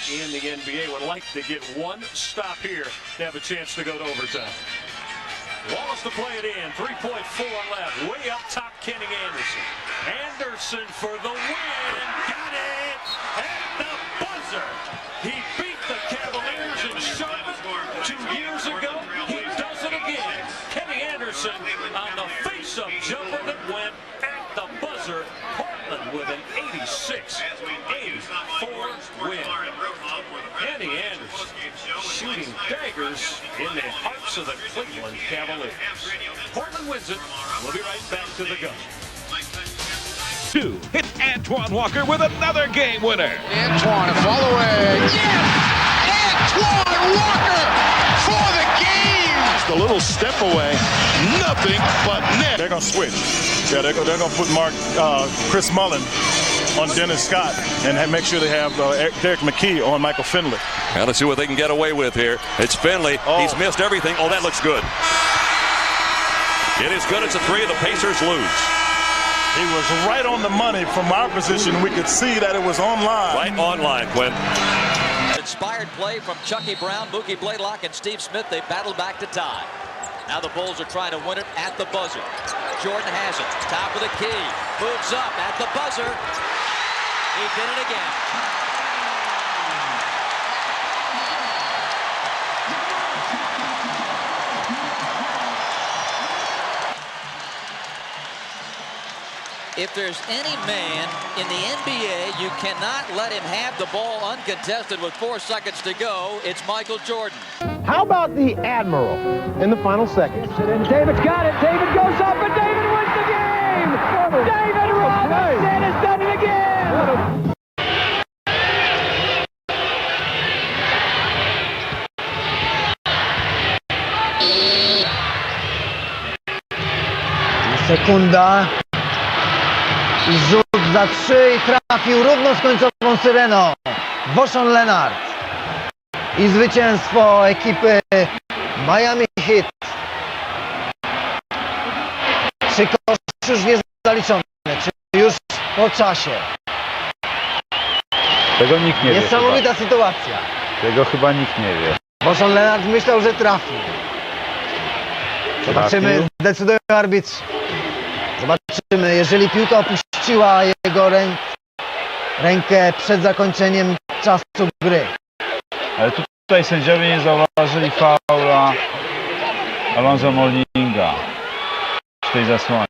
in the NBA would like to get one stop here to have a chance to go to overtime. Wallace to play it in. 3.4 left. Way up top, Kenny Anderson. Anderson for the win. Got it at the buzzer. He beat the Cavaliers in Charlotte 2 years ago. He does it again. Kenny Anderson on the face-up jumper that went at the buzzer. Portland with an 86-84 win. Kenny Anderson shooting daggers in the hearts of the Cleveland Cavaliers. Portland wins it. We'll be right back to the gun. 2. Hits Antoine Walker with another game winner. Antoine, a fall away. Yes! Antoine Walker for the game! Just a little step away. Nothing but net. They're going to switch. Yeah, they're going to put Chris Mullin on Dennis Scott and make sure they have Derek Mckee on Michael Finley. Now let's see what they can get away with here. It's Finley. Oh. He's missed everything. Oh, that looks good. It is good. It's a 3. The Pacers lose. He was right on the money from our position. We could see that it was online. Right on line, Quinn. Inspired play from Chucky Brown, Mookie Blaylock, and Steve Smith. They battled back to tie. Now the Bulls are trying to win it at the buzzer. Jordan has it. Top of the key. Moves up at the buzzer. He did it again. If there's any man in the NBA, you cannot let him have the ball uncontested with 4 seconds to go. It's Michael Jordan. How about the Admiral in the final seconds? And David's got it. David goes up, and David wins the game. David Robinson has done it again. Sekunda. I rzut za 3 i trafił równo z końcową syreną. Voshon Lenard. I zwycięstwo ekipy Miami Heat. 3 kosze już nie zaliczone, czyli już po czasie. Tego nikt nie wie. Niesamowita sytuacja. Tego chyba nikt nie wie. Voshon Lenard myślał, że trafi. Zobaczymy, zdecydują arbitrzy. Zobaczymy, jeżeli piłka opuściła jego rękę przed zakończeniem czasu gry. Ale tutaj sędziowie nie zauważyli faula Alonso Mourninga w tej zasłonie.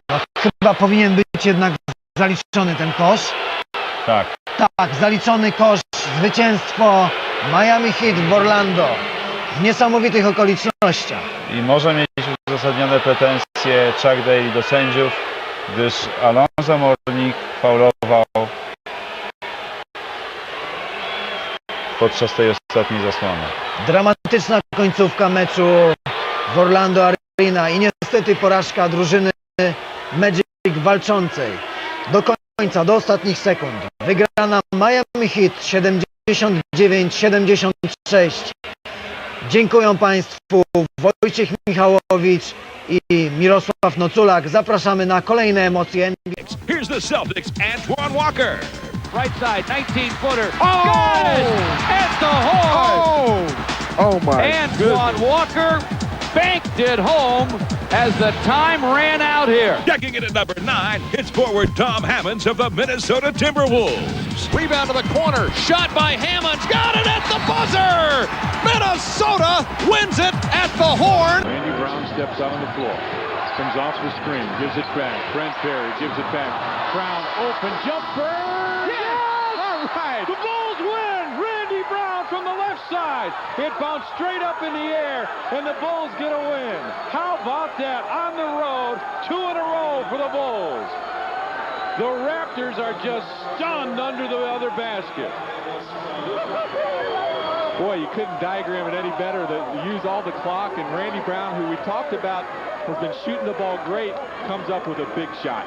No, chyba powinien być jednak zaliczony ten kosz. Tak. Tak, zaliczony kosz, zwycięstwo Miami Heat w Orlando w niesamowitych okolicznościach. I może mieć uzasadnione pretensje Chuck Daly do sędziów, gdyż Alonso Mourning faulował podczas tej ostatniej zasłony. Dramatyczna końcówka meczu w Orlando Arena i niestety porażka drużyny Magic walczącej. Do końca, do ostatnich sekund. Wygrana Miami Heat 79-76. Dziękuję Państwu, Wojciech Michałowicz i Mirosław Noculak. Zapraszamy na kolejne emocje. Here's the Celtics, Antoine Walker. Right side, 19-footer. Oh! Got it! At the horn! Oh my Antoine Walker banked it home as the time ran out here. Checking it at number 9, it's forward Tom Hammonds of the Minnesota Timberwolves. Rebound to the corner. Shot by Hammonds. Got it at the buzzer. Minnesota wins it at the horn. Randy Brown steps out on the floor. Comes off the screen. Gives it back. Brent Perry gives it back. Brown open jumper. Yes! All right. The Bulls win. Randy Brown from the left side. It bounced straight up in the air, and the Bulls get a win. How about that? On the road, 2 in a row for the Bulls. The Raptors are just stunned under the other basket. Boy, you couldn't diagram it any better. They use all the clock, and Randy Brown, who we talked about, has been shooting the ball great, comes up with a big shot.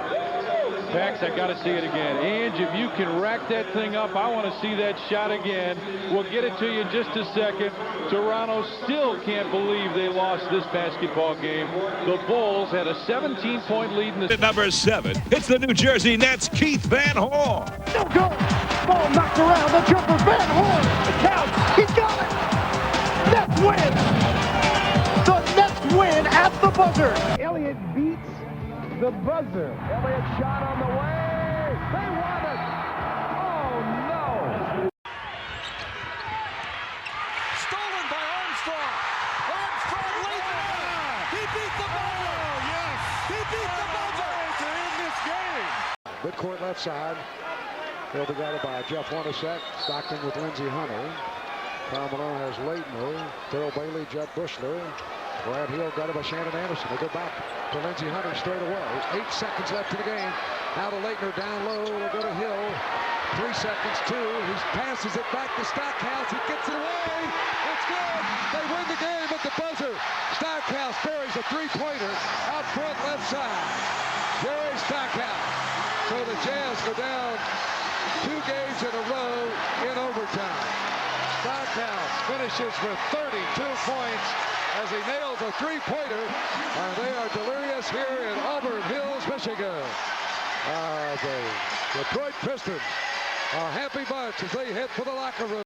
Pax, I got to see it again. Ange, if you can rack that thing up, I want to see that shot again. We'll get it to you in just a second. Toronto still can't believe they lost this basketball game. The Bulls had a 17-point lead in the... At number 7, it's the New Jersey Nets, Keith Van Horn. No go! Ball knocked around the jumper, Van Horn! buzzer. Elliott beats the buzzer. Elliott shot on the way. They won it. Oh, no. Stolen by Armstrong. Armstrong leads it. He beat the buzzer. Oh, yes. He beat the buzzer. To end this game. Midcourt left side. He'll be guarded by Jeff Hornacek. Stockton with Lindsey Hunter. Karl Malone has Leitner. Terrell Bailey, Jeb Bushler. Brad Hill guarded by Shannon Anderson. They go back to Lindsey Hunter straight away. 8 seconds left in the game. Now to Leitner down low. They'll go to Hill. 3 seconds, 2. He passes it back to Stackhouse. He gets it away. It's good. They win the game at the buzzer. Stackhouse buries a three-pointer out front left side. Jerry Stackhouse. So the Jazz go down 2 games in a row in overtime. Stackhouse finishes with 32 points as he nails a three-pointer, and they are delirious here in Auburn Hills, Michigan. The Detroit Pistons, a happy bunch as they head for the locker room.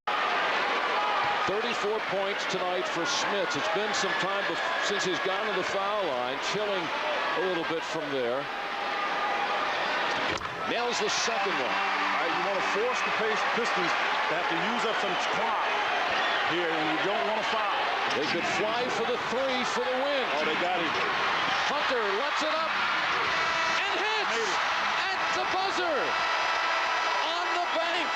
34 points tonight for Smits. It's been some time since he's gone to the foul line, chilling a little bit from there. Nails the second one. You want to force the Pistons to have to use up some clock here, and you don't want to foul. They could fly for the three for the win. Oh, they got him. Hunter lets it up and hits at the buzzer on the bank.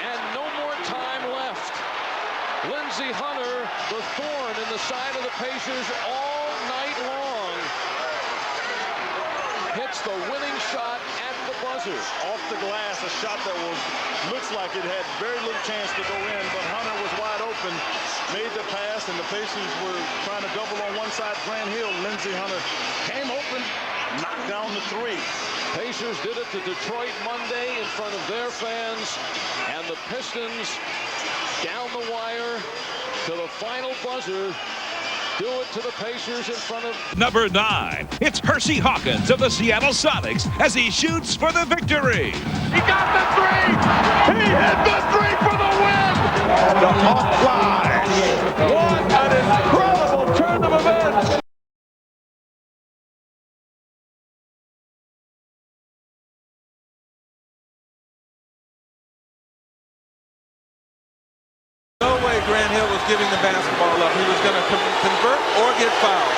And no more time left. Lindsey Hunter, the thorn in the side of the Pacers all night long, hits the winning shot at the buzzer. Off the glass, a shot that looks like it had very little chance to go in, but Hunter was wide open, made the pass, and the Pacers were trying to double on one side. Grant Hill, Lindsey Hunter came open, knocked down the three. Pacers did it to Detroit Monday in front of their fans, and the Pistons down the wire to the final buzzer. Do it to the Pacers in front of... Number 9, it's Hersey Hawkins of the Seattle Sonics as he shoots for the victory. He got the three. He hit the three for the win. The Hawk flies. What an incredible turn of events. No way Grant Hill was giving the basketball up. He was going to convert or get fouled.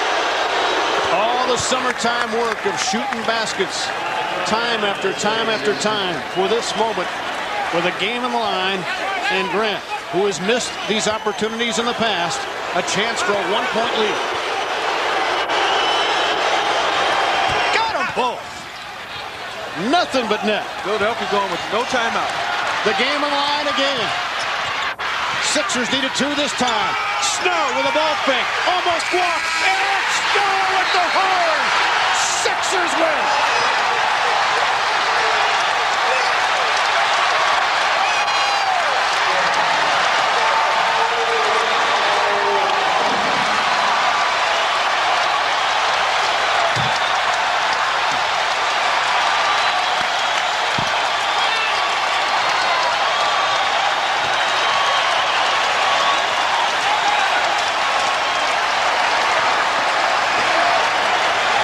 All the summertime work of shooting baskets, time after time after time, for this moment with a game on the line, and Grant, who has missed these opportunities in the past, a chance for a one-point lead. Got them both. Nothing but net. Philadelphia going with no timeout. The game on the line again. Sixers needed 2 this time. Snow with a ball fake. Almost walked. Eric Snow with the horn. Sixers win.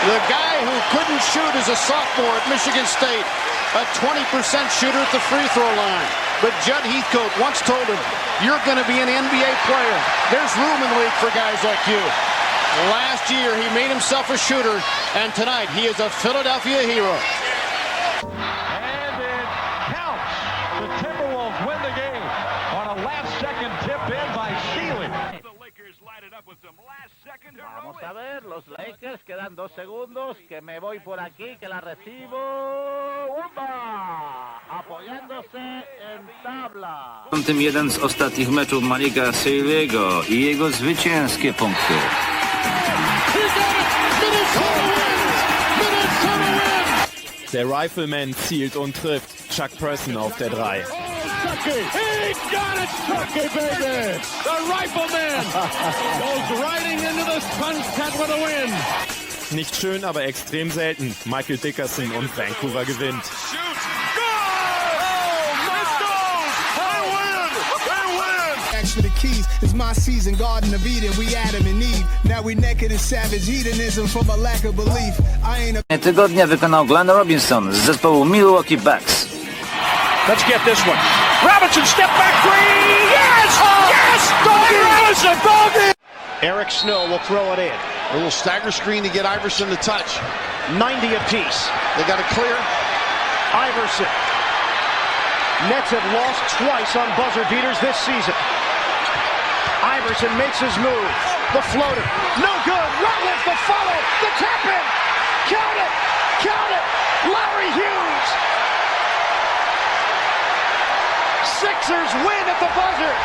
The guy who couldn't shoot as a sophomore at Michigan State, a 20% shooter at the free throw line. But Judd Heathcote once told him, you're going to be an NBA player. There's room in the league for guys like you. Last year, he made himself a shooter, and tonight, he is a Philadelphia hero. And it counts. The Timberwolves win the game on a last-second tip in by Sealy. The Lakers light it up with some last-second Vamos a ver, los Lakers, quedan 2 segundos, que me voy por aquí, que la recibo. ¡Upa! Apoyándose en tabla. Tym jeden z ostatnich meczów Malika Sealy'ego i jego zwycięskie punkty. Der Rifleman zielt und trifft. Chuck Person auf der 3. Chucky! He got it, Chucky, baby! The Rifleman goes riding into the sunset with a win. Nicht schön, aber extrem selten. Michael Dickerson und Vancouver gewinnt. Actually, keys. It's my season, Garden of Eden, we Adam and Eve. Now we naked in savage hedonism from a lack of belief. I ain't a... Tygodnia wykonał Glenn Robinson z zespołu Milwaukee Bucks. Let's get this one. Robinson, step back three. Yes! Oh, yes! Robinson, doggy! Eric Snow will throw it in. A little stagger screen to get Iverson to touch. 90 apiece. They got it clear. Iverson. Nets have lost twice on buzzer beaters this season. Iverson makes his move. The floater. No good. Rutledge the follow. The tap in. Count it. Count it. Larry Hughes. Sixers win at the buzzer.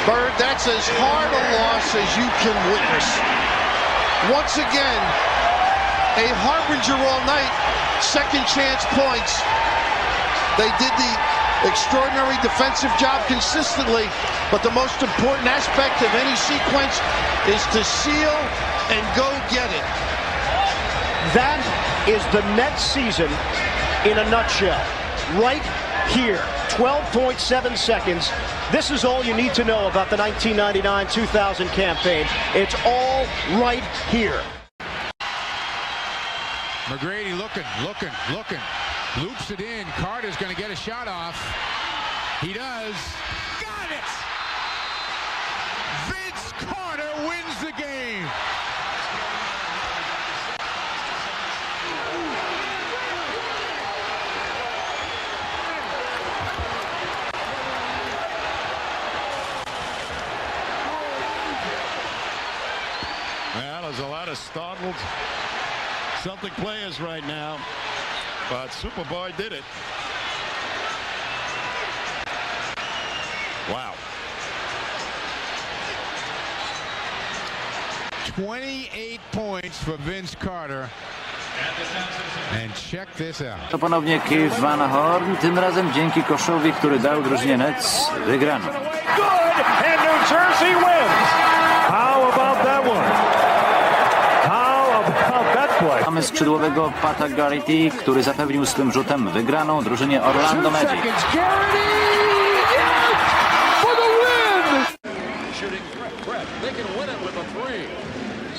Bird, that's as hard a loss as you can witness. Once again, a harbinger all night, second chance points. They did the extraordinary defensive job consistently, but the most important aspect of any sequence is to seal and go get it. That is the Nets season in a nutshell. Right here, 12.7 seconds. This is all you need to know about the 1999-2000 campaign. It's all right here. McGrady looking. Loops it in. Carter's going to get a shot off. He does. Got it! Vince Carter wins the game. Well, there's a lot of startled Celtic players right now, but Superboy did it. Wow. 28 points for Vince Carter. And check this out. To ponownie Keith Van Horn, tym razem dzięki koszowi, który dał drużynie Nets wygraną. Good, and New Jersey wins. How about that one? Mamy skrzydłowego Pata Garrity, który zapewnił swym rzutem wygraną drużynie Orlando Magic.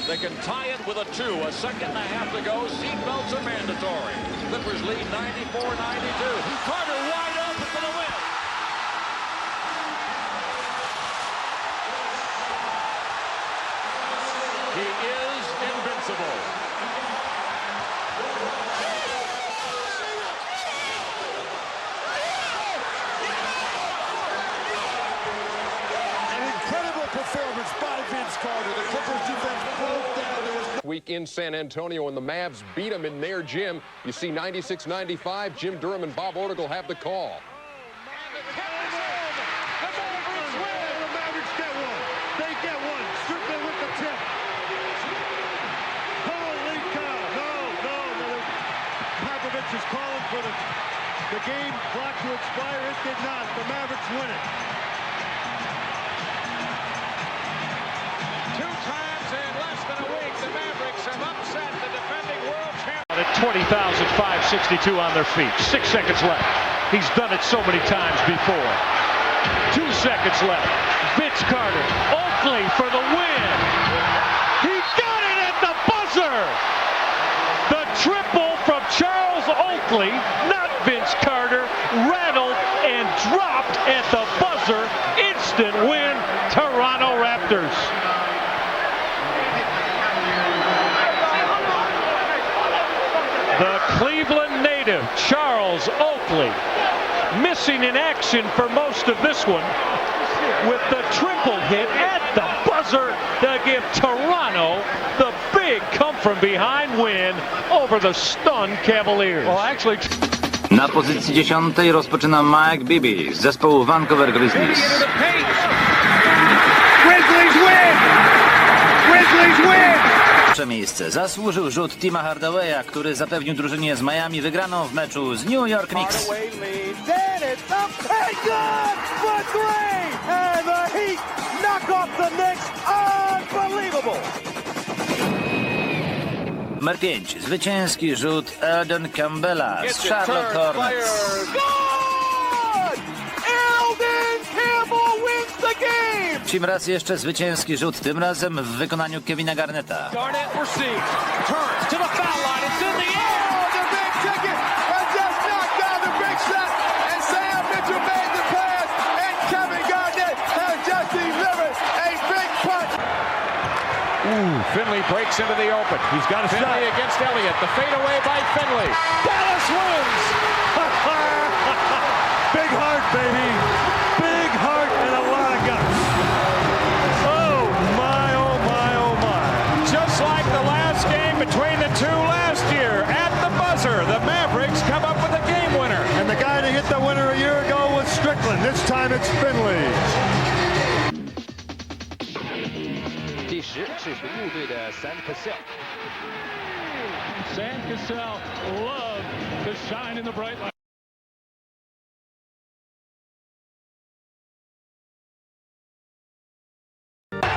They can tie it with a 2. A second and a half to go. Seatbelts are mandatory. Clippers lead 94-92. Carter wide open for the win. He is invincible. An incredible performance by Vince Carter. The Clippers defense broke down. Week in San Antonio, and the Mavs beat them in their gym. You see 96-95. Jim Durham and Bob Ortigal have the call. They get one. Strictly with the tip. Holy cow. No. Popovich is calling for the game clock to expire. It did not. The Mavericks win it. 2 times in less than a week, the Mavericks have upset the defending world champion. At 20,562 on their feet. 6 seconds left. He's done it so many times before. 2 seconds left. Vince Carter, Oakley for the win. He got it at the buzzer. The triple from Charles Oakley, not Vince Carter, rattled and dropped at the buzzer. Instant win, Toronto Raptors. The Cleveland native, Charles Oakley, missing in action for most of this one, with the triple hit at the buzzer to give Toronto the big come-from-behind win over the stunned Cavaliers. Well, actually... Na pozycji 10 rozpoczyna Mike Bibby z zespołu Vancouver Grizzlies. Grizzlies win! Grizzlies win! Pierwsze miejsce zasłużył rzut Tima Hardawaya, który zapewnił drużynie z Miami wygraną w meczu z New York Knicks. And the Heat knock off the Knicks. Unbelievable! Numer 5. Zwycięski rzut Eldon Campbella z Charlotte Hornets. Tym raz jeszcze zwycięski rzut, tym razem w wykonaniu Kevina Garnetta. Finley breaks into the open. He's got a Finley shot against Elliott. The fadeaway by Finley. Dallas wins! Big heart, baby. Big heart and a lot of guts. Oh, my, oh, my, oh, my. Just like the last game between the two last year, at the buzzer, the Mavericks come up with a game winner. And the guy that hit the winner a year ago was Strickland. This time it's Finley. 第10是服务队的 Sam Cassell. Sam Cassell loved to shine in the bright light.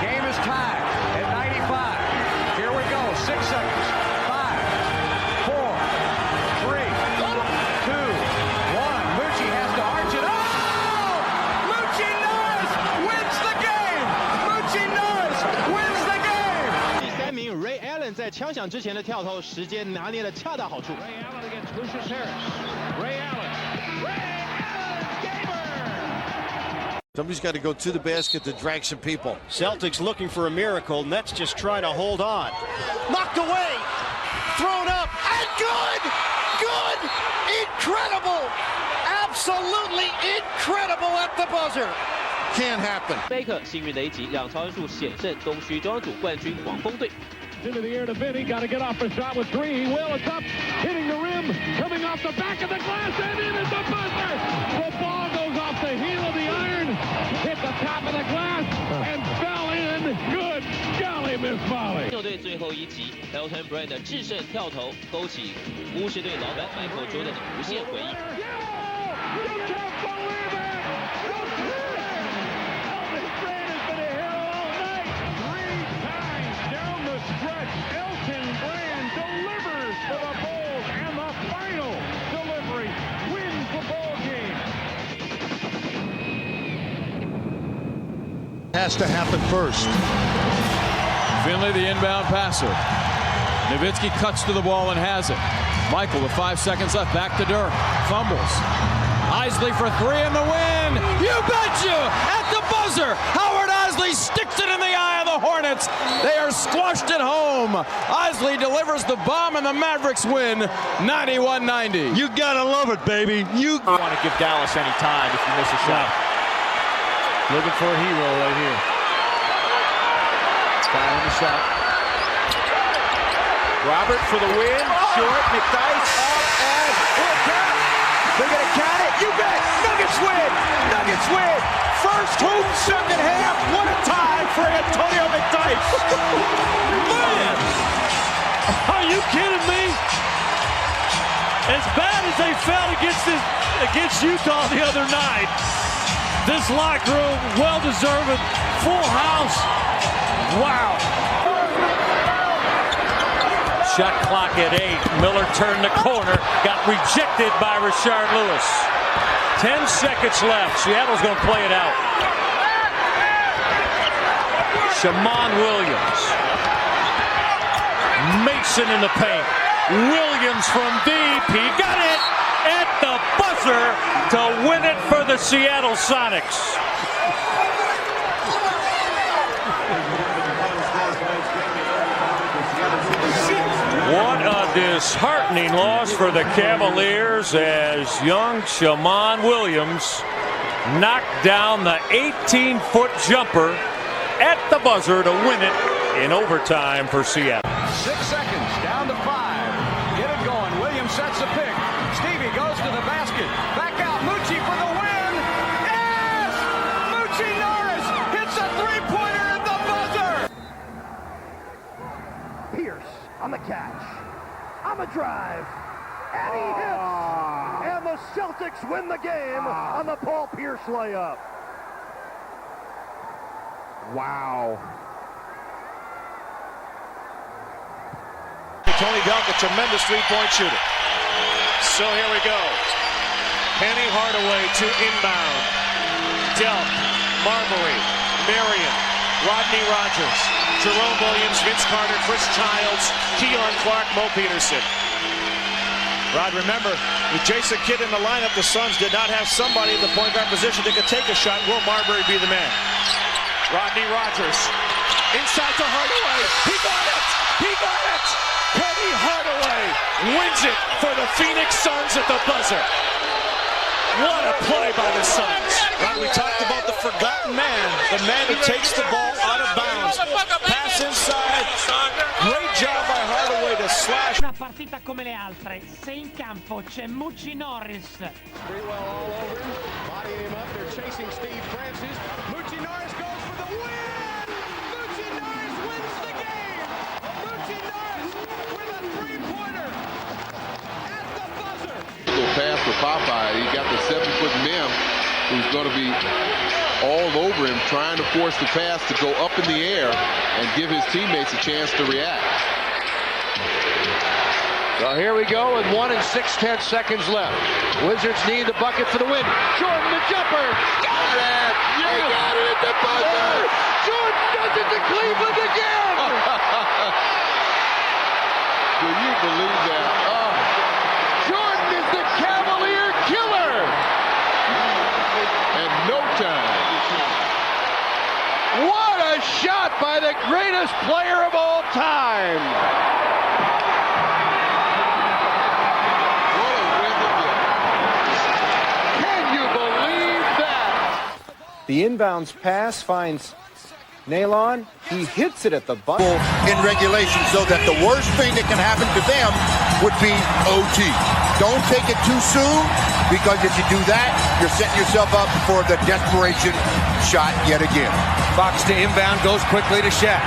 Game is tied at 95. Here we go. 6 seconds. 5, 4, 3, 2, 1. Mckie has to arch it. Oh! Mckie Norris wins the game. Mckie Norris wins the game. 第3名 Ray Allen 在枪响之前的跳投时间拿捏得恰到好处。 Ray Allen against Lucius Harris. Ray Allen. Somebody's got to go to the basket to drag some people. Celtics looking for a miracle. Nets just trying to hold on. Knocked away. Thrown up. And good! Good! Incredible! Absolutely incredible at the buzzer. Can't happen. 贝克幸运雷击让超音速险胜东区中央组冠军黄蜂队。 Into the air to Vinny. Got to get off the shot with 3. He will. It's up. Hitting the rim. Coming off the back of the glass. And in at the buzzer. The ball goes off the heel of the iron. Hit the top of the glass. And fell in. Good. Golly, Miss Molly. 球队最后一集 ，Elton Brand 的制胜跳投勾起巫师队老板 Michael Jordan 的无限回忆。 Elton Brand delivers for the Bulls, and the final delivery wins the ball game. Has to happen first. Finley, the inbound passer. Nowitzki cuts to the ball and has it. Michael with 5 seconds left. Back to Dirk. Fumbles. Isley for 3 in the win. You betcha! At the buzzer, Howard Isley sticks it in the eye of the Hornets. They are squashed at home. Isley delivers the bomb and the Mavericks win 91-90. You gotta love it, baby. You want to give Dallas any time if you miss a shot. looking for a hero right here. Guy on the shot. Robert for the win. Short. McDyess up and we'll count. They're going to count it. You bet. Nuggets win. Nuggets win. First hoop, second half. What a time for Antonio McDyess. Man! Are you kidding me? As bad as they felt against Utah the other night, this locker room, well-deserved, full house. Wow. Shot clock at 8. Miller turned the corner, got rejected by Rashard Lewis. 10 seconds left. Seattle's going to play it out. Shammond Williams. Mason in the paint. Williams from deep. He got it at the buzzer to win it for the Seattle Sonics. What a disheartening loss for the Cavaliers as young Shammond Williams knocked down the 18-foot jumper at the buzzer to win it in overtime for Seattle. 6 seconds, down to 5. Get it going. Williams sets the pick. Stevie goes to the basket. Back out. Mckie for the win. Yes! Mckie Norris hits a three-pointer at the buzzer. Pierce on the catch. On the drive. And he hits. And the Celtics win the game on the Paul Pierce layup. Wow. Tony Delk, a tremendous three-point shooter. So here we go. Penny Hardaway to inbound. Delk, Marbury, Marion, Rodney Rogers, Jerome Williams, Vince Carter, Chris Childs, Keelan Clark, Mo Peterson. Rod, remember, with Jason Kidd in the lineup, the Suns did not have somebody in the point guard position that could take a shot. Will Marbury be the man? Rodney Rogers, inside to Hardaway. He got it! He got it! Penny Hardaway wins it for the Phoenix Suns at the buzzer. What a play by the Suns. Rod, we talked about the forgotten man, the man who takes the ball out of bounds. Pass inside. Great job by Hardaway to slash. Una partita come le altre. Se in campo c'è Mckie Norris. Pretty well all over him. Bodying him up. They're chasing Steve Francis. Mckie Norris goes for the win. Mckie Norris wins the game. Mckie Norris with a three-pointer at the buzzer. Little pass for Popeye. He got the 7-foot Mem who's going to be all over him, trying to force the pass to go up in the air and give his teammates a chance to react. So here we go with 1 and 6/10 seconds left. Wizards need the bucket for the win. Jordan, the jumper. Got it! You got it at the buzzer! Jordan does it to Cleveland again! Do you believe that? Oh. Jordan is the Cavalier killer! And no time. What a shot by the greatest player of all time! What a win again. Can you believe that? The inbounds pass finds Nalon. He hits it at the buzzer. In regulation, so that the worst thing that can happen to them would be OT. Don't take it too soon, because if you do that, you're setting yourself up for the desperation shot yet again. Fox to inbound, goes quickly to Shaq.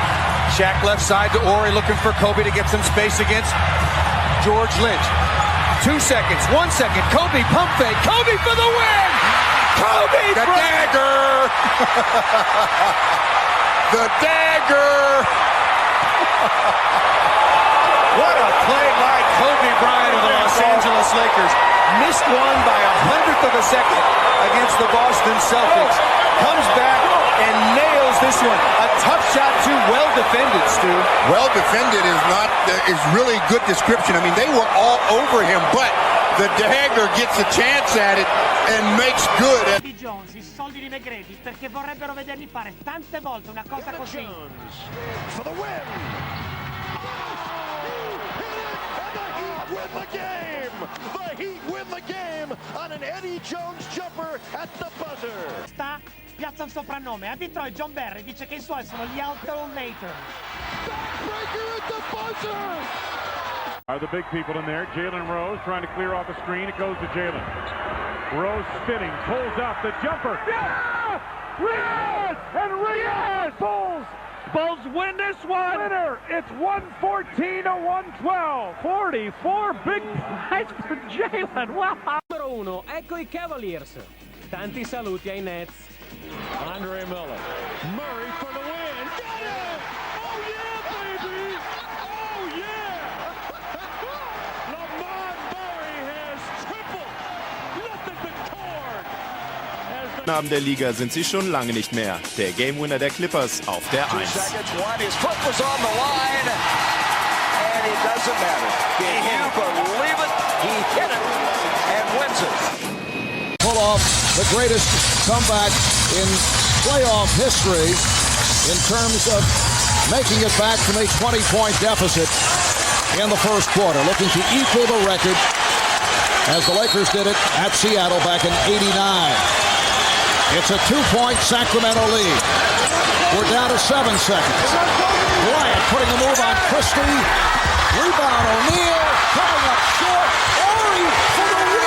Shaq left side to Ori, looking for Kobe to get some space against George Lynch. 2 seconds, 1 second. Kobe pump fake. Kobe for the win! Kobe the dagger! The dagger! What a play by Kobe Bryant of the Los Angeles Lakers. Missed one by 100th of a second against the Boston Celtics. Comes back and nails this one. A tough shot too, well defended, Stu. Well defended is really good description. I mean, they were all over him, but the dagger gets a chance at it and makes good. Di Jones, i soldi di Negreti, perché vorrebbero vederli fare tante volte una cosa così. For the win! Win the game! The Heat win the game on an Eddie Jones jumper at the buzzer. Sta piazza un soprannome. A Detroit John Barry dice che i suoi sono gli alternators. Backbreaker at the buzzer! Are the big people in there? Jalen Rose trying to clear off a screen. It goes to Jalen. Rose spinning, pulls up the jumper. Yeah! Reyes! And Reyes! Bulls win this one! Winner! It's 114 to 112. 44 big points for Jalen. Wow! Numero 1, ecco i Cavaliers. Tanti saluti ai Nets. Andre Miller. Murray for the win. Got it! Oh yeah, baby! Oh yeah! Lamont Murray has tripled. Nothing but cord. Abend der Liga sind sie schon lange nicht mehr. Der Game Winner der Clippers auf der 1. His foot was on the line, and it doesn't matter. Can you believe it? He hit it and wins it. Pull off the greatest comeback in playoff history in terms of making it back from a 20-point deficit in the first quarter, looking to equal the record as the Lakers did it at Seattle back in '89. It's a 2-point Sacramento lead. We're down to 7 seconds. Bryant putting the move on Christie. Rebound O'Neal coming up short. Ori for the win.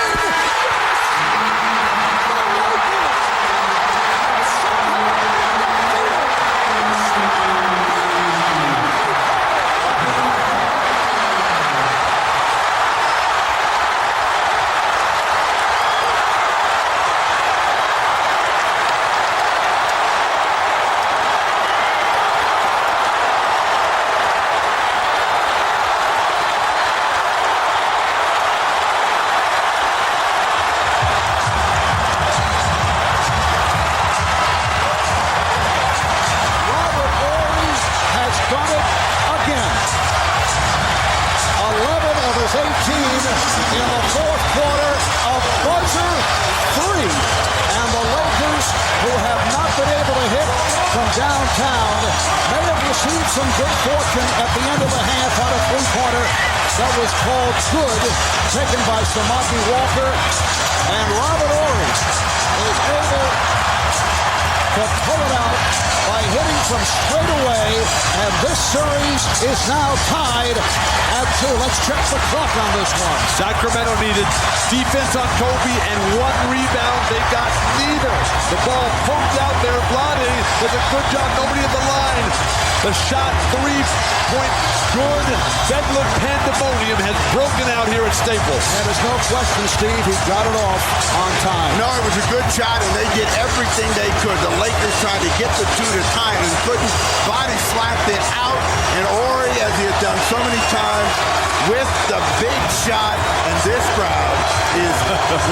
in the fourth quarter of buzzer 3. And the Lakers, who have not been able to hit from downtown, may have received some good fortune at the end of the half on a three-pointer that was called good, taken by Mckie Walker. And Robert Horry is able to pull it out by hitting from straight away, and this series is now tied at 2. Let's check the clock on this one. Sacramento needed defense on Kobe and 1 rebound. They got neither. The ball poked out there. Vlade does a good job. Nobody at the line. The shot, 3-point good. Bedlam pandemonium has broken out here at Staples. And there's no question, Steve, he got it off on time. No, it was a good shot, and they did everything they could. The Lakers tried to get the 2 to tie it and couldn't. Body slapped it out, and Horry, as he has done so many times, with the big shot, and this crowd is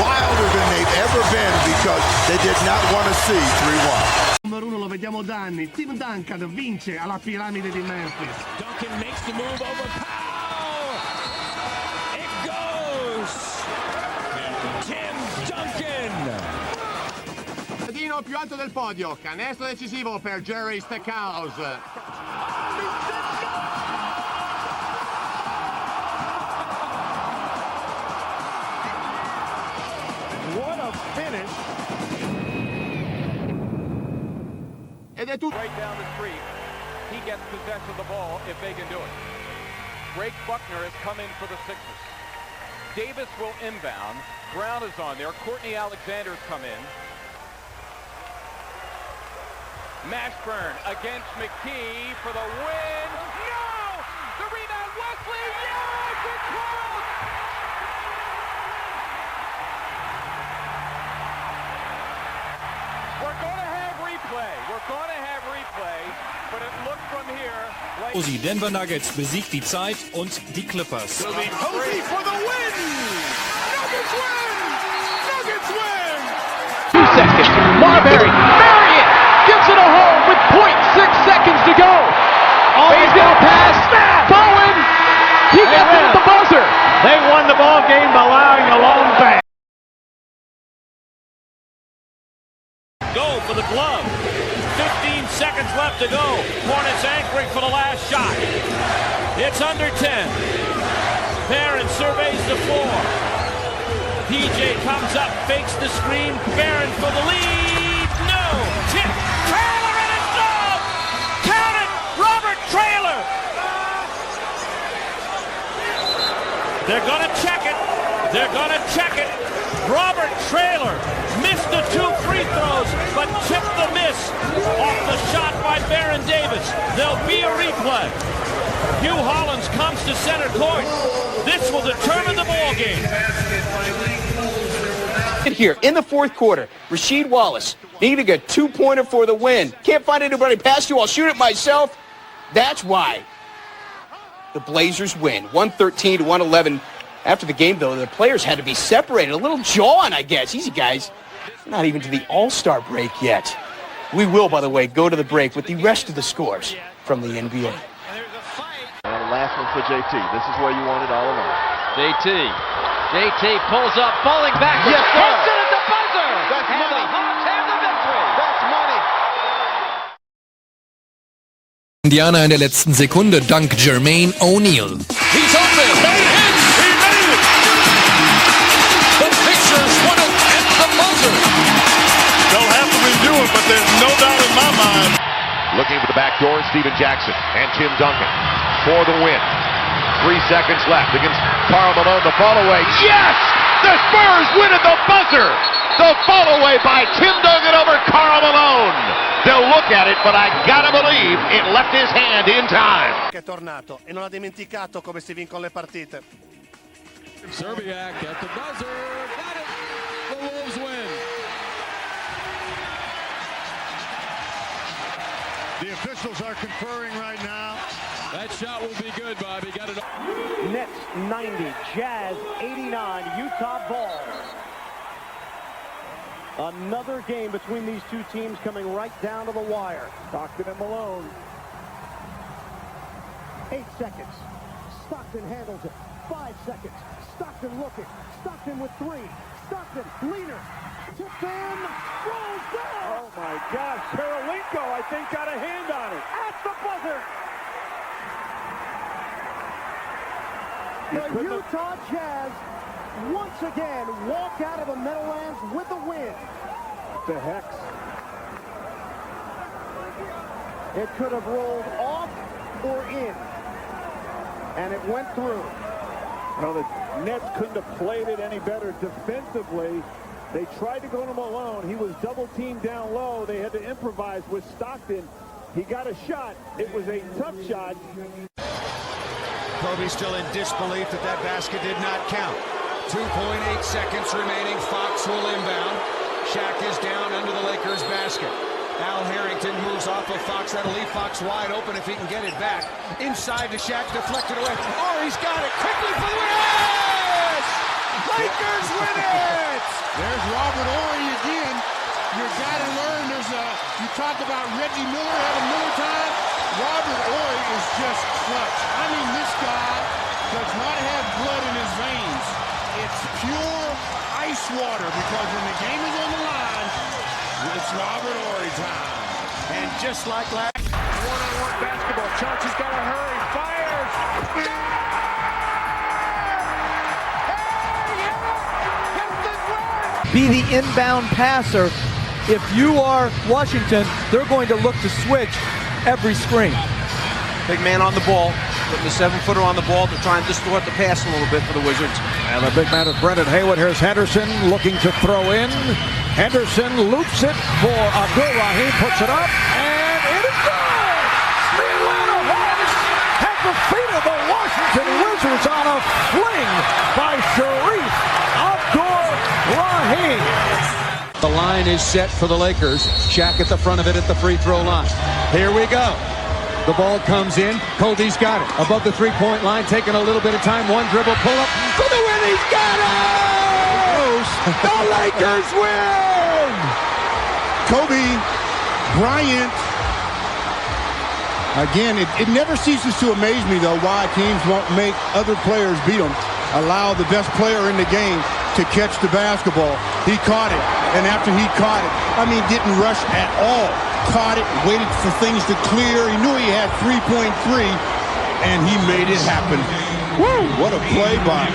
wilder than they've ever been because they did not want to see 3-1. Numero 1 lo vediamo da anni. Tim Duncan vince alla piramide di Memphis. Duncan makes the move over Powell. It goes. Tim Duncan. Gradino più alto del podio. Canestro decisivo per Jerry Stackhouse. What a finish. Right down the street, he gets possession of the ball if they can do it. Greg Buckner has come in for the Sixers. Davis will inbound. Brown is on there. Courtney Alexander's come in. Mashburn against Mckie for the win. No! The rebound, Wesley! Yes! It's close! We're going to have replay. We're going to have replay, but it looked from here like... Die Denver Nuggets besiegt die Zeit und die Clippers. Posey for the win! Nuggets win! Nuggets win! 2 seconds. Marbury. Marion gives it a home with 0.6 seconds to go. He's going to pass. Bowen. He gets it at the buzzer. They won the ball game by allowing a long pass. Go for the glove. 15 seconds left to go. Hornets anchoring for the last shot. It's under 10. Barron surveys the floor. PJ comes up, fakes the screen. Barron for the lead. No. Tip. Traylor and it's no. Count it. Robert Traylor. They're going to check it. They're going to check it. Robert Traylor missed the 2 free throws, but chipped the miss off the shot by Baron Davis. There'll be a replay. Hugh Hollins comes to center court. This will determine the ball game. Here in the fourth quarter, Rasheed Wallace needing a 2-pointer for the win. Can't find anybody past you. I'll shoot it myself. That's why the Blazers win, 113-111. After the game, though, the players had to be separated. A little jawing, I guess. Easy, guys. We're not even to the All-Star break yet. We will, by the way, go to the break with the rest of the scores from the NBA. And the last one for JT. This is where you want it all along. JT pulls up, falling back. Yes, sir. Hits it at the buzzer. That's and money. The Hawks have the victory. That's money. Indiana in der letzten Sekunde dank Jermaine O'Neal. He's open. He made it. The Pacers won it at the buzzer. They'll have to redo it, but there's no doubt in my mind. Looking for the back door, Steven Jackson and Tim Duncan for the win. 3 seconds left against Karl Malone. The fall away. Yes! The Spurs win at the buzzer. The fall away by Tim Duncan over Karl Malone. They'll look at it, but I gotta believe it left his hand in time. Che è tornato e non ha dimenticato come si vincono le partite. Serbiak at the buzzer. Got it. The Wolves win. The officials are conferring right now. That shot will be good, Bobby. Got it. Nets 90, Jazz 89, Utah ball. Another game between these two teams coming right down to the wire. Stockton and Malone. 8 seconds. Stockton handles it. 5 seconds. Stockton looking. Stockton with 3. Stockton, leader. Tipped in. Rolls down. Oh my gosh. Karolinko, I think, got a hand on it. At the buzzer. The Utah Jazz once again walk out of the Meadowlands with the win. The Hex. It could have rolled off or in, and it went through. Well, the Nets couldn't have played it any better defensively. They tried to go to Malone. He was double-teamed down low. They had to improvise with Stockton. He got a shot. It was a tough shot. Kobe still in disbelief that that basket did not count. 2.8 seconds remaining. Fox will inbound. Shaq is down under the Lakers basket. Al Harrington moves off of Fox. That'll leave Fox wide open if he can get it back. Inside to Shaq, deflected away. Oh, he's got it quickly for the win. Yes! Lakers win it! There's Robert Horry again. You got to learn. You talk about Reggie Miller having Miller time. Robert Horry is just clutch. I mean, this guy does not have blood in his veins. It's pure ice water because when the game is on the line, it's Robert Horry time. And just like last one-on-one basketball. Chauncey's got to hurry. Fires. Be the inbound passer. If you are Washington, they're going to look to switch every screen. Big man on the ball, putting the 7-footer on the ball to try and distort the pass a little bit for the Wizards. And the big man is Brendan Haywood. Here's Henderson looking to throw in. Henderson loops it for Abdul Rahim, puts it up, and it is good! The Atlanta Hawks at the feet of the Washington Wizards on a fling by Sharif Abdul Rahim. The line is set for the Lakers. Shaq at the front of it at the free throw line. Here we go. The ball comes in. Kobe's got it. Above the three-point line, taking a little bit of time. One dribble, pull up for the win. He's got it! The Lakers win! Kobe Bryant. Again, it never ceases to amaze me, though, why teams won't make other players beat them. Allow the best player in the game to catch the basketball. He caught it. And after he caught it, I mean, didn't rush at all. Caught it, waited for things to clear. He knew he had 3.3, and he made it happen. Woo! What a play by.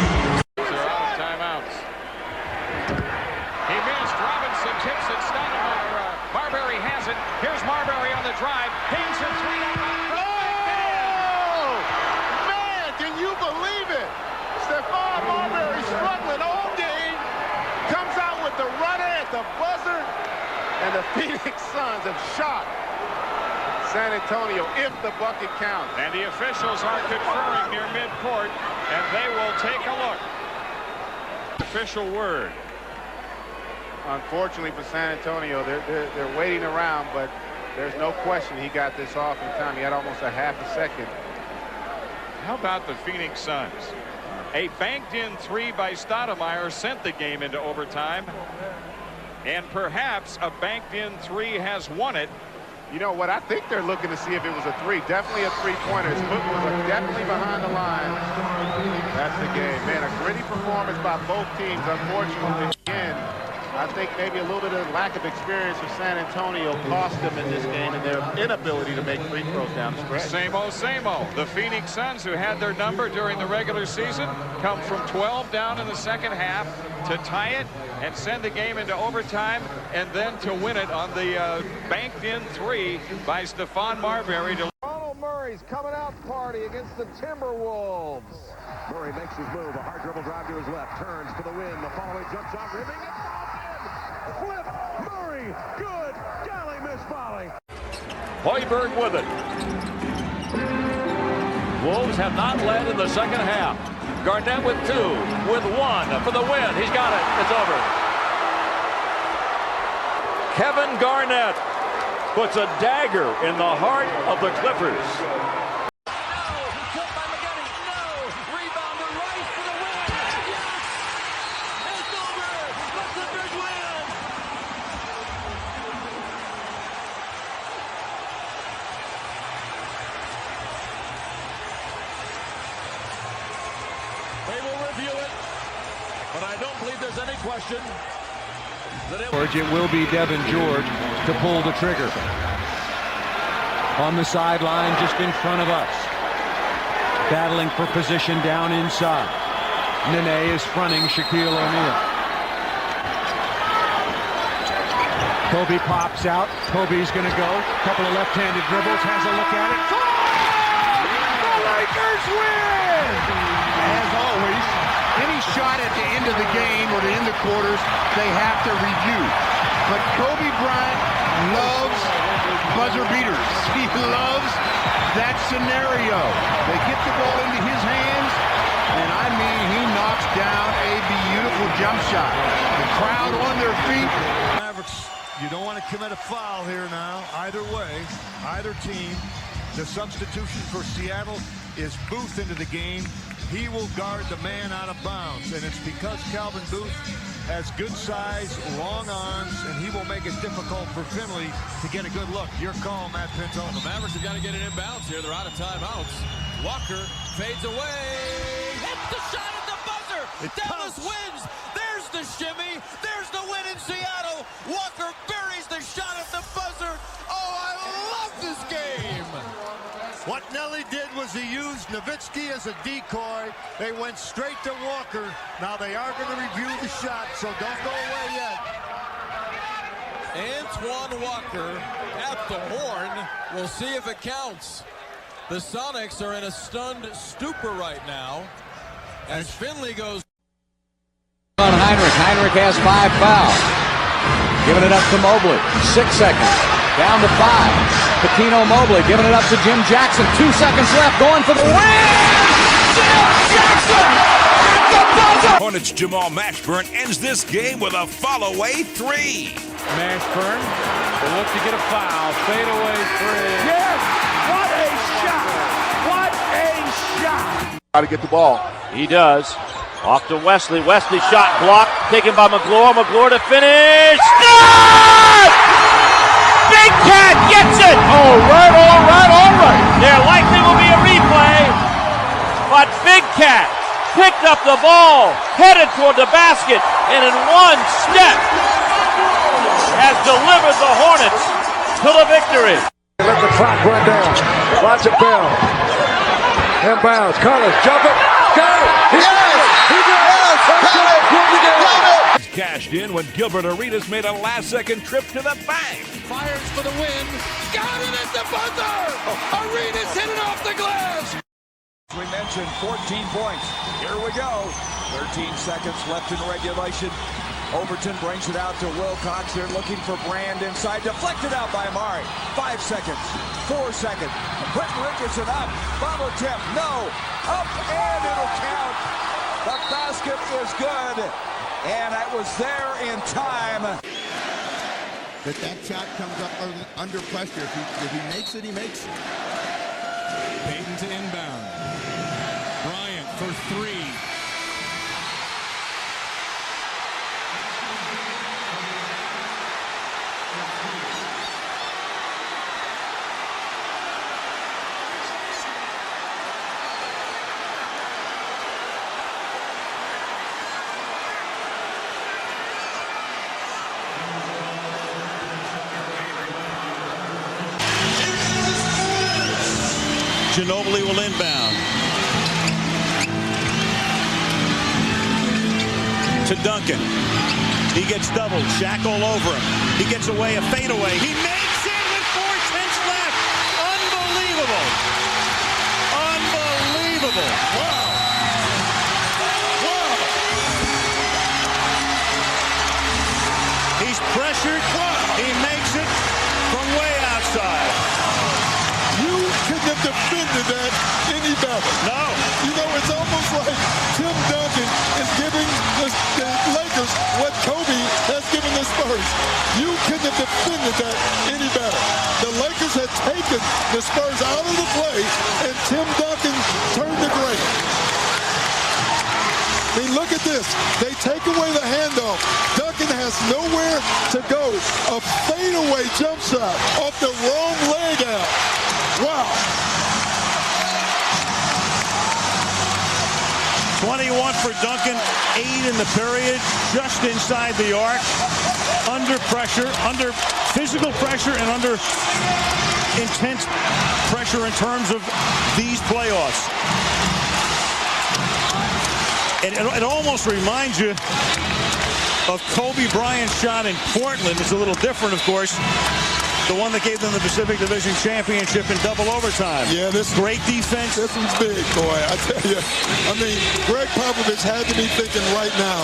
They're out of timeouts. He missed. Robinson tips it. Stoudemire. Marbury has it. Here's Marbury on the drive. Haynes in 3. Oh! Man, can you believe it? Stephon Marbury struggling all game. Comes out with the runner at the buzzer. And the Phoenix Suns have shot San Antonio if the bucket counts. And the officials are conferring near midcourt, and they will take a look. Official word. Unfortunately for San Antonio, they're waiting around, but there's no question he got this off in time. He had almost a half a second. How about the Phoenix Suns? A banked-in 3 by Stoudemire sent the game into overtime. And perhaps a banked-in 3 has won it. You know what? I think they're looking to see if it was a 3. Definitely a three-pointer. His foot was definitely behind the line. That's the game. Man, a gritty performance by both teams. Unfortunately, again, I think maybe a little bit of lack of experience for San Antonio cost them in this game and their inability to make free throws down the stretch. Same old, same old. The Phoenix Suns, who had their number during the regular season, come from 12 down in the second half to tie it and send the game into overtime, and then to win it on the banked-in 3 by Stephon Marbury. Ronald Murray's coming out party against the Timberwolves. Murray makes his move, a hard dribble drive to his left, turns for the win, the following jump shot, rimming it, flip, Murray, good, golly, miss volley. Hoiberg with it. Wolves have not led in the second half. Garnett with 2, with 1 for the win. He's got it. It's over. Kevin Garnett puts a dagger in the heart of the Clippers. But I don't believe there's any question that it will be Devin George to pull the trigger. On the sideline just in front of us. Battling for position down inside. Nene is fronting Shaquille O'Neal. Kobe pops out. Kobe's going to go. Couple of left-handed dribbles. Has a look at it. The Lakers win! As always, any shot at the end of the game or the end of quarters, they have to review. But Kobe Bryant loves buzzer beaters. He loves that scenario. They get the ball into his hands, and I mean, he knocks down a beautiful jump shot. The crowd on their feet. Mavericks, you don't want to commit a foul here now. Either way, either team. The substitution for Seattle is Booth into the game. He will guard the man out of bounds, and it's because Calvin Booth has good size, long arms, and he will make it difficult for Finley to get a good look. Your call, Matt Pinto. The Mavericks have got to get it in bounds here. They're out of timeouts. Walker fades away. Hits the shot at the buzzer. Dallas wins. There's the shimmy. There's the win in Seattle. Walker buries the shot at the buzzer. Oh, I love this game. What Nelly did was he used Nowitzki as a decoy. They went straight to Walker. Now they are going to review the shot, so don't go away yet. Antoine Walker at the horn. We'll see if it counts. The Sonics are in a stunned stupor right now as Finley goes on Heinrich. Heinrich has 5 fouls. Giving it up to Mobley. 6 seconds. Down to 5. Patino Mobley giving it up to Jim Jackson. 2 seconds left. Going for the win. Jim Jackson at the buzzer. Hornets' Jamal Mashburn ends this game with a fall-away 3. Mashburn will look to get a foul. Fade-away 3. Yes! What a shot! What a shot! Got to get the ball. He does. Off to Wesley. Wesley shot blocked. Taken by McGlure. McGlure to finish. Good! Big Cat gets it! All right. There likely will be a replay. But Big Cat picked up the ball, headed toward the basket, and in one step has delivered the Hornets to the victory. Let the clock run down. Watch it bell. Inbounds. Carlos, jump it. Got it. He did it. He's cashed in when Gilbert Arenas made a last-second trip to the bank. fires for the win. Got it at the buzzer. Arenas hit it off the glass. We mentioned 14 points. Here we go. 13 seconds left in regulation. Overton brings it out to Wilcox. They're looking for Brand inside. Deflected out by Amari. 5 seconds. 4 seconds. Quentin Richardson up. Bubble tip. No. Up and it'll count. The basket is good. And it was there in time. That shot comes up under pressure. If he makes it, he makes it. Payton to inbound. Bryant for three. Ginobili will inbound. To Duncan. He gets doubled. Shaq all over him. He gets away, a fadeaway. He makes it with 4:10 left. Unbelievable. Unbelievable. Wow. Wow. He's pressured. He makes it from way outside. Have defended that any better. No. You know, it's almost like Tim Duncan is giving the Lakers what Kobe has given the Spurs. You couldn't have defended that any better. The Lakers had taken the Spurs out of the play, and Tim Duncan turned the great. I mean, look at this. They take away the handoff. Duncan has nowhere to go. A fadeaway jump shot off the wrong leg out. Wow. 21 gone for Duncan. 8 in the period, just inside the arc, under pressure, under physical pressure, and under intense pressure in terms of these playoffs. And it almost reminds you of Kobe Bryant's shot in Portland. It's a little different, of course. The one that gave them the Pacific Division Championship in double overtime. Yeah, this great defense. This one's big, boy. I tell you. I mean, Greg Popovich had to be thinking right now,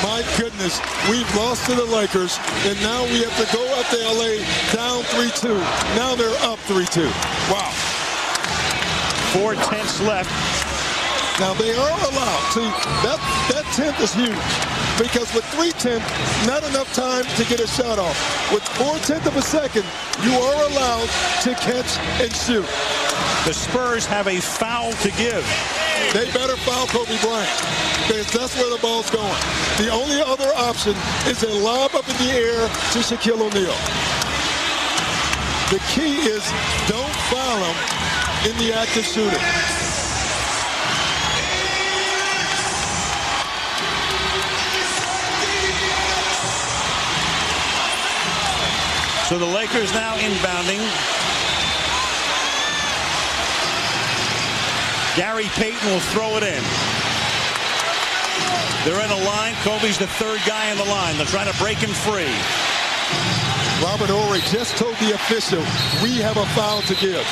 my goodness, we've lost to the Lakers, and now we have to go up to L.A. down 3-2. Now they're up 3-2. Wow. 4/10 left. Now they are allowed. See, that 10th is huge. Because with 3/10, not enough time to get a shot off. With 4/10 of a second, you are allowed to catch and shoot. The Spurs have a foul to give. They better foul Kobe Bryant, because that's where the ball's going. The only other option is a lob up in the air to Shaquille O'Neal. The key is don't foul him in the act of shooting. So the Lakers now inbounding. Gary Payton will throw it in. They're in a line. Kobe's the third guy in the line. They're trying to break him free. Robert Horry just told the official, we have a foul to give.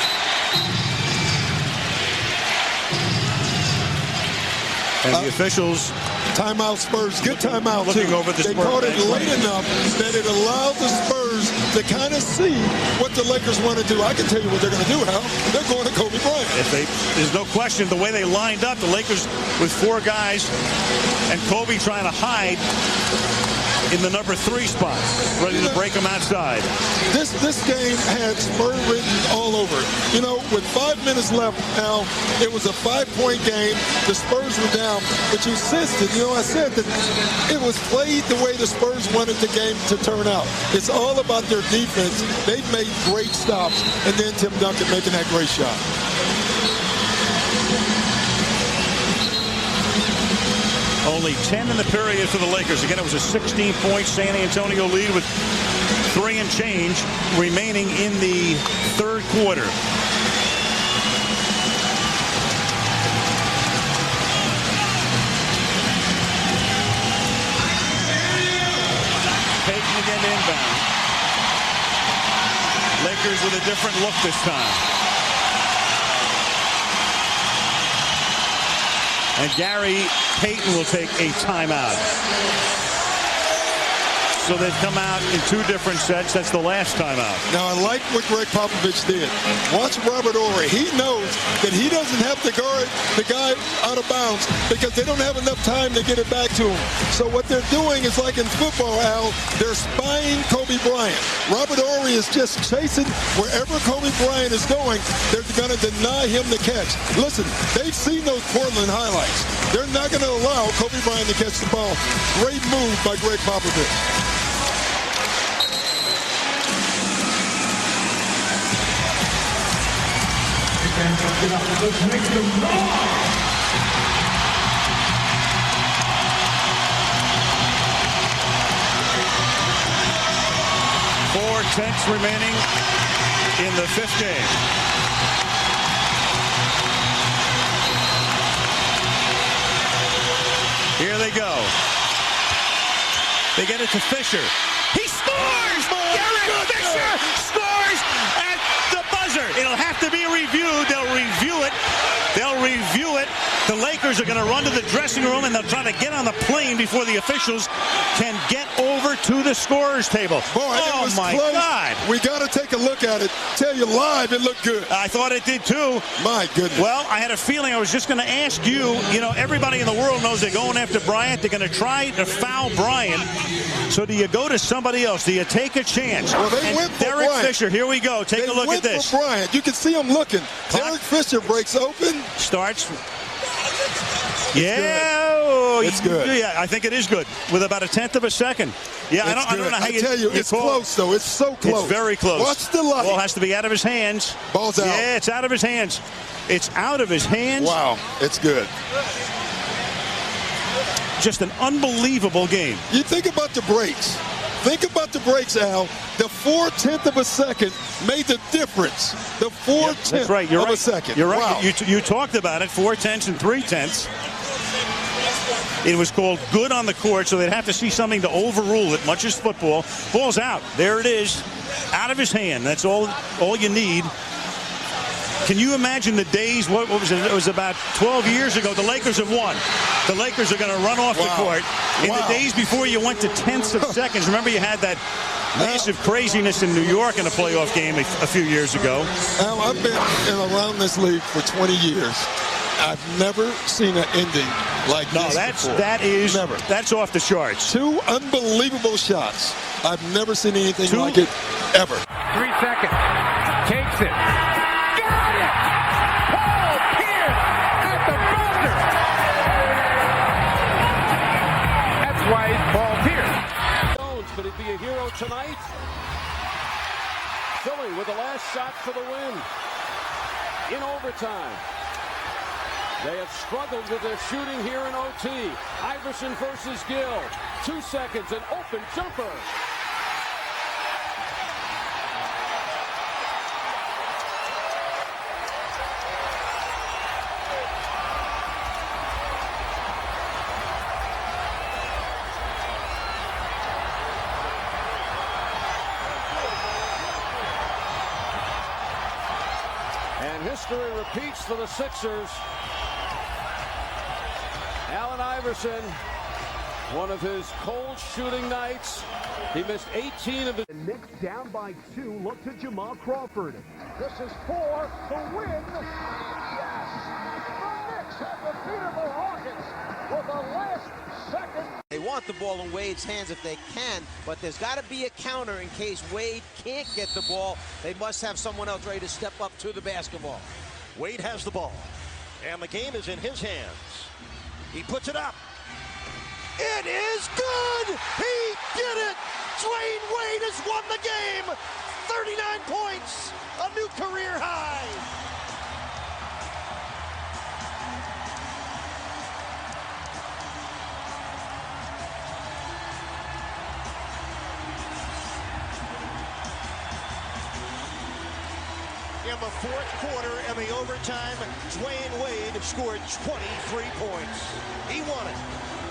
And the officials... Timeout Spurs. Good timeout, looking too. Over the they caught it late enough that it allowed the Spurs to kind of see what the Lakers want to do. I can tell you what they're going to do, Hal. They're going to Kobe Bryant. There's no question the way they lined up, the Lakers with 4 guys and Kobe trying to hide in the number 3 spot, ready to break them outside. This game had Spurs written all over it. You know, with 5 minutes left now, it was a 5-point game. The Spurs were down, but you insisted. You know, I said that it was played the way the Spurs wanted the game to turn out. It's all about their defense. They've made great stops, and then Tim Duncan making that great shot. Only 10 in the period for the Lakers. Again, it was a 16-point San Antonio lead with 3 and change remaining in the third quarter. Payton again inbound. Lakers with a different look this time. And Gary Payton will take a timeout. So they've come out in 2 different sets. That's the last timeout. Now, I like what Greg Popovich did. Watch Robert Horry. He knows that he doesn't have to guard the guy out of bounds because they don't have enough time to get it back to him. So what they're doing is like in football, Al, they're spying Kobe Bryant. Robert Horry is just chasing wherever Kobe Bryant is going. They're going to deny him the catch. Listen, they've seen those Portland highlights. They're not going to allow Kobe Bryant to catch the ball. Great move by Greg Popovich. Let's make some noise! 4/10 remaining in the 5th game. Here they go. They get it to Fisher. He scores! Derek Fisher scores at the buzzer. It'll have to be reviewed. They'll review it. They'll review it. The Lakers are going to run to the dressing room, and they'll try to get on the plane before the officials can get over to the scorer's table. Boy, oh, it was my close. God. We got to take a look at it. Tell you live, it looked good. I thought it did, too. My goodness. Well, I had a feeling I was just going to ask you, you know, everybody in the world knows they're going after Bryant. They're going to try to foul Bryant. So do you go to somebody else? Do you take a chance? Well, they went for Derek Bryant. Fisher, here we go. Take a look at this. For Bryant. You can see him looking. Derek Fisher breaks open. Starts. Yeah, it's good. Yeah, I think it is good. With about 1/10 of a second. Yeah, I don't know how you tell you, it's close, though. It's so close. It's very close. Watch the light. Ball has to be out of his hands. Ball's out. Yeah, it's out of his hands. It's out of his hands. Wow, it's good. just an unbelievable game. You think about the breaks. Think about the breaks, Al. The 4/10 of a second made the difference. The 4/10 That's right. You're of right. a second. You're right. Wow. You talked about it, 4/10 and 3/10. It was called good on the court, so they'd have to see something to overrule it, much as football. Ball's out. There it is, out of his hand. That's all you need. Can you imagine the days, what was it? It was about 12 years ago. The Lakers have won. The Lakers are going to run off the court. In the days before you went to tenths of seconds, remember you had that massive craziness in New York in a playoff game a few years ago. Al, I've been around this league for 20 years. I've never seen an ending like this before. That's off the charts. 2 unbelievable shots. I've never seen anything like it ever. 3 seconds. Takes it. Got it! Paul Pierce at the buzzer. That's why it's Paul Pierce. Jones, could he be a hero tonight? Philly with the last shot for the win. In overtime. They have struggled with their shooting here in OT. Iverson versus Gill. 2 seconds, an open jumper. And history repeats for the Sixers. Allen Iverson, one of his cold shooting nights. He missed 18 of the Knicks down by 2. Look to Jamal Crawford. This is for the win. Yes! The Knicks have defeated the Rockets with the last second. They want the ball in Wade's hands if they can, but there's got to be a counter in case Wade can't get the ball. They must have someone else ready to step up to the basketball. Wade has the ball, and the game is in his hands. He puts it up. It is good! He did it! Dwayne Wade has won the game! 39 points, a new career high! In the fourth quarter and the overtime, Dwayne Wade scored 23 points. He won it.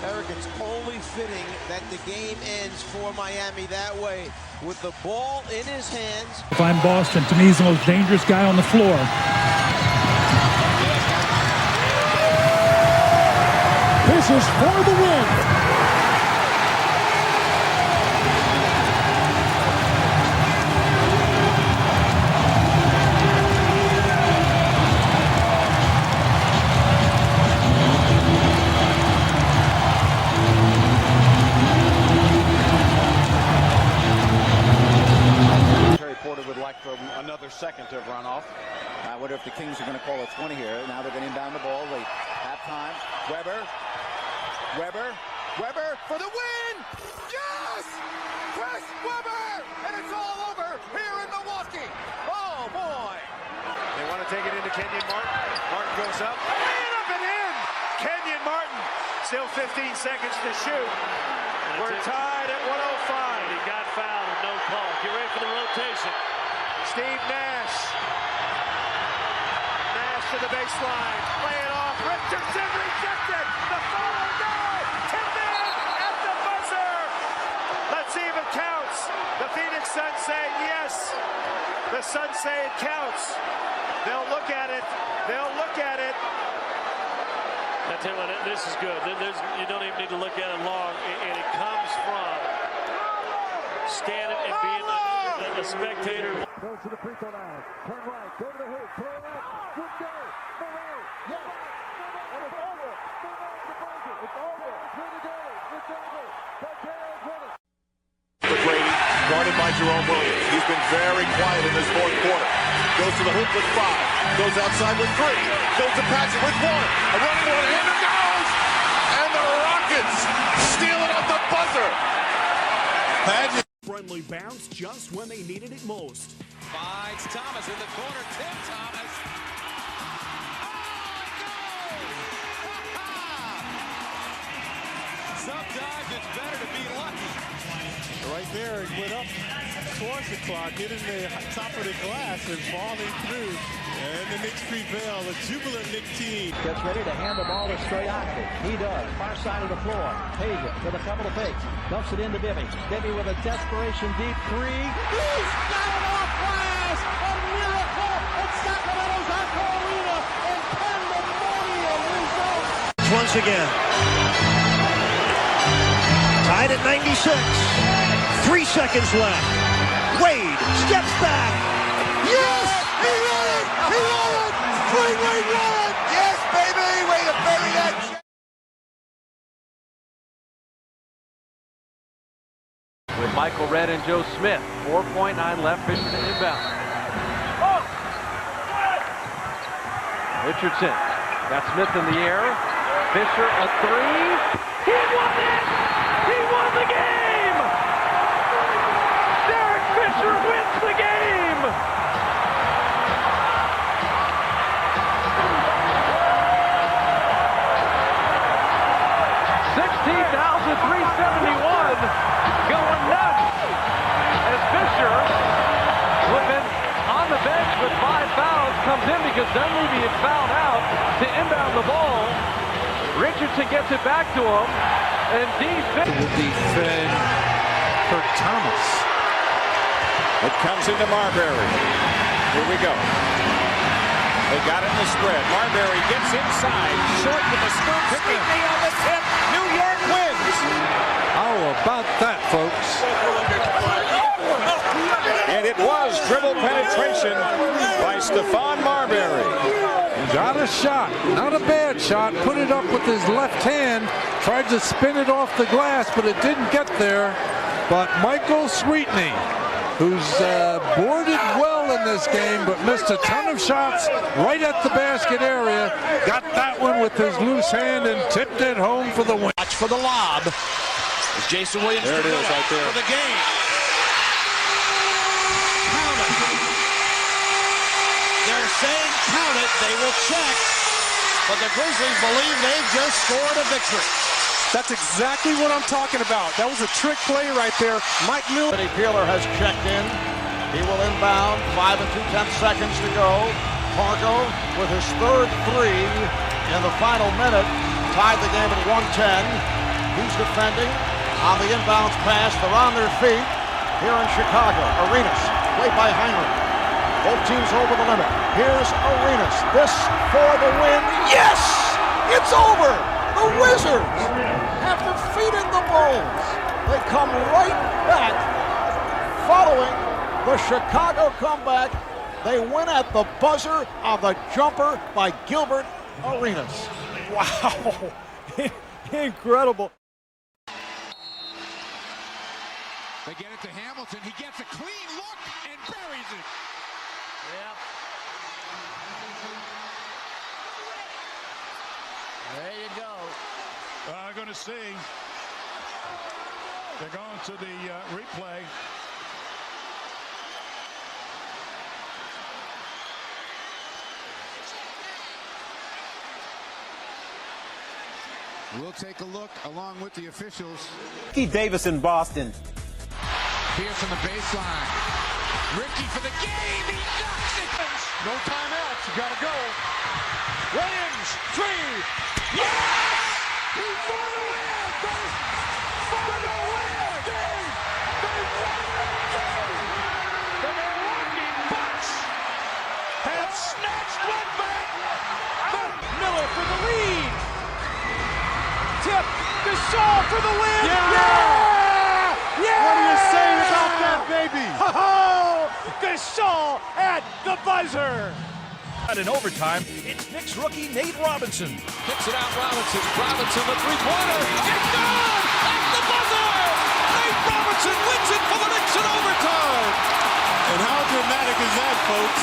Eric, it's only fitting that the game ends for Miami that way, with the ball in his hands. If I'm Boston, to me he's the most dangerous guy on the floor. This is for the win. Another second to run off. I wonder if the Kings are going to call a 20 here. Now they're going to inbound the ball late. Halftime. Weber for the win! Yes! Chris Weber! And it's all over here in Milwaukee. Oh, boy. They want to take it into Kenyon Martin. Martin goes up. And up and in! Kenyon Martin. Still 15 seconds to shoot. We're tied at 105. He got fouled and no call. Get ready for the rotation. Steve Nash. Nash to the baseline. Play it off. Richardson rejected. The follow, no! Tipped in at the buzzer. Let's see if it counts. The Phoenix Suns say yes. The Suns say it counts. They'll look at it. They'll look at it. I tell you what, this is good. You don't even need to look at it long, and it comes from standing and being a spectator. Goes to the free throw line. Turn right. Go to the hoop. Throw it up. Good go. Moreau. Yes. And it's over. It's over. Here to go. It's over. Banchero's winning. Brady, guarded by Jerome Williams. He's been very quiet in this fourth quarter. Goes to the hoop with 5. Goes outside with 3. Goes to Patrick with 1. A running one-hander goes! And the Rockets steal it off the buzzer. Patrick. Friendly bounce just when they needed it most. Finds Thomas in the corner. Tim Thomas. Oh, Sometimes it's better to be lucky. Right there, it went up towards the clock, hitting the top of the glass and falling through. And the Knicks prevail. The jubilant Knicks team gets ready to hand the ball to Stojakovic. He does. Far side of the floor. Pays it with a couple of fakes. Dumps it into Bibby. Bibby with a desperation deep three. He's got it off glass! A miracle! It's Sacramento's Encore Arena in pandemonium result. Once again. Tied at 96. 3 seconds left. Wade steps back. Yes! He won it! He won it! Wade won it! Yes, baby! Way to bury that. With Michael Redd and Joe Smith. 4.9 left. Fisher to inbound. Richardson got Smith in the air. Fisher a three. He won it! He won the game! Derek Fisher wins the game! $16,371 going nuts as Fisher, who had been on the bench with 5 fouls, comes in because Dunleavy had fouled out to inbound the ball. Richardson gets it back to him, and will defend for Thomas. It comes into Marbury. Here we go. They got it in the spread. Marbury gets inside, short with the scoop. Sneaky on the tip. New York wins. How about that, folks? And it was dribble penetration by Stephon Marbury. He got a shot, not a bad shot. Put it up with his left hand. Tried to spin it off the glass, but it didn't get there. But Michael Sweetney, who's boarded well in this game, but missed a ton of shots right at the basket area. Got that one with his loose hand and tipped it home for the win. Watch for the lob. As Jason Williams there it is right there for the game. Count it. They're saying count it. They will check. But the Grizzlies believe they've just scored a victory. That's exactly what I'm talking about. That was a trick play right there. Mike Miller. Peeler has checked in. He will inbound. 5 2/10 seconds to go. Pargo with his third three in the final minute. Tied the game at 110. He's defending on the inbounds pass. They're on their feet here in Chicago. Arenas, played by Heinrich. Both teams over the limit. Here's Arenas. This for the win. Yes! It's over! The Wizards have defeated the Bulls. They come right back following the Chicago comeback. They win at the buzzer on the jumper by Gilbert Arenas. Wow. Incredible. They get it to Hamilton. He gets a clean look and buries it. Yep. There you go. I'm going to see. They're going to the replay. We'll take a look along with the officials. Mckie Davis in Boston. Pierce on the baseline. Ricky for the game. He knocks it. No timeouts. You got to go. Williams, three. Yes! He won the win. For the win. They won the game. The Milwaukee Bucks have snatched one back. Miller for the lead. Tip. Gasol for the win. Yeah! Yeah! What are you saying about that, baby? Oh, Gasol at the buzzer. In overtime, it's Knicks rookie Nate Robinson. Kicks it out, Robinson. Robinson, the three-pointer. It's good! At the buzzer! Nate Robinson wins it for the Knicks in overtime! And how dramatic is that, folks?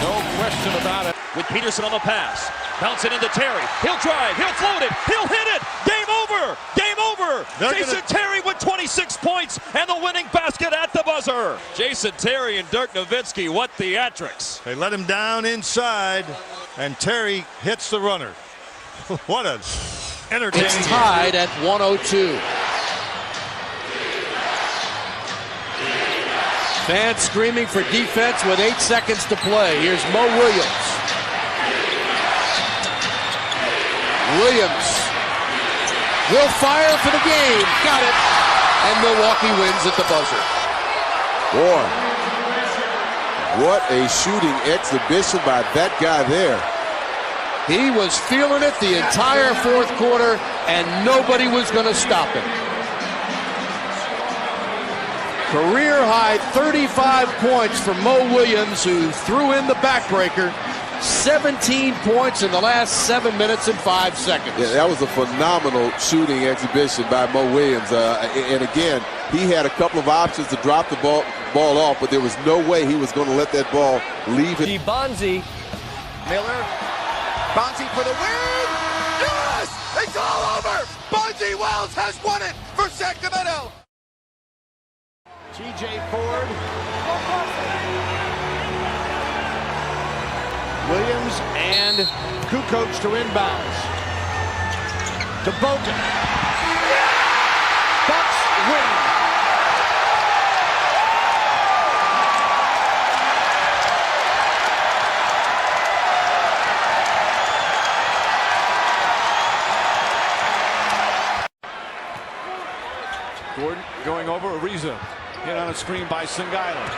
No question about it. With Peterson on the pass. Bounce it into Terry. He'll drive. He'll float it. He'll hit it. Game over. Game over. Jason Terry with 26 points and the winning basket at the buzzer. Jason Terry and Dirk Nowitzki, what theatrics. They let him down inside, and Terry hits the runner. What a It's tied at 102. Fans screaming for defense with 8 seconds to play. Here's Mo Williams. Williams will fire for the game. Got it. And Milwaukee wins at the buzzer. Boy, what a shooting exhibition by that guy there. He was feeling it the entire fourth quarter, and nobody was going to stop him. Career high 35 points for Mo Williams, who threw in the backbreaker. 17 points in the last 7 minutes and 5 seconds. Yeah, that was a phenomenal shooting exhibition by Mo Williams. And again, he had a couple of options to drop the ball off, but there was no way he was going to let that ball leave it. Bonzi. Miller. Bonzi for the win. Yes! It's all over. Bonzi Wells has won it for Sacramento. TJ Ford. Williams and Kukoc to inbounds. To Bogan. Bucks win. Gordon going over Ariza. Hit on a screen by Singailu.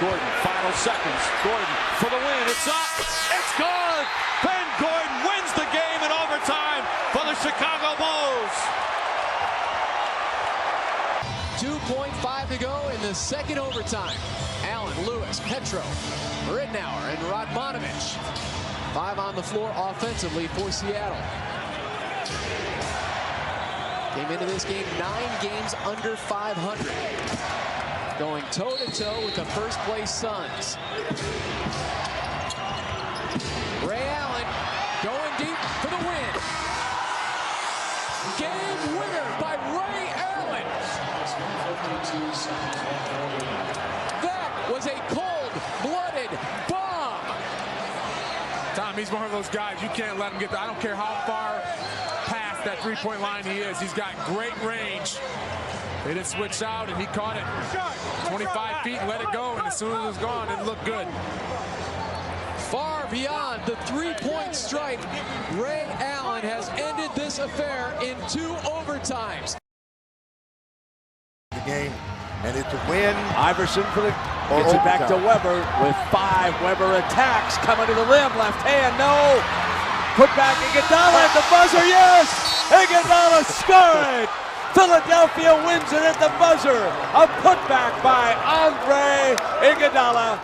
Gordon, final seconds. Gordon for the win. It's up. It's good. Ben Gordon wins the game in overtime for the Chicago Bulls. 2.5 to go in the second overtime. Allen, Lewis, Petro, Ridnour, and Radmanovich. 5 on the floor offensively for Seattle. Came into this game 9 games under 500. Going toe-to-toe with the first-place Suns. Ray Allen going deep for the win. Game winner by Ray Allen. That was a cold-blooded bomb. Tom, he's one of those guys, you can't let him get there. I don't care how far past that three-point line he is. He's got great range. They didn't switch out, and he caught it 25 feet and let it go, and as soon as it was gone, it looked good. Far beyond the three-point stripe, Ray Allen has ended this affair in 2 overtimes. The game, and it's a win. Iverson for the gets it back to Weber with 5. Weber attacks, coming to the rim, left hand, no. Put back Iguodala at the buzzer, yes. Iguodala scored. Philadelphia wins it at the buzzer. A putback by Andre Iguodala.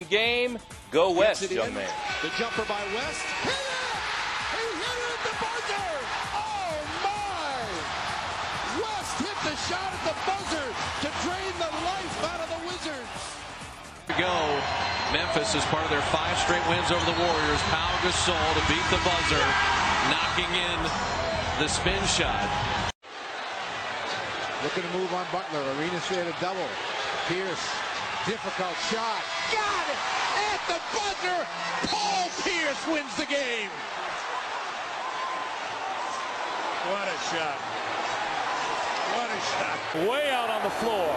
Game, go West, young man. The jumper by West. Hit it! He hit it at the buzzer! Oh my! West hit the shot at the buzzer to drain the life out of the Wizards. Here we go. Memphis is part of their 5 straight wins over the Warriors. Pau Gasol to beat the buzzer, knocking in the spin shot. Looking to move on Butler. Arenas had a double. Pierce, difficult shot. Got it! At the buzzer, Paul Pierce wins the game. What a shot. What a shot. Way out on the floor.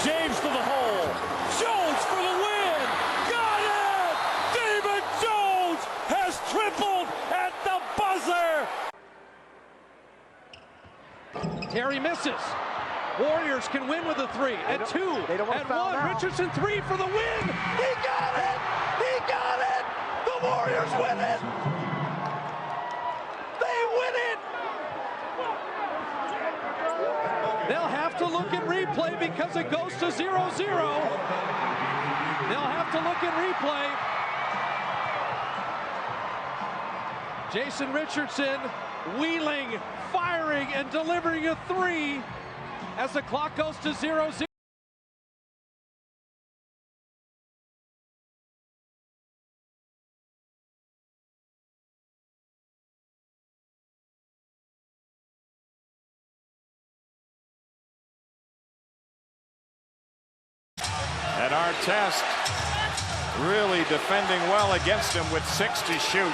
James to the hole. Jones for the win. Got it! David Jones has tripled at the buzzer. Terry misses. Warriors can win with a 3. At 2. At 1. Richardson 3 for the win. He got it! He got it! The Warriors win it! They win it! They'll have to look at replay because it goes to 0-0. They'll have to look at replay. Jason Richardson wheeling, firing, and delivering a 3 as the clock goes to 0-0. And our test really defending well against him with 6 to shoot.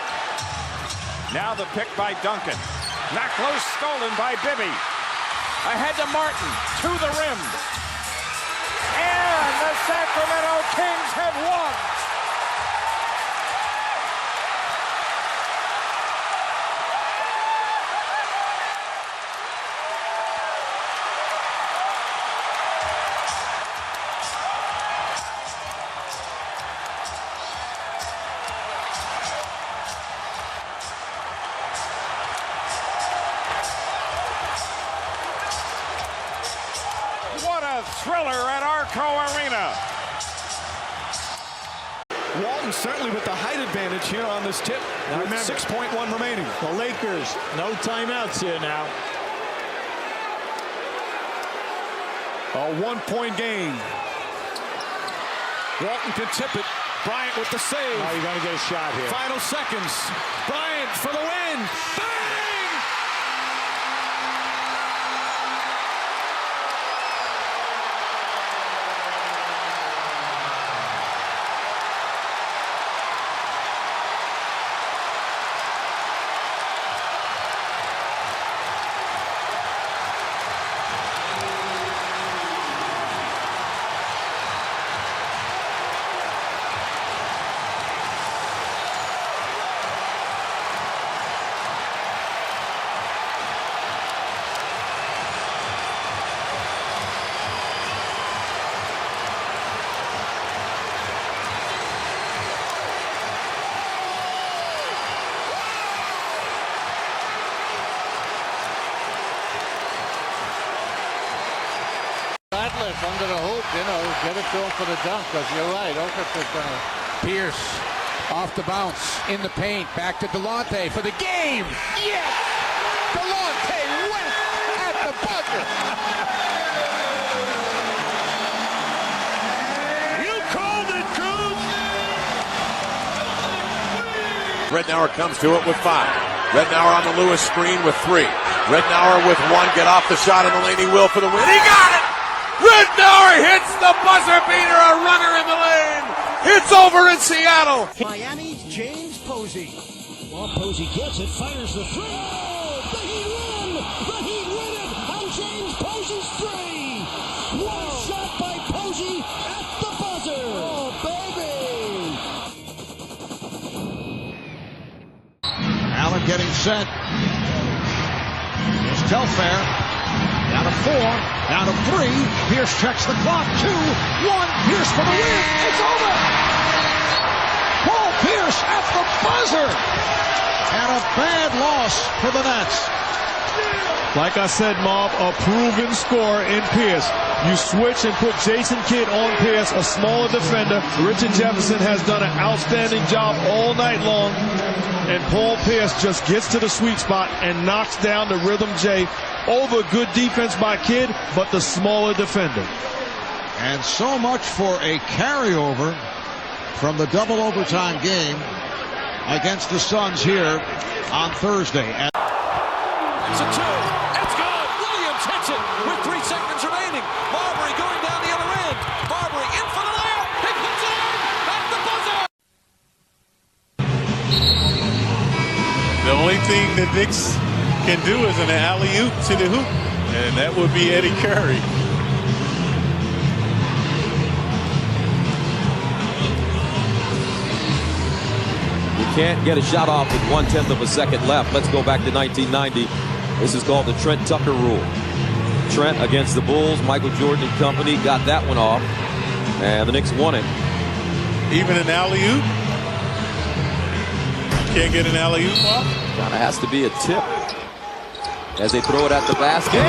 Now the pick by Duncan. Knocked loose, stolen by Bibby. Ahead to Martin, to the rim. And the Sacramento Kings have won. What a thriller at Arco Arena. Walton certainly with the height advantage here on this tip. Now remember, 6.1 remaining. The Lakers, no timeouts here now. A 1-point game. Walton can tip it. Bryant with the save. Oh, you're going to get a shot here. Final seconds. Bryant for the win. Bang! Under the hoop, get it to him for the dunk, because you're right, Okafor is going to. Pierce off the bounce, in the paint, back to Delonte for the game. Yes! Delonte West at the buzzer. You called it, Coos! Rednauer comes to it with 5. Rednauer on the Lewis screen with 3. Rednauer with 1. Get off the shot, and the Laney will for the win. He got it! Rednauer hits the buzzer beater, a runner in the lane. It's over in Seattle. Miami's James Posey. Well, Posey gets it, fires the three. Oh, the Heat win! The Heat win it on James Posey's three. One shot by Posey at the buzzer. Oh, baby! Allen getting set. Here's Telfair. Down to 4, down to 3. Pierce checks the clock. 2, 1. Pierce for the win. It's over. Paul Pierce at the buzzer. And a bad loss for the Nets. Like I said, Mob, a proven scorer in Pierce. You switch and put Jason Kidd on Pierce, a smaller defender. Richard Jefferson has done an outstanding job all night long. And Paul Pierce just gets to the sweet spot and knocks down the Rhythm J over good defense by Kidd, but the smaller defender. And so much for a carryover from the double overtime game against the Suns here on Thursday. It's a 2. It's good. Williams hits it with 3 seconds remaining. Marbury going down the other end. Marbury in for the layup. He puts it in at the buzzer. The only thing the Knicks can do is an alley-oop to the hoop, and that would be Eddie Curry. You can't get a shot off with 1/10 of a second left. Let's go back to 1990. This is called the Trent Tucker rule. Trent against the Bulls, Michael Jordan and company got that one off, and the Knicks won it. Even an alley-oop? You can't get an alley-oop off? Kind of has to be a tip as they throw it at the basket.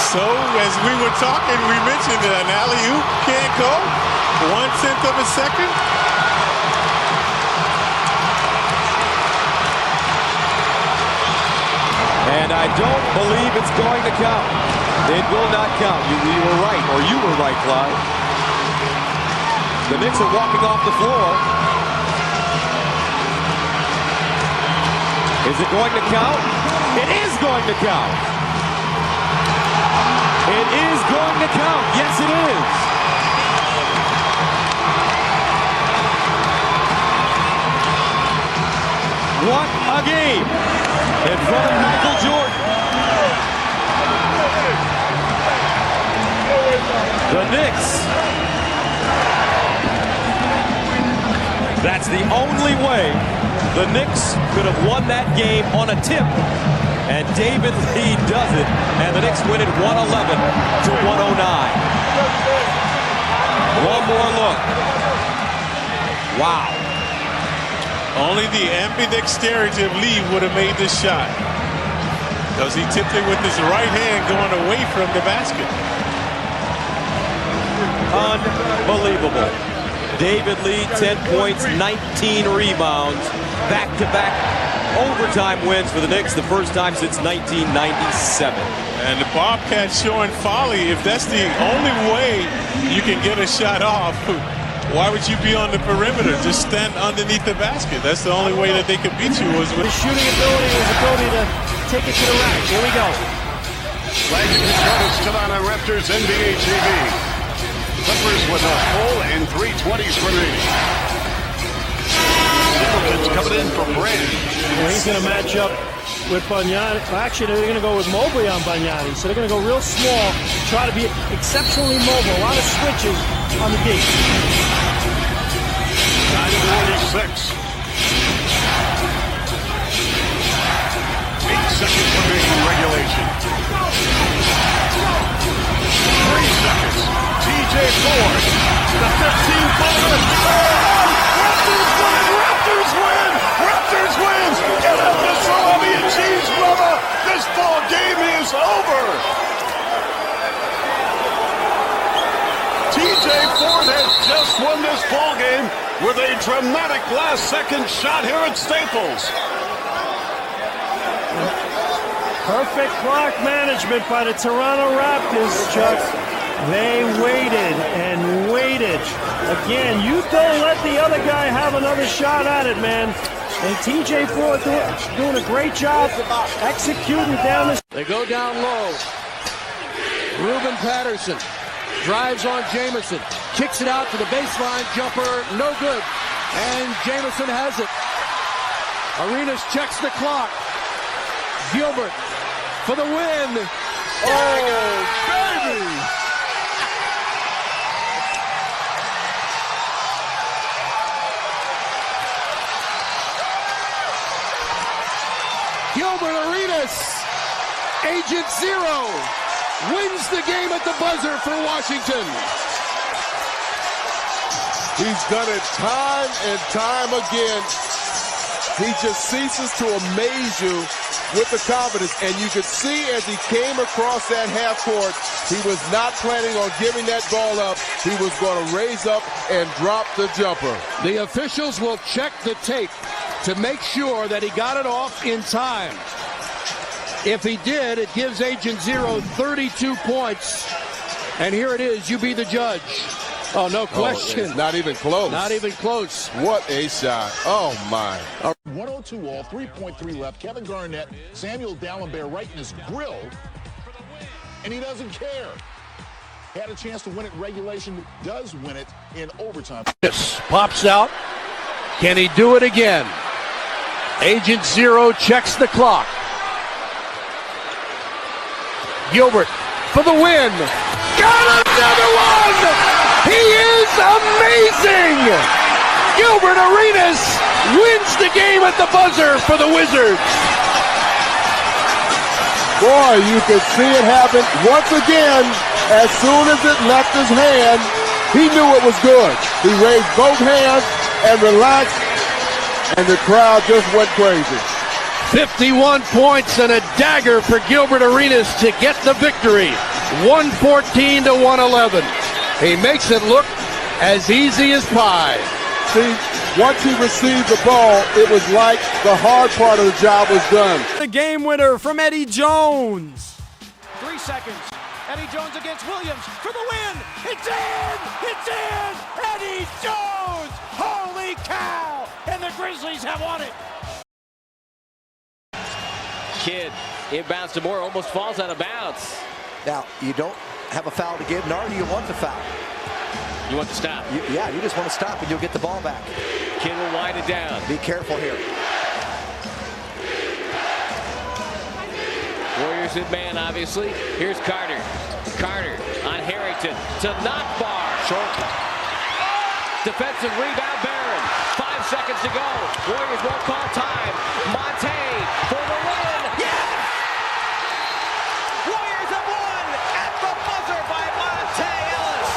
So, as we were talking, we mentioned that an alley-oop can't go 1/10 of a second. And I don't believe it's going to count. It will not count. We were right, or you were right, Clyde. The Knicks are walking off the floor. Is it going to count? It is going to count. It is going to count. Yes, it is. What a game in front of Michael Jordan. The Knicks. That's the only way the Knicks could have won that game on a tip. And David Lee does it. And the Knicks win it 111-109. One more look. Wow. Only the ambidexterity of Lee would have made this shot, because he tipped it with his right hand going away from the basket. Unbelievable. David Lee, 10 points, 19 rebounds, back-to-back overtime wins for the Knicks, the first time since 1997. And the Bobcats showing folly. If that's the only way you can get a shot off, why would you be on the perimeter? Just stand underneath the basket. That's the only way that they could beat you, was with his shooting ability, his ability to take it to the rack. Here we go. Thank you for tonight on Raptors NBA TV. Clippers with a full and 3:20s remaining. It's coming in for Brand. Well, he's going to match up with Bagnani. Actually, they're going to go with Mobley on Bagnani. So they're going to go real small, try to be exceptionally mobile. A lot of switches on the D. 9:46. 8 seconds remaining in regulation. 3 seconds. TJ Ford, the 15-footer. Raptors win! Raptors win! Raptors wins! Get up the salami and cheese, brother! This ball game is over! TJ Ford has just won this ball game with a dramatic last-second shot here at Staples. Perfect clock management by the Toronto Raptors, Chuck. They waited and waited. Again, you don't let the other guy have another shot at it, man. And TJ Ford doing a great job executing down the... They go down low. Ruben Patterson drives on Jamison. Kicks it out to the baseline. Jumper, no good. And Jamison has it. Arenas checks the clock. Gilbert for the win. Oh, baby! Gilbert Arenas, Agent Zero, wins the game at the buzzer for Washington. He's done it time and time again. He just ceases to amaze you with the confidence. And you could see as he came across that half court, he was not planning on giving that ball up. He was going to raise up and drop the jumper. The officials will check the tape to make sure that he got it off in time. If he did, it gives Agent Zero 32 points. And here it is. You be the judge. Oh, no question. Not even close. Not even close. What a shot. Oh, my. 102 all, 3.3 left. Kevin Garnett, Samuel Dalembert right in his grill. And he doesn't care. Had a chance to win it in regulation. Does win it in overtime. This pops out. Can he do it again? Agent Zero checks the clock. Gilbert for the win. Got another one! He is amazing! Gilbert Arenas wins the game at the buzzer for the Wizards. Boy, you could see it happen once again. As soon as it left his hand, he knew it was good. He raised both hands and relaxed, and the crowd just went crazy. 51 points and a dagger for Gilbert Arenas to get the victory. 114-111. He makes it look as easy as pie. See, once he received the ball, it was like the hard part of the job was done. The game winner from Eddie Jones. 3 seconds. Eddie Jones against Williams for the win. It's in! It's in! Eddie Jones! Holy cow! And the Grizzlies have won it. Kidd inbounds to Moore, almost falls out of bounds. Now, you don't have a foul to give, nor do you want the foul. You want to stop? Yeah, you just want to stop and you'll get the ball back. Kidd will wind it down. Be careful here. Warriors in man, obviously. Here's Carter. Carter on Harrington to knock bar. Short. Defensive rebound, Barron. 5 seconds to go. Warriors won't call time. Monte for the win. Yes! Warriors have won at the buzzer by Monte Ellis.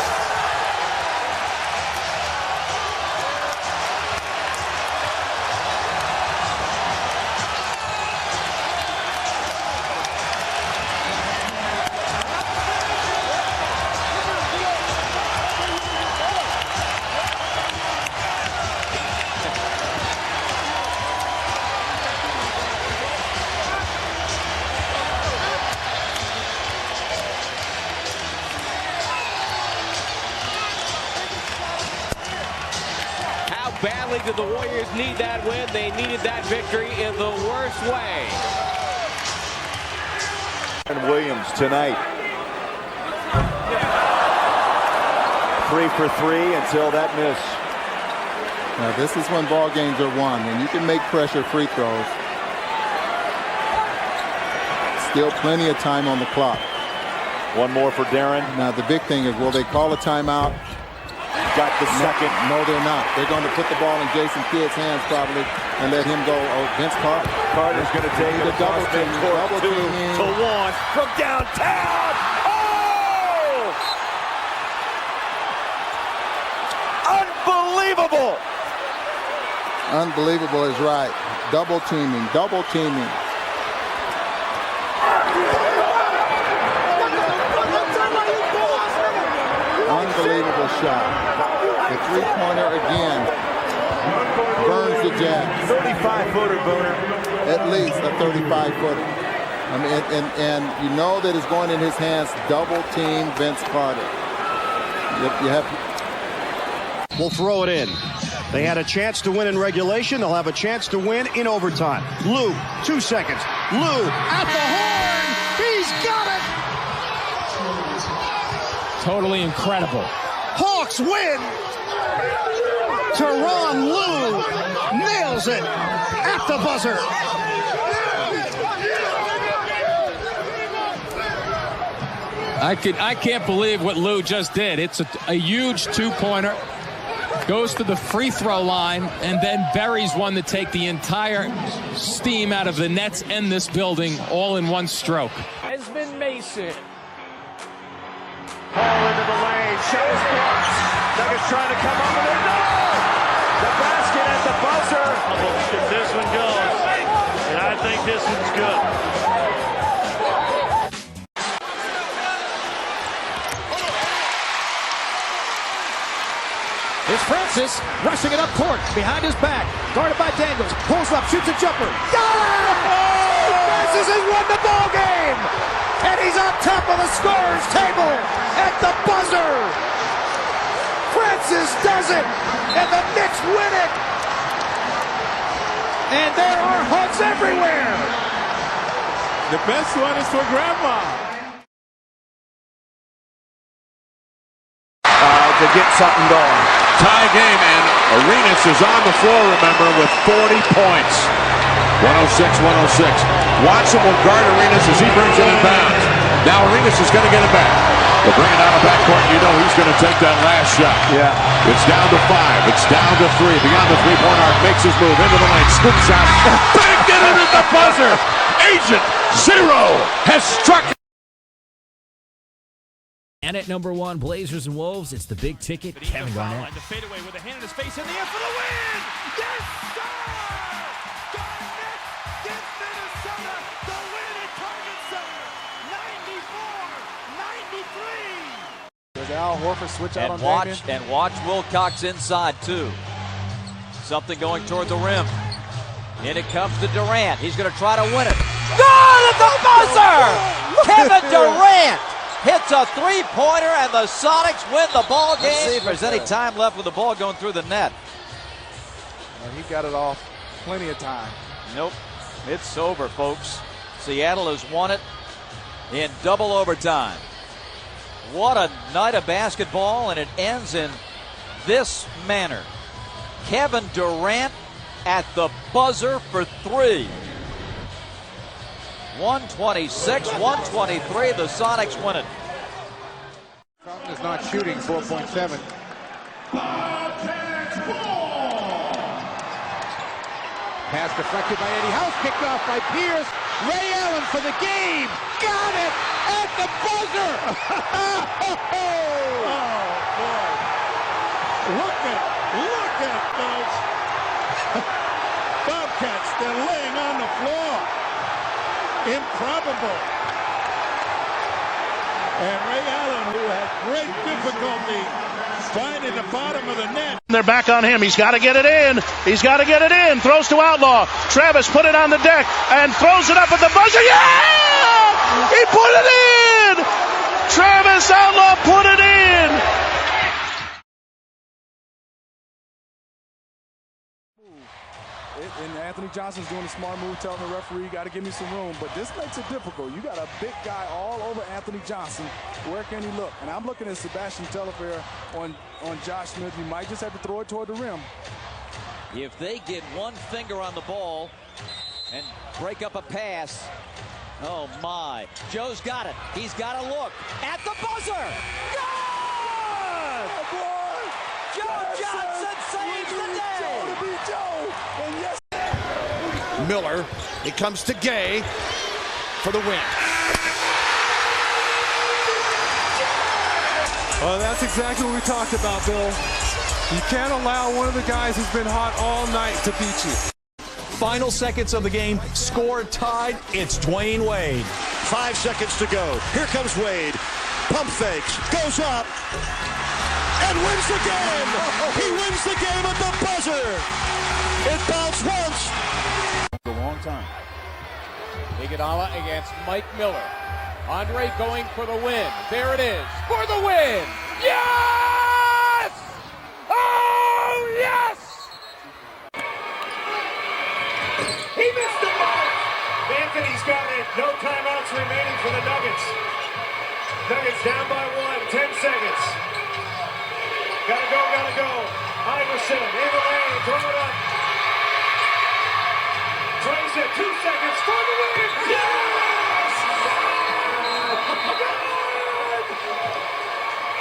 Badly did the Warriors need that win. They needed that victory in the worst way. And Williams tonight. 3 for 3 until that miss. Now this is when ball games are won, when you can make pressure free throws. Still plenty of time on the clock. One more for Darren. Now the big thing is, will they call a timeout? Got the second. No, they're not. They're going to put the ball in Jason Kidd's hands probably and let him go. Oh, Vince Carter. Carter's going to take the double team. Double 2 team. to 1 from downtown. Oh! Unbelievable. Unbelievable is right. Double teaming. Double teaming. Unbelievable shot. The three-pointer again burns the Jazz. 35-footer, Booner. At least a 35-footer. I mean, and you know that it's going in his hands. Double team Vince Carter. You have. We'll throw it in. They had a chance to win in regulation. They'll have a chance to win in overtime. Lou, 2 seconds. Lou at the horn. He's got it. Totally incredible. Hawks win. Tyronn Lue nails it at the buzzer. I can't believe what Lou just did. It's a huge two-pointer. Goes to the free throw line and then buries one to take the entire steam out of the Nets and this building all in one stroke. Desmond Mason. Ball into the lane. Shot is blocked. Nuggets trying to come up with it. No! The basket at the buzzer. If this one goes, and I think this one's good. It's Francis rushing it up court behind his back. Guarded by Daniels. Pulls up, shoots a jumper. Francis has won the ball game. And he's on top of the scorer's table at the buzzer. Francis does it. And the Knicks win it. And there are hugs everywhere. The best one is for Grandma. To get something going. Tie game, and Arenas is on the floor, remember, with 40 points. 106-106. Watson will guard Arenas as he brings it in bounds. Now Arenas is going to get it back. They'll bring it out of backcourt, you know he's going to take that last shot. Yeah. It's down to 5. It's down to 3. Beyond the three-point arc, makes his move into the lane, scoops out. Banked it in at the buzzer. Agent Zero has struck. And at number 1, Blazers and Wolves, it's the big ticket, Kevin Garnett. The fadeaway with a hand in his face in the air for the win! Yes, sir! Garnett gives Minnesota the win at Target Center! 94-93! Does Al Horford switch out on watch Damian? And watch Wilcox inside, too. Something going toward the rim. In it comes to Durant. He's going to try to win it. Good at the buzzer! Kevin Durant hits a three-pointer, and the Sonics win the ball game. Let's see if there's any time left with the ball going through the net. And he got it off plenty of time. Nope. It's over, folks. Seattle has won it in double overtime. What a night of basketball, and it ends in this manner. Kevin Durant at the buzzer for three. 126-123, the Sonics win it. Fountain is not shooting 4.7. Pass deflected by Eddie House, picked off by Pierce. Ray Allen for the game. Got it at the buzzer. Oh, boy. Look at those Bobcats. They're laying on the floor. Improbable. And Ray Allen, who had great difficulty finding the bottom of the net. They're back on him. He's got to get it in. He's got to get it in. Throws to Outlaw. Travis put it on the deck and throws it up at the buzzer. Yeah! He put it in! Travis Outlaw put it in! And Anthony Johnson's doing a smart move, telling the referee, you got to give me some room. But this makes it difficult. You got a big guy all over Anthony Johnson. Where can he look? And I'm looking at Sebastian Telfair on Josh Smith. You might just have to throw it toward the rim. If they get one finger on the ball and break up a pass, oh my. Joe's got it. He's got to look at the buzzer. Good! Oh boy! Joe Johnson saves the day! Joe to be Joe! And yes. Miller, it comes to Gay for the win. Well, that's exactly what we talked about, Bill. You can't allow one of the guys who's been hot all night to beat you. Final seconds of the game, score tied. It's Dwayne Wade. 5 seconds to go. Here comes Wade. Pump fakes, goes up, and wins the game. He wins the game at the buzzer. It bounced once. A long time. Iguodala against Mike Miller. Andre going for the win. There it is for the win. Yes! Oh, yes! He missed the mark. Anthony's got it. No timeouts remaining for the Nuggets. Nuggets down by 1. 10 seconds. Gotta go. Iverson in the lane. Throw it up. Trace it. 2 seconds for the win. Yes!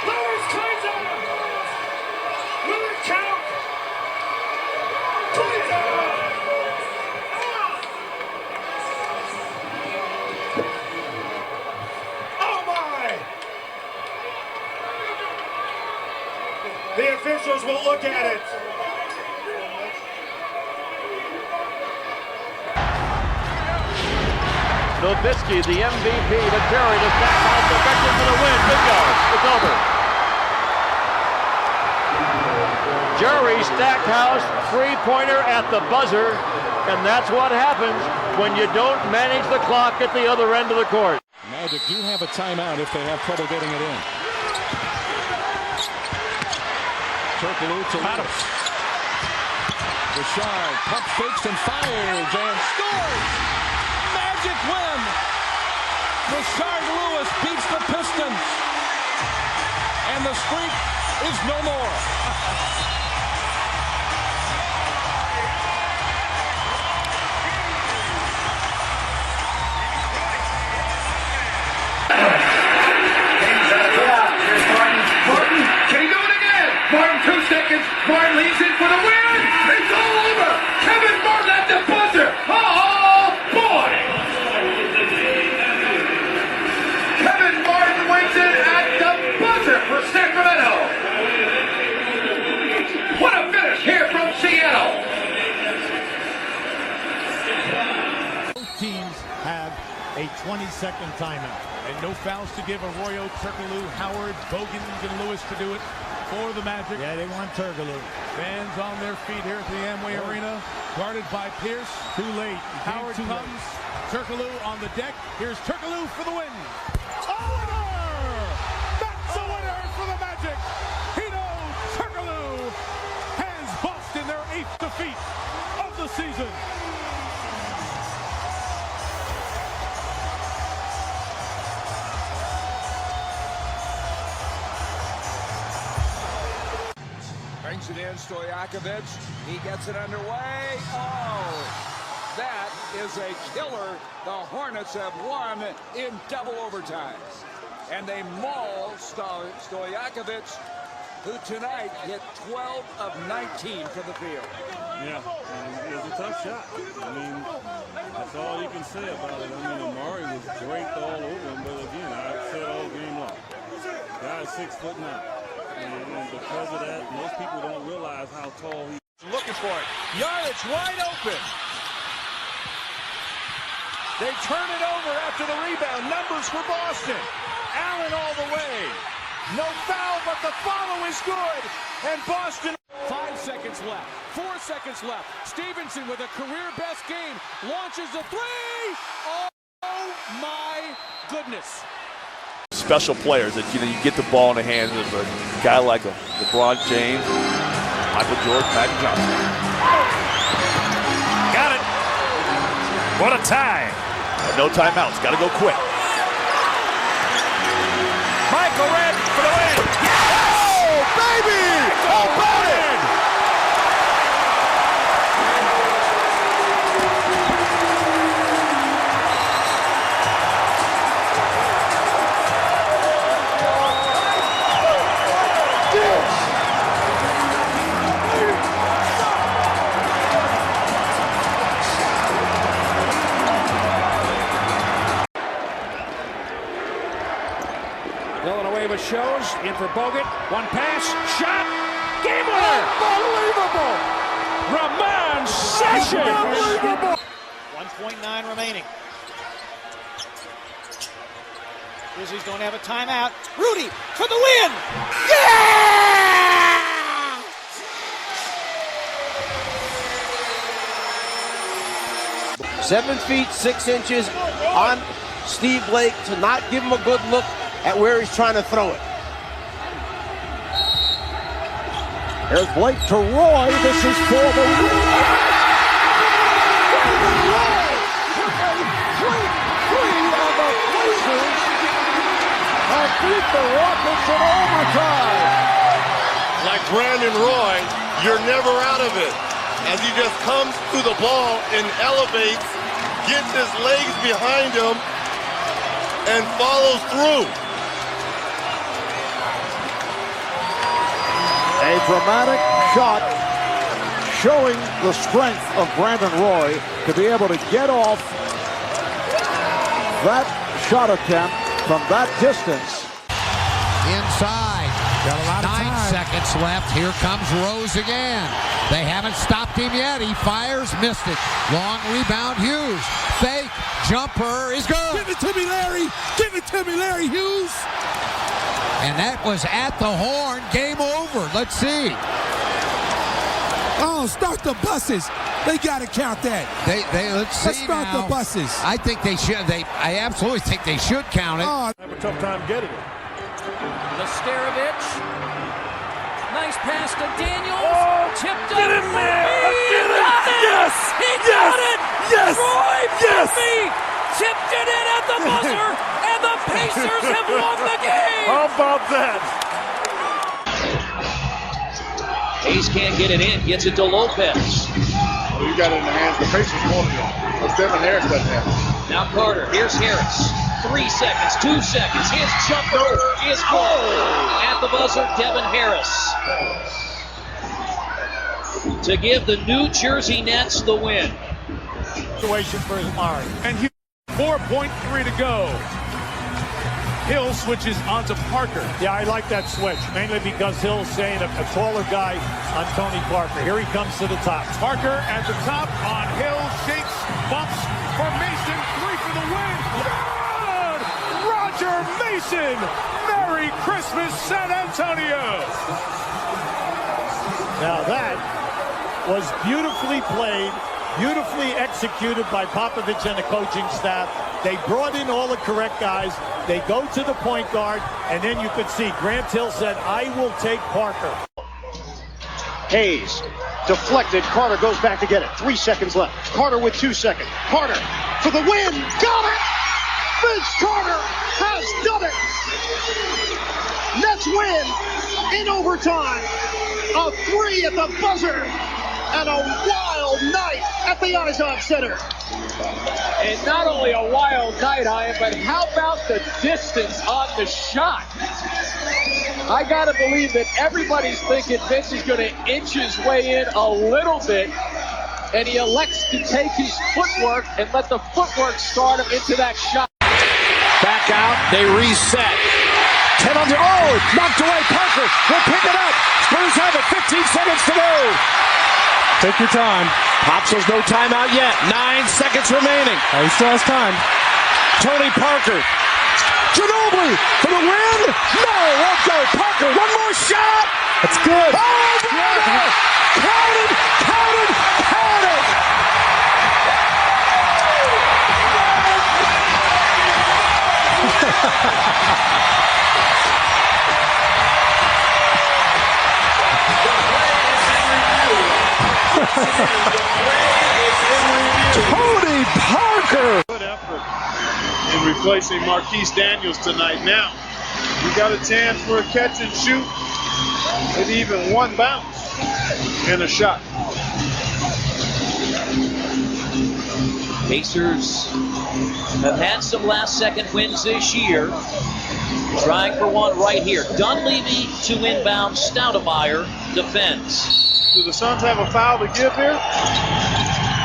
Lillard's timeout. Lillard count. 20 out. The officials will look at it. Nowitzki, the MVP, to Jerry, to Stackhouse, effective for the win. Bingo. It's over. Jerry Stackhouse, three-pointer at the buzzer, and that's what happens when you don't manage the clock at the other end of the court. Magic do have a timeout if they have trouble getting it in. Turkoglu to Adams. Richard pump fakes and fires and scores. Magic win. Richard Lewis beats the Pistons. And the streak is no more. Martin, 2 seconds. Martin leads in for the win. It's all over. Kevin Martin at the buzzer. Oh, boy. Kevin Martin wins it at the buzzer for Sacramento. What a finish here from Seattle. Both teams have a 20-second timeout. And no fouls to give Arroyo, Turkoglu, Howard, Bogans, and Lewis to do it. For the Magic. Yeah, they want Turkoglu. Fans on their feet here at the Amway Arena. Guarded by Pierce. Too late. Howard comes. Turkoglu on the deck. Here's Turkoglu for the win. A winner! That's a winner for the Magic. Hedo Turkoglu has Boston their 8th defeat of the season. it in. Stojakovic, he gets it underway. Oh, that is a killer. The Hornets have won in double overtime. And they maul Stojakovic, who tonight hit 12 of 19 from the field. Yeah, it was a tough shot. I mean, that's all you can say about it. I mean, Amari was great all over him, but again, I said all game long. Guy's 6'9". And because of that, most people don't realize how tall he is. Looking for it. Yarich wide open. They turn it over after the rebound. Numbers for Boston. Allen all the way. No foul, but the follow is good. And Boston. 5 seconds left. 4 seconds left. Stevenson with a career-best game. Launches a three. Oh, my goodness. Special players that you get the ball in the hands of a guy like LeBron James, Michael Jordan, Magic Johnson. Got it. What a tie. No timeouts. Got to go quick. Michael Red for the win. Oh, baby! How about it? Shows in for Bogut. One pass, shot, game winner! Unbelievable! Ramon Sessions! Unbelievable! 1.9 remaining. Grizzlies don't have a timeout. Rudy for the win! Yeah! 7 feet 6 inches on Steve Blake to not give him a good look at where he's trying to throw it. There's Blake to Roy. This is for the win. Three on the Blazers have beat the Rockets in overtime. Like Brandon Roy, you're never out of it. As he just comes to the ball and elevates, gets his legs behind him, and follows through. A dramatic shot showing the strength of Brandon Roy to be able to get off that shot attempt from that distance. Inside. Got a lot of 9 seconds left. Here comes Rose again. They haven't stopped him yet. He fires, missed it. Long rebound, Hughes. Fake. Jumper is good. Give it to me, Larry. Give it to me, Larry Hughes. And that was at the horn. Game over. Let's see. Oh, start the buses. They got to count that. Let's start now. The buses. I think they should. I absolutely think they should count it. Oh. Have a tough time getting it. Lesterovic. Nice pass to Daniels. Oh, tipped get up. in there. He got it. Yes. He Yes. got it. Yes. Roy Yes. Murphy tipped it in at the buzzer, and the Pacers have won the game. How about that? Hayes can't get it in. Gets it to Lopez. Well, you got it in the hands. The Pacers won it. But Devin Harris doesn't have it. Now Carter. Here's Harris. 3 seconds, 2 seconds. His jumper is good. At the buzzer, Devin Harris. To give the New Jersey Nets the win. Situation for Amari. And 4.3 to go. Hill switches onto Parker. Yeah, I like that switch, mainly because Hill's saying a taller guy on Tony Parker. Here he comes to the top. Parker at the top on Hill, shakes, bumps for Mason, 3 for the win. Good! Roger Mason! Merry Christmas, San Antonio! Now that was beautifully played, beautifully executed by Popovich and the coaching staff. They brought in all the correct guys. They go to the point guard, and then you could see Grant Hill said, I will take Parker. Hayes deflected. Carter goes back to get it. 3 seconds left. Carter with 2 seconds. Carter for the win. Got it! Vince Carter has done it. Nets win in overtime. A 3 at the buzzer. And a wild night at the Izod Center. And not only a wild night, Ian, but how about the distance on the shot? I got to believe that everybody's thinking Vince is going to inch his way in a little bit, and he elects to take his footwork and let the footwork start him into that shot. Back out, they reset. 10 under, knocked away, Parker will pick it up. Spurs have it, 15 seconds to go. Take your time. Pop says no timeout yet, 9 seconds remaining. He still has time. Tony Parker. Ginobili for the win. No, won't go. Parker, one more shot. That's good. Oh, yeah. Counted. Tony Parker. Good effort in replacing Marquise Daniels tonight. Now, you got a chance for a catch and shoot with even one bounce and a shot. Pacers have had some last-second wins this year. Trying for one right here. Dunleavy to inbound. Stoudemire defends. Do the Suns have a foul to give here?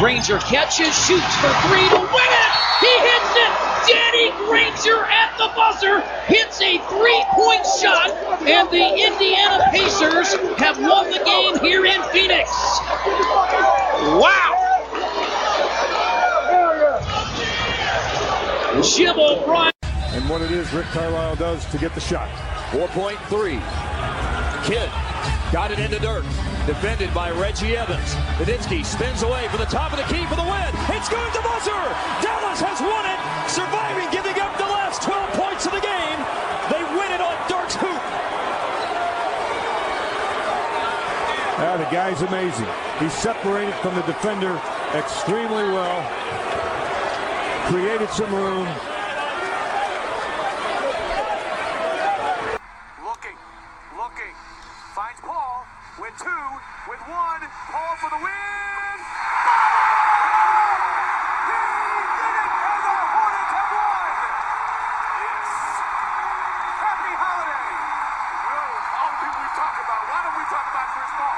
Granger catches, shoots for 3 to win it. He hits it. Danny Granger at the buzzer hits a 3-point shot, and the Indiana Pacers have won the game here in Phoenix. Wow. Jim O'Brien. And what it is Rick Carlisle does to get the shot. 4.3. Kidd got it into Dirk. Defended by Reggie Evans. Badinski spins away for the top of the key for the win. It's going to buzzer. Dallas has won it. Surviving, giving up the last 12 points of the game. They win it on Dirk's hoop. The guy's amazing. He separated from the defender extremely well. Created some room. Looking. Finds Paul with 2, with 1. Paul for the win. He did it, and the Hornets have won. It's Happy Holiday. Well, all the people we talk about. Why don't we talk about Chris Paul?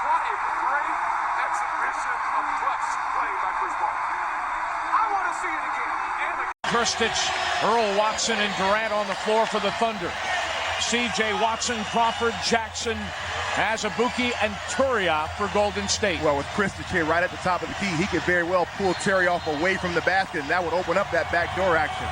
What a great exhibition of clutch play by Chris Paul. I want to see it again. Kirstich, Earl Watson, and Durant on the floor for the Thunder. C.J. Watson, Crawford, Jackson, Azubuike, and Turioff for Golden State. Well, with Kristich here right at the top of the key, he could very well pull Turioff away from the basket, and that would open up that backdoor action.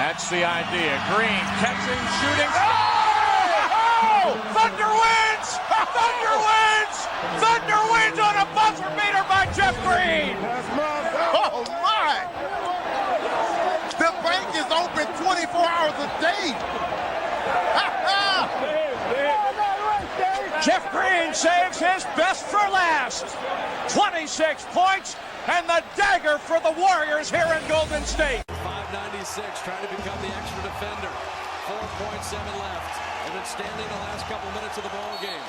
That's the idea. Green catching, shooting. Oh! Thunder wins! Thunder wins! Thunder wins on a buzzer beater by Jeff Green! Oh, my! The bank is open 24 hours a day. Jeff Green saves his best for last. 26 points and the dagger for the Warriors here in Golden State. 596 trying to become the extra defender. 4.7 left. They've been standing the last couple minutes of the ball game.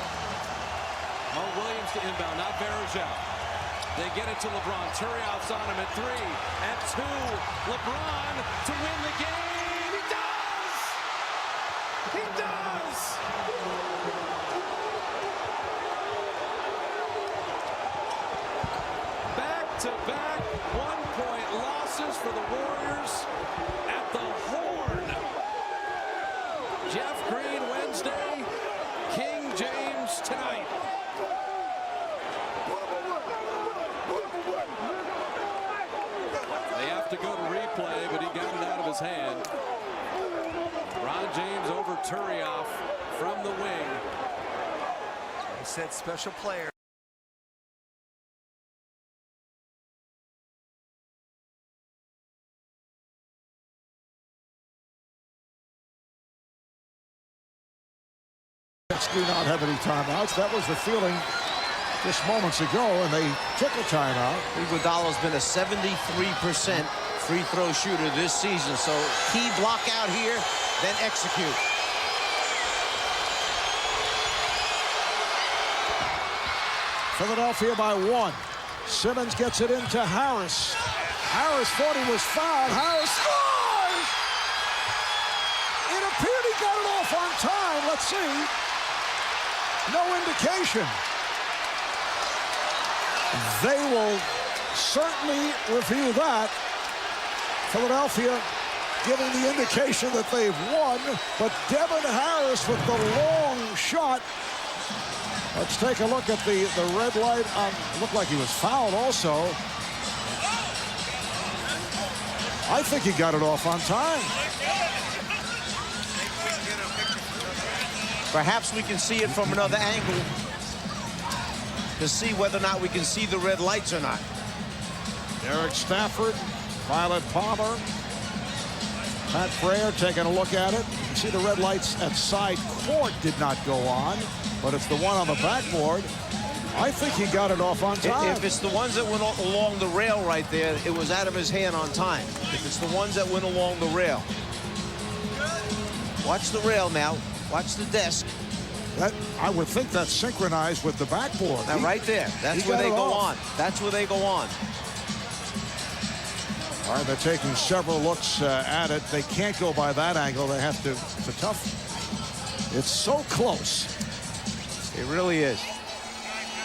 Mo Williams to inbound, not Varejao. They get it to LeBron. Turioff's on him at 3 and 2. LeBron to win the game. He does! He does! Back-to-back 1-point losses for the Warriors at the Horn. Jeff Green Wednesday, King James tonight. They have to go to replay, but he got it out of his hand. Ron James over Turioff from the wing. He said special player. Do not have any timeouts. That was the feeling just moments ago, and they took a timeout. Iguodala's been a 73% free throw shooter this season. So key block out here, then execute. Philadelphia by 1. Simmons gets it into Harris. Harris thought he was fouled. Harris scores! It appeared he got it off on time. Let's see. No indication. They will certainly review that. Philadelphia giving the indication that they've won, but Devin Harris with the long shot. Let's take a look at the red light. Looked like he was fouled also. I think he got it off on time. Perhaps we can see it from another angle to see whether or not we can see the red lights or not. Eric Stafford, Violet Palmer, Pat Frayer taking a look at it. You can see the red lights at side court did not go on, but it's the one on the backboard. I think he got it off on time. If it's the ones that went along the rail right there, it was out of his hand on time. If it's the ones that went along the rail. Watch the rail now. Watch the desk. That, I would think that's synchronized with the backboard. Now, right there. That's where they go on. That's where they go on. All right, they're taking several looks at it. They can't go by that angle. They have to. It's a tough. It's so close. It really is.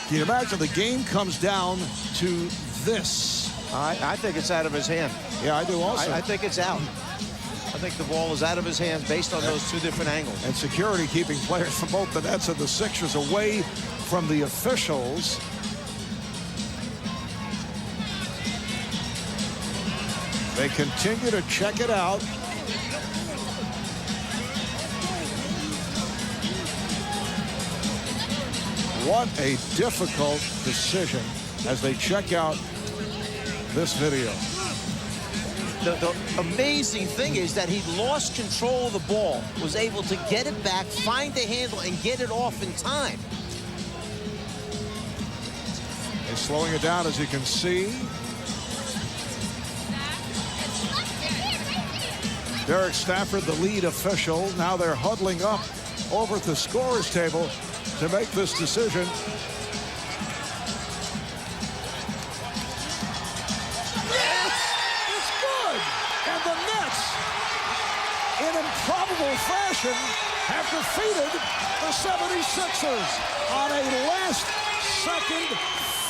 Can you imagine the game comes down to this? I think it's out of his hand. Yeah, I do also. I think it's out. I think the ball is out of his hands based on those two different angles. And security keeping players from both the Nets and the Sixers away from the officials. They continue to check it out. What a difficult decision as they check out this video. The amazing thing is that he lost control of the ball, was able to get it back, find the handle, and get it off in time. They're slowing it down, as you can see. Derek Stafford, the lead official. Now they're huddling up over at the scorer's table to make this decision. Improbable fashion have defeated the 76ers on a last-second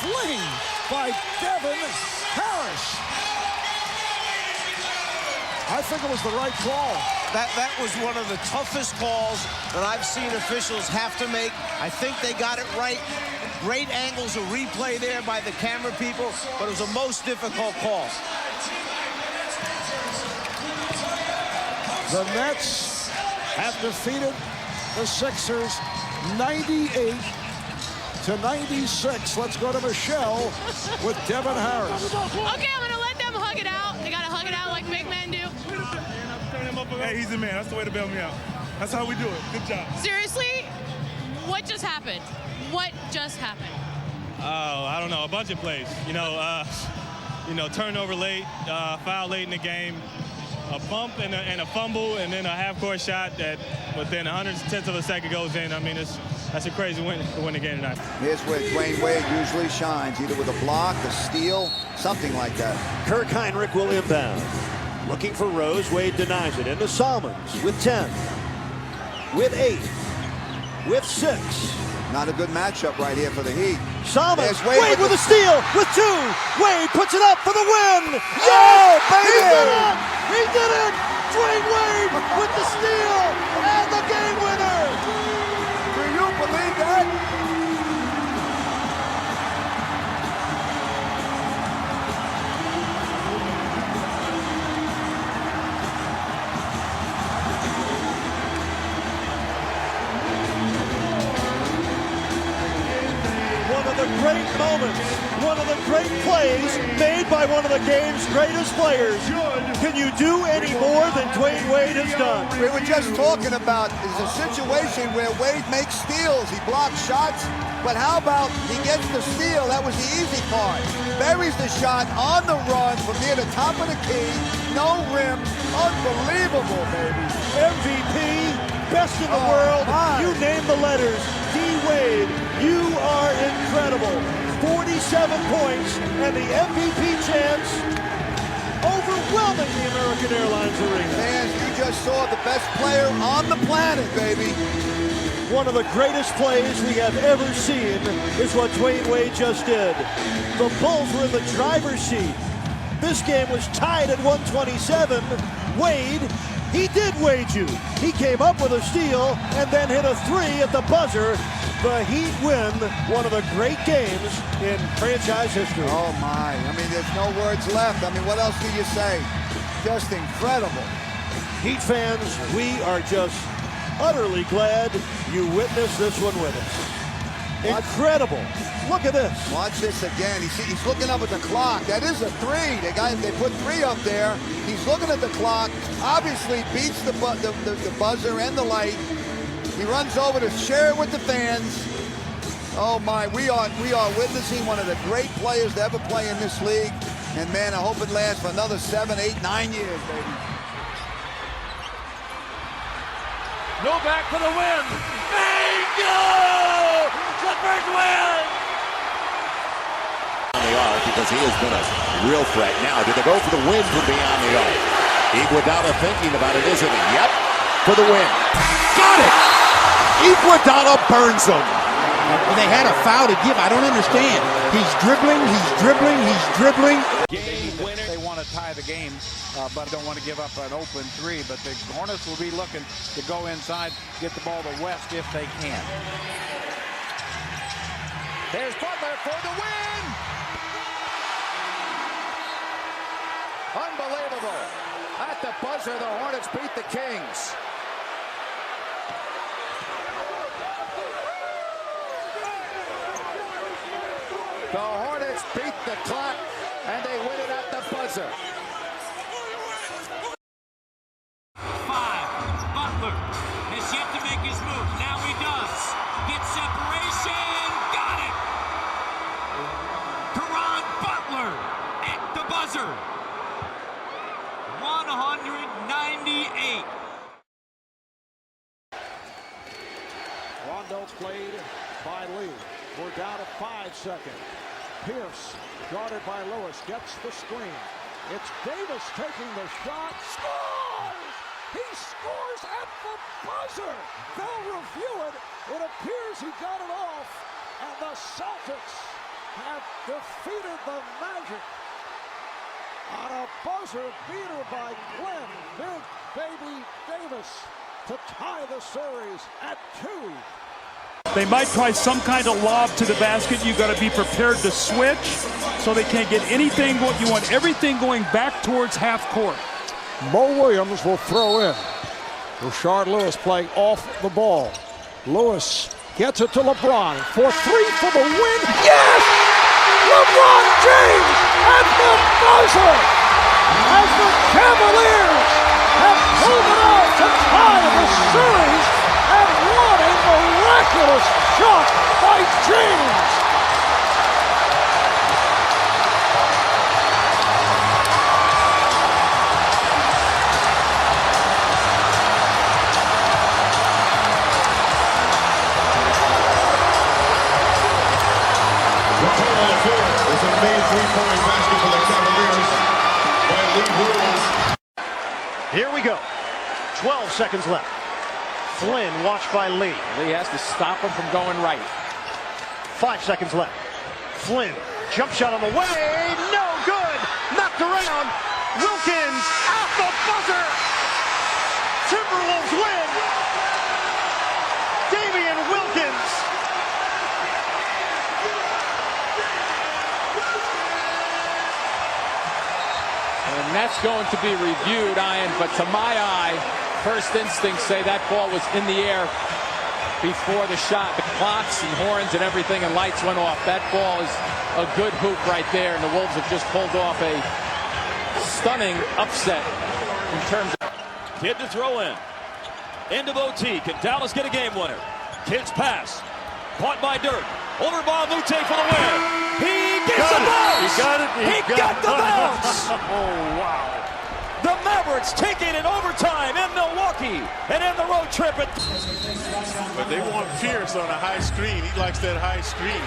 fling by Devin Harris. I think it was the right call. That was one of the toughest calls that I've seen officials have to make. I think they got it right. Great angles of replay there by the camera people, but it was the most difficult call. The Nets have defeated the Sixers 98-96. Let's go to Michelle with Devin Harris. Okay, I'm gonna let them hug it out. They gotta hug it out like big men do. Hey, he's the man. That's the way to bail me out. That's how we do it. Good job. Seriously, what just happened? What just happened? Oh, I don't know. A bunch of plays. Turnover late, foul late in the game. A bump and a fumble, and then a half-court shot that within 100/10 of a second goes in. I mean, that's a crazy win to win the game tonight. Here's where Dwayne Wade usually shines, either with a block, a steal, something like that. Kirk Heinrich will inbound. Looking for Rose. Wade denies it. Into Salmons with 10. With 8. With 6. Not a good matchup right here for the Heat. Salmons. Wade with a steal. With 2. Wade puts it up for the win. Yeah, baby! He did it! He did it! Dwayne Wade with the steal and the game winner! Do you believe that? One of the great moments, one of the great plays made by one of the game's greatest players. Can you do any more than Dwayne Wade has done? We were just talking about is a situation where Wade makes steals. He blocks shots. But how about he gets the steal? That was the easy part. Buries the shot on the run from near the top of the key. No rim. Unbelievable, baby. MVP, best in the world. You name the letters. D-Wade, you are incredible. 47 points and the MVP chance overwhelming the American Airlines Arena. Man, you just saw the best player on the planet, baby. One of the greatest plays we have ever seen is what Dwayne Wade just did. The Bulls were in the driver's seat. This game was tied at 127. Wade, he did wade you. He came up with a steal and then hit a three at the buzzer. The Heat win one of the great games in franchise history. Oh my, I mean, there's no words left. I mean, what else do you say? Just incredible. Heat fans, we are just utterly glad you witnessed this one with us. Incredible. Look at this. Watch this again. He's looking up at the clock. That is a three. They put three up there. He's looking at the clock. Obviously beats the buzzer and the light. He runs over to share it with the fans. Oh my, we are witnessing one of the great players to ever play in this league. And man, I hope it lasts for another 7, 8, 9 years, baby. Novak for the win. Bingo! Clippers win! On the arc because he has been a real threat. Now, did they go for the win from beyond the arc? Iguodala thinking about it, isn't he? Yep, for the win. Got it! Iguodala burns him. They had a foul to give. I don't understand. He's dribbling, he's dribbling, he's dribbling. Game winner. They want to tie the game, but don't want to give up an open three. But the Hornets will be looking to go inside, get the ball to West if they can. There's Butler for the win! Unbelievable. At the buzzer, the Hornets beat the Kings. The Hornets beat the clock, and they win it at the buzzer. 5. Butler has yet to make his move. Now he does. Gets separation. Got it. Caron Butler at the buzzer. 198. Rondo played by Lee. We're down to 5 seconds. Pierce, guarded by Lewis, gets the screen. It's Davis taking the shot. Scores! He scores at the buzzer. They'll review it. It appears he got it off. And the Celtics have defeated the Magic on a buzzer beater by Glenn Big Baby Davis to tie the series at 2. They might try some kind of lob to the basket. You've got to be prepared to switch so they can't get anything. You want everything going back towards half court. Mo Williams will throw in. Rashard Lewis playing off the ball. Lewis gets it to LeBron for 3 for the win. Yes! LeBron James at the buzzer as the Cavaliers have pulled it out to tie the series. And what a miraculous shot by James! The total of 4 is a made three-point basket for the Cavaliers by Lee Williams. Here we go. 12 seconds left. Flynn watched by Lee. Lee has to stop him from going right. 5 seconds left. Flynn, jump shot on the way. No good. Knocked around. Wilkins at the buzzer. Timberwolves win. Damian Wilkins. And that's going to be reviewed, Ian, but to my eye, first instincts say that ball was in the air before the shot. The clocks and horns and everything and lights went off. That ball is a good hoop right there, and the Wolves have just pulled off a stunning upset in terms of... Kidd to throw in. End of OT. Can Dallas get a game winner? Kidd's pass. Caught by Dirk. Over Mute for the win. He gets the bounce. He got it. He got the bounce. Oh, wow. The Mavericks take it in overtime in Milwaukee and end the road trip. But they want Pierce on a high screen. He likes that high screen.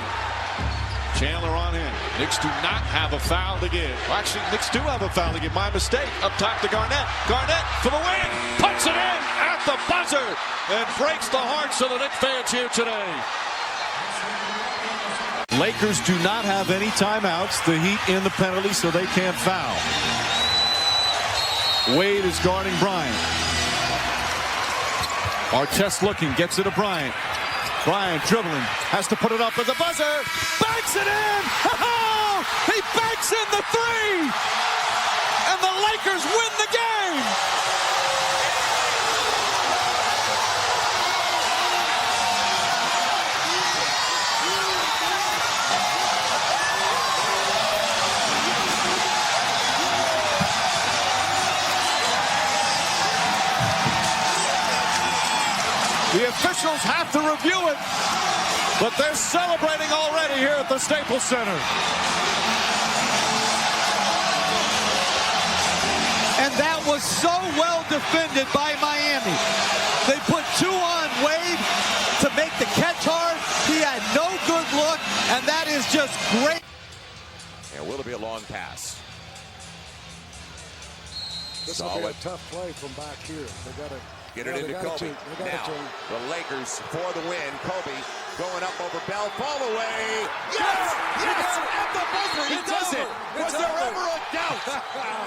Chandler on in. Knicks do not have a foul to give. Well, actually, Knicks do have a foul to give. My mistake. Up top to Garnett. Garnett for the win. Puts it in at the buzzer and breaks the hearts of the Knicks fans here today. Lakers do not have any timeouts. The Heat in the penalty, so they can't foul. Wade is guarding Bryant. Artest looking, gets it to Bryant. Bryant dribbling, has to put it up at the buzzer. Banks it in! Oh, he banks in the three! And the Lakers win the game! The officials have to review it, but they're celebrating already here at the Staples Center. And that was so well defended by Miami. They put two on Wade to make the catch hard. He had no good look, and that is just great. And will it be a long pass? This will be a tough play from back here. They got to get it into Kobe. Now, the Lakers for the win. Kobe going up over Bell. Fall away. Yes! Yes! At the buzzer, he does it. Was there ever a doubt?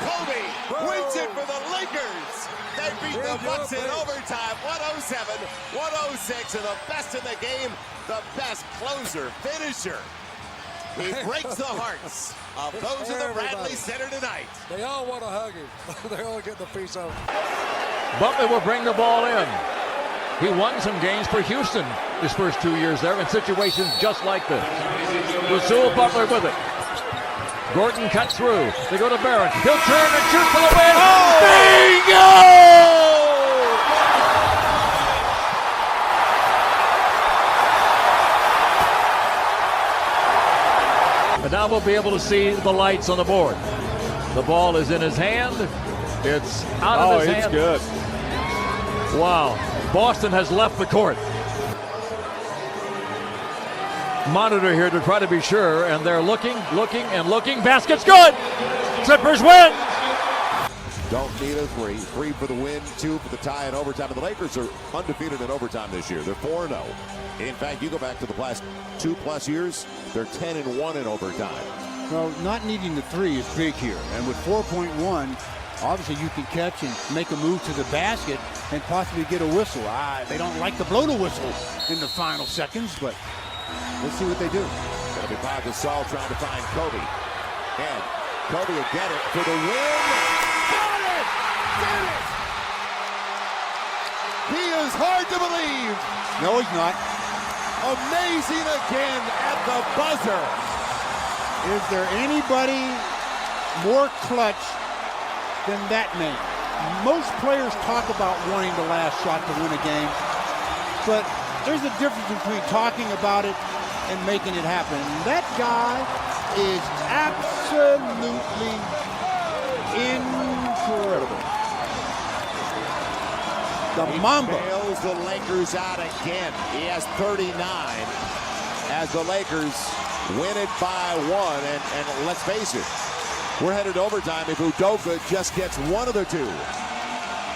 Kobe wins it for the Lakers. They beat the Bucks in overtime. 107-106. And the best in the game, the best closer, finisher. He breaks the hearts of those in the Bradley Center tonight. They all want to hug him. They all get the piece of him. Butler will bring the ball in. He won some games for Houston his first 2 years there in situations just like this. Rasul Butler with it. Gordon cuts through. They go to Barrett. He'll turn and shoot for the win. Bingo! And now we'll be able to see the lights on the board. The ball is in his hand. It's out of his hand. Oh, it's good. Wow. Boston has left the court. Monitor here to try to be sure, and they're looking. Basket's good. Clippers win. Don't need a three. 3 for the win, 2 for the tie in overtime. And the Lakers are undefeated in overtime this year. They're 4-0. In fact, you go back to the last 2+ years, they're 10-1 in overtime. Well, not needing the three is big here. And with 4.1, obviously you can catch and make a move to the basket and possibly get a whistle. They don't like to blow the whistle in the final seconds, but let's see what they do. Gonna be Pau Gasol trying to find Kobe. And Kobe will get it for the win. Got it! Did it! He is hard to believe. No, he's not. Amazing again at the buzzer. Is there anybody more clutch than that man? Most players talk about wanting the last shot to win a game, but there's a difference between talking about it and making it happen. And that guy is absolutely incredible. The Mamba bails the Lakers out again. He has 39 as the Lakers win it by 1. And let's face it, we're headed to overtime if Udoka just gets one of the two.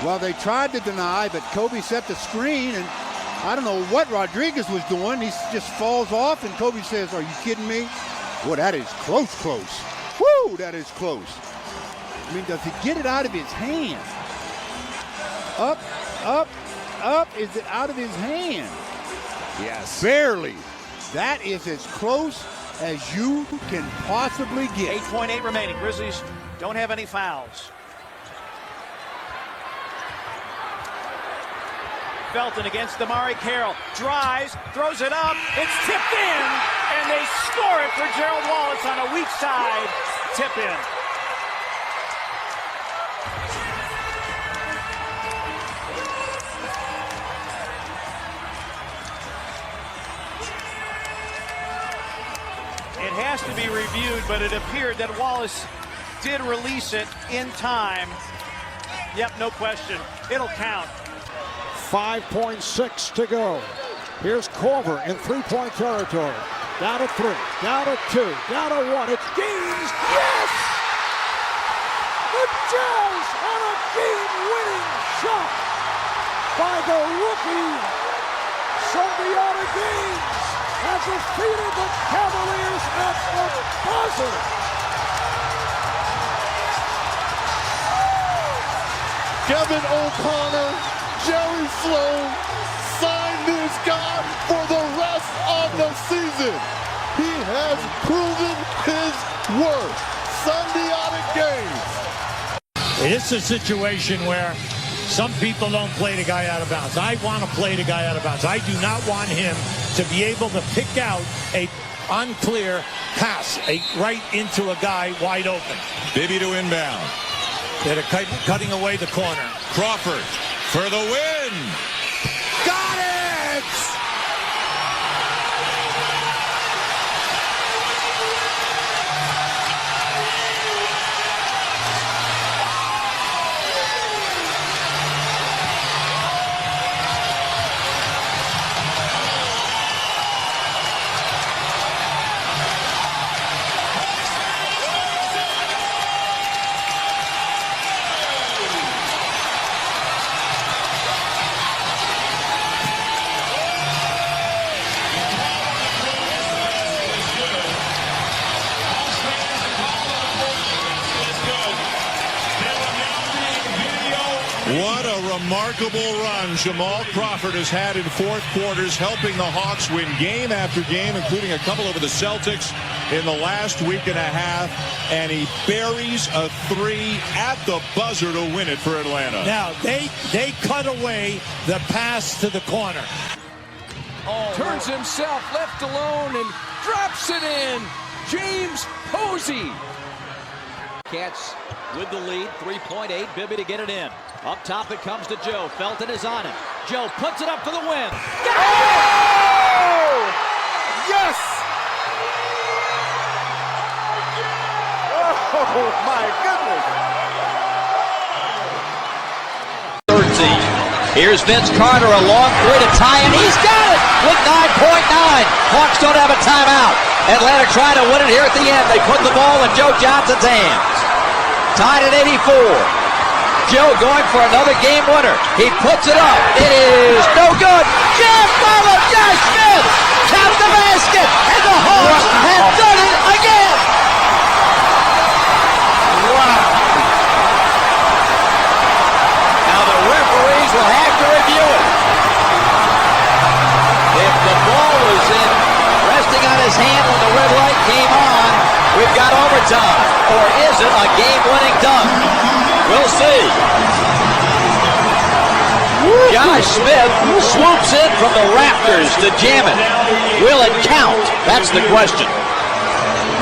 Well, they tried to deny, but Kobe set the screen, and I don't know what Rodriguez was doing. He just falls off, and Kobe says, "Are you kidding me?" Well, that is close. Woo, that is close. I mean, does he get it out of his hand? Up. Is it out of his hand? Yes. Barely. That is as close as you can possibly get. 8.8 remaining. Grizzlies don't have any fouls. Felton against Damari Carroll. Drives, throws it up. It's tipped in, and they score it for Gerald Wallace on a weak side. Tip in. be reviewed, but it appeared that Wallace did release it in time. Yep, no question. It'll count. 5.6 to go. Here's Corver in three-point territory. Down to 3, down to 2, down to 1. It's Gaines. Yes! The Jazz on a game-winning shot by the rookie Sundiata Gaines has defeated the Cavaliers at the buzzer. Kevin O'Connor, Jerry Sloan signed this guy for the rest of the season. He has proven his worth. Sundiata Gaines. It's a situation where some people don't play the guy out of bounds. I want to play the guy out of bounds. I do not want him to be able to pick out a unclear pass, right into a guy wide open. Bibby to inbound. They're cutting away the corner. Crawford for the win. Got it! What a remarkable run Jamal Crawford has had in fourth quarters, helping the Hawks win game after game, including a couple over the Celtics in the last week and a half. And he buries a 3 at the buzzer to win it for Atlanta. Now, they cut away the pass to the corner. Turns himself left alone and drops it in. James Posey. Cats with the lead, 3.8. Bibby to get it in. Up top it comes to Joe. Felton is on it. Joe puts it up for the win. Oh! Yes! Oh, my goodness. 13. Here's Vince Carter, a long three to tie, and he's got it with 9.9. Hawks don't have a timeout. Atlanta trying to win it here at the end. They put the ball in Joe Johnson's hands. Tied at 84. Joe going for another game winner. He puts it up. It is no good. Jam follow. Josh Smith counts the basket, and the Hawks have done it again. Wow. Now the referees will have to review it. If the ball was resting on his hand when the red light came on, we've got overtime. Or is it a game-winning dunk? We'll see. Josh Smith swoops in from the rafters to jam it. Will it count? That's the question.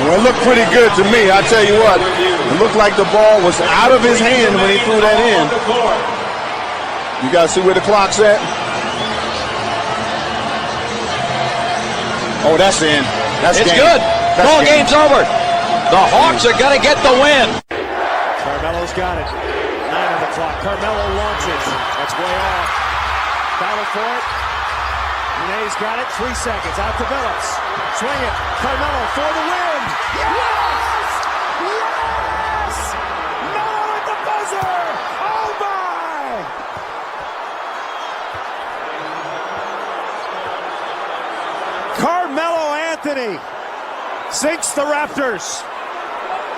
Well, it looked pretty good to me. I tell you what, it looked like the ball was out of his hand when he threw that in. You guys see where the clock's at? Oh, that's in. That's it's game. Good. That's Ball game. game's over. The Hawks are going to get the win. Carmelo's got it. 9 on the clock. Carmelo launches. That's way off. Battle for it. Renee's got it. 3 seconds. Out to Billups. Swing it. Carmelo for the win. Yes! Yes! Melo at the buzzer. Oh my! Carmelo Anthony sinks the Raptors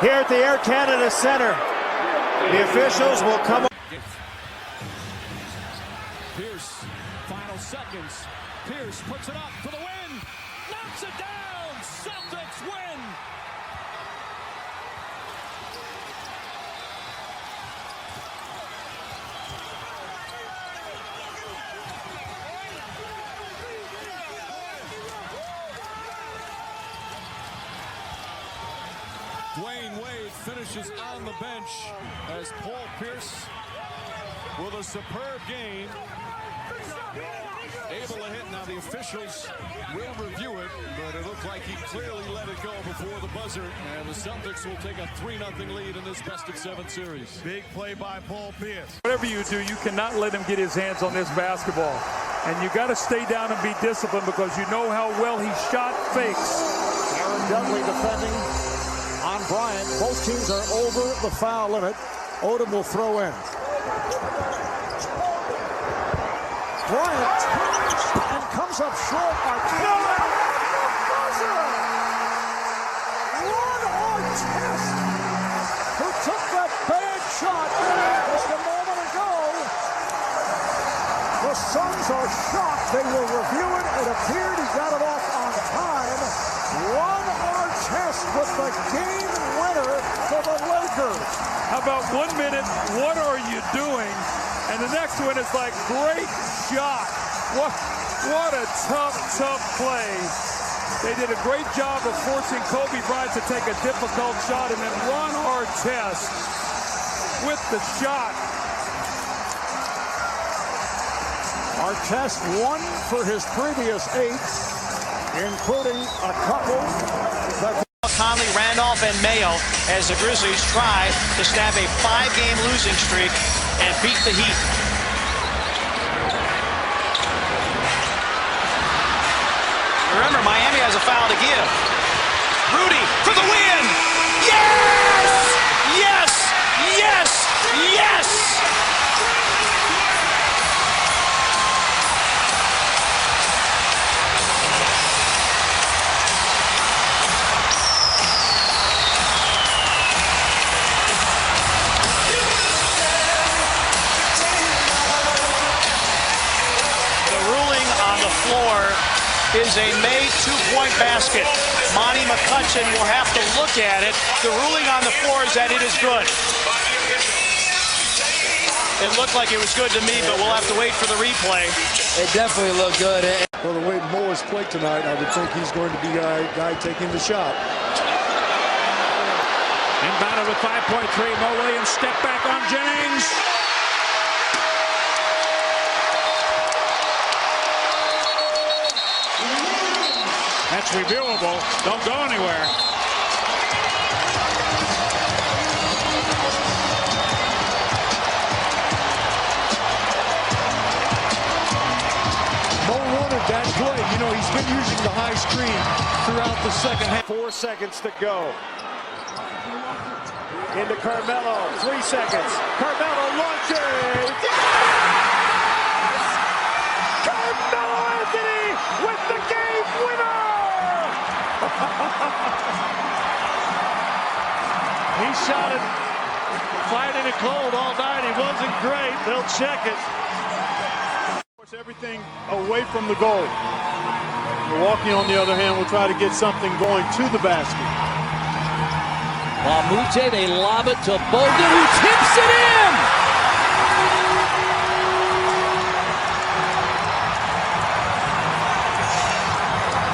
here at the Air Canada Center. The officials will come. Pierce, final seconds. Pierce puts it up for the win. Knocks it down. Celtics win. Dwayne Wade finishes on the bench as Paul Pierce with a superb game. Able to hit. Now the officials will review it, but it looked like he clearly let it go before the buzzer. And the Celtics will take a 3-0 lead in this best-of-7 series. Big play by Paul Pierce. Whatever you do, you cannot let him get his hands on this basketball. And you got to stay down and be disciplined because you know how well he shot fakes. Aaron Dudley defending on Bryant. Both teams are over the foul limit. Odom will throw in. Bryant and comes up short. Ron Artest, who took that bad shot just a moment ago. The Suns are shocked. They will review it. It appeared he got it off on time. Ron Artest with the game winner for the Lakers. How about 1 minute, what are you doing? And the next one is like, great shot. What a tough play. They did a great job of forcing Kobe Bryant to take a difficult shot, and then Ron Artest with the shot. Artest won for his previous 8, including a couple that Conley, Randolph, and Mayo as the Grizzlies try to snap a 5-game losing streak and beat the Heat. Remember, Miami has a foul to give. Rudy for the win! Yes! Yes! Yes! Yes! Is a made 2-point basket. Monty McCutcheon will have to look at it. The ruling on the floor is that it is good. It looked like it was good to me, but we'll have to wait for the replay. It definitely looked good. Well, the way Mo has played tonight, I would think he's going to be a guy taking the shot. Inbounded with 5.3. Mo Williams step back on Jennings. That's reviewable. Don't go anywhere. Mo wanted that play. You know, he's been using the high screen throughout the second half. 4 seconds to go. Into Carmelo. 3 seconds. Carmelo launches. Carmelo Anthony with the game winner. He shot it, fighting it cold all night. He wasn't great. They'll check it. Force everything away from the goal. Milwaukee, on the other hand, will try to get something going to the basket. Mamute, they lob it to Bogut, who tips it in!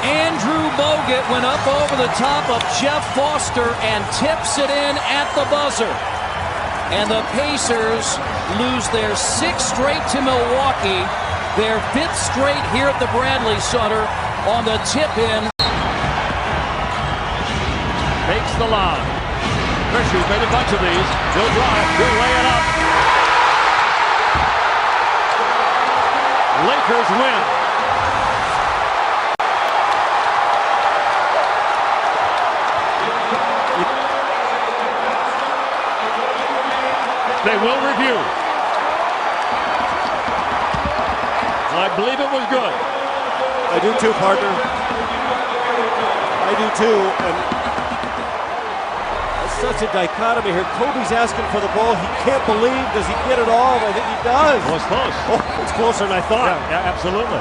Andrew Bogut went up over the top of Jeff Foster and tips it in at the buzzer. And the Pacers lose their 6th straight to Milwaukee, their 5th straight here at the Bradley Center on the tip-in. Makes the lob. Fisher's made a bunch of these. He'll drive, he'll lay it up. Lakers win. They will review. I believe it was good. I do too, partner. I do too. And it's such a dichotomy here. Kobe's asking for the ball. He can't believe. Does he get it all? I think he does. Well, it's close. Oh, it's closer than I thought. Yeah, absolutely.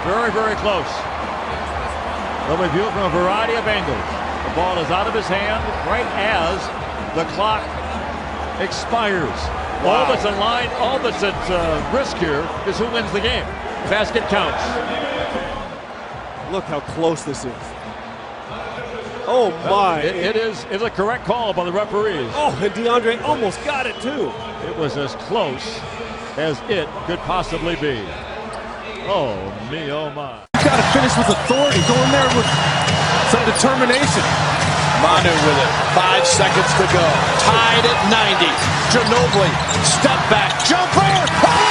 Very, very close. They'll review from a variety of angles. The ball is out of his hand right as the clock expires. Wow. All that's in line, all that's at risk here is who wins the game. Basket counts. Look how close this is. Oh my! It is a correct call by the referees. Oh, and DeAndre almost got it too. It was as close as it could possibly be. Oh, me, oh, my. Got to finish with authority. Go in there with some determination. Manu with it. 5 seconds to go. Tied at 90. Ginobili. Step back. Jumper. Oh,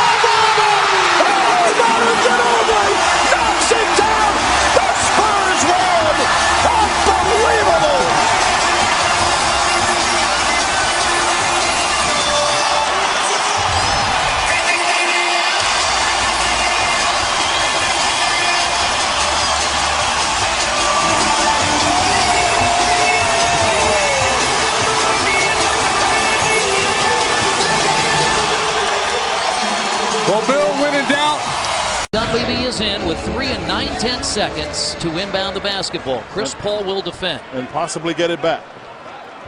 Manu Ginobili knocks it down. The Spurs won. Unbelievable. Well, Bill, when in doubt. Dunleavy is in with 3 9/10 seconds to inbound the basketball. Chris Paul will defend. And possibly get it back.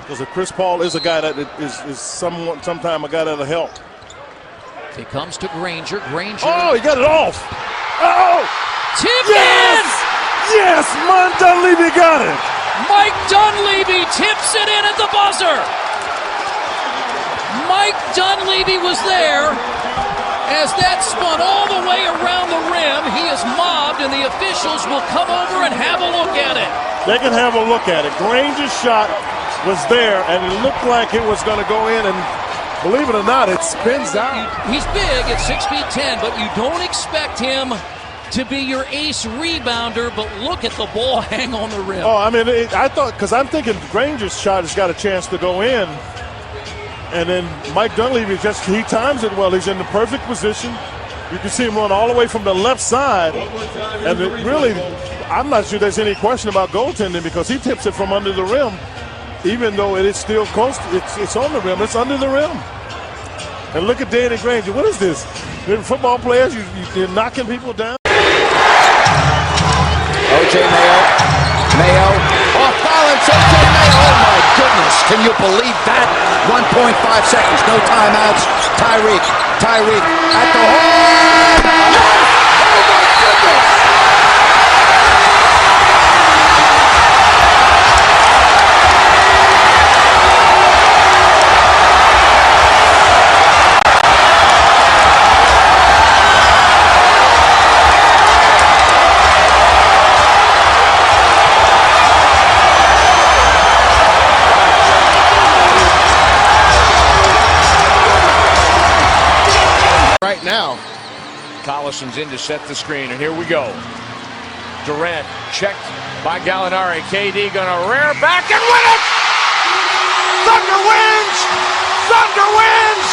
Because Chris Paul is a guy that is sometime a guy that'll help. It comes to Granger. Oh, he got it off. Oh! Tip yes! in! Yes, Mike Dunleavy got it. Mike Dunleavy tips it in at the buzzer. Mike Dunleavy was there as that spun all the way around the rim. He is mobbed, and the officials will come over and have a look at it. They can have a look at it. Granger's shot was there, and it looked like it was going to go in, and believe it or not, it spins out. He's big at 6'10", but you don't expect him to be your ace rebounder, but look at the ball hang on the rim. Oh, I mean, I thought, because I'm thinking Granger's shot has got a chance to go in, and then Mike Dunleavy he times it well. He's in the perfect position. You can see him run all the way from the left side, and really, I'm not sure there's any question about goaltending because he tips it from under the rim, even though it is still close. It's on the rim. It's under the rim. And look at Danny Granger. What is this? They're football players. You're knocking people down. O.J. Mayo off balance. O.J. Mayo. Oh my goodness! Can you believe that? 1.5 seconds. No timeouts. Tyreek at the horn. Yes! Oh my goodness! Right now, Collison's in to set the screen, and here we go. Durant checked by Gallinari. KD gonna rear back and win it! Thunder wins! Thunder wins!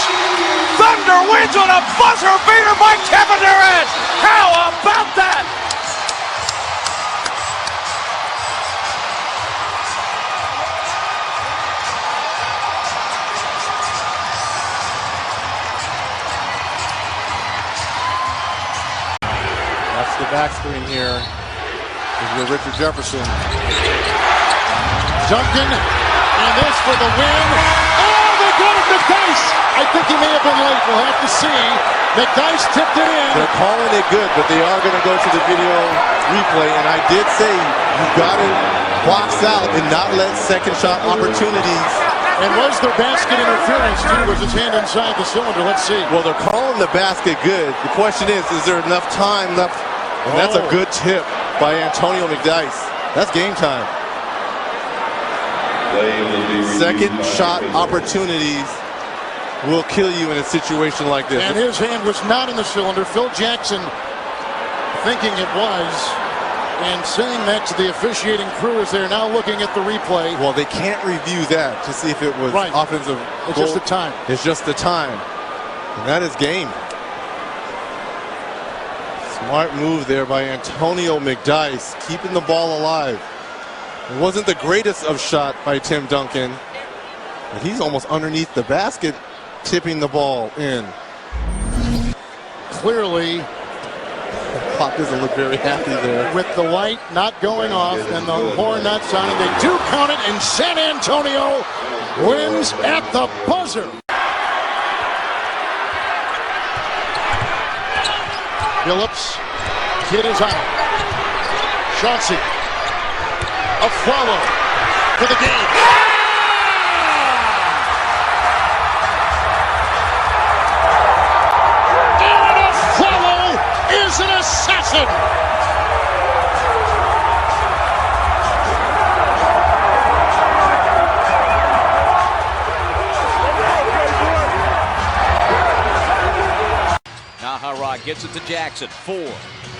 Thunder wins on a buzzer beater by Kevin Durant! How about that? That's the back screen here. Is with Richard Jefferson. Duncan, and this for the win. Oh, they got it to Dice. I think he may have been late. We'll have to see. McDice tipped it in. They're calling it good, but they are going to go to the video replay. And I did say you got to box out and not let second shot opportunities. And was there basket interference too? Was his hand inside the cylinder? Let's see. Well, they're calling the basket good. The question is there enough time left? And that's a good tip by Antonio McDice. That's game time. Second shot opportunities will kill you in a situation like this. And his hand was not in the cylinder. Phil Jackson thinking it was, and saying that to the officiating crew as they're now looking at the replay. Well, they can't review that to see if it was offensive. It's just the time. It's just the time. And that is game. Smart move there by Antonio McDice, keeping the ball alive. It wasn't the greatest of shot by Tim Duncan, but he's almost underneath the basket, tipping the ball in. Clearly, Pop doesn't look very happy there. With the light not going off and the horn not sounding, they do count it, and San Antonio wins at the buzzer. Phillips, kid is out. Chauncey, a follow for the game. Jackson. Naharaj gets it to Jackson. 4,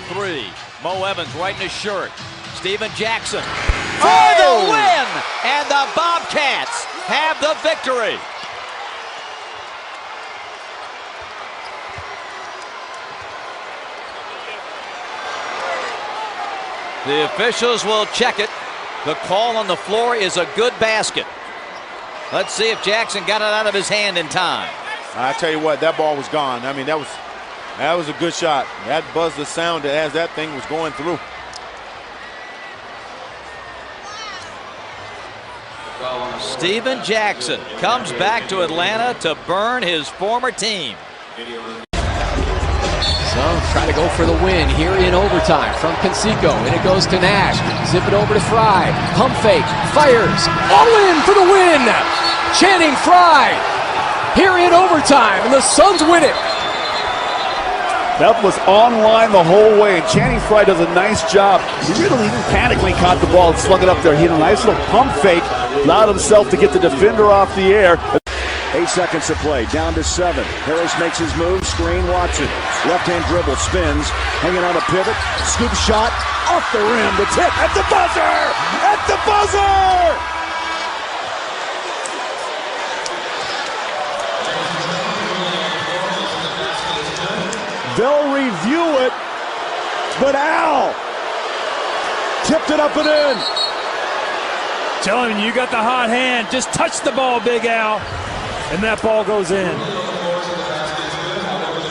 3. Mo Evans right in his shirt. Steven Jackson for the win, and the Bobcats have the victory. The officials will check it. The call on the floor is a good basket. Let's see if Jackson got it out of his hand in time. I tell you what, that ball was gone. I mean, that was a good shot. That buzzed the sound as that thing was going through. Steven Jackson comes back to Atlanta to burn his former team. So try to go for the win here in overtime from Conseco. And it goes to Nash. Zip it over to Fry. Pump fake. Fires. All in for the win. Channing Fry here in overtime. And the Suns win it. That was online the whole way, and Channing Fry does a nice job. He really didn't panic when he caught the ball and slung it up there. He had a nice little pump fake, allowed himself to get the defender off the air. 8 seconds to play, down to 7. Harris makes his move, screen, Watson. Left-hand dribble, spins, hanging on a pivot, scoop shot, off the rim, the tip, at the buzzer! At the buzzer! They'll review it, but Al tipped it up and in. Telling you, you got the hot hand. Just touch the ball, Big Al, and that ball goes in.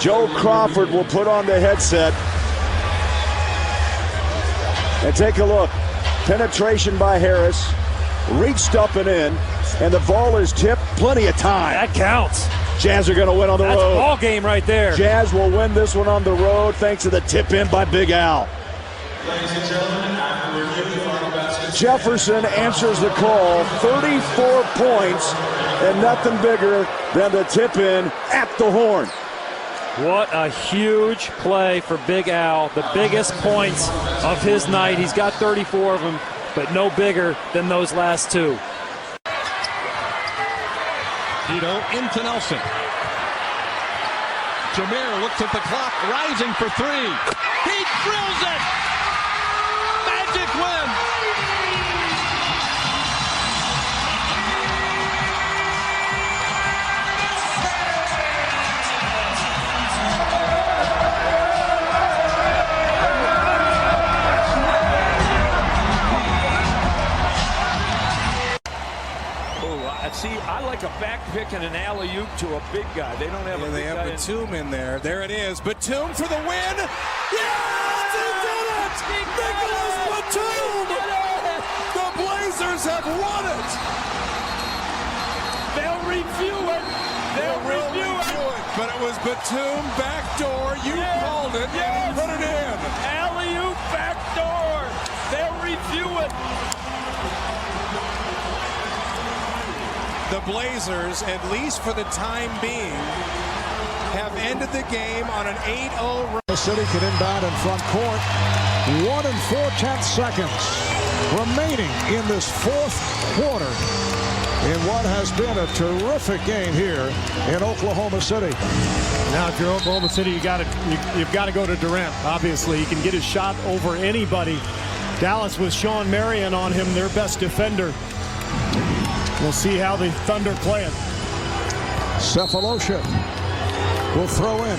Joe Crawford will put on the headset and take a look. Penetration by Harris, reached up and in, and the ball is tipped. Plenty of time. That counts. Jazz are going to win on the road. That's a ball game right there. Jazz will win this one on the road thanks to the tip in by Big Al. Jefferson answers the call. 34 points and nothing bigger than the tip in at the horn. What a huge play for Big Al. The biggest points of his night. He's got 34 of them, but no bigger than those last two. Tito into Nelson. Jameer looks at the clock, rising for 3. He drills it! Magic win! See, I like a back pick and an alley-oop to a big guy. They don't have a big guy. They have Batum in there. There it is. Batum for the win. Yes, he did it! Nicholas Batum! The Blazers have won it! They'll review it. They'll review it. But it was Batum backdoor. You called it, and he put it in. Alley-oop backdoor. They'll review it. The Blazers, at least for the time being, have ended the game on an 8-0 run. The City can inbound in front court. 1 4/10 seconds remaining in this fourth quarter in what has been a terrific game here in Oklahoma City. Now, if you're Oklahoma City, you've got to go to Durant. Obviously, he can get his shot over anybody. Dallas with Sean Marion on him, their best defender. We'll see how the Thunder play it. Cephalosha will throw in.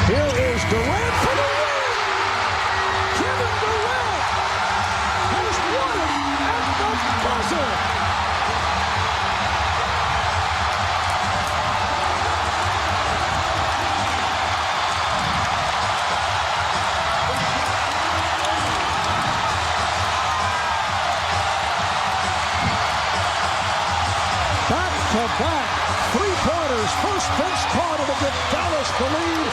Here is Durant for the win. Kevin Durant has won it at the buzzer. Back, 3-pointers, first bench caught to give Dallas the lead.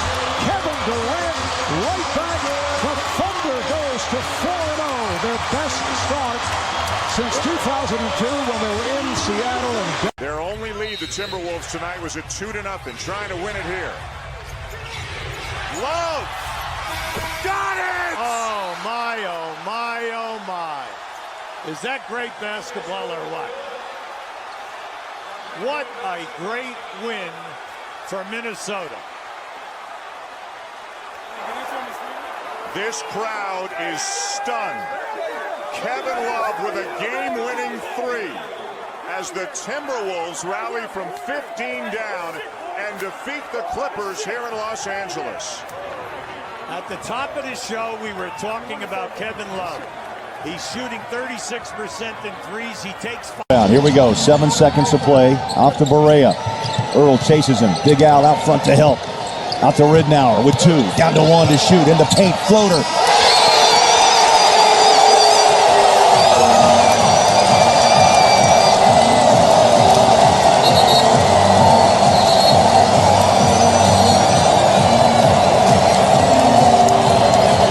Kevin Durant right back. The Thunder goes to 4-0, their best start since 2002 when they were in Seattle. And their only lead, the Timberwolves tonight, was at 2-0, trying to win it here. Love. Got it! Oh, my, oh, my, oh, my. Is that great basketball or what? What a great win for Minnesota. This crowd is stunned. Kevin Love with a game-winning three as the Timberwolves rally from 15 down and defeat the Clippers here in Los Angeles. At the top of the show, we were talking about Kevin Love. He's shooting 36% in threes. He takes 5. Here we go. 7 seconds to play. Out to Barea. Earl chases him. Big Al out front to help. Out to Ridnour with 2. Down to 1 to shoot. In the paint. Floater.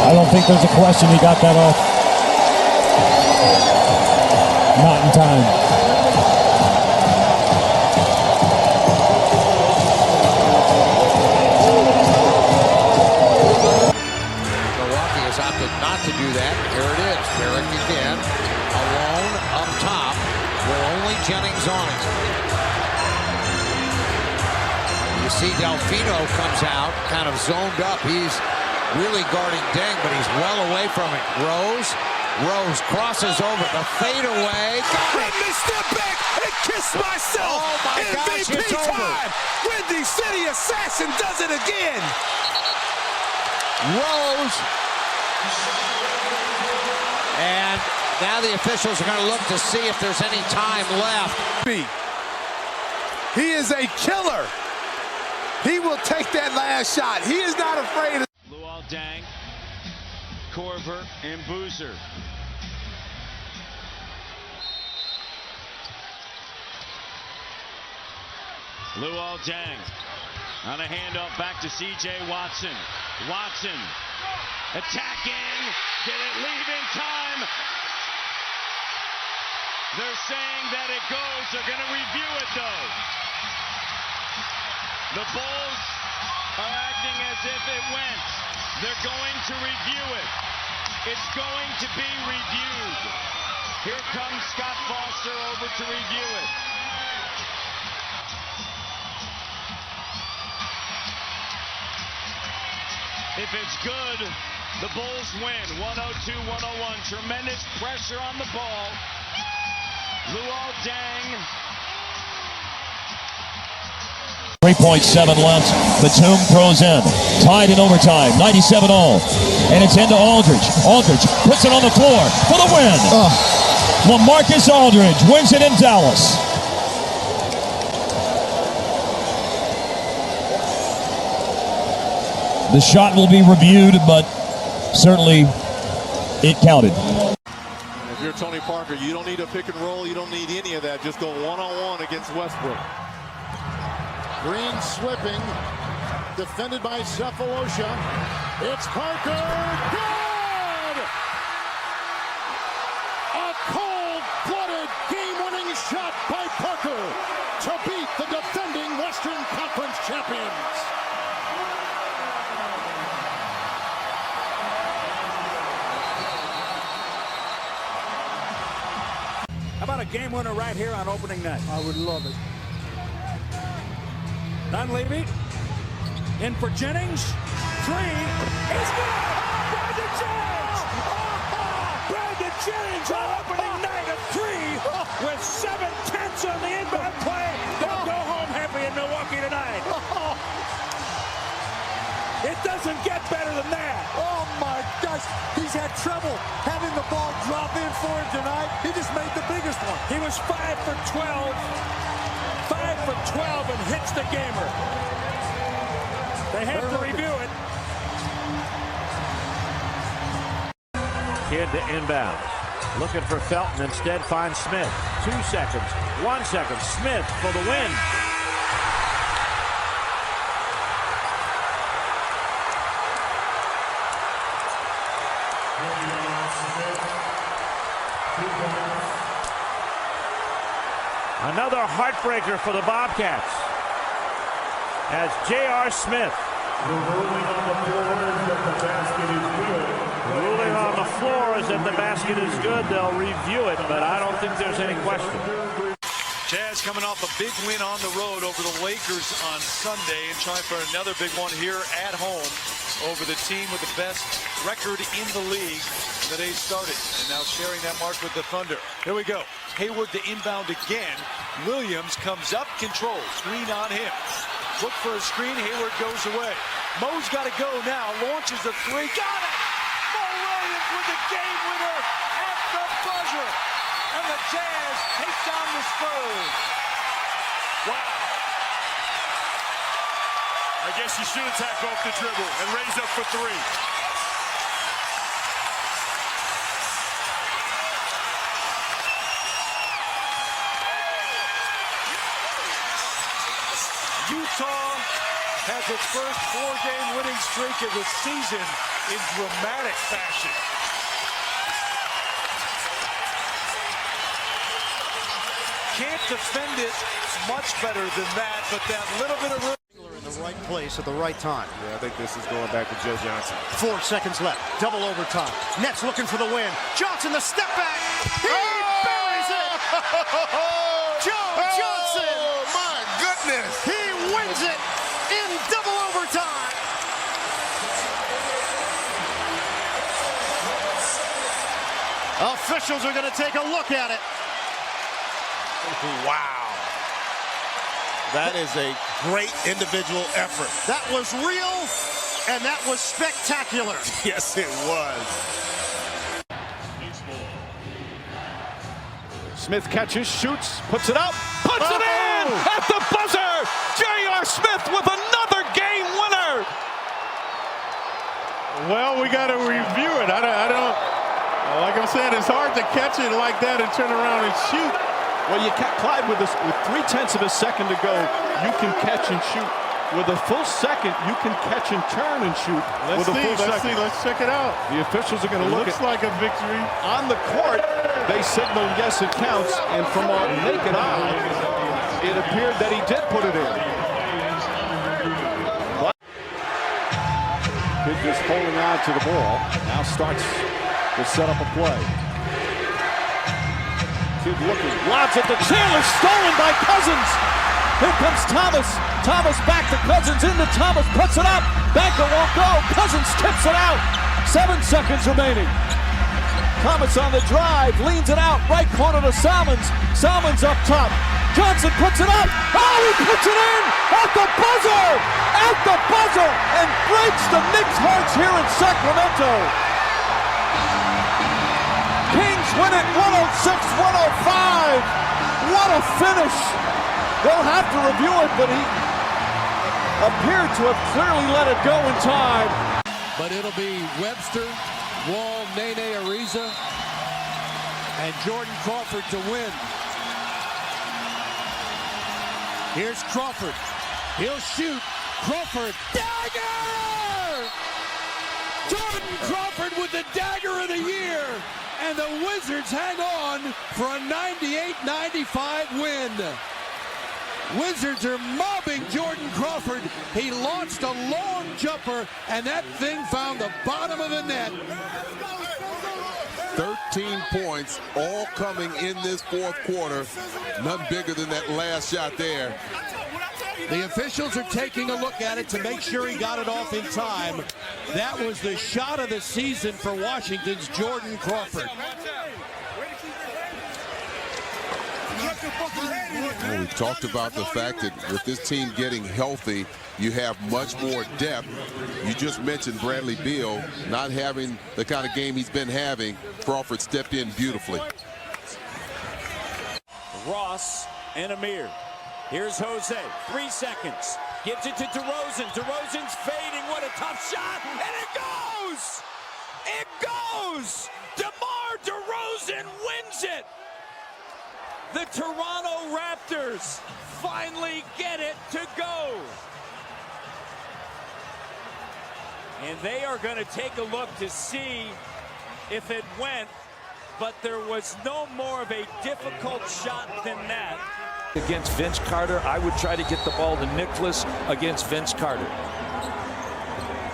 I don't think there's a question he got that off. Not in time. Milwaukee has opted not to do that. Here it is. Derek again. Alone up top with only Jennings on it. You see Delfino comes out, kind of zoned up. He's really guarding Deng, but he's well away from it. Rose crosses over the fadeaway. Let me step back and kiss myself. Oh my gosh, MVP it's over. time. Windy City Assassin does it again. Rose. And now the officials are going to look to see if there's any time left. He is a killer. He will take that last shot. He is not afraid of Luol Deng, Korver, and Boozer. Luol Deng on a handoff back to C.J. Watson. Watson attacking. Did it leave in time? They're saying that it goes. They're going to review it, though. The Bulls are acting as if it went. They're going to review it. It's going to be reviewed. Here comes Scott Foster over to review it. If it's good, the Bulls win. 102-101. Tremendous pressure on the ball. Luol Deng. 3.7 left. Batum throws in. Tied in overtime. 97 all. And it's into Aldridge. Aldridge puts it on the floor for the win. LaMarcus Aldridge wins it in Dallas. The shot will be reviewed, but certainly it counted. If you're Tony Parker, you don't need a pick and roll. You don't need any of that. Just go one-on-one against Westbrook. Green slipping, defended by Cephalosha. It's Parker, good! A cold-blooded game-winning shot by Parker to beat the defending Western Conference champions. How about a game winner right here on opening night? I would love it. Dunleavy in for Jennings. 3 is good. Brandon Jennings. Brandon Jennings on opening night of 3 with 7/10 on the inbound play. They'll go home happy in Milwaukee tonight. It doesn't get better than that. Oh my gosh, he's had trouble having the ball drop in for him tonight. He just made the biggest one. He was 5 for 12. 5 for 12 and hits the gamer. They have to review it. Kid to inbound. Looking for Felton. Instead finds Smith. 2 seconds. 1 second. Smith for the win. Another heartbreaker for the Bobcats as J.R. Smith Ruling on the floor is that the basket is good. They'll review it, but I don't think there's any question. Jazz coming off a big win on the road over the Lakers on Sunday and trying for another big one here at home over the team with the best record in the league that they started. And now sharing that mark with the Thunder. Here we go. Hayward to inbound again. Williams comes up, control, screen on him. Look for a screen, Hayward goes away. Mo's got to go now, launches a three, got it! Mo Williams with the game winner at the buzzer. And the Jazz take down the Spurs. Wow. I guess you should attack off the dribble and raise up for three. Utah has its first 4-game winning streak of the season in dramatic fashion. Can't defend it much better than that, but that little bit of room. In the right place at the right time. Yeah, I think this is going back to Joe Johnson. 4 seconds left. Double overtime. Nets looking for the win. Johnson, the step back. He buries it. Joe Johnson. Oh, my goodness. He wins it in double overtime. Officials are going to take a look at it. Wow. That is a great individual effort. That was real, and that was spectacular. Yes, it was. Smith catches, shoots, puts it up, puts it in at the buzzer. J.R. Smith with another game winner. Well, we got to review it. I don't, like I'm saying, it's hard to catch it like that and turn around and shoot. Well, you can't, Clyde, with 0.3 of a second to go, you can catch and shoot. With a full second, you can catch and turn and shoot. Let's check it out. The officials are going to look at. Looks like a victory. On the court, they signaled yes, it counts, and from our naked eye, it appeared that he did put it in. But kid just holding on to the ball. Now starts to set up a play. Kid looking, lobs at the Chandler, stolen by Cousins. Here comes Thomas. Thomas back to Cousins, into Thomas, puts it up. Banker won't go. Cousins tips it out. 7 seconds remaining. Thomas on the drive, leans it out, right corner to Salmons. Salmons up top. Johnson puts it up. Oh, he puts it in at the buzzer! At the buzzer! And breaks the Knicks' hearts here in Sacramento. Kings win it 106-105. What a finish. They'll have to review it, but he appeared to have clearly let it go in time. But it'll be Webster, Wall, Nene Ariza, and Jordan Crawford to win. Here's Crawford. He'll shoot. Crawford. Dagger! Jordan Crawford with the dagger of the year. And the Wizards hang on for a 98-95 win. Wizards are mobbing Jordan Crawford. He launched a long jumper, and that thing found the bottom of the net. 13 points, all coming in this fourth quarter. None bigger than that last shot there. The officials are taking a look at it to make sure he got it off in time. That was the shot of the season for Washington's Jordan Crawford. Well, we talked about the fact that with this team getting healthy, you have much more depth. You just mentioned Bradley Beal not having the kind of game he's been having. Crawford stepped in beautifully. Ross and Amir. Here's Jose, 3 seconds. Gives it to DeRozan. DeRozan's fading. What a tough shot. And it goes! It goes! DeMar DeRozan wins it! The Toronto Raptors finally get it to go. And they are going to take a look to see if it went, but there was no more of a difficult shot than that. Against Vince Carter, I would try to get the ball to Nicholas against Vince Carter.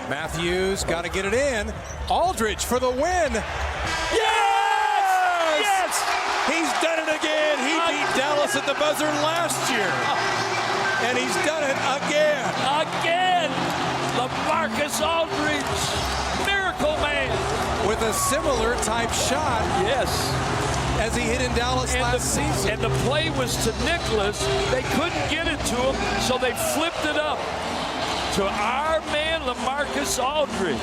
Matthews got to get it in. Aldridge for the win. Yes! Yes! He's done it again. He beat Dallas at the buzzer last year. And he's done it again. Again! LaMarcus Aldridge, Miracle Man. With a similar type shot. Yes. As he hit in Dallas last season. And the play was to Nicholas. They couldn't get it to him, so they flipped it up to our man, LaMarcus Aldridge.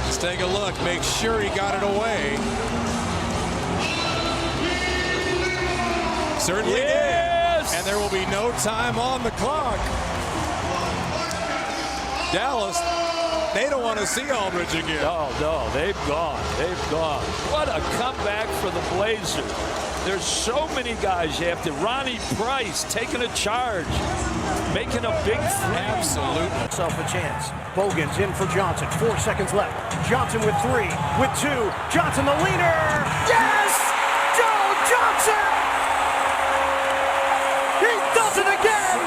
Let's take a look. Make sure he got it away. Certainly did. And there will be no time on the clock. Dallas, they don't want to see Aldridge again. No, they've gone. They've gone. What a comeback for the Blazers. There's so many guys you have to. Ronnie Price taking a charge, making a big three. Absolutely. Himself a chance. Bogan's in for Johnson. 4 seconds left. Johnson with 3, with 2. Johnson the leaner. Yes! Joe Johnson! He does it again!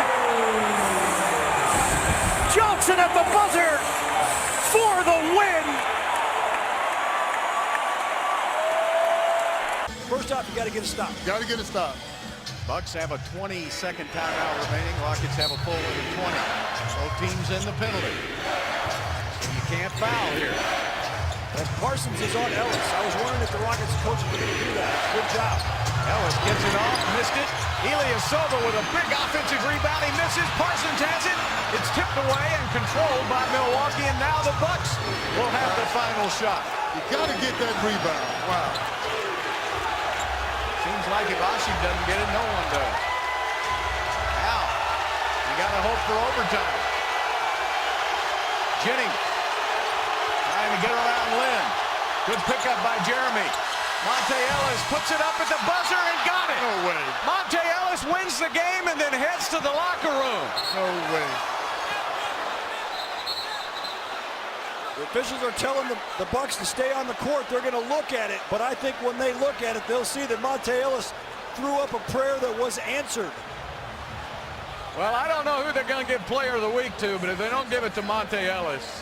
Johnson at the buzzer for the win! First off, you got to get a stop. Got to get a stop. Bucks have a 20-second timeout remaining. Rockets have a full of 20. Both teams in the penalty. So you can't foul here. As Parsons is on Ellis. I was wondering if the Rockets coaches were going to do that. Good job. Ellis gets it off, missed it. Ilyasova with a big offensive rebound. He misses. Parsons has it. It's tipped away and controlled by Milwaukee. And now the Bucks will have the final shot. You got to get that rebound. Wow. Seems like if Oshie doesn't get it, no one does. Now, you got to hope for overtime. Jennings trying to get around Lynn. Good pickup by Jeremy. Monte Ellis puts it up at the buzzer and got it. No way. Monte Ellis wins the game and then heads to the locker room. No way. The officials are telling the Bucks to stay on the court. They're going to look at it, but I think when they look at it, they'll see that Monte Ellis threw up a prayer that was answered. Well, I don't know who they're going to give Player of the Week to, but if they don't give it to Monte Ellis,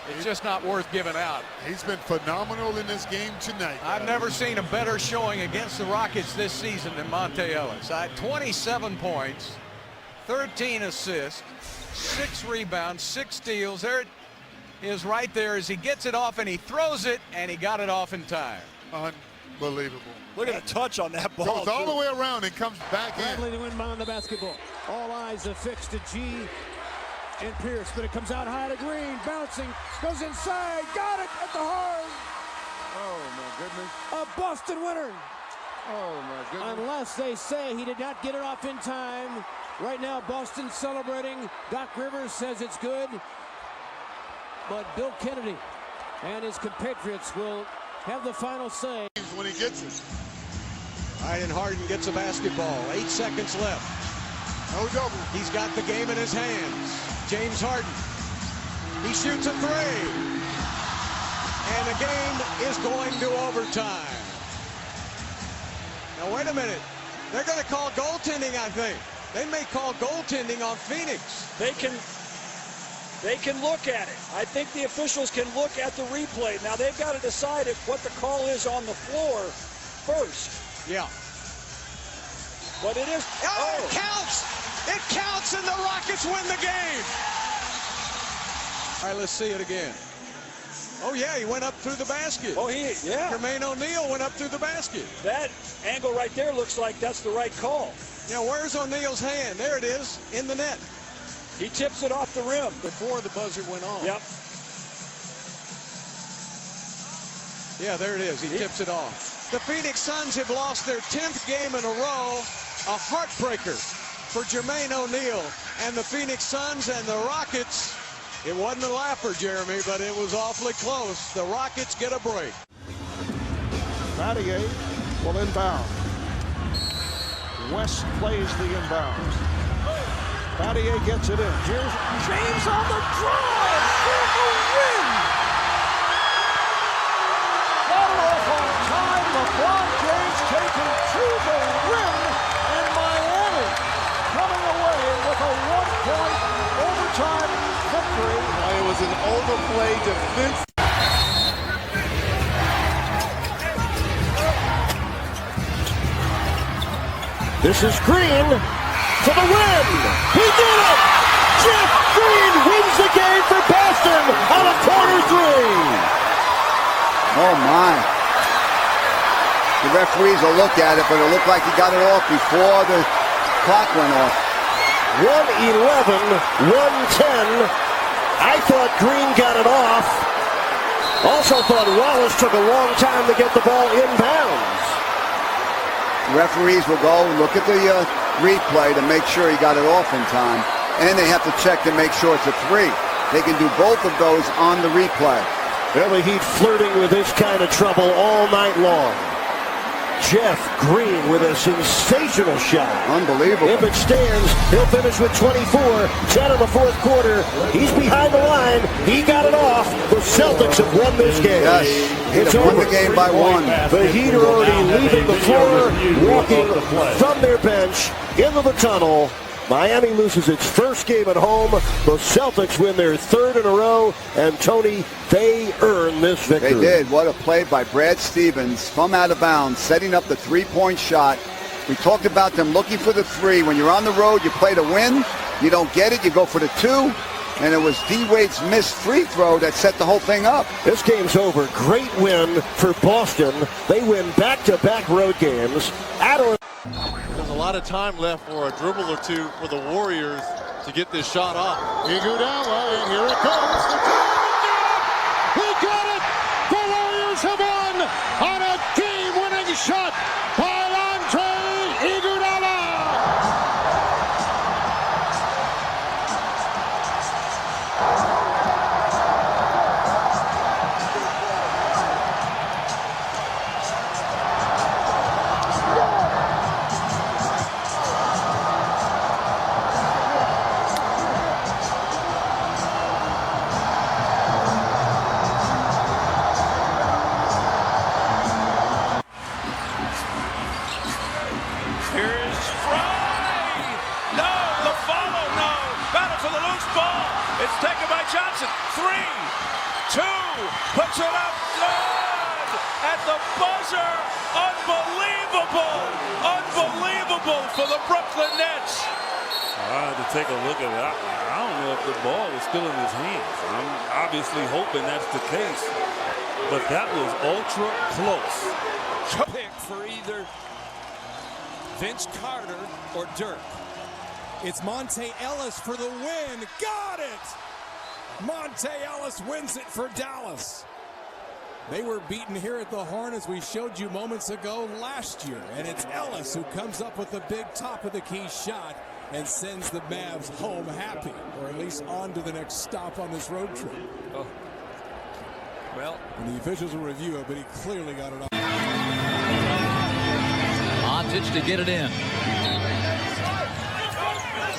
it's just not worth giving out. He's been phenomenal in this game tonight. I've never seen a better showing against the Rockets this season than Monte Ellis. 27 points, 13 assists, 6 rebounds, 6 steals. There it is right there as he gets it off and he throws it, and he got it off in time. Unbelievable. Look at the touch on that ball. Goes all the way around and comes back Bradley in. to inbound the basketball. All eyes are fixed to G and Pierce, but it comes out high to Green, bouncing, goes inside, got it at the horn. Oh, my goodness. A Boston winner. Oh, my goodness. Unless they say he did not get it off in time. Right now, Boston celebrating. Doc Rivers says it's good. But Bill Kennedy and his compatriots will have the final say. When he gets it. All right, and Harden gets a basketball. 8 seconds left. No double. He's got the game in his hands. James Harden. He shoots a 3. And the game is going to overtime. Now, wait a minute. They're going to call goaltending, I think. They may call goaltending on Phoenix. They can look at it. I think the officials can look at the replay. Now they've got to decide what the call is on the floor first. Yeah. But it is. Oh, it counts! It counts and the Rockets win the game! All right, let's see it again. Oh, yeah, he went up through the basket. Oh, yeah. Jermaine O'Neal went up through the basket. That angle right there looks like that's the right call. Now, where's O'Neal's hand? There it is, in the net. He tips it off the rim. Before the buzzer went on. Yep. Yeah, there it is. He tips it off. The Phoenix Suns have lost their 10th game in a row. A heartbreaker for Jermaine O'Neal and the Phoenix Suns and the Rockets. It wasn't a laugher, Jeremy, but it was awfully close. The Rockets get a break. Battier will inbound. West plays the inbound. Battier gets it in. Here's James on the drive for the win. Got it off on time. LeBron James taken to the rim, and Miami coming away with a 1-point overtime victory. Well, it was an overplay defense. This is Green for the win. He did it! Jeff Green wins the game for Boston on a corner three. Oh, my. The referees will look at it, but it looked like he got it off before the clock went off. 1:11, 1:10. I thought Green got it off. Also thought Wallace took a long time to get the ball inbounds. Referees will go and look at the replay to make sure he got it off in time. And they have to check to make sure it's a three. They can do both of those on the replay. Well, the Heat flirting with this kind of trouble all night long. Jeff Green with a sensational shot. Unbelievable. If it stands, he'll finish with 24. 10 in the fourth quarter. He's behind the line. He got it off. The Celtics have won this game. Yes. It's won over. the game by one. The Heat are already leaving the floor, walking from their bench into the tunnel. Miami loses its first game at home. The Celtics win their third in a row. And, Tony, they earn this victory. They did. What a play by Brad Stevens from out of bounds, setting up the three-point shot. We talked about them looking for the three. When you're on the road, you play to win. You don't get it, you go for the two. And it was D-Wade's missed free throw that set the whole thing up. This game's over. Great win for Boston. They win back-to-back road games at or. There's a lot of time left for a dribble or two for the Warriors to get this shot off. Iguodala, and here it comes. He got it! The Warriors have won on a game-winning shot by Andre Iguodala! It's taken by Johnson. 3, 2, puts it up, good! At the buzzer, unbelievable! Unbelievable for the Brooklyn Nets. I had to take a look at it. I don't know if the ball was still in his hands. I'm obviously hoping that's the case, but that was ultra close. Pick for either Vince Carter or Dirk. It's Monte Ellis for the win. Got it! Monte Ellis wins it for Dallas. They were beaten here at the Horn, as we showed you moments ago last year. And it's Ellis who comes up with the big top-of-the-key shot and sends the Mavs home happy, or at least on to the next stop on this road trip. Oh. Well, and the officials will review it, but he clearly got it off. Ontic to get it in.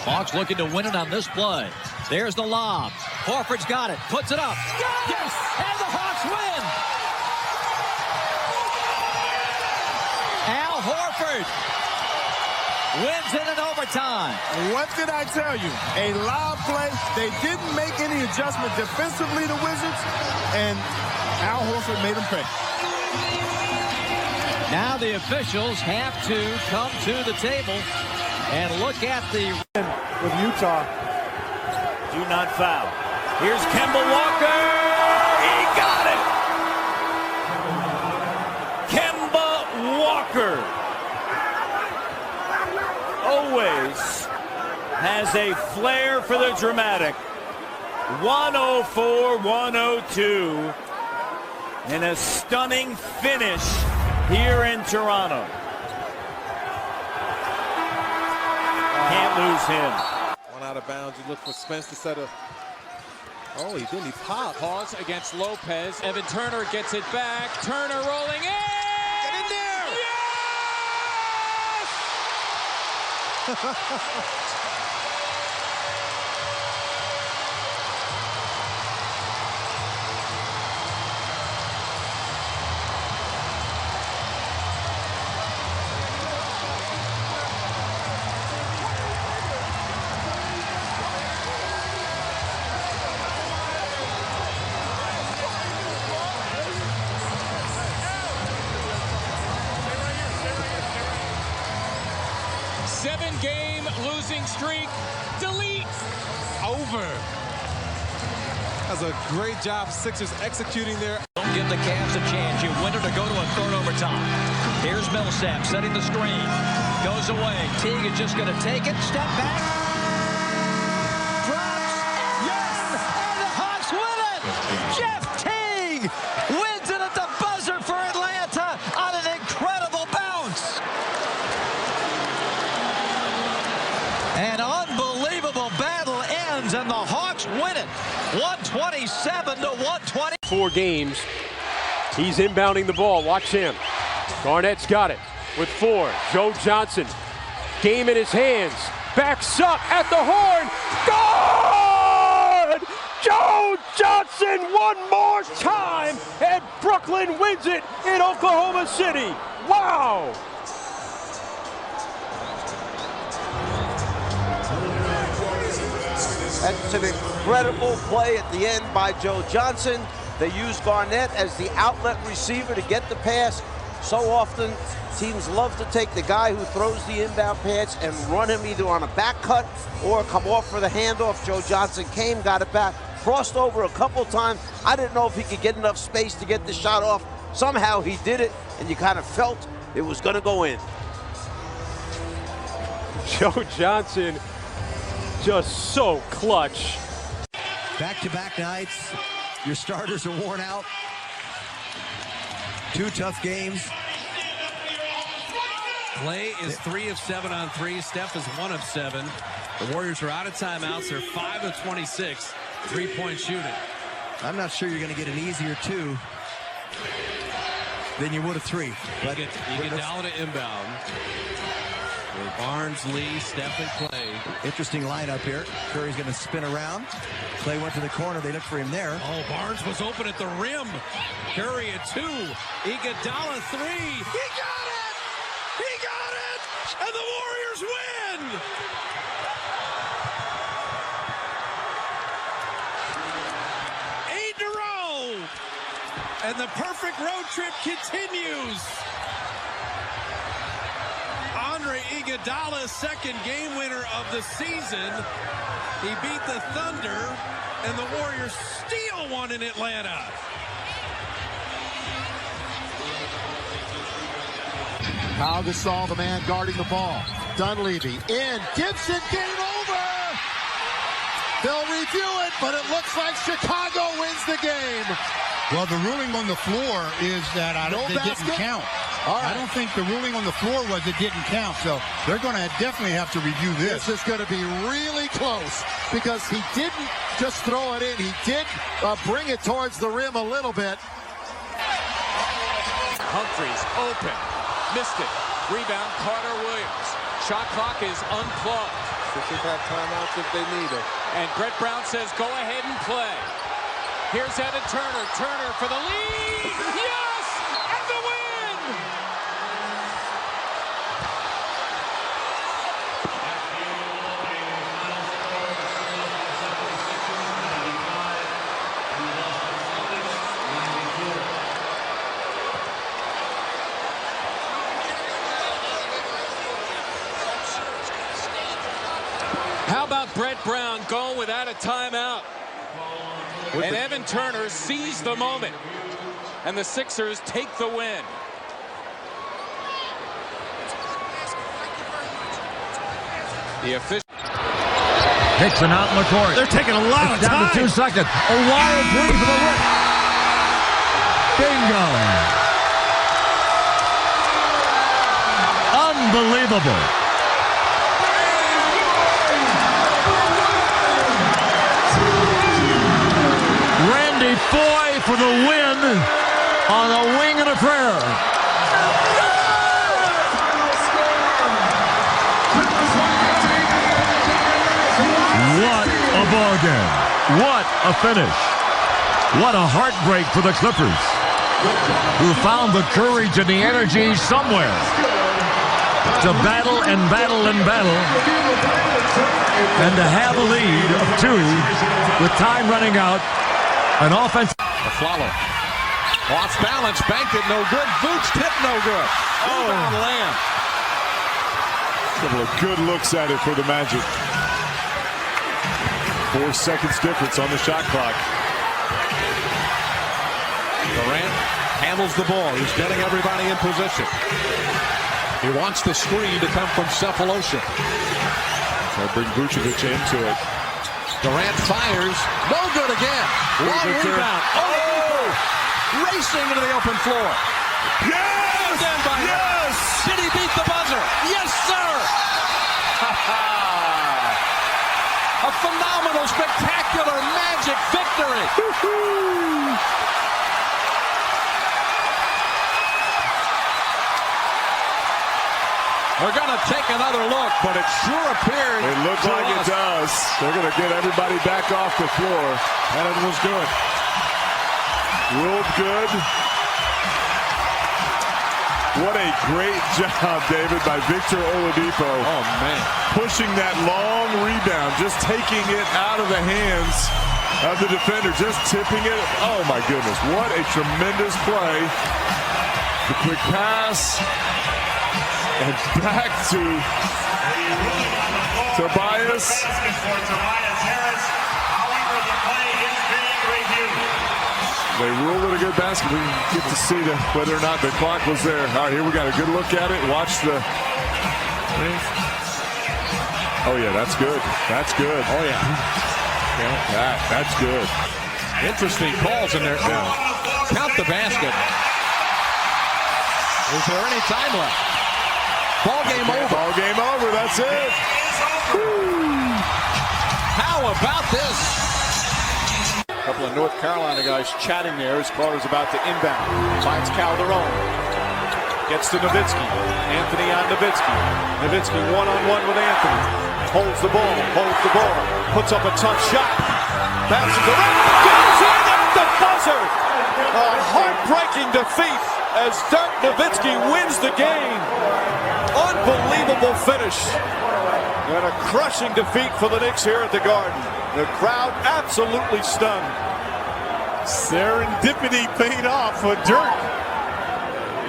Hawks looking to win it on this play. There's the lob. Horford's got it. Puts it up. Yes! And the Hawks win! Al Horford wins it in overtime. What did I tell you? A lob play. They didn't make any adjustment defensively, the Wizards, and Al Horford made them pay. Now the officials have to come to the table and look at the with Utah. Do not foul. Here's Kemba Walker. He got it. Kemba Walker always has a flair for the dramatic. 104-102 and a stunning finish here in Toronto. Can't lose him. One out of bounds. You look for Spence to set a. Oh, he didn't. He popped. Pause against Lopez. Evan Turner gets it back. Turner rolling in. Get in there. Yes! 7-game losing streak. Delete. Over. That's a great job, Sixers executing there. Don't give the Cavs a chance. You win it to go to a third overtime. Here's Millsap setting the screen. Goes away. Teague is just going to take it. Step back. Drops. Yes! And the Hawks win it! Jeff Teague wins it at the buzzer for Atlanta on an incredible bounce. An unbelievable battle ends, and the Hawks win it. 127 to 120. 4 games. He's inbounding the ball. Watch him. Garnett's got it with 4. Joe Johnson. Game in his hands. Backs up at the horn. Good! Joe Johnson one more time, and Brooklyn wins it in Oklahoma City. Wow! That's an incredible play at the end by Joe Johnson. They use Garnett as the outlet receiver to get the pass. So often, teams love to take the guy who throws the inbound pass and run him either on a back cut or come off for the handoff. Joe Johnson came, got it back, crossed over a couple times. I didn't know if he could get enough space to get the shot off. Somehow he did it, and you kind of felt it was going to go in. Joe Johnson just so clutch. Back-to-back nights. Your starters are worn out. 2 tough games. Clay is 3 of 7 on 3. Steph is 1 of 7. The Warriors are out of timeouts. They're 5 of 26. 3-point shooting. I'm not sure you're going to get an easier 2 than you would a 3. But Iguodala to inbound. With Barnes, Lee, Steph, and Clay. Interesting lineup here. Curry's going to spin around. Clay went to the corner. They looked for him there. Oh, Barnes was open at the rim. Curry at 2. Iguodala 3. He got it! He got it! And the Warriors win! Eight in a row! And the perfect road trip continues. Andre Iguodala, second game winner of the season. He beat the Thunder, and the Warriors steal one in Atlanta. Pau Gasol, the man guarding the ball. Dunleavy in. Gibson, game over. They'll review it, but it looks like Chicago wins the game. Well, the ruling on the floor is that they didn't count. All right. I don't think the ruling on the floor was it didn't count, so they're going to definitely have to review this. This is going to be really close because he didn't just throw it in. He did bring it towards the rim a little bit. Humphries open. Missed it. Rebound, Carter Williams. Shot clock is unplugged. Sixers have timeouts if they need it. And Brett Brown says go ahead and play. Here's Evan Turner. Turner for the lead. Yes! And the win! How about Brett Brown going without a timeout? And Evan Turner sees the moment. And the Sixers take the win. The official. Dixon out in the court. They're taking a lot of down time. to 2 seconds. A wild three for the win. Bingo. Unbelievable. Randy Foye for the win on a wing and a prayer. What a ball game. What a finish. What a heartbreak for the Clippers, who found the courage and the energy somewhere to battle and battle and battle, and to have a lead of 2 with time running out. An offense. Follow. Off balance, banked it, no good. Boots tip, no good. Rebound Lamb. Couple of good looks at it for the Magic. 4 seconds difference on the shot clock. Durant handles the ball. He's getting everybody in position. He wants the screen to come from Cephalosha. So bring Vucevic into it. Durant fires. No good again. Long rebound. Oh! Racing into the open floor. Yes! Yes! Did he beat the buzzer? Yes, sir! A phenomenal, spectacular Magic victory. We're going to take another look, but it sure appears it looks like it does. They're going to get everybody back off the floor. And it was good. Ruled good. What a great job, David, by Victor Oladipo. Oh, man. Pushing that long rebound, just taking it out of the hands of the defender, just tipping it. Oh, my goodness. What a tremendous play. The quick pass. And back to Tobias. They ruled it a good basket. We get to see whether or not the clock was there. All right, here we got a good look at it. Watch the. Oh yeah, that's good. That's good. Oh yeah. That's good. Interesting calls in there. Yeah. Count the basket. Is there any time left? Ball game over. Ball game over. That's it. How about this? A couple of North Carolina guys chatting there as Carter's about to inbound. Finds Calderon. Gets to Nowitzki. Anthony on Nowitzki. Nowitzki one-on-one with Anthony. Holds the ball. Puts up a tough shot. Passes around. Goes in at the buzzer. A heartbreaking defeat as Dirk Nowitzki wins the game. Unbelievable finish. And a crushing defeat for the Knicks here at the Garden. The crowd absolutely stunned. Serendipity paid off for Dirk.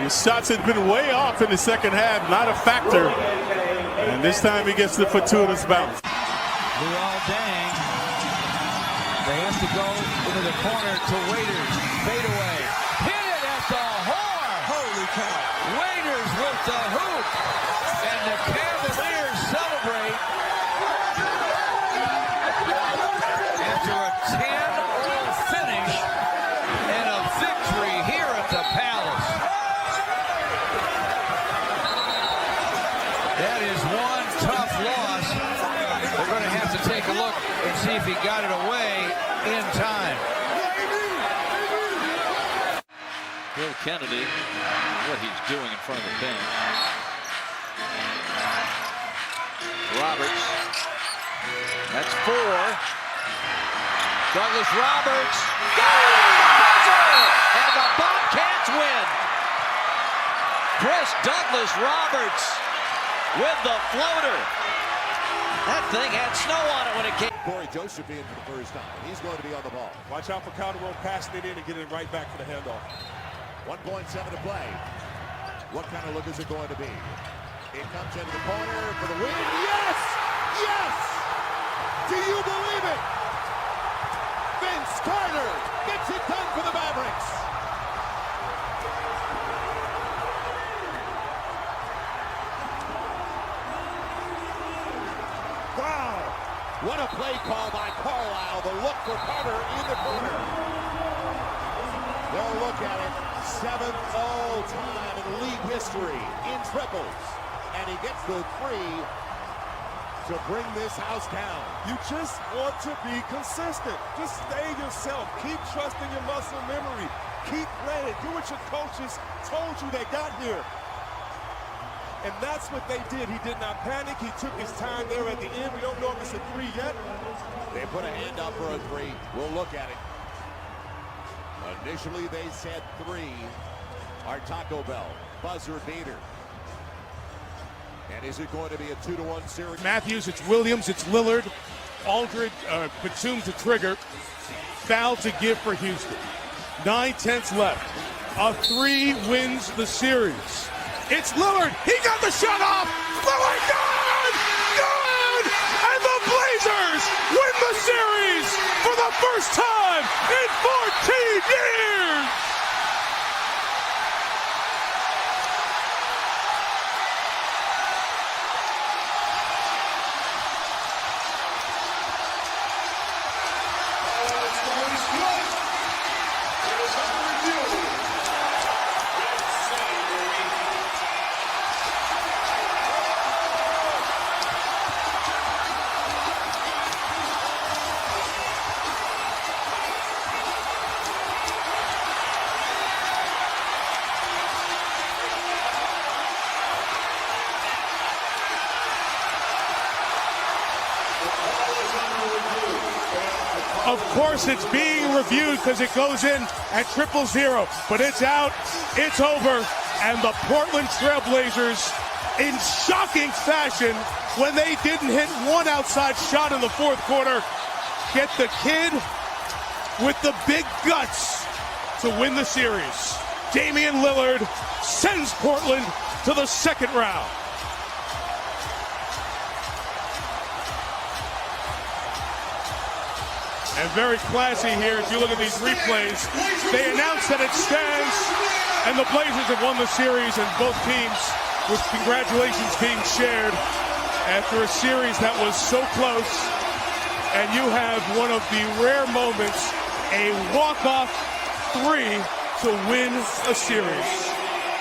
His shots had been way off in the second half, not a factor. And this time he gets the fortuitous bounce. Luol Deng. They have to go into the corner to Waiters. Fade away. Hit it at the horn. Holy cow. Waiters with the hoop. And the Cavaliers celebrate after a 10-all finish and a victory here at the Palace. That is one tough loss. We're going to have to take a look and see if he got it away in time. Bill Kennedy, what he's doing in front of the bench. Roberts. That's 4. Douglas Roberts. And the Bobcats win. Chris Douglas Roberts with the floater. That thing had snow on it when it came. Corey Joseph in for the first time. He's going to be on the ball. Watch out for Calderon passing it in and getting it right back for the handoff. 1.7 to play. What kind of look is it going to be? It comes into the corner for the win. Yes! Yes! Do you believe it? Vince Carter gets it done for the Mavericks. Wow! What a play call by Carlisle. The look for Carter in the corner. They'll look at it. 7th all-time in league history in triples. And he gets the 3 to bring this house down. You just want to be consistent. Just stay yourself. Keep trusting your muscle memory. Keep playing. Do what your coaches told you they got here. And that's what they did. He did not panic. He took his time there at the end. We don't know if it's a 3 yet. They put a hand up for a 3. We'll look at it. Initially, they said 3. Our Taco Bell buzzer beater. And is it going to be a 2-1 series? Matthews, it's Williams, it's Lillard. Aldridge, Batum to trigger. Foul to give for Houston. 9/10 left. A 3 wins the series. It's Lillard. He got the shot off. Lillard got it! first time in 14 years. Of course, it's being reviewed because it goes in at 0-0, but it's out, it's over, and the Portland Trailblazers, in shocking fashion, when they didn't hit one outside shot in the fourth quarter, get the kid with the big guts to win the series. Damian Lillard sends Portland to the second round. And very classy here, if you look at these replays, they announced that it stands, and the Blazers have won the series, and both teams with congratulations being shared after a series that was so close. And you have one of the rare moments, a walk-off three to win a series.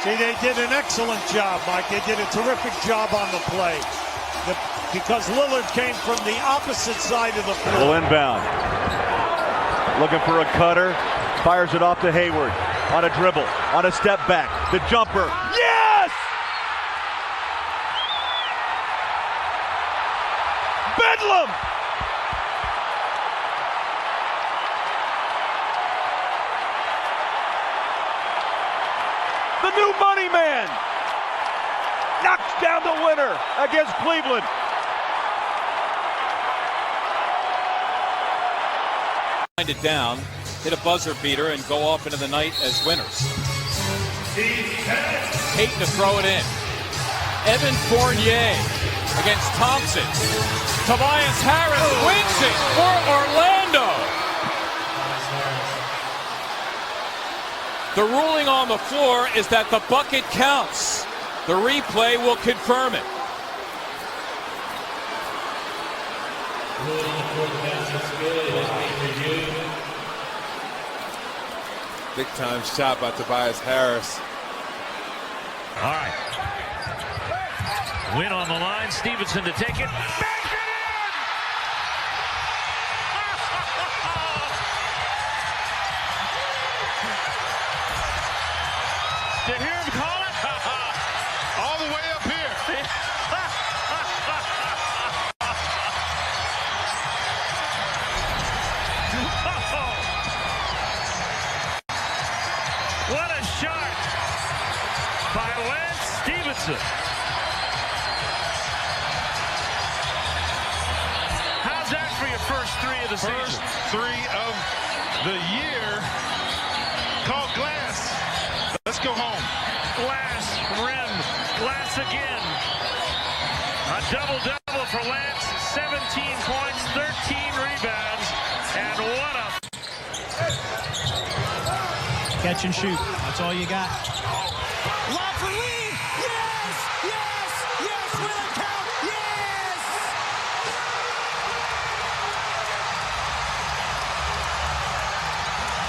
See, they did an excellent job, Mike. They did a terrific job on the play. Because Lillard came from the opposite side of the floor. Will inbound. Looking for a cutter. Fires it off to Hayward. On a dribble. On a step back. The jumper. Yes! Bedlam! The new money man knocks down the winner against Cleveland. Find it down, hit a buzzer beater, and go off into the night as winners. Payton to throw it in. Evan Fournier against Thompson. Tobias Harris wins it for Orlando. The ruling on the floor is that the bucket counts. The replay will confirm it. Big time shot by Tobias Harris. All right. Win on the line. Stevenson to take it. Bank it in! To hear him call it? All the way up here. What a shot by Lance Stevenson. How's that for your first three of the season? First three of the year. Called glass. Let's go home. Glass, rim, glass again. A double-double for Lance. 17 points, 13 rebounds, and what a... Catch and shoot. That's all you got. Lob for Lee. Yes! Yes! Yes! Will it count? Yes!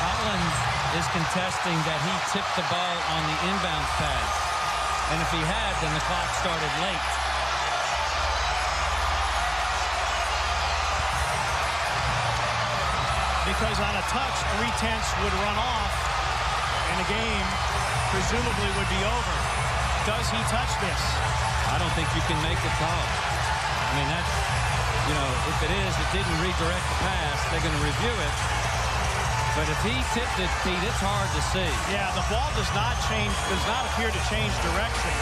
Collins is contesting that he tipped the ball on the inbound pass. And if he had, then the clock started late. Because on a touch, 3/10 would run off, and the game presumably would be over. Does he touch this? I don't think you can make the call. I mean, that's, you know, if it is, it didn't redirect the pass, they're going to review it. But if he tipped it, Pete, it's hard to see. Yeah, the ball does not appear to change direction.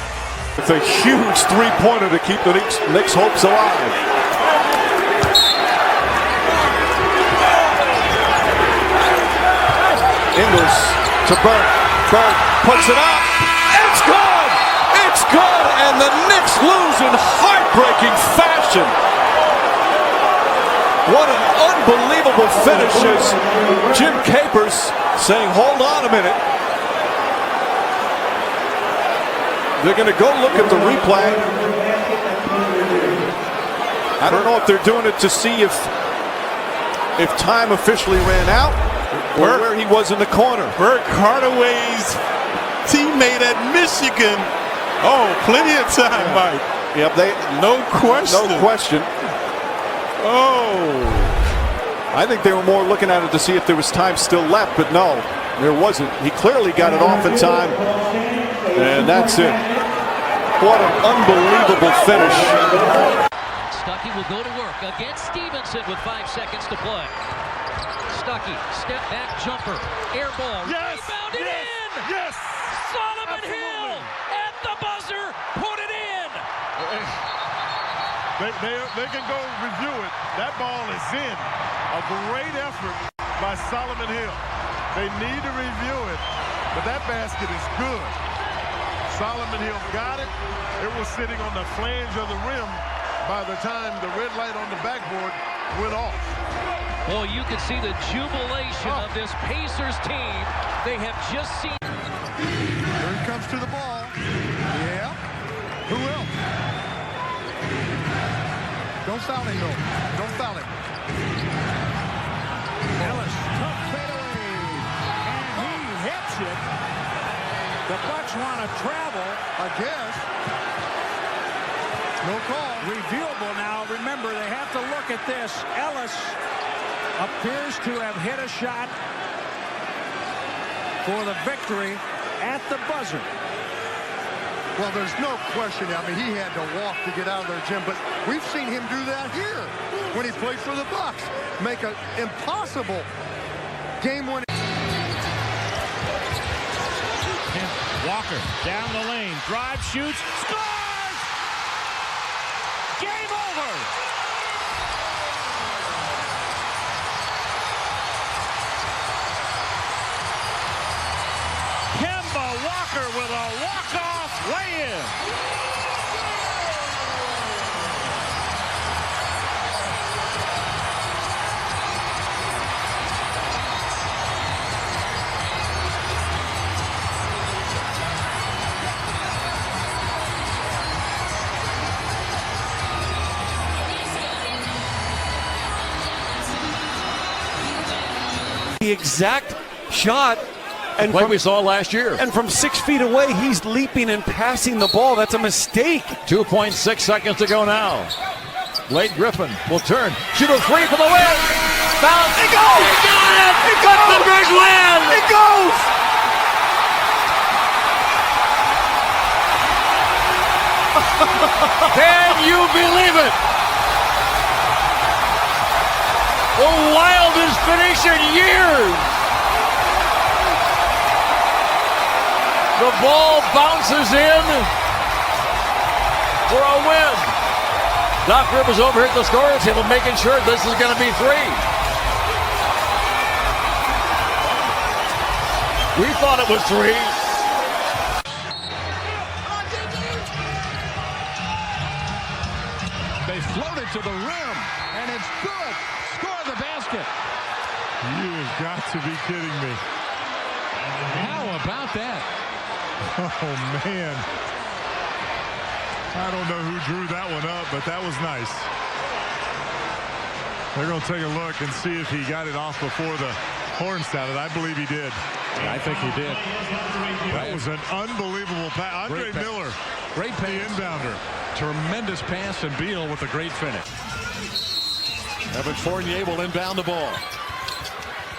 It's a huge three-pointer to keep the Knicks' hopes alive. Ingles to Burke. Burke puts it up. It's good! It's good! And the Knicks lose in heartbreaking fashion. What an unbelievable finish as Jim Capers saying, hold on a minute. They're going to go look at the replay. I don't know if they're doing it to see if time officially ran out or where he was in the corner. Bert Hardaway's teammate at Michigan. Oh, plenty of time, Mike. Yep, no question. No question. Oh. I think they were more looking at it to see if there was time still left, but no, there wasn't. He clearly got it off in time, and that's it. What an unbelievable finish. Stuckey will go to work against Stevenson with 5 seconds to play. Stuckey, step back jumper, air ball, rebounded in! Yes! Solomon Hill at the buzzer, put it in! They can go review it. That ball is in. A great effort by Solomon Hill. They need to review it, but that basket is good. Solomon Hill got it. It was sitting on the flange of the rim by the time the red light on the backboard went off. Boy, you can see the jubilation of this Pacers team. They have just seen. Here he comes to the ball. Yeah. Who else? Don't foul him, though. Don't foul him. Ellis, tough fadeaway, and he hits it. The Bucks want to travel. I guess. No call. Reviewable now. Remember, they have to look at this. Ellis appears to have hit a shot for the victory at the buzzer. Well, there's no question. I mean, he had to walk to get out of there, Jim, but we've seen him do that here when he played for the Bucks. Make an impossible game-winning. Walker down the lane, drive, shoots, scores! Game over! Kemba Walker with a walk-off lay-in. The exact shot, and like we saw last year. And from 6 feet away, he's leaping and passing the ball. That's a mistake. 2.6 seconds to go now. Blake Griffin will turn, shoot a three for the win. Foul. It goes. He got it. It got the big win. It goes. Can you believe it? The wildest finish in years. The ball bounces in for a win. Doc Rivers over here at the scorer's table making sure this is going to be three. We thought it was three. They floated to the rim, and it's good. Score the basket. You've got to be kidding me. How about that? Oh, man. I don't know who drew that one up, but that was nice. They're going to take a look and see if he got it off before the horn sounded. I believe he did. I think he did. That was an unbelievable pass. Andre Miller, great pass. The inbounder. Tremendous pass, and Beal with a great finish. Evan Fournier will inbound the ball.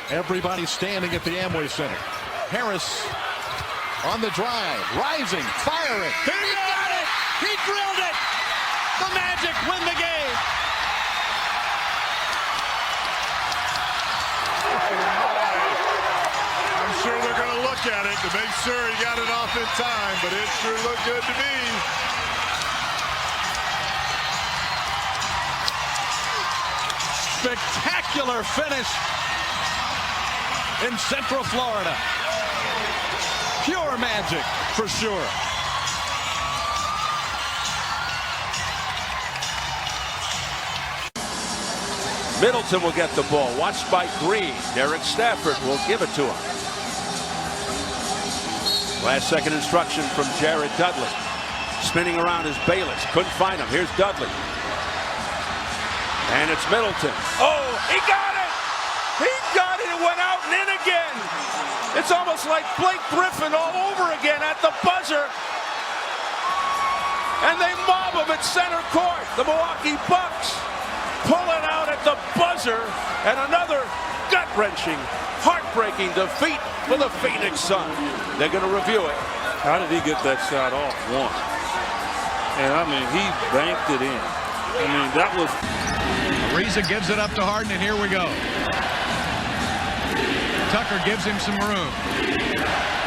Everybody standing at the Amway Center. Harris on the drive, rising, firing. He got it! He drilled it! The Magic win the game! I'm sure they're going to look at it to make sure he got it off in time, but it sure looked good to me. Spectacular finish in Central Florida. Pure magic for sure. Middleton will get the ball. Watched by Green. Derek Stafford will give it to him. Last second instruction from Jared Dudley. Spinning around is Bayless. Couldn't find him. Here's Dudley. And it's Middleton. Oh, he got it! He got it! It went out and in again! It's almost like Blake Griffin all over again at the buzzer. And they mob him at center court. The Milwaukee Bucks pulling out at the buzzer. And another gut-wrenching, heartbreaking defeat for the Phoenix Suns. They're going to review it. How did he get that shot off? One. And I mean, he banked it in. I mean, that was... Ariza gives it up to Harden, and here we go. Tucker gives him some room.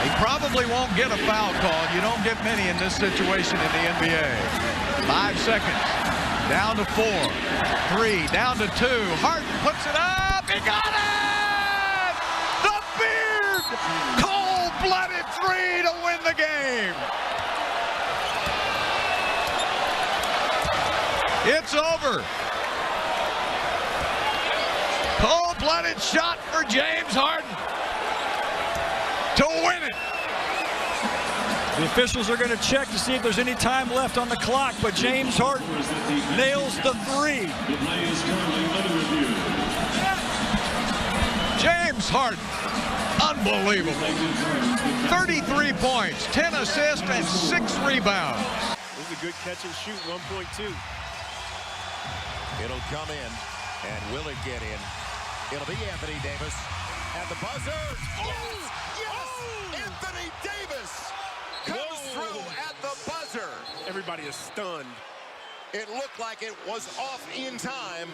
He probably won't get a foul call. You don't get many in this situation in the NBA. 5 seconds. Down to 4. 3. Down to 2. Harden puts it up. He got it! The Beard! Cold-blooded 3 to win the game. It's over. Cold-blooded shot for James Harden to win it. The officials are going to check to see if there's any time left on the clock, but James Harden nails the 3. James Harden, unbelievable. 33 points, 10 assists, and 6 rebounds. This is a good catch and shoot, 1.2. It'll come in, and will it get in? It'll be Anthony Davis at the buzzer. Yes! Yes! Anthony Davis comes through at the buzzer. Everybody is stunned. It looked like it was off in time.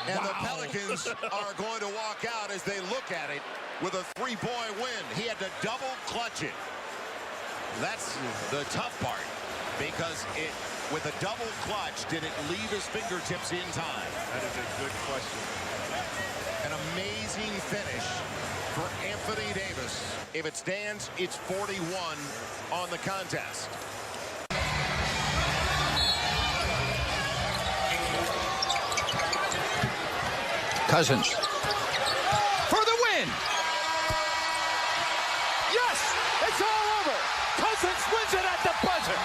And the Pelicans are going to walk out as they look at it with a 3-point win. He had to double clutch it. That's the tough part, because with a double clutch, did it leave his fingertips in time? That is a good question. An amazing finish for Anthony Davis. If it stands, it's 41 on the contest. Cousins for the win. Yes, it's all over. Cousins wins it at the buzzer.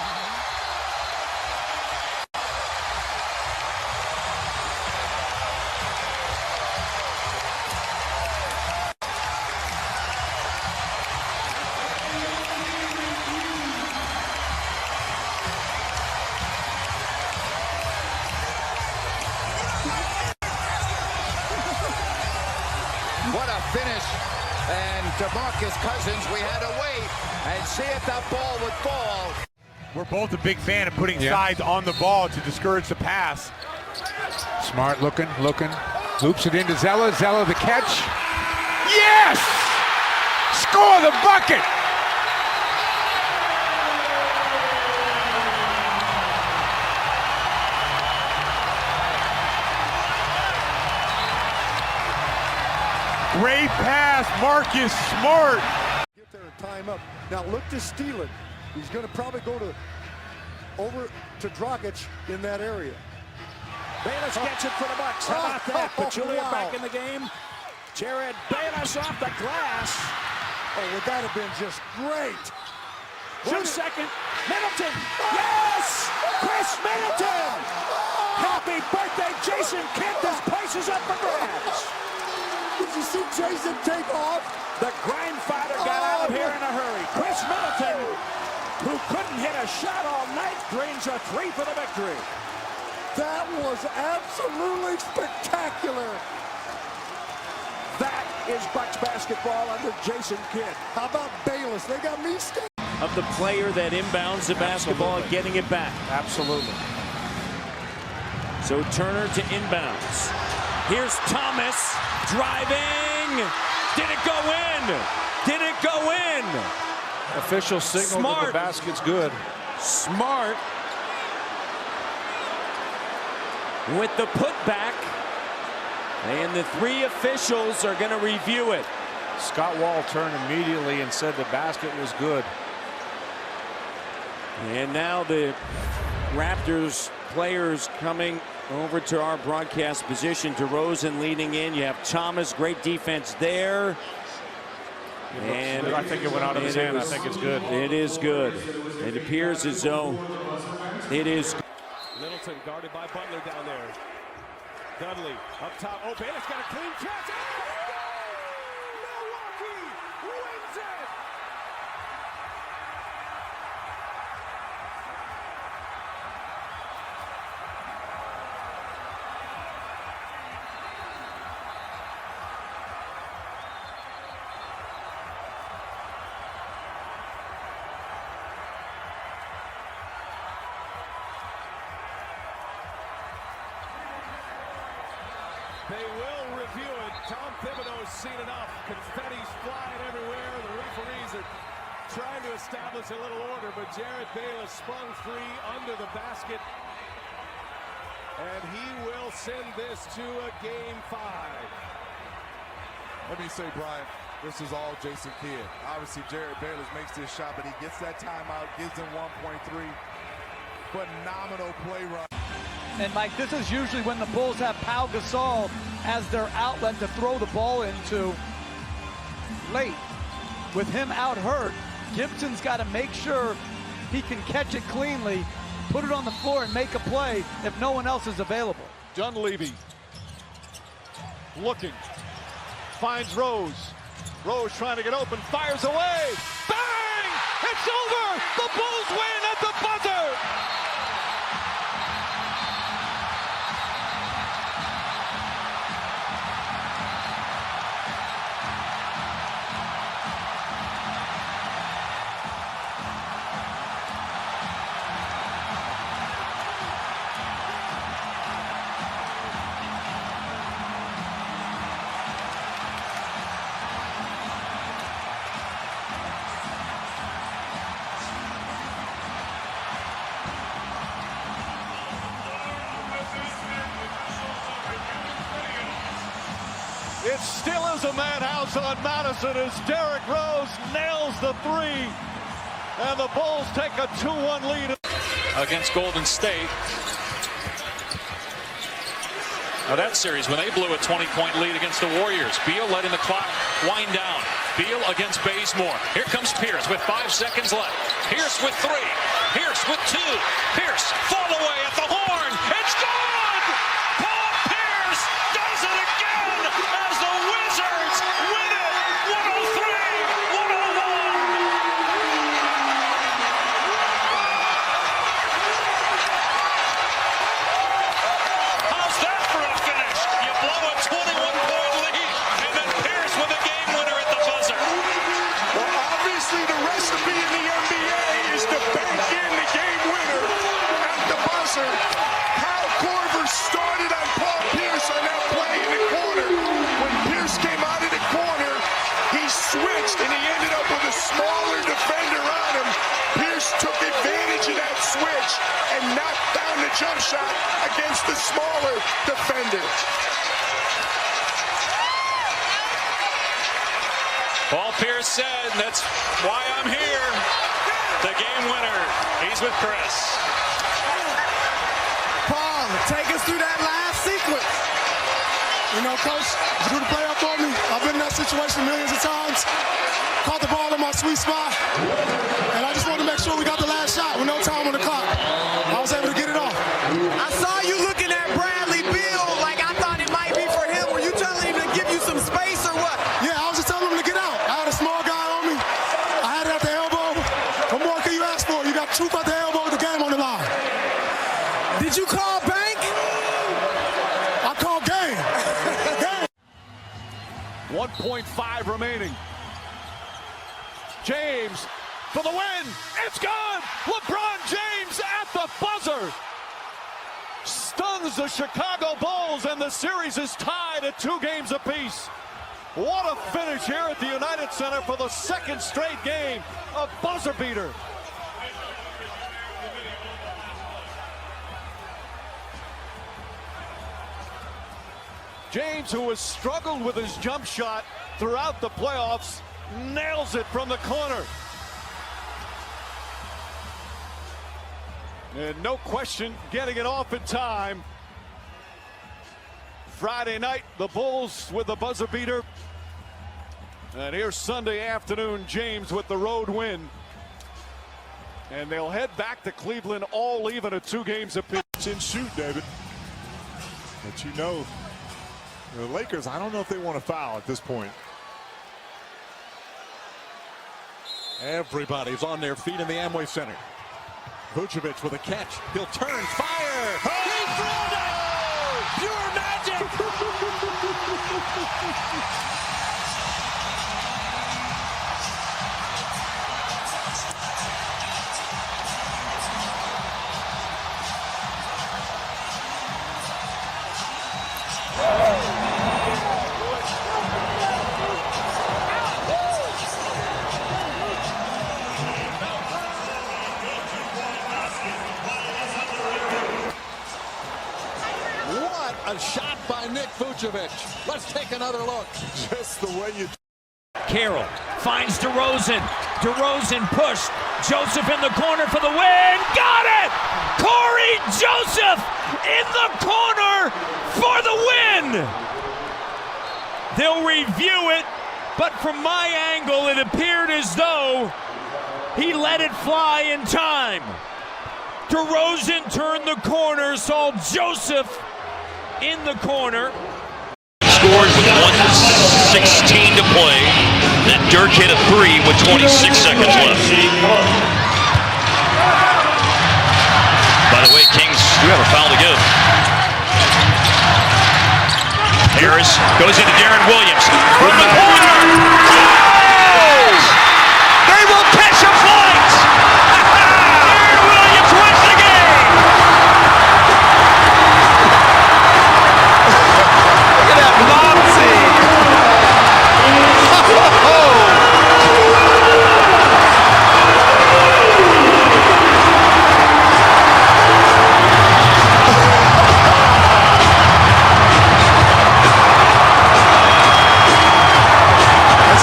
What a finish. And DeMarcus Cousins, we had to wait and see if that ball would fall. We're both a big fan of putting sides on the ball to discourage the pass. Smart looking. Loops it into Zella. Zella the catch. Yes! Score the bucket! Great pass, Marcus Smart. Get there and tie him up. Now look to steal it. He's going to probably go over to Dragic in that area. Bayless gets it for the Bucks. How about that? Pachulia back in the game. Jared Bayless off the glass. Oh, would that have been just great? 1 second. Middleton. Yes! Chris Middleton! Happy birthday, Jason Kidd. This place is up for grabs. Did you see Jason take off? The grind fighter got out of here in a hurry. Chris Middleton, who couldn't hit a shot all night, drains a 3 for the victory. That was absolutely spectacular. That is Bucks basketball under Jason Kidd. How about Bayless? They got me scared. Of the player that inbounds the basketball and getting it back. Absolutely. So Turner to inbounds. Here's Thomas driving. Did it go in? Did it go in? Official signal that the basket's good. Smart with the putback. And the 3 officials are going to review it. Scott Wall turned immediately and said the basket was good. And now the Raptors players coming Over to our broadcast position. DeRozan leading in. You have Thomas. Great defense there. And I think it went out of his hand. I think it's good. It is good. It appears as though it is. Middleton guarded by Butler down there. Dudley up top. Oh, Baylor's got a clean catch. Milwaukee wins it. They will review it. Tom Thibodeau's seen enough. Confetti's flying everywhere. The referees are trying to establish a little order, but Jared Bayless spun free under the basket. And he will send this to a game 5. Let me say, Brian, this is all Jason Kidd. Obviously, Jared Bayless makes this shot, but he gets that timeout, gives them 1.3. Phenomenal play run. And Mike, this is usually when the Bulls have Pau Gasol as their outlet to throw the ball into late. With him out hurt, Gibson's got to make sure he can catch it cleanly, put it on the floor and make a play if no one else is available. Dunleavy looking, finds Rose. Rose trying to get open, fires away. Bang! It's over! The Bulls win at the buzzer! It still is a madhouse on Madison as Derrick Rose nails the three. And the Bulls take a 2-1 lead against Golden State. Now that series, when they blew a 20-point lead against the Warriors, Beal letting the clock wind down. Beal against Bazemore. Here comes Pierce with 5 seconds left. Pierce with 3. Pierce with 2. Pierce fall away at the horn. It's good! Paul Pierce does it again as the Wizards win it 103-101. How's that for a finish? You blow a 21-point lead and then Pierce with a game winner at the buzzer. Well, obviously the recipe in the NBA is to bank in the game winner at the buzzer. Kyle Korver started on Paul Pierce on that play in the corner. When Pierce came out of the corner, he switched and he ended up with a smaller defender on him. Pierce took advantage of that switch and knocked down the jump shot against the smaller defender. Paul Pierce said, that's why I'm here. The game winner. He's with Chris. Paul, take us through that last sequence. You know, Coach, drew the play up for me. I've been in that situation millions of times. Caught the ball in my sweet spot. And I just wanted to make sure we got the last shot with no time on the clock. I was able to get it off. I saw you looking at Bradley Beal like I thought it might be for him. Were you telling him to give you some space or what? Yeah, I was just telling him to get out. I had a small guy on me. I had it at the elbow. What more can you ask for? You got truth at the elbow with the game on the line. Did you call bank? I called game. 1.5 remaining. James for the win. It's gone. LeBron James at the buzzer. Stuns the Chicago Bulls, and the series is tied at 2 games apiece. What a finish here at the United Center for the second straight game. A buzzer beater. James, who has struggled with his jump shot throughout the playoffs, nails it from the corner. And no question, getting it off in time. Friday night, the Bulls with the buzzer beater. And here's Sunday afternoon, James with the road win. And they'll head back to Cleveland all even at 2 games apiece. And shoot, David. But you know, the Lakers, I don't know if they want to foul at this point. Everybody's on their feet in the Amway Center. Vucevic with a catch. He'll turn, fire. He threw it! Pure magic! A shot by Nick Vucevic. Let's take another look. Just the way you... Carroll finds DeRozan. DeRozan pushed. Joseph in the corner for the win. Got it! Corey Joseph in the corner for the win! They'll review it, but from my angle, it appeared as though he let it fly in time. DeRozan turned the corner, saw Joseph in the corner. Scored with 1:16 to play. Then Dirk hit a 3 with 26 seconds left. By the way, Kings do have a foul to give. Harris goes into Darren Williams from the corner. Yes! They will catch a flight. Darren Williams wins the game.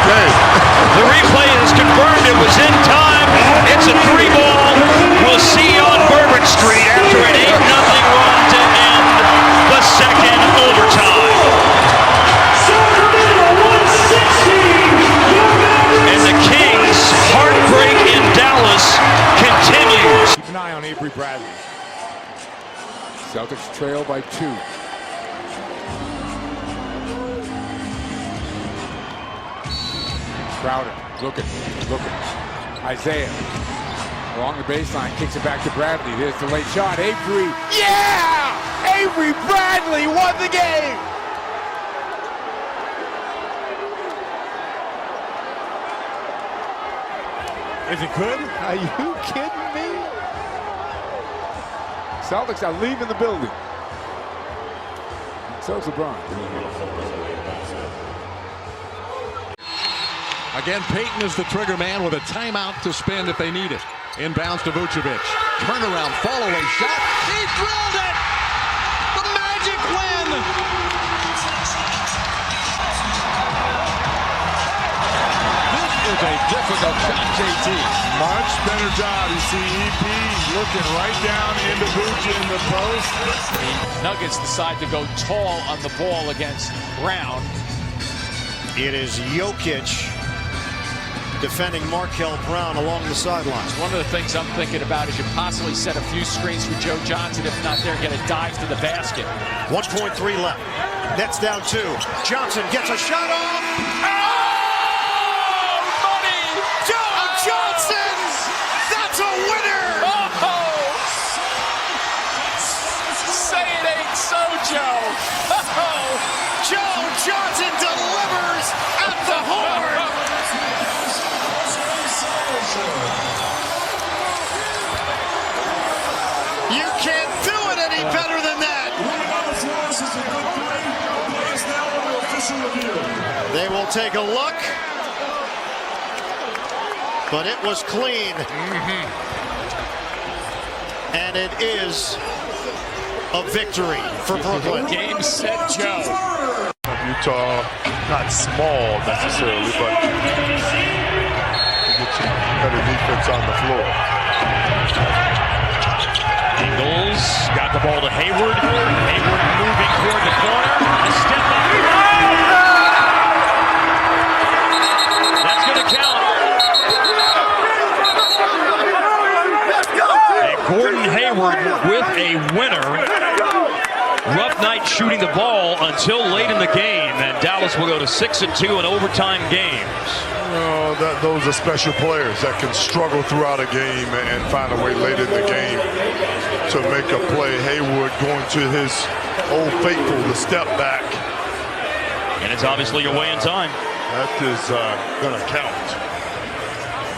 The replay has confirmed it was in time. It's a 3-ball. We'll see you on Bourbon Street after an 8-0 run to end the second overtime. And the Kings' heartbreak in Dallas continues. Keep an eye on Avery Bradley. Celtics trail by 2. Crowder, looking. Isaiah, along the baseline, kicks it back to Bradley. There's the late shot. Avery, yeah! Avery Bradley won the game! Is it good? Are you kidding me? Celtics are leaving the building. So is LeBron. Again, Peyton is the trigger man with a timeout to spend if they need it. Inbounds to Vucevic. Turnaround, follow-away shot. He drilled it! The Magic win! This is a difficult shot, JT. Much better job. You see EP looking right down into Vuce in the post. The Nuggets decide to go tall on the ball against Brown. It is Jokic defending Markel Brown along the sidelines. One of the things I'm thinking about is you possibly set a few screens for Joe Johnson, if not there, get a dive to the basket. 1.3 left. Nets down 2. Johnson gets a shot off. Oh, money! Joe Johnson! That's a winner! Oh! Say it ain't so, Joe! Oh! Joe Johnson delivers at the horn! You can't do it any better than that! They will take a look, but it was clean. And it is a victory for Brooklyn. Game, set, Joe. Utah, not small necessarily, but get you better defense on the floor. Eagles got the ball to Hayward. Hayward moving toward the corner. This shooting the ball until late in the game, and Dallas will go to 6-2 in overtime games. Those are special players that can struggle throughout a game and find a way late in the game to make a play. Hayward going to his old faithful, the step back. And it's obviously away in time. That is going to count.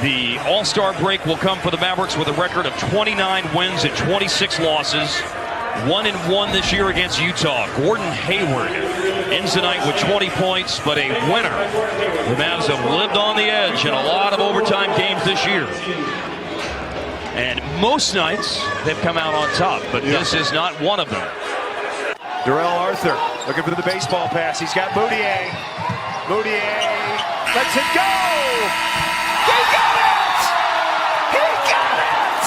The All-Star break will come for the Mavericks with a record of 29 wins and 26 losses. 1-1 this year against Utah. Gordon Hayward ends the night with 20 points, but a winner. The Mavs have lived on the edge in a lot of overtime games this year. And most nights they've come out on top, but this is not one of them. Darrell Arthur looking for the baseball pass. He's got Moutier. Moutier lets it go. He got it! He got it!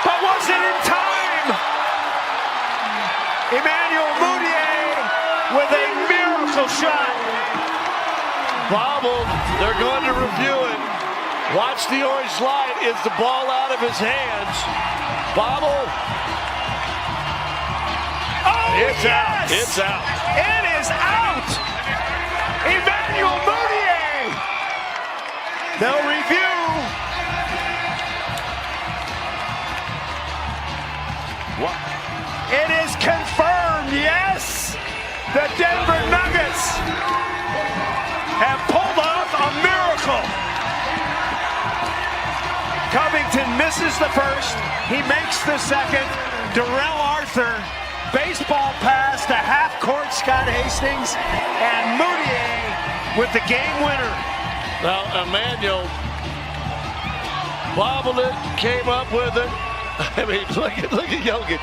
But was it in time? Emmanuel Moutier with a miracle shot. Bobbled. They're going to review it. Watch the orange light. Is the ball out of his hands? Bobble. Oh, it's out. It's out. It is out. Emmanuel Moutier. They'll review. What? It is confirmed. Yes. The Denver Nuggets have pulled off a miracle. Covington misses the first. He makes the second. Darrell Arthur, baseball pass to half-court Scott Hastings, and Moutier with the game winner. Now, Emmanuel bobbled it, came up with it. I mean, look at Jokic.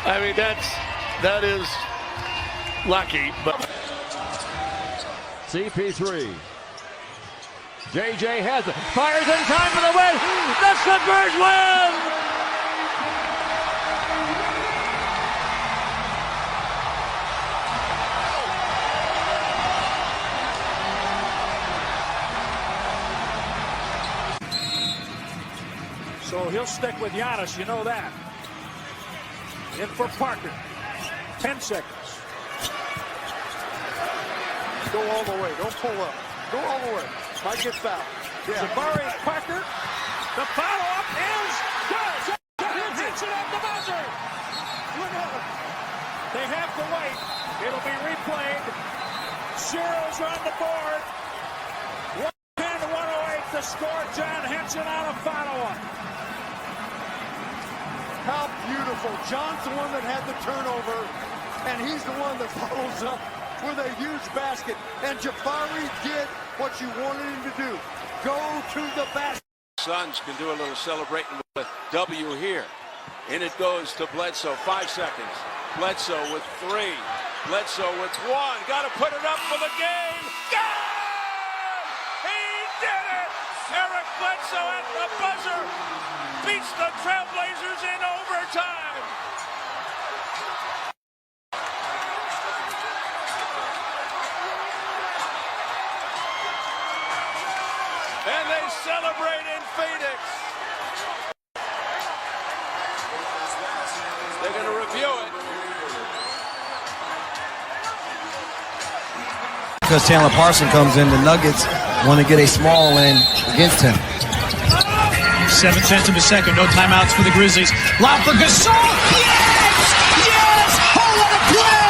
I mean, that is lucky, but CP3. JJ has it. Fires in time for the win. The Clippers win! So he'll stick with Giannis, you know that. In for Parker. 10 seconds. Go all the way. Don't pull up. Go all the way. Might get fouled. Jabari Parker. The follow-up is good. Hits it at the buzzer. Look at it. They have to wait. It'll be replayed. Zeros on the board. 110-108 to score. John Henson on a follow-up. how beautiful. John's the one that had the turnover, and he's the one that follows up with a huge basket. And Jabari did what you wanted him to do. Go to the basket. Suns can do a little celebrating with a W here. In it goes to Bledsoe, 5 seconds. Bledsoe with 3. Bledsoe with 1. Got to put it up for the game. Good! He did it! Eric Bledsoe at the buzzer beats the Trailblazers in overtime. And they celebrate in Phoenix. They're going to review it. Because Chandler Parson comes in, the Nuggets want to get a small win against him. 7/10 of a second, no timeouts for the Grizzlies. Lob for Gasol. Yes! Yes! Oh, what a play!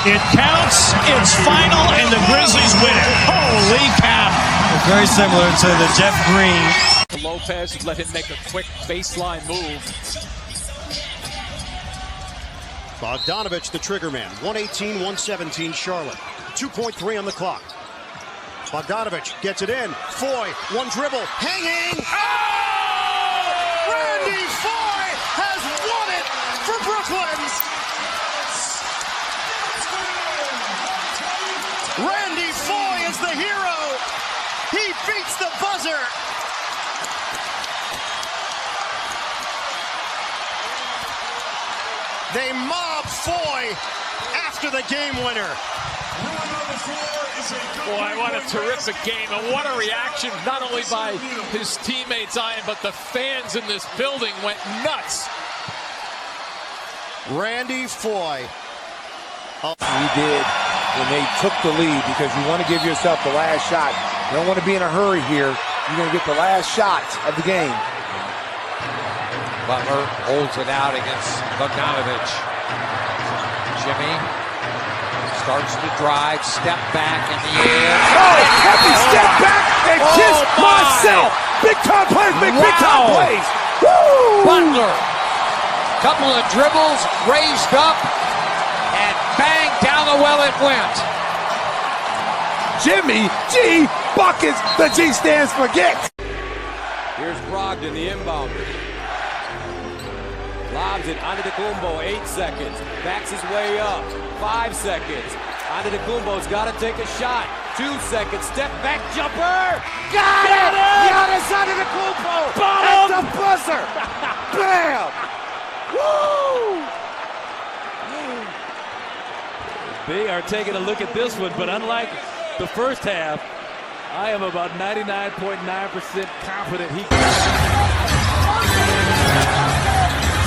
It counts, it's final, and the Grizzlies win it. Holy cow. Very similar to the Jeff Green. Lopez let him make a quick baseline move. Bogdanovich, the trigger man. 118-117 Charlotte. 2.3 on the clock. Bogdanovich gets it in. Foy, one dribble, hanging. Oh! Randy Foy has won buzzer. They mob Foy after the game winner. Boy, what a terrific game, and what a reaction not only by his teammates, Ian, but the fans in this building went nuts. Randy Foy. You did when they took the lead, because you want to give yourself the last shot. You don't want to be in a hurry here. You're going to get the last shot of the game. Butler holds it out against Bogdanovich. Jimmy starts to drive, step back in the air. Oh, heavy step back and kiss myself. Big time plays, big time plays. Woo! Butler, couple of dribbles, raised up, and bang, down the well it went. Jimmy G buckets. The G stands for get. Here's Brogdon, the inbound. Lobs it onto Antetokounmpo, 8 seconds. Backs his way up, 5 seconds. Antetokounmpo's got to take a shot. 2 seconds, step back jumper. Got it! Giannis Antetokounmpo at the buzzer. Bam! Woo! They are taking a look at this one, but unlike the first half, I am about 99.9% confident he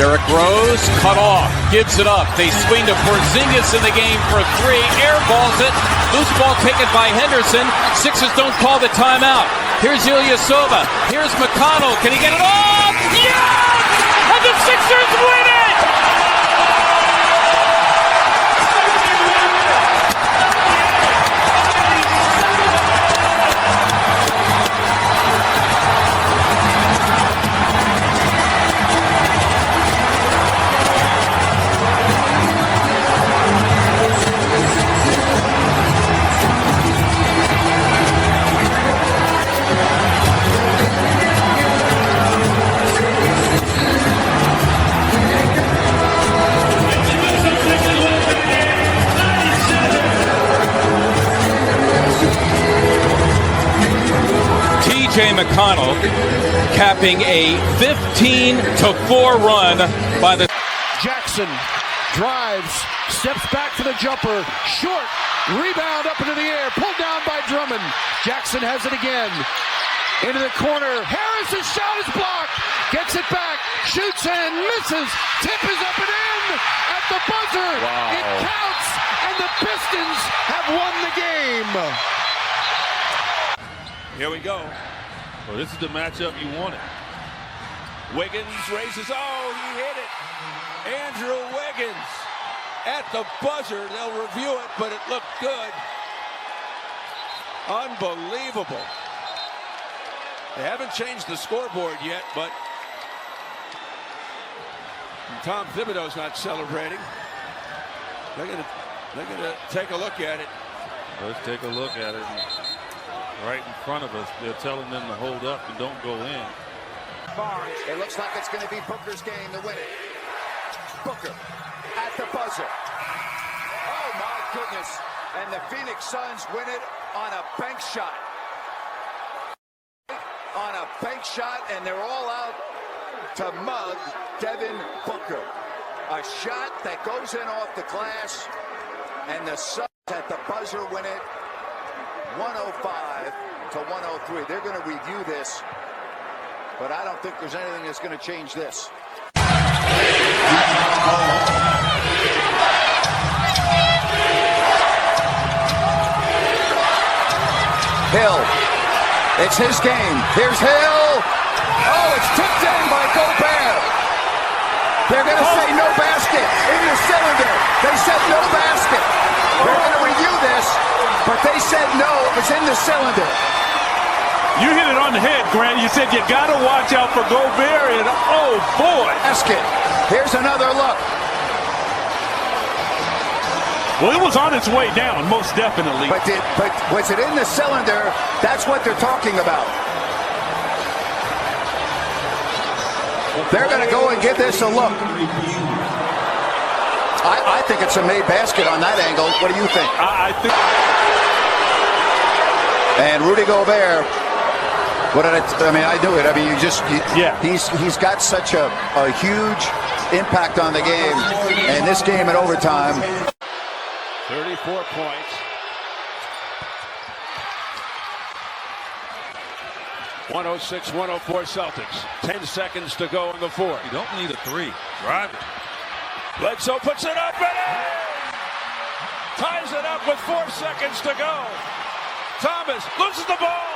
Derrick Rose cut off, gives it up. They swing to Porzingis in the game for 3. Airballs it. Loose ball taken by Henderson. Sixers don't call the timeout. Here's Ilyasova. Here's McConnell. Can he get it off? Yes! And the Sixers win it! McConnell capping a 15-4 run by the Jackson drives, steps back for the jumper, short, rebound up into the air, pulled down by Drummond. Jackson has it again. Into the corner, Harris's shot is blocked, gets it back, shoots and misses, tip is up and in at the buzzer. Wow. It counts, and the Pistons have won the game. Here we go. Well, this is the matchup you wanted. Wiggins raises. Oh, he hit it. Andrew Wiggins at the buzzer. They'll review it, but it looked good. Unbelievable. They haven't changed the scoreboard yet, but Tom Thibodeau's not celebrating. They're gonna take a look at it. Let's take a look at it. Right in front of us, they're telling them to hold up and don't go in. It looks like it's going to be Booker's game to win it. Booker at the buzzer. Oh my goodness. And the Phoenix Suns win it on a bank shot. On a bank shot, and they're all out to mug Devin Booker. A shot that goes in off the glass, and the Suns at the buzzer win it 105 to 103. They're going to review this, but I don't think there's anything that's going to change this. Hill. It's his game. Here's Hill. Oh, it's tipped in by Gobert. They're going to say no basket in the cylinder. They said no basket. They're going to review this, but they said no, it was in the cylinder. You hit it on the head, Grant. You said you got to watch out for Gobert, and oh boy. Basket. Here's another look. Well, it was on its way down, most definitely. But was it in the cylinder? That's what they're talking about. They're going to go and give this a look. I think it's a made basket on that angle. What do you think? I think. And Rudy Gobert What did I knew it. I mean, he's got such a huge impact on the game. And this game in overtime. 34 points. 106-104 Celtics. 10 seconds to go in the fourth. You don't need a three. Drive it. Bledsoe puts it up and in! Ties it up with 4 seconds to go. Thomas loses the ball.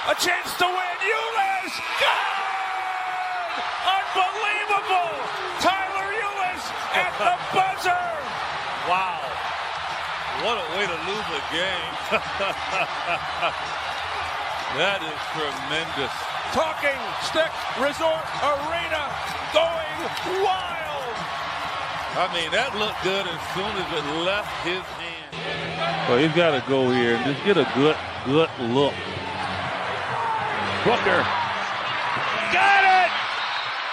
A chance to win. Ulis! Good! Unbelievable! Tyler Ulis at the buzzer! Wow. What a way to lose a game. That is tremendous. Talking Stick Resort Arena going wild! I mean, that looked good as soon as it left his hand. Well, he's got to go here and just get a good look. Booker got it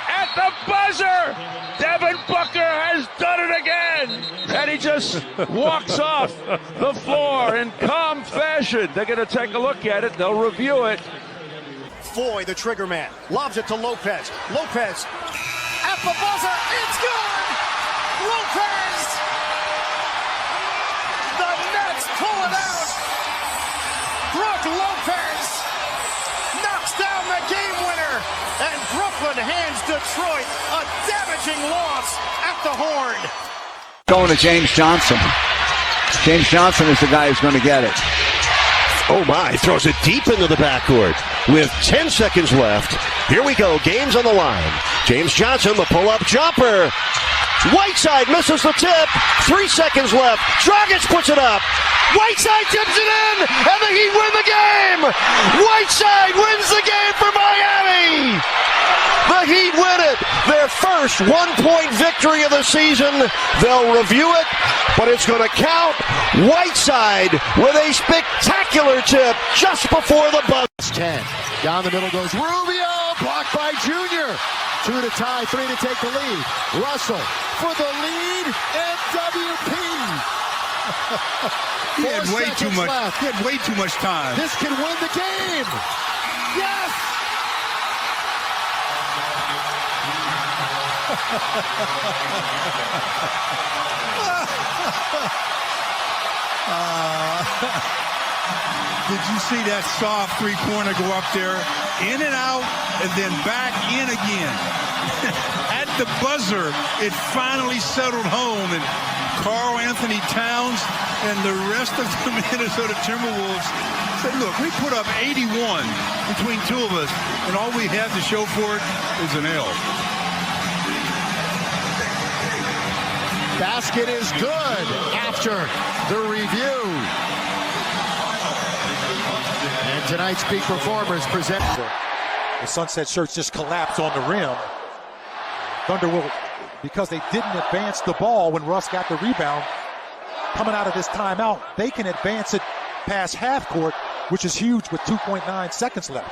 at the buzzer. Devin Booker has done it again. And he just walks off the floor in calm fashion. They're going to take a look at it. They'll review it. Foy, the trigger man, lobs it to Lopez. Lopez at the buzzer. It's good. Lopez. The Nets pull it out. Brook Lopez knocks down the game winner, and Brooklyn hands Detroit a damaging loss at the Horn. Going to James Johnson. James Johnson is the guy who's going to get it. Oh my, throws it deep into the backcourt with 10 seconds left. Here we go, game's on the line. James Johnson, the pull-up jumper. Whiteside misses the tip. 3 seconds left. Dragic puts it up. Whiteside tips it in, and the Heat win the game. Whiteside wins the game for Miami. The Heat win it. Their first one-point victory of the season. They'll review it, but it's going to count. Whiteside with a spectacular tip just before the buzzer. 10. Down the middle goes Rubio. Blocked by Junior. 2 to tie, 3 to take the lead. Russell for the lead, and WP. He had way too much. He had way too much time. This can win the game. Yes. Did you see that soft three-pointer go up there, in and out, and then back in again? At the buzzer, it finally settled home, and Karl Anthony Towns and the rest of the Minnesota Timberwolves said, look, we put up 81 between two of us, and all we have to show for it is an L. Basket is good after the review. And tonight's peak performers present. The sunset shirts just collapse on the rim. Thunder will, because they didn't advance the ball when Russ got the rebound, coming out of this timeout, they can advance it past half court, which is huge with 2.9 seconds left.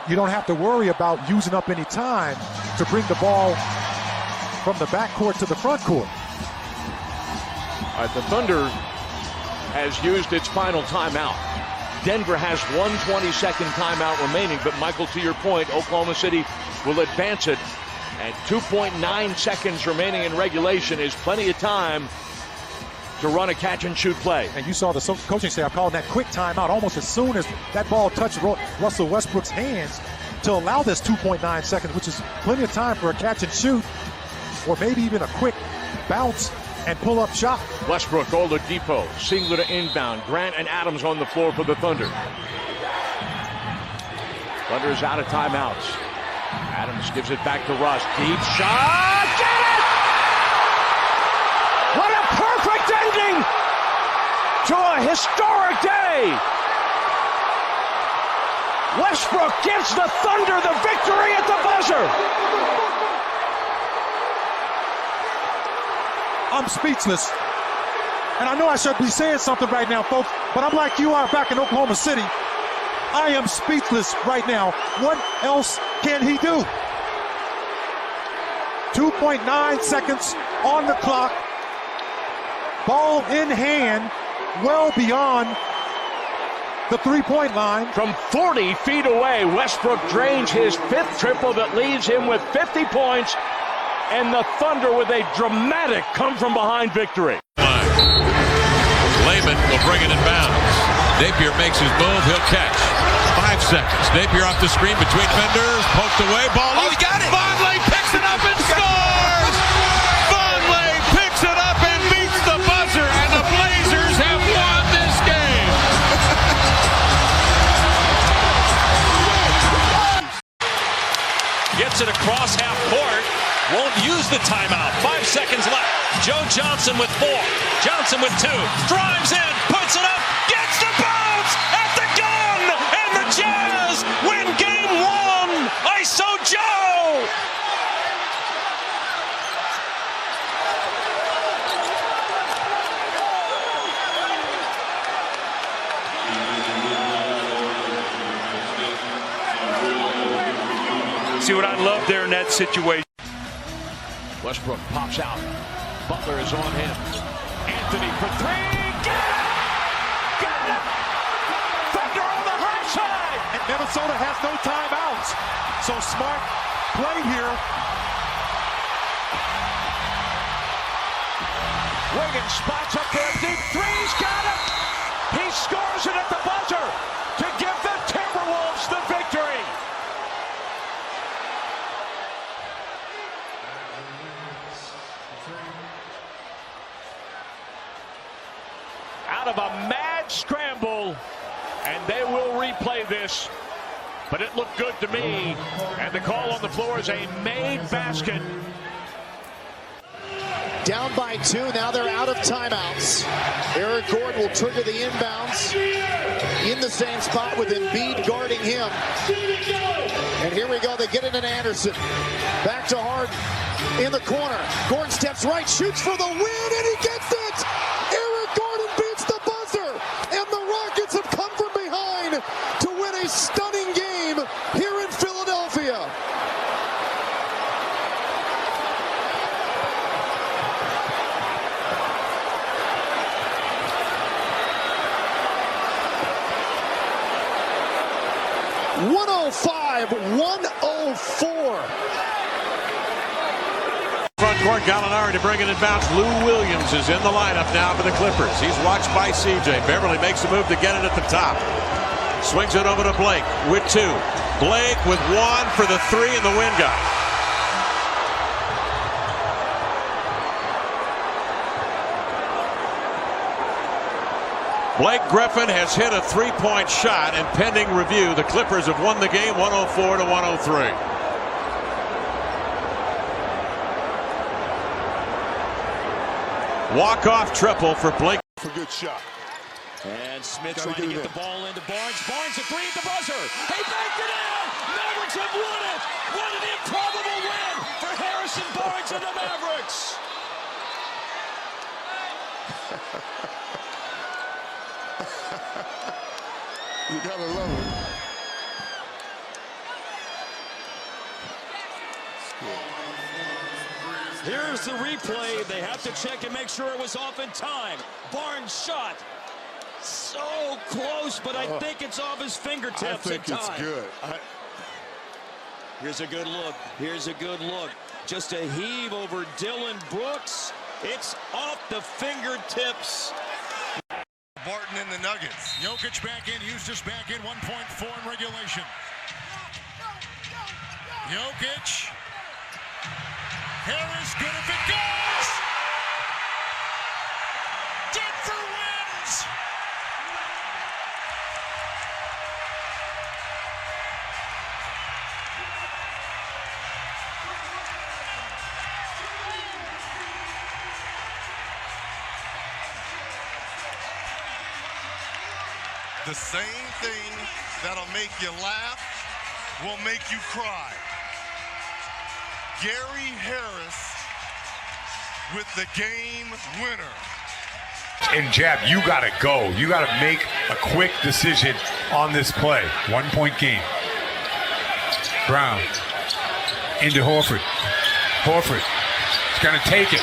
You don't have to worry about using up any time to bring the ball from the backcourt to the front court. All right, the Thunder has used its final timeout. Denver has 1 20-second timeout remaining, but Michael, to your point, Oklahoma City will advance it, and 2.9 seconds remaining in regulation is plenty of time to run a catch-and-shoot play. And you saw the coaching staff calling that quick timeout almost as soon as that ball touched Russell Westbrook's hands to allow this 2.9 seconds, which is plenty of time for a catch-and-shoot or maybe even a quick bounce and pull-up shot. Westbrook, Oladipo, Singler to inbound. Grant and Adams on the floor for the Thunder. Thunder is out of timeouts. Adams gives it back to Russ. Deep shot! Get it! What a perfect ending to a historic day! Westbrook gives the Thunder the victory at the buzzer! I'm speechless. And I know I should be saying something right now, folks, but I'm like you are back in Oklahoma City. I am speechless right now. What else can he do? 2.9 seconds on the clock. Ball in hand, well beyond the three-point line. From 40 feet away, Westbrook drains his 5th triple that leaves him with 50 points, and the Thunder with a dramatic come-from-behind victory. Layman will bring it in bounds. Napier makes his move. He'll catch. 5 seconds. Napier off the screen between fenders. Poked away. Ball. Oh, he got it. Vonleh picks it up and scores. Vonleh picks it up and beats the buzzer. And the Blazers have won this game. Gets it across half court. Won't use the timeout. 5 seconds left. Joe Johnson with 4. Johnson with 2. Drives in. Puts it up. Gets the bounce at the gun. And the Jazz win game 1. ISO Joe. See what I love there in that situation. Westbrook pops out. Butler is on him. Anthony for 3. Get it! Get it! Thunder on the high side! And Minnesota has no timeouts. So smart play here. Wiggins spots up there. Deep 3's got it! He scores it at the buzzer to give the Timberwolves the victory. Out of a mad scramble, and they will replay this, but it looked good to me, and the call on the floor is a made basket. Down by 2, now they're out of timeouts. Eric Gordon will trigger the inbounds in the same spot with Embiid guarding him. And here we go, they get it in Anderson. Back to Harden in the corner. Gordon steps right, shoots for the win, and he gets it! Eric Gordon beats the buzzer, and the Rockets have come from behind to win a stunning game here in Philadelphia. $105-104. Front court, Gallinari to bring it in bounds. Lou Williams is in the lineup now for the Clippers. He's watched by CJ. Beverly makes a move to get it at the top. Swings it over to Blake with 2. Blake with 1 for the 3, and the win got it. Blake Griffin has hit a 3-point shot, and pending review, the Clippers have won the game 104-103. Walk-off triple for Blake. For a good shot. And Smith trying to get the ball into Barnes. Barnes a 3 at the buzzer. He banked it in. Mavericks have won it. What an improbable win for Harrison Barnes and the Mavericks. You gotta love it. Here's the replay. They have to check and make sure it was off in time. Barnes shot. So close, but I think it's off his fingertips. I think it's good. Here's a good look. Here's a good look. Just a heave over Dylan Brooks. It's off the fingertips. Barton in the Nuggets. Jokic back in, Eustace back in, 1.4 in regulation. Jokic. Harris, good if it goes! Denver wins! The same thing that'll make you laugh will make you cry. Gary Harris with the game winner. And Jab, you got to go. You got to make a quick decision on this play. 1-point game. Brown into Horford. Horford is going to take it.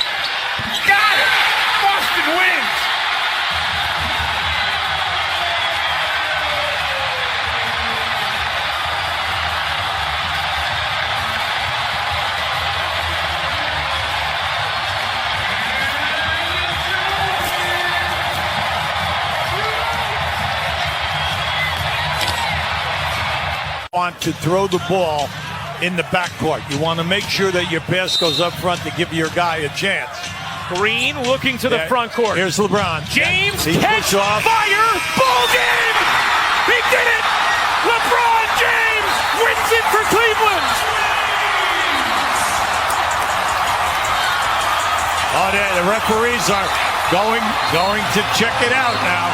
Got it! Boston wins! want to throw the ball in the backcourt. You want to make sure that your pass goes up front to give your guy a chance. Green looking to the front court. Here's LeBron. James, He catch, puts off. fire, ball game! He did it! LeBron James wins it for Cleveland! Oh, the referees are going to check it out now.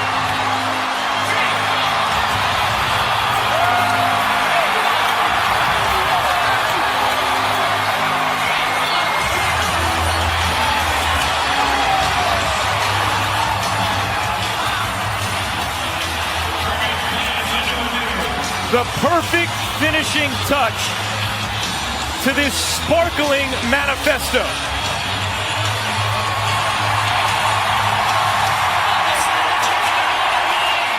The perfect finishing touch to this sparkling manifesto.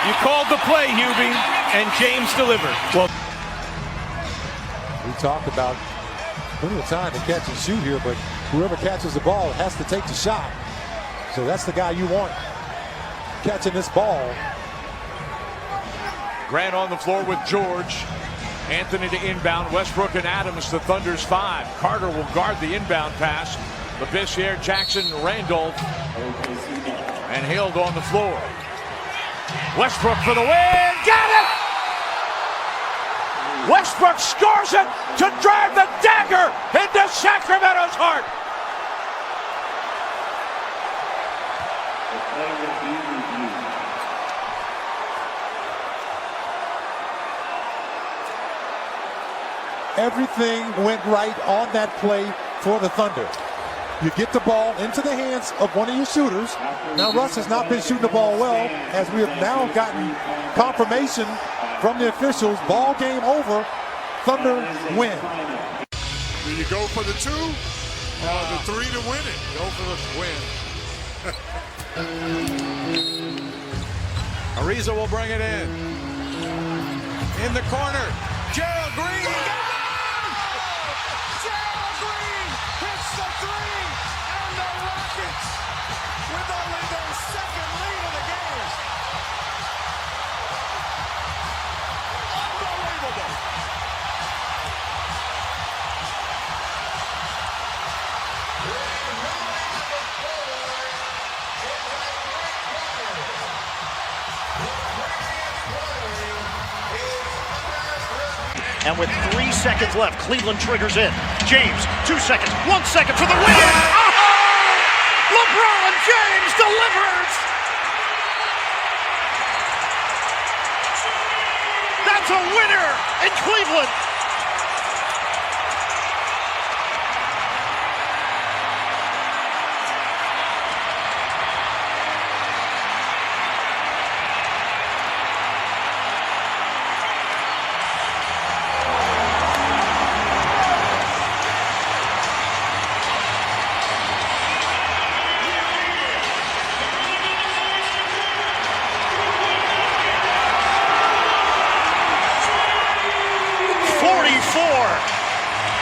You called the play, Hubie, and James delivered. Well, we talked about plenty of time to catch and shoot here, but whoever catches the ball has to take the shot. So that's the guy you want catching this ball. Grant on the floor with George. Anthony to inbound. Westbrook and Adams, the Thunder's 5. Carter will guard the inbound pass. Labissiere, Jackson, Randolph. And Hield on the floor. Westbrook for the win. Got it! Westbrook scores it to drive the dagger into Sacramento's heart. Everything went right on that play for the Thunder. You get the ball into the hands of one of your shooters. Now Russ has not been shooting the ball well, as we have now gotten confirmation from the officials. Ball game over. Thunder win. Do you go for the 2 or the 3 to win it? Go for the win. Ariza will bring it in. In the corner, Gerald Green. Gerald Green hits the 3, and the Rockets, with only their second lead of the game. Unbelievable. And with 3 seconds left, Cleveland triggers in. James, 2 seconds, 1 second for the win. Oh! LeBron James delivers. That's a winner in Cleveland.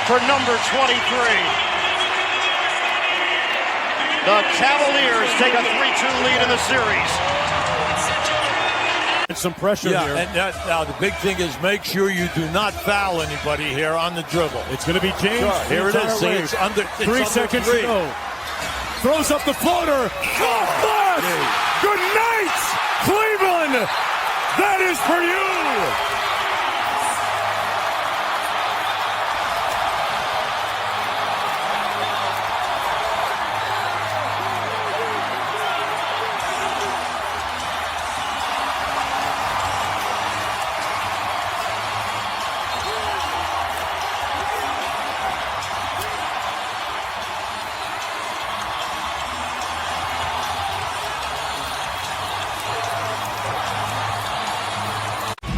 For number 23. The Cavaliers take a 3-2 lead in the series. It's some pressure here. And now the big thing is make sure you do not foul anybody here on the dribble. It's going to be James. Sure, here it is. See, it's under 3 seconds to go. Throws up the floater. Good night, Cleveland. That is for you.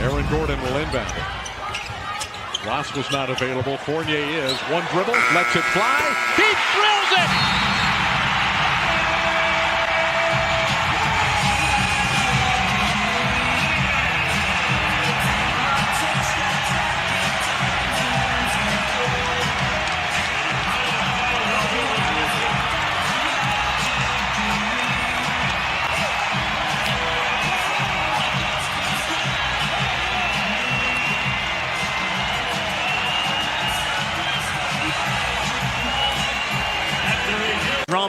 Aaron Gordon will inbound it. Ross was not available. Fournier is. One dribble, lets it fly. He drills it!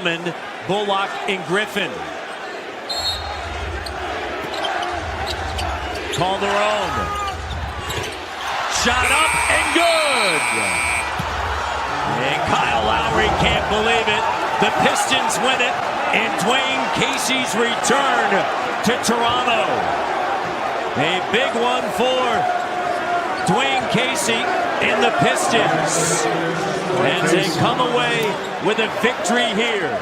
Drummond, Bullock, and Griffin. Calderon. Shot up and good. And Kyle Lowry can't believe it. The Pistons win it. And Dwayne Casey's return to Toronto. A big one for Dwayne Casey and the Pistons as they come away with a victory here.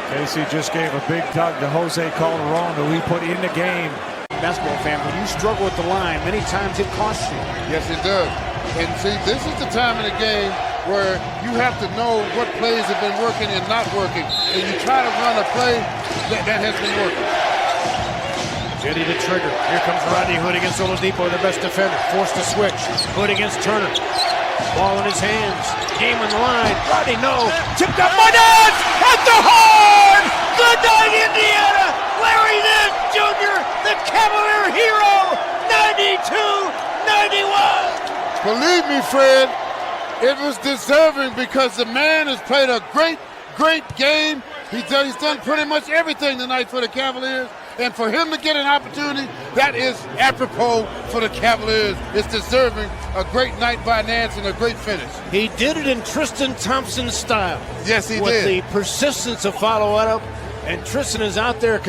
Casey just gave a big tug to Jose Calderon, who he put in the game. Basketball fan, when you struggle with the line, many times it costs you. Yes, it does. And see, this is the time in the game where you have to know what plays have been working and not working. And you try to run a play that has been working. Jetty to trigger. Here comes Rodney Hood against Oladipo, the best defender. Forced to switch. Hood against Turner. Ball in his hands. Game on the line. Rodney, no. Tipped up by Nance at the horn! Good night, Indiana! Larry Nance Jr., the Cavalier hero! 92-91! Believe me, Fred, it was deserving because the man has played a great, great game. He's done pretty much everything tonight for the Cavaliers. And for him to get an opportunity, that is apropos for the Cavaliers. It's deserving a great night by Nance and a great finish. He did it in Tristan Thompson's style. Yes, he with did. With the persistence of follow-up, and Tristan is out there.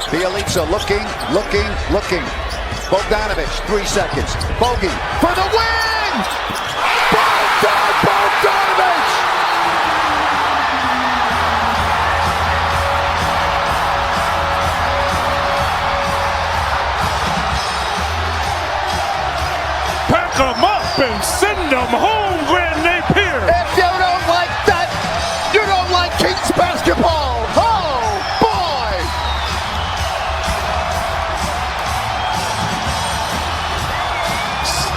Bielitsa looking. Bogdanovich, 3 seconds. Bogey for the win! Bogdanovich! Pack them up and send them home, Grand Napier. If you don't like that, you don't like Kings basketball. Oh, boy!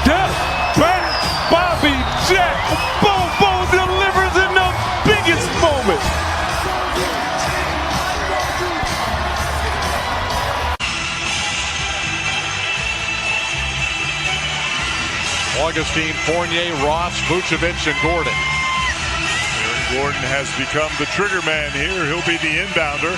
Step back, Bobby Jack. Bobo delivers in the biggest moment. Augustine, Fournier, Ross, Vucevic, and Gordon. Aaron Gordon has become the trigger man here. He'll be the inbounder.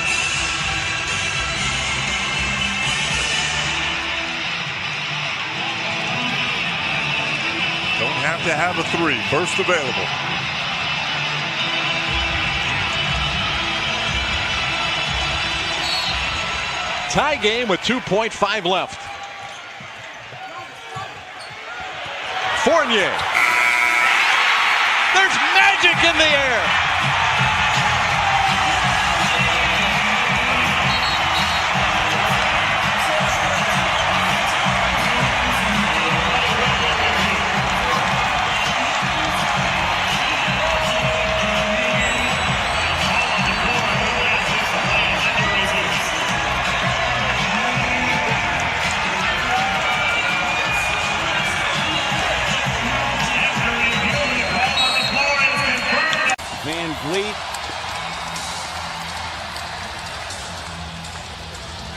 Don't have to have a three. First available. Tie game with 2.5 left. Fournier. There's magic in the air. Van Vliet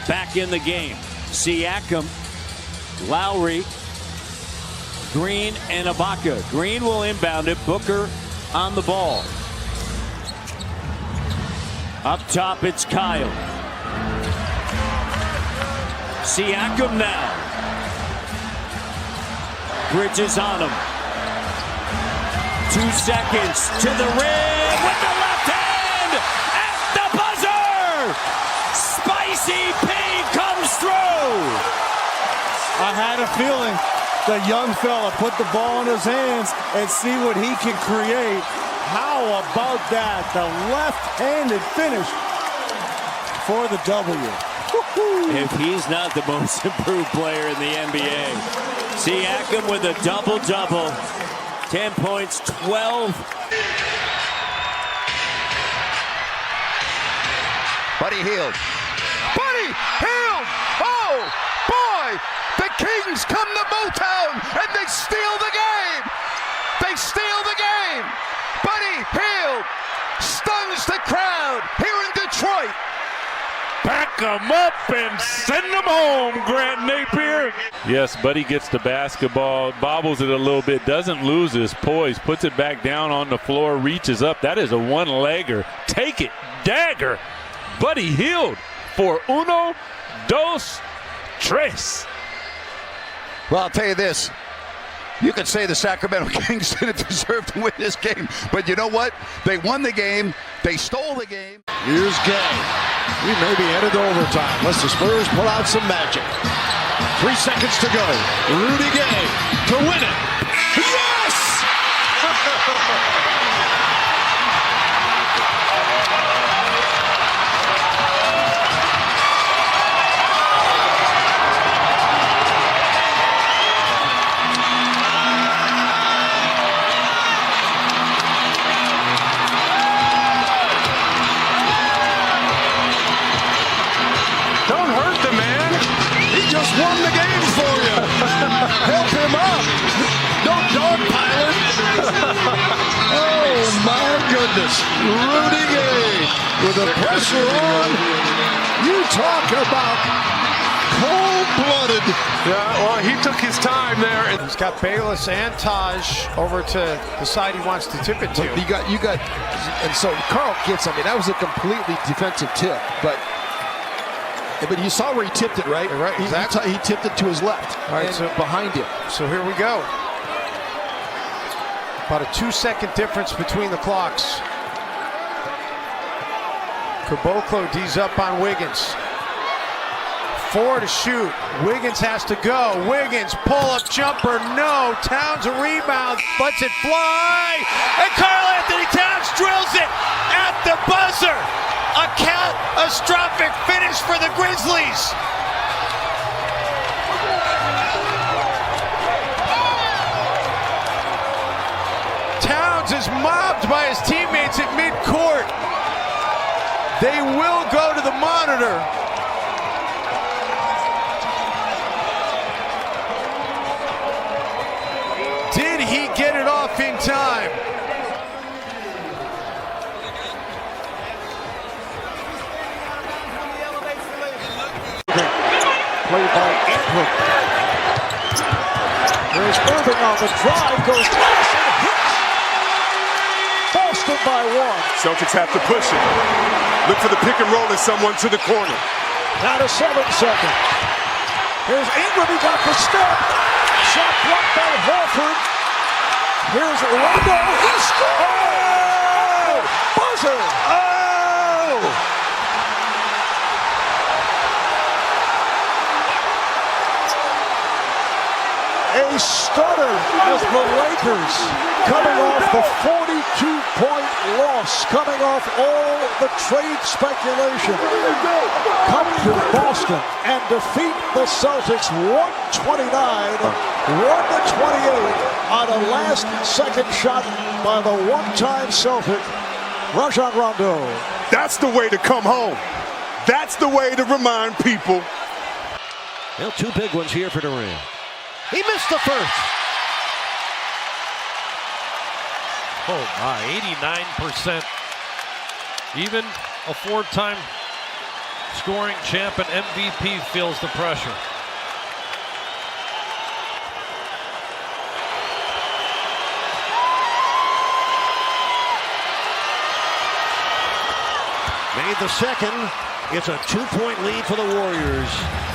back in the game. Siakam, Lowry, Green, and Ibaka. Green will inbound it. Booker on the ball. Up top, it's Kyle. Siakam now. Bridges on him. 2 seconds to the rim with the left hand at the buzzer. Spicy P comes through. I had a feeling the young fella put the ball in his hands and see what he can create. How about that? The left-handed finish for the W. If he's not the most improved player in the NBA. Siakam with a double-double. 10 points, 12. Buddy Hield. Oh, boy! The Kings come to Motown and they steal the game. Buddy Hield stuns the crowd here in Detroit. Pack them up and send them home, Grant Napier. Yes, Buddy gets the basketball, bobbles it a little bit, doesn't lose his poise, puts it back down on the floor, reaches up. That is a one-legger. Take it, dagger. Buddy Hield for uno, dos, tres. Well, I'll tell you this. You could say the Sacramento Kings didn't deserve to win this game, but you know what? They won the game. They stole the game. Here's Gay. We may be headed to overtime unless the Spurs pull out some magic. 3 seconds to go. Rudy Gay to win it. Yes! Won the game for you. Help him up. No dog pilot. Oh, my goodness. Rudy Gay with the pressure on. You talk about cold-blooded. Yeah, well, he took his time there. He's got Bayless and Taj over to the side he wants to tip it to. You got, and so Carl gets, I mean, that was a completely defensive tip, but you saw where he tipped it, right? Right, exactly. He tipped it to his left, right, so behind him. So here we go. About a 2-second difference between the clocks. Caboclo D's up on Wiggins. 4 to shoot. Wiggins has to go. Wiggins, pull-up jumper, no. Towns a rebound, lets it fly. And Karl Anthony Towns drills it at the buzzer. A catastrophic finish for the Grizzlies. Towns is mobbed by his teammates at midcourt. They will go to the monitor. Did he get it off in time? Played by Ingram. There's Irving on the drive, goes twice and hits. Boston by 1. Celtics have to push it. Look for the pick and roll and someone to the corner. Down to 7 seconds. Here's Ingram, he got the step. Shot blocked by Horford. Here's Rondo, he scores! Buzzer! Oh! A stutter as the Lakers, coming off the 42-point loss, coming off all the trade speculation, come to Boston and defeat the Celtics 129-128 on a last-second shot by the one-time Celtic, Rajon Rondo. That's the way to come home. That's the way to remind people. Well, 2 big ones here for Durant. He missed the first. Oh my, 89%. Even a 4-time scoring champ and MVP feels the pressure. Made the second. It's a 2-point lead for the Warriors.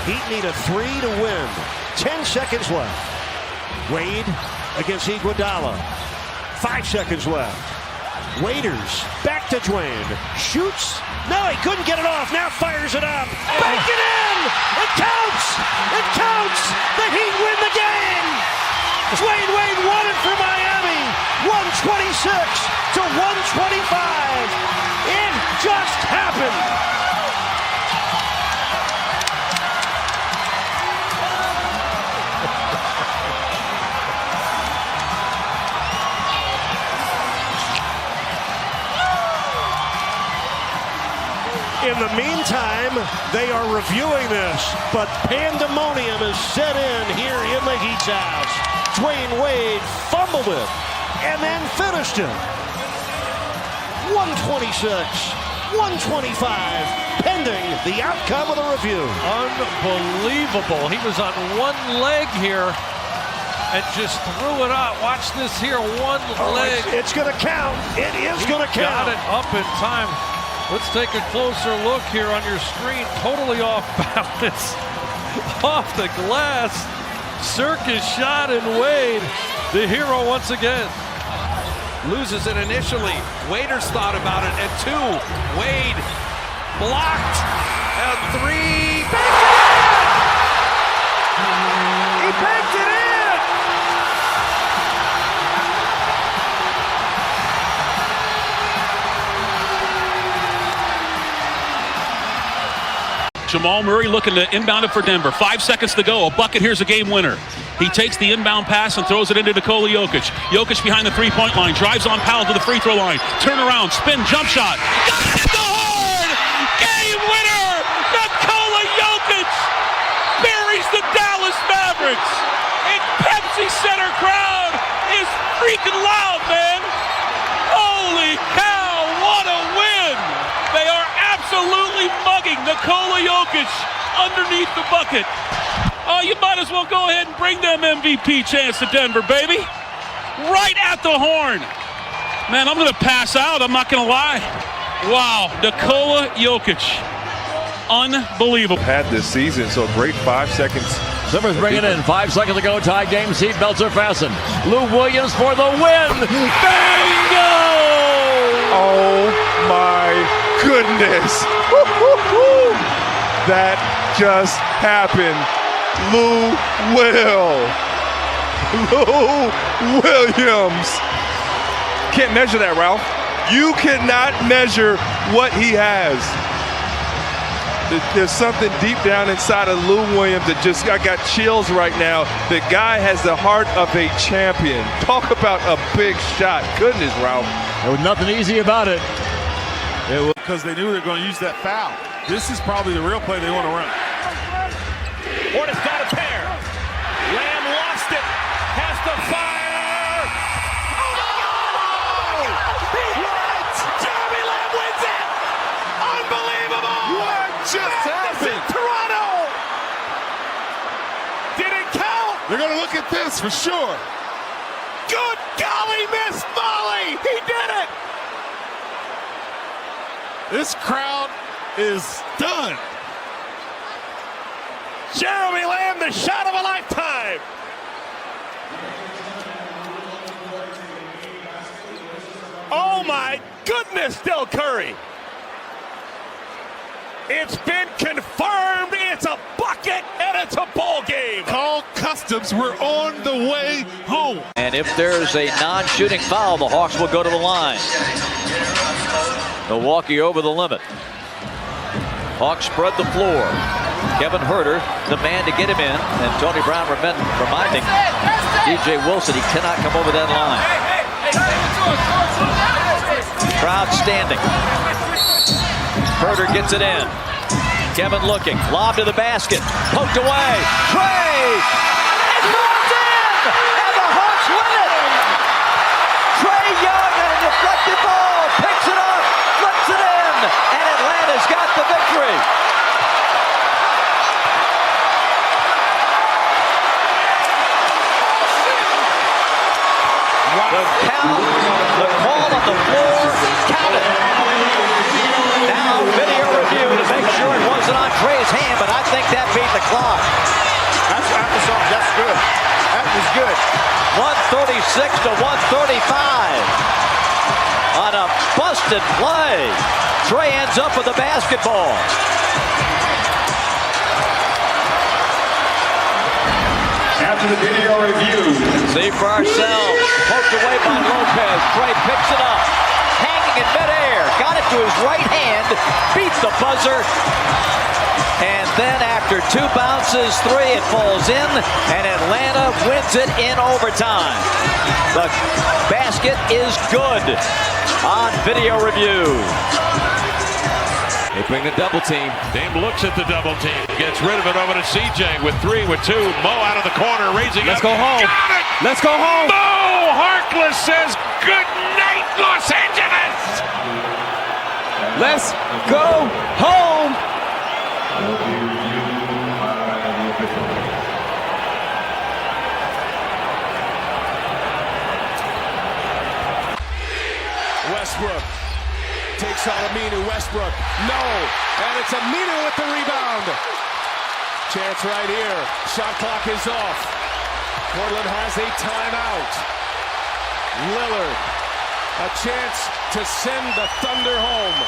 Heat need a 3 to win. 10 seconds left. Wade against Iguodala. 5 seconds left. Waiters back to Dwayne. Shoots. No, he couldn't get it off. Now fires it up. Bank it in. It counts. It counts. The Heat win the game. Dwayne Wade won it for Miami. 126 to 125. It just happened. In the meantime, they are reviewing this, but pandemonium is set in here in the Heat's house. Dwayne Wade fumbled it and then finished it. 126, 125. pending the outcome of the review. Unbelievable. He was on one leg here and just threw it out. Watch this here, one leg. It's going to count. It is going to count. Got it up in time. Let's take a closer look here on your screen. Totally off balance. Off the glass. Circus shot, and Wade, the hero once again. Loses it initially. Waiters thought about it at 2. Wade blocked. And 3. He banked it in! Jamal Murray looking to inbound it for Denver. 5 seconds to go. A bucket. Here's a game winner. He takes the inbound pass and throws it into Nikola Jokic. Jokic behind the three-point line. Drives on Powell to the free throw line. Turn around. Spin. Jump shot. Got it at the horn! Game winner! Nikola Jokic buries the Dallas Mavericks. And Pepsi Center crowd is freaking loud, man. Holy cow, what a win! They are absolutely mugging Nikola Jokic underneath the bucket. Oh, you might as well go ahead and bring them MVP chance to Denver, baby. Right at the horn. Man, I'm going to pass out. I'm not going to lie. Wow, Nikola Jokic. Unbelievable. Had this season, so great 5 seconds. Simmons bring it in. 5 seconds to go. Tie game. Seat belts are fastened. Lou Williams for the win. Bingo! Oh my goodness. That just happened. Lou Williams. Can't measure that, Ralph. You cannot measure what he has. There's something deep down inside of Lou Williams that I got chills right now. The guy has the heart of a champion. Talk about a big shot. Goodness, Ralph. There was nothing easy about it. Because they knew they were going to use that foul. This is probably the real play they want to run. Hornets got a pair. Lamb lost it. Has to fire. Oh! What? Jeremy Lamb wins it. Unbelievable. What just happened? Toronto. Did it count? They're going to look at this for sure. Good golly, Miss Molly. He did it. This crowd is done. Jeremy Lamb, the shot of a lifetime. Oh my goodness, Del Curry. It's been confirmed. It's a bucket and it's a ball game. Call customs. We're on the way home. And if there's a non-shooting foul, the Hawks will go to the line. Milwaukee over the limit. Hawks spread the floor. Kevin Huerter, the man to get him in. And Tony Brown reminding DJ Wilson he cannot come over that line. Crowd standing. Huerter gets it in. Kevin looking. Lob to the basket. Poked away. Trey! It goes in! And the Hawks win it! Trey Young and a deflected ball. Picks it up. Flips it in. And Atlanta's got the victory. The count, the call on the floor, counted. Now video review to make sure it wasn't on Trey's hand, but I think that beat the clock. That's good. That was good. 136 to 135. On a busted play. Trey ends up with the basketball. After the video review. See for ourselves. Poked away by Lopez. Trey picks it up. Hanging in midair. Got it to his right hand. Beats the buzzer. And then after 2 bounces, 3, it falls in. And Atlanta wins it in overtime. The basket is good on video review. They bring the double team. Dame looks at the double team. Gets rid of it over to CJ with 3, with 2. Mo out of the corner, raising Let's up. go home. Got it! Let's go home. Mo Harkless says good night, Los Angeles. Let's go home. Westbrook takes on Aminu. Westbrook, no. And it's Aminu with the rebound. Chance right here. Shot clock is off. Portland has a timeout. Lillard, a chance to send the Thunder home.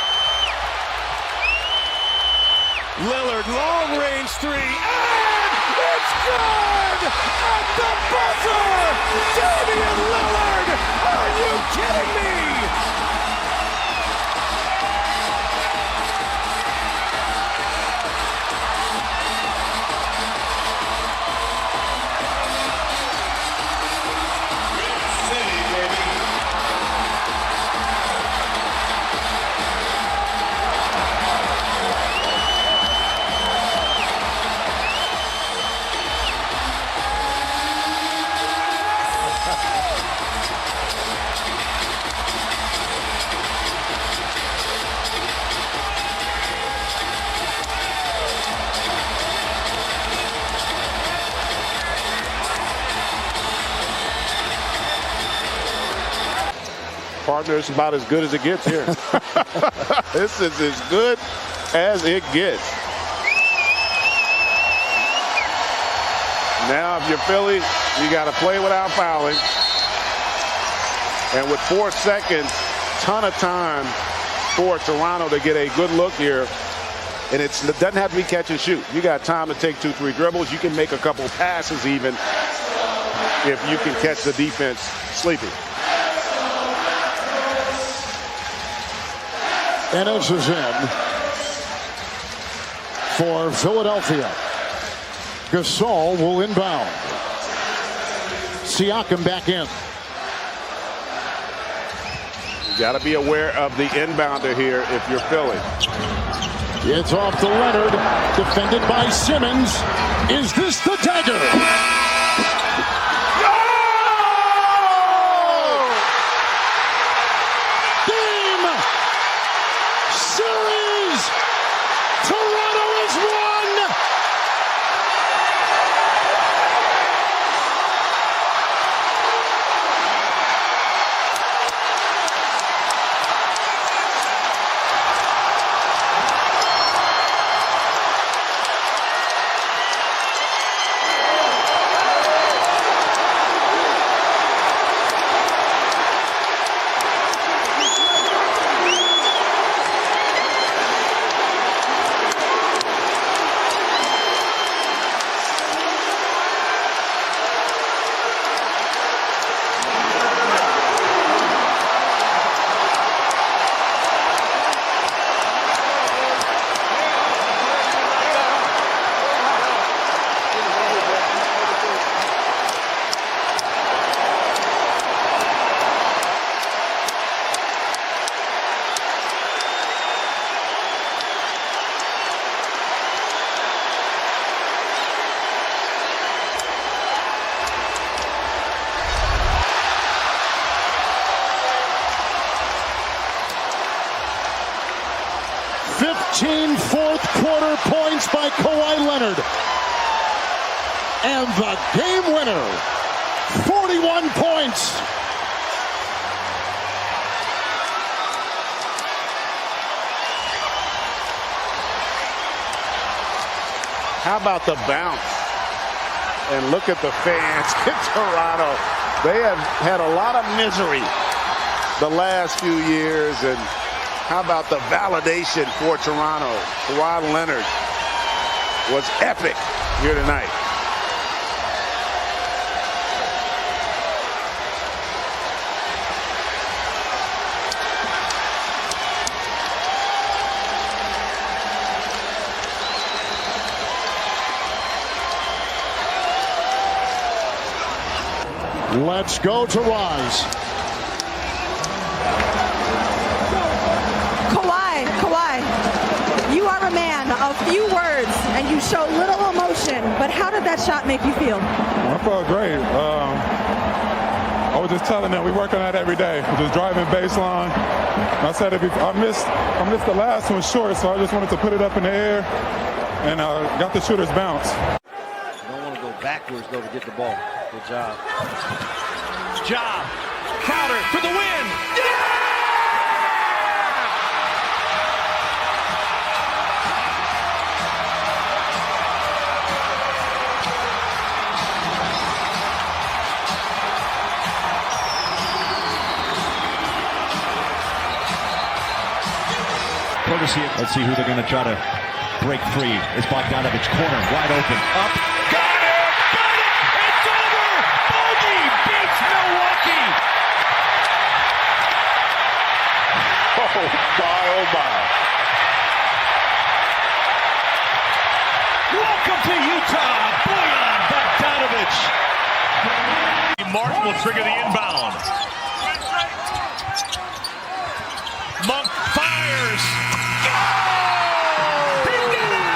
Lillard, long-range three, and it's good! At the buzzer! Damian Lillard! Are you kidding me? Partner, it's about as good as it gets here. This is as good as it gets. Now, if you're Philly, you got to play without fouling. And with 4 seconds, ton of time for Toronto to get a good look here. And it doesn't have to be catch and shoot. You got time to take 2-3 dribbles. You can make a couple passes even if you can catch the defense sleeping. Ennis is in for Philadelphia. Gasol will inbound. Siakam back in. You got to be aware of the inbounder here if you're Philly. It's off to Leonard, defended by Simmons. Is this the dagger? Fourth quarter points by Kawhi Leonard. And the game winner, 41 points. How about the bounce? And look at the fans in Toronto. They have had a lot of misery the last few years, and how about the validation for Toronto? Kawhi Leonard was epic here tonight. Let's go to Rise. Kawhi, you are a man of few words and you show little emotion, but how did that shot make you feel? I felt great. I was just telling them we work on that every day. We're just driving baseline. I said it before, I missed the last one short, so I just wanted to put it up in the air and got the shooter's bounce. You don't want to go backwards though to get the ball. Good job. Job. Crowder for the win. Yeah! courtesy. Let's see who they're going to try to break free. It's Bogdanovich, corner, wide open. Up. Got it! Got it! It's over! Bogey beats Milwaukee! Oh, my, oh, my. Welcome to Utah, Bojan Bogdanovich! Mark will trigger the inbound. Monk fires. He did it!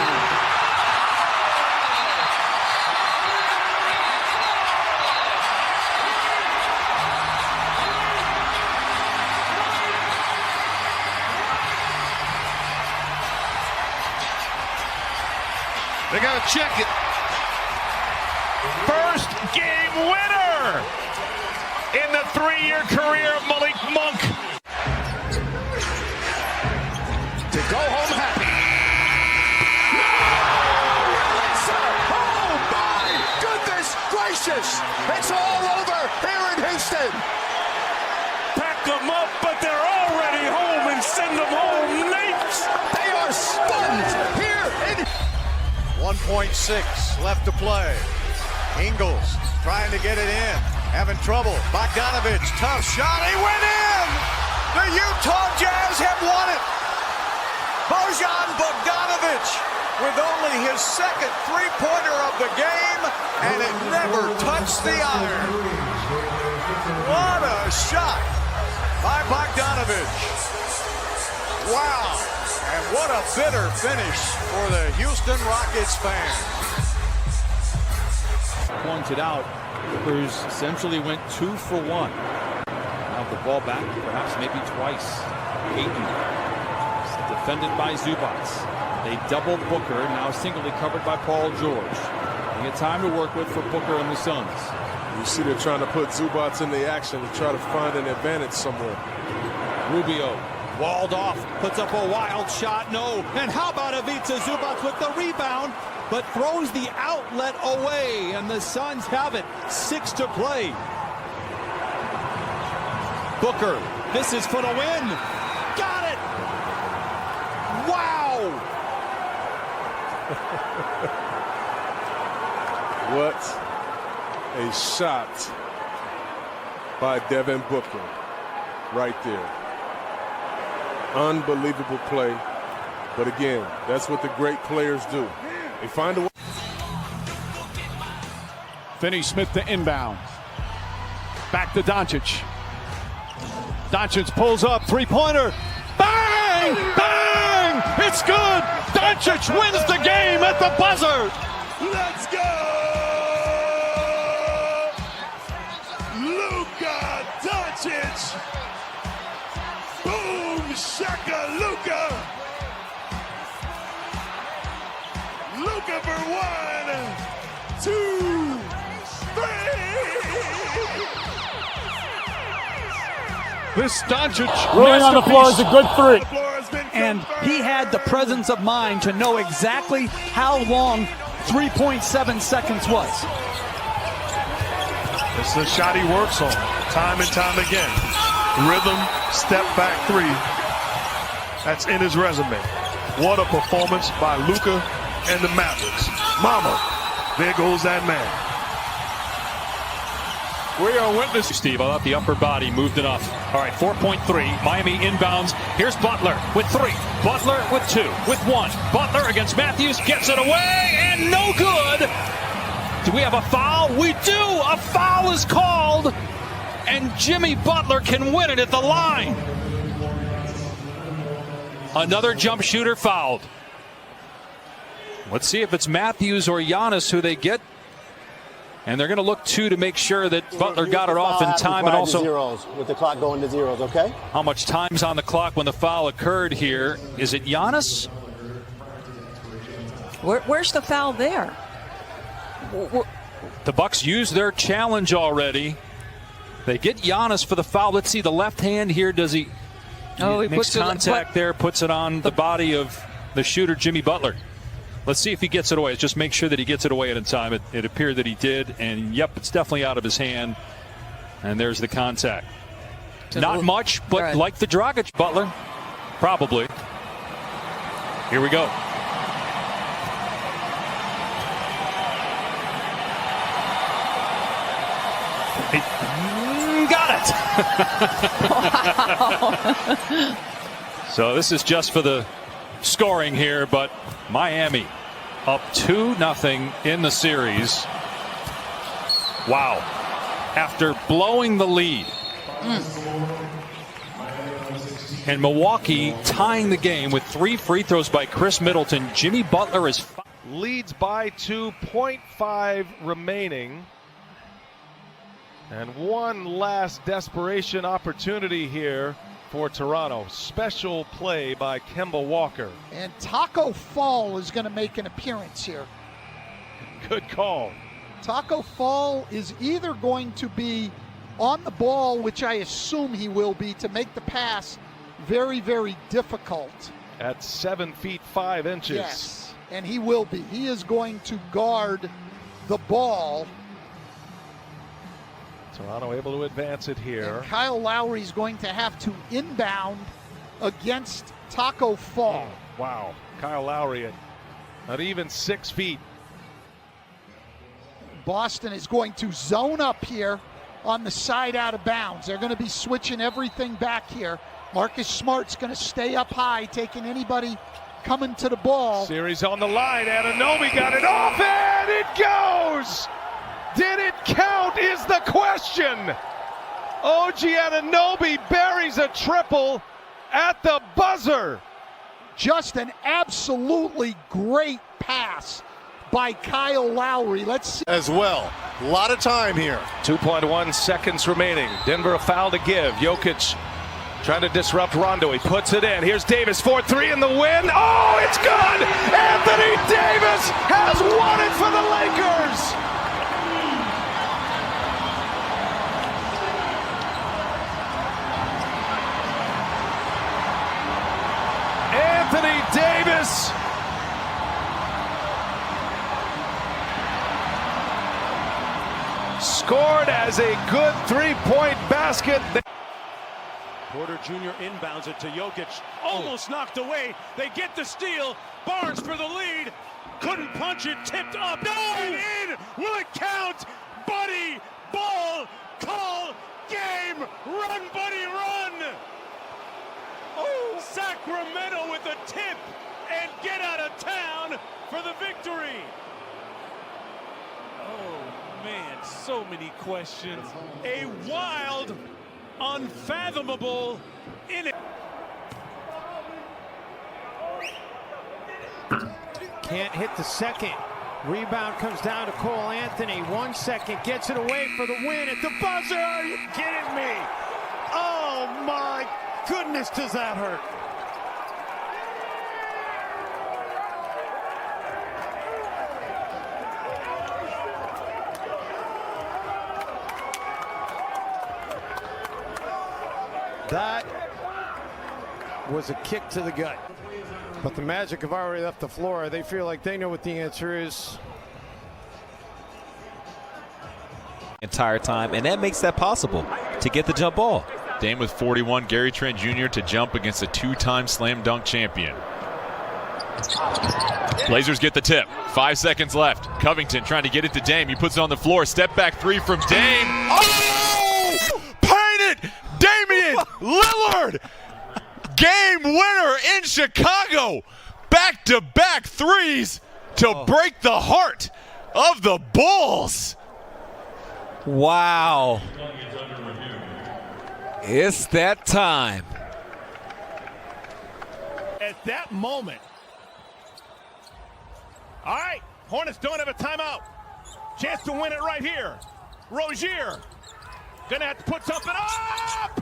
They got to check it. First game winner in the 3-year career of Malik Monk. To go home happy. Oh my goodness gracious! It's all over here in Houston. Pack them up, but they're already home and send them home, Nates. They are stunned here in 1.6 left to play. Ingles trying to get it in, having trouble. Bogdanovich, tough shot, he went in! The Utah Jazz have won it! Bojan Bogdanovich with only his second three-pointer of the game, and it never touched the iron. What a shot by Bogdanovich. Wow, and what a bitter finish for the Houston Rockets fans. Pointed out, Clippers essentially went 2 for 1. Now the ball back, perhaps maybe twice. Ayton, defended by Zubac. They double Booker, now singly covered by Paul George. They get time to work with for Booker and the Suns. You see they're trying to put Zubac in the action to try to find an advantage somewhere. Rubio walled off, puts up a wild shot, no. And how about Ivica Zubac with the rebound, but throws the outlet away, and the Suns have it. 6 to play. Booker, this is for the win. Got it! Wow! What a shot by Devin Booker right there. Unbelievable play. But again, that's what the great players do. They find a way. Finney-Smith to inbound. Back to Doncic. Doncic pulls up, three-pointer. Bang! Bang! It's good! Doncic wins the game at the buzzer! Let's go! Luka Doncic! Boom shaka Luka! Luka for 1, 2, 3! This Doncic Rolling on the floor is a good three. And he had the presence of mind to know exactly how long 3.7 seconds was. This is a shot he works on time and time again. Rhythm, step back three. That's in his resume. What a performance by Luka and the Mavericks. Mama, there goes that man. We are witnessing. Steve, I thought the upper body moved enough. All right, 4.3. Miami inbounds. Here's Butler with 3. Butler with 2. With 1. Butler against Matthews. Gets it away and no good. Do we have a foul? We do. A foul is called. And Jimmy Butler can win it at the line. Another jump shooter fouled. Let's see if it's Matthews or Giannis who they get. And they're going to look to make sure that Butler got it off in time, and also zeros with the clock going to zeros. Okay. How much time's on the clock when the foul occurred here? Is it Giannis? Where's the foul there? The Bucks used their challenge already. They get Giannis for the foul. Let's see the left hand here. Does he? Oh, he makes contact there, puts it on the body of the shooter, Jimmy Butler. Let's see if he gets it away. Just make sure that he gets it away in time. It appeared that he did, and yep, it's definitely out of his hand. And there's the contact. Not much, but like the Dragic Butler, probably. Here we go. Got it. So this is just for the scoring here, but Miami up 2-0 in the series. Wow. After blowing the lead. And Milwaukee tying the game with 3 free throws by Chris Middleton. Jimmy Butler is leads by 2.5 remaining. And one last desperation opportunity here for Toronto. Special play by Kemba Walker. And Taco Fall is going to make an appearance here. Good call. Taco Fall is either going to be on the ball, which I assume he will be, to make the pass very, very difficult. At 7 feet 5 inches. Yes, and he will be. He is going to guard the ball. Toronto able to advance it here. And Kyle Lowry is going to have to inbound against Taco Fall. Oh, wow. Kyle Lowry at not even 6 feet. Boston is going to zone up here on the side out of bounds. They're going to be switching everything back here. Marcus Smart's going to stay up high, taking anybody coming to the ball. Series on the line. Anunoby got it off, and it goes! Did it count is the question. OG Anunoby buries a triple at the buzzer. Just an absolutely great pass by Kyle Lowry. Let's see. As well. A lot of time here. 2.1 seconds remaining. Denver a foul to give. Jokic trying to disrupt Rondo. He puts it in. Here's Davis, 4-3 in the win. Oh, it's good! Anthony Davis has won it for the Lakers! Anthony Davis scored as a good three-point basket. Porter Jr. inbounds it to Jokic. Almost knocked away. They get the steal. Barnes for the lead. Couldn't punch it. Tipped up. No! And in! Will it count? Buddy! Ball! Call! Game! Run, Buddy, run! Oh! Sacramento with a tip and get out of town for the victory. Oh, man. So many questions. A wild, unfathomable in it. Can't hit the second. Rebound comes down to Cole Anthony. 1 second, gets it away for the win at the buzzer. Are you kidding me? Oh my goodness, does that hurt? That was a kick to the gut. But the Magic have already left the floor. They feel like they know what the answer is. Entire time, and that makes that possible to get the jump ball. Dame with 41, Gary Trent Jr. to jump against a 2-time slam dunk champion. Blazers get the tip. 5 seconds left. Covington trying to get it to Dame. He puts it on the floor. Step back three from Dame. Oh! Paint it! Damian Lillard! Game winner in Chicago. Back-to-back threes to break the heart of the Bulls. Wow. It's that time. At that moment. All right, Hornets don't have a timeout. Chance to win it right here. Rozier gonna have to put something up.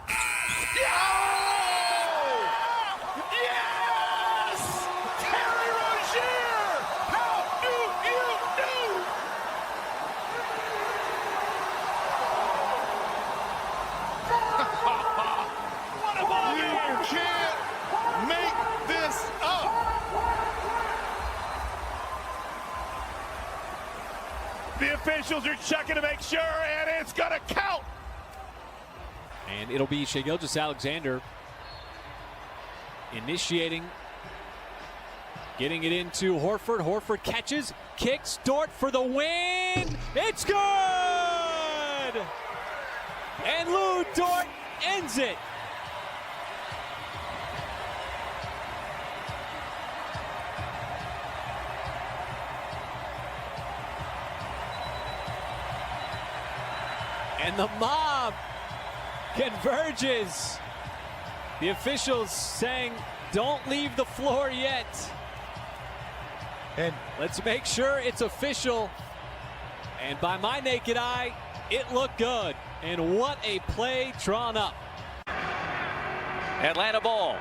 Yes! Terry Rozier! How do you do? What a ball game! You can't make this up. The officials are checking to make sure, and it's gonna count. And it'll be Shai Gilgeous-Alexander initiating Getting it into Horford. Horford catches, kicks, Dort for the win. It's good! And Lou Dort ends it. And the mob converges. The officials saying, don't leave the floor yet. And let's make sure it's official. And by my naked eye, it looked good. And what a play drawn up. Atlanta ball.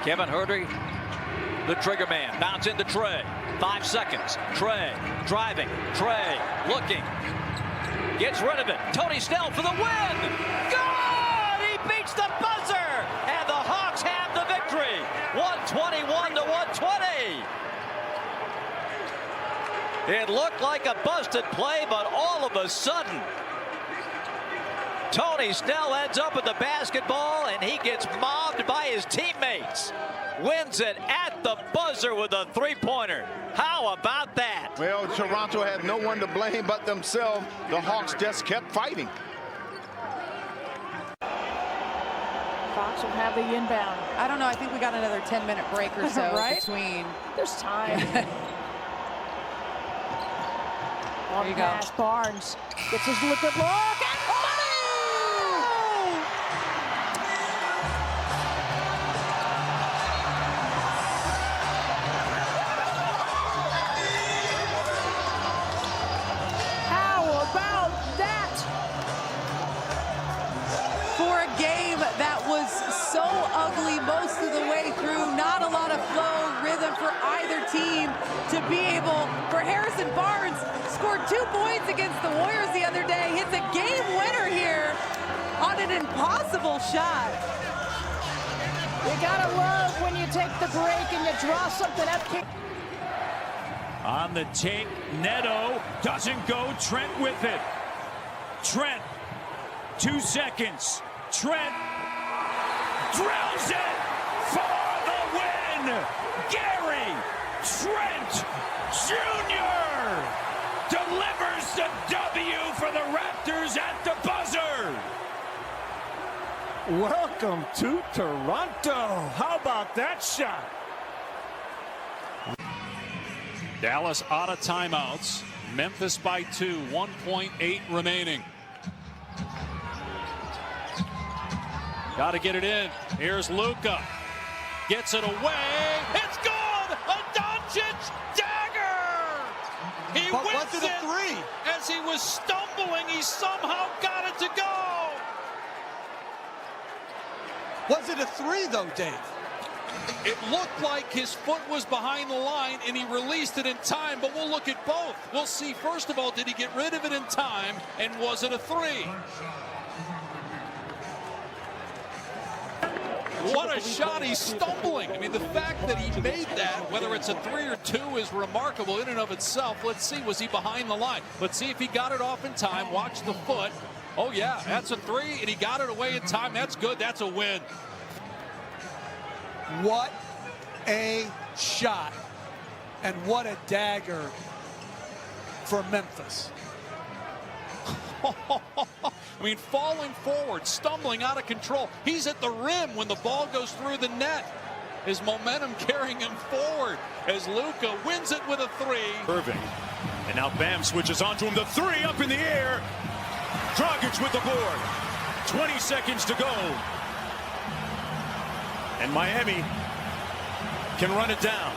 Kevin Herter, the trigger man, bounce into Trey. 5 seconds. Trey driving. Trey looking. Gets rid of it. Tony Snell for the win. Good! He beats the buzzer. And the Hawks have the victory. 121 to 120. It looked like a busted play, but all of a sudden, Tony Snell ends up with the basketball, and he gets mobbed by his teammates. Wins it at the buzzer with a three-pointer. How about that? Well, Toronto had no one to blame but themselves. The Hawks just kept fighting. Fox will have the inbound. I don't know. I think we got another 10-minute break or so right? between. There's time. There you go. Barnes gets his look at look. And money! How about that? For a game that was so ugly most of the way through, not a lot of flow, rhythm for either team to be able, for Harrison Barnes, scored 2 points against the Warriors the other day, hits a game winner here on an impossible shot. You gotta love when you take the break and you draw something up. On the take, Neto doesn't go. Trent with it. Trent, 2 seconds. Trent drills it for the win. Gary Trent Jr. delivers the W for the Raptors at the buzzer. Welcome to Toronto. How about that shot? Dallas out of timeouts. Memphis by 2, 1.8 remaining. Got to get it in. Here's Luka. Gets it away. It's good! A Doncic dagger! He wins it a three. As he was stumbling, he somehow got it to go. Was it a three, though, Dave? It looked like his foot was behind the line, and he released it in time, but we'll look at both. We'll see, first of all, did he get rid of it in time, and was it a three? What a shot. He's stumbling. I mean, the fact that he made that, whether it's a 3 or 2, is remarkable in and of itself. Let's see, was he behind the line? Let's see if he got it off in time. Watch the foot. Oh, yeah, that's a 3, and he got it away in time. That's good. That's a win. What a shot. And what a dagger for Memphis. I mean, falling forward, stumbling out of control. He's at the rim when the ball goes through the net. His momentum carrying him forward as Luka wins it with a 3. Irving. And now Bam switches onto him. The 3 up in the air. Dragic with the board. 20 seconds to go. And Miami can run it down.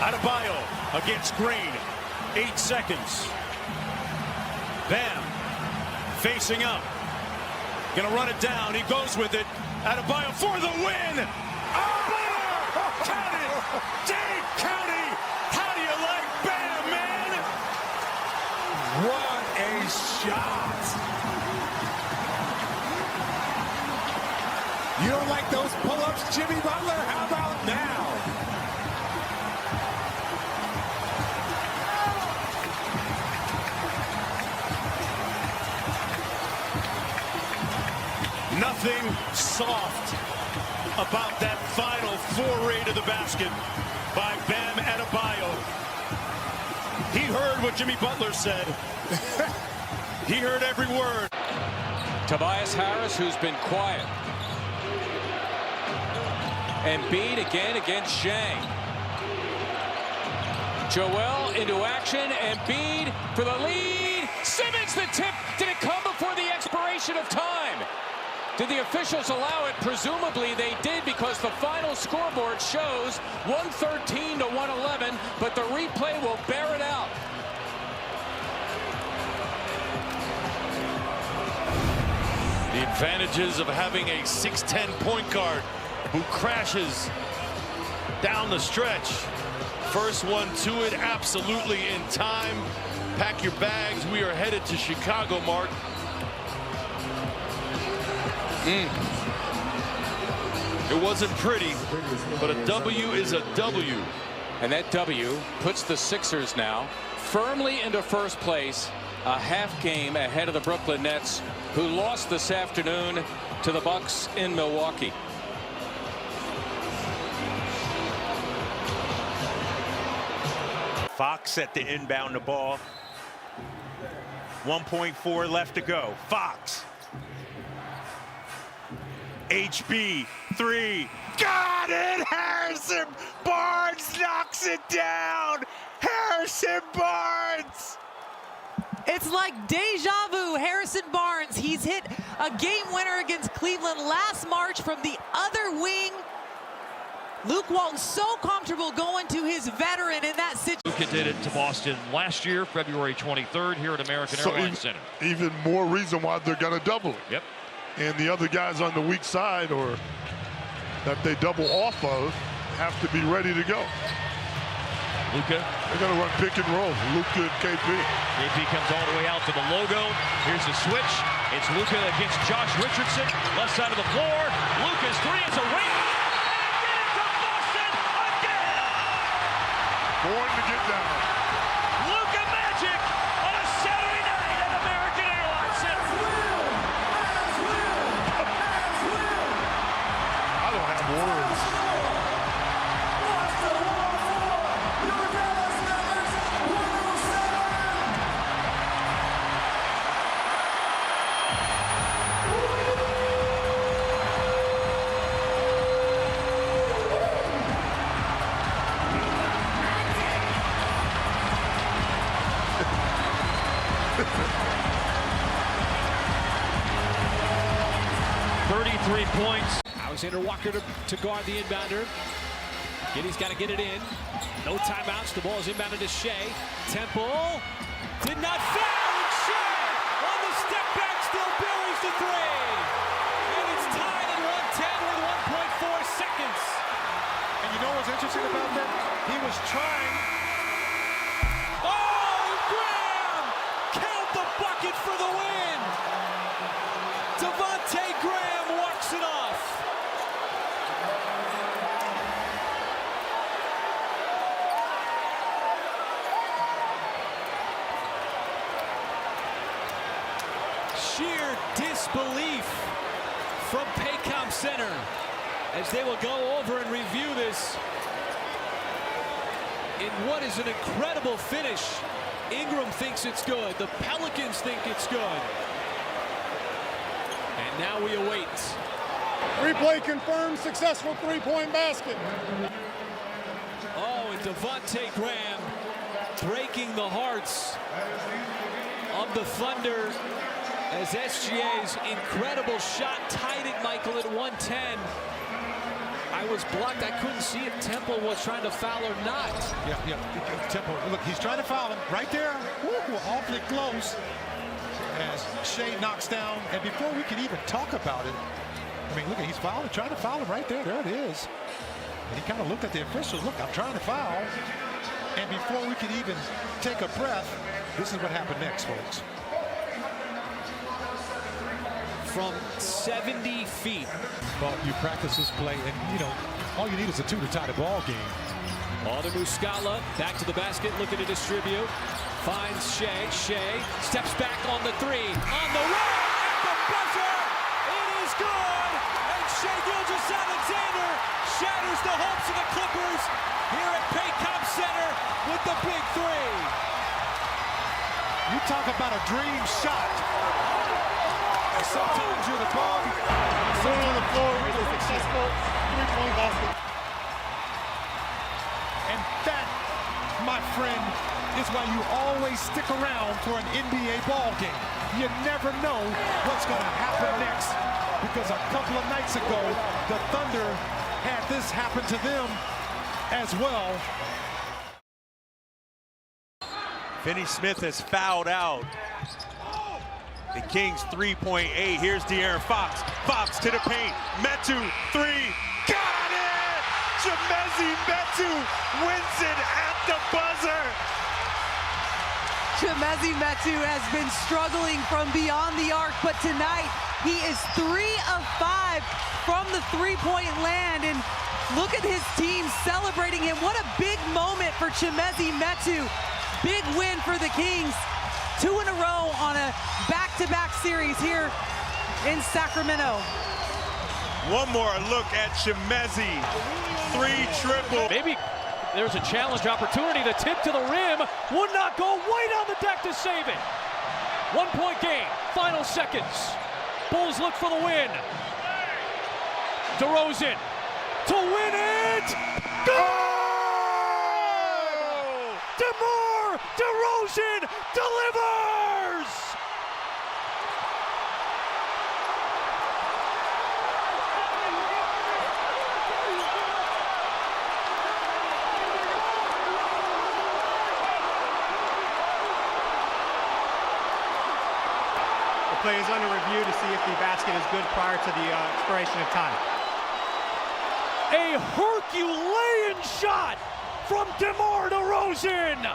Adebayo against Green. 8 seconds. Bam facing up. Gonna run it down. He goes with it. Adebayo for the win. Oh, count it. Dade County. How do you like Bam, man? What a shot. You don't like those pull-ups, Jimmy Butler? How about now? Nothing. something soft about that final foray to the basket by Bam Adebayo. He heard what Jimmy Butler said. He heard every word. Tobias Harris, who's been quiet. Embiid again against Shea. Joel into action. Embiid for the lead. Simmons the tip. Did it come before the expiration of time? Did the officials allow it? Presumably they did, because the final scoreboard shows 113 to 111, but the replay will bear it out. The advantages of having a 6'10" point guard who crashes down the stretch. First one to it, absolutely in time. Pack your bags. We are headed to Chicago, Mark. It wasn't pretty, but a W is a W. And that W puts the Sixers now firmly into first place, a half game ahead of the Brooklyn Nets, who lost this afternoon to the Bucks in Milwaukee. Fox at the inbound the ball. 1.4 left to go. Fox. HB, 3. Got it! Harrison Barnes knocks it down! Harrison Barnes! It's like deja vu. Harrison Barnes, he's hit a game winner against Cleveland last March from the other wing. Luke Walton so comfortable going to his veteran in that situation. Luka did it to Boston last year, February 23rd, here at American Airlines Center. Even more reason why they're going to double it. Yep. And the other guys on the weak side, or that they double off of, have to be ready to go. Luka. They're going to run pick and roll. Luka and KP. KP comes all the way out to the logo. Here's the switch. It's Luka against Josh Richardson. Left side of the floor. Luka's three. It's a ring. Born to get down. Luka Magic on a Saturday night at American Airlines Center. I don't have words. Points. Alexander Walker to guard the inbounder. Giddy's got to get it in. No timeouts. The ball is inbounded to Shea. Temple did not foul. And Shea on the step back still buries the three. And it's tied at 110 with 1.4 seconds. And you know what's interesting about that? He was trying. Oh, Graham! Count the bucket for the win. Devontae Graham walks it off. Sheer disbelief from Paycom Center as they will go over and review this in what is an incredible finish. Ingram thinks it's good. The Pelicans think it's good. And now we await. Replay confirmed, successful three-point basket. Oh, and Devontae Graham breaking the hearts of the Thunder as SGA's incredible shot tied it, Michael, at 110. I was blocked. I couldn't see if Temple was trying to foul or not. Yeah. Temple, look, he's trying to foul him right there. Woo, awfully close. As Shea knocks down, and before we can even talk about it, I mean, look, he's fouling, trying to foul him right there. There it is. And he kind of looked at the officials. Look, I'm trying to foul. And before we could even take a breath, this is what happened next, folks. From 70 feet. Well, you practice this play, and, you know, all you need is a 2 to tie the ball game. All to Muscala, back to the basket, looking to distribute. Finds Shea. Shea steps back on the three. On the way, at the buzzer. It is good. talk about a dream shot. Sometimes you're the dog. Sitting on the floor with a successful three-point basket. And that, my friend, is why you always stick around for an NBA ball game. You never know what's going to happen next, because a couple of nights ago, the Thunder had this happen to them as well. Finney Smith has fouled out. The Kings 3.8. Here's De'Aaron Fox. Fox to the paint. Metu, three. Got it! Chimezie Metu wins it at the buzzer. Chimezie Metu has been struggling from beyond the arc, but tonight he is 3 of 5 from the three-point land. And look at his team celebrating him. What a big moment for Chimezie Metu. Big win for the Kings. 2 in a row on a back-to-back series here in Sacramento. One more look at Chimezie. 3-triple. Maybe there's a challenge opportunity. The tip to the rim would not go. White on the deck to save it. 1-point game. Final seconds. Bulls look for the win. DeRozan to win it. Goal! DeMar DeRozan delivers! The play is under review to see if the basket is good prior to the expiration of time. A Herculean shot from DeMar DeRozan.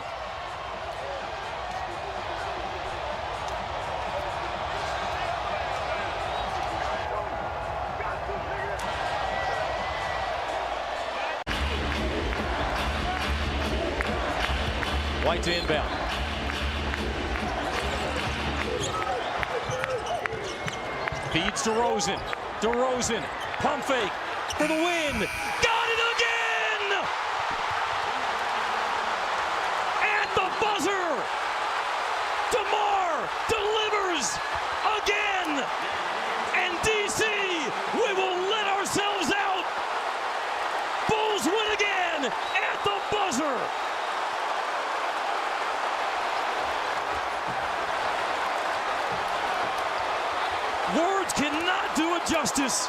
White to inbound. Feeds DeRozan. DeRozan, pump fake for the win. Got it again! At the buzzer, DeMar delivers again. And DC, we will let ourselves out. Bulls win again at the buzzer. Words cannot do it justice.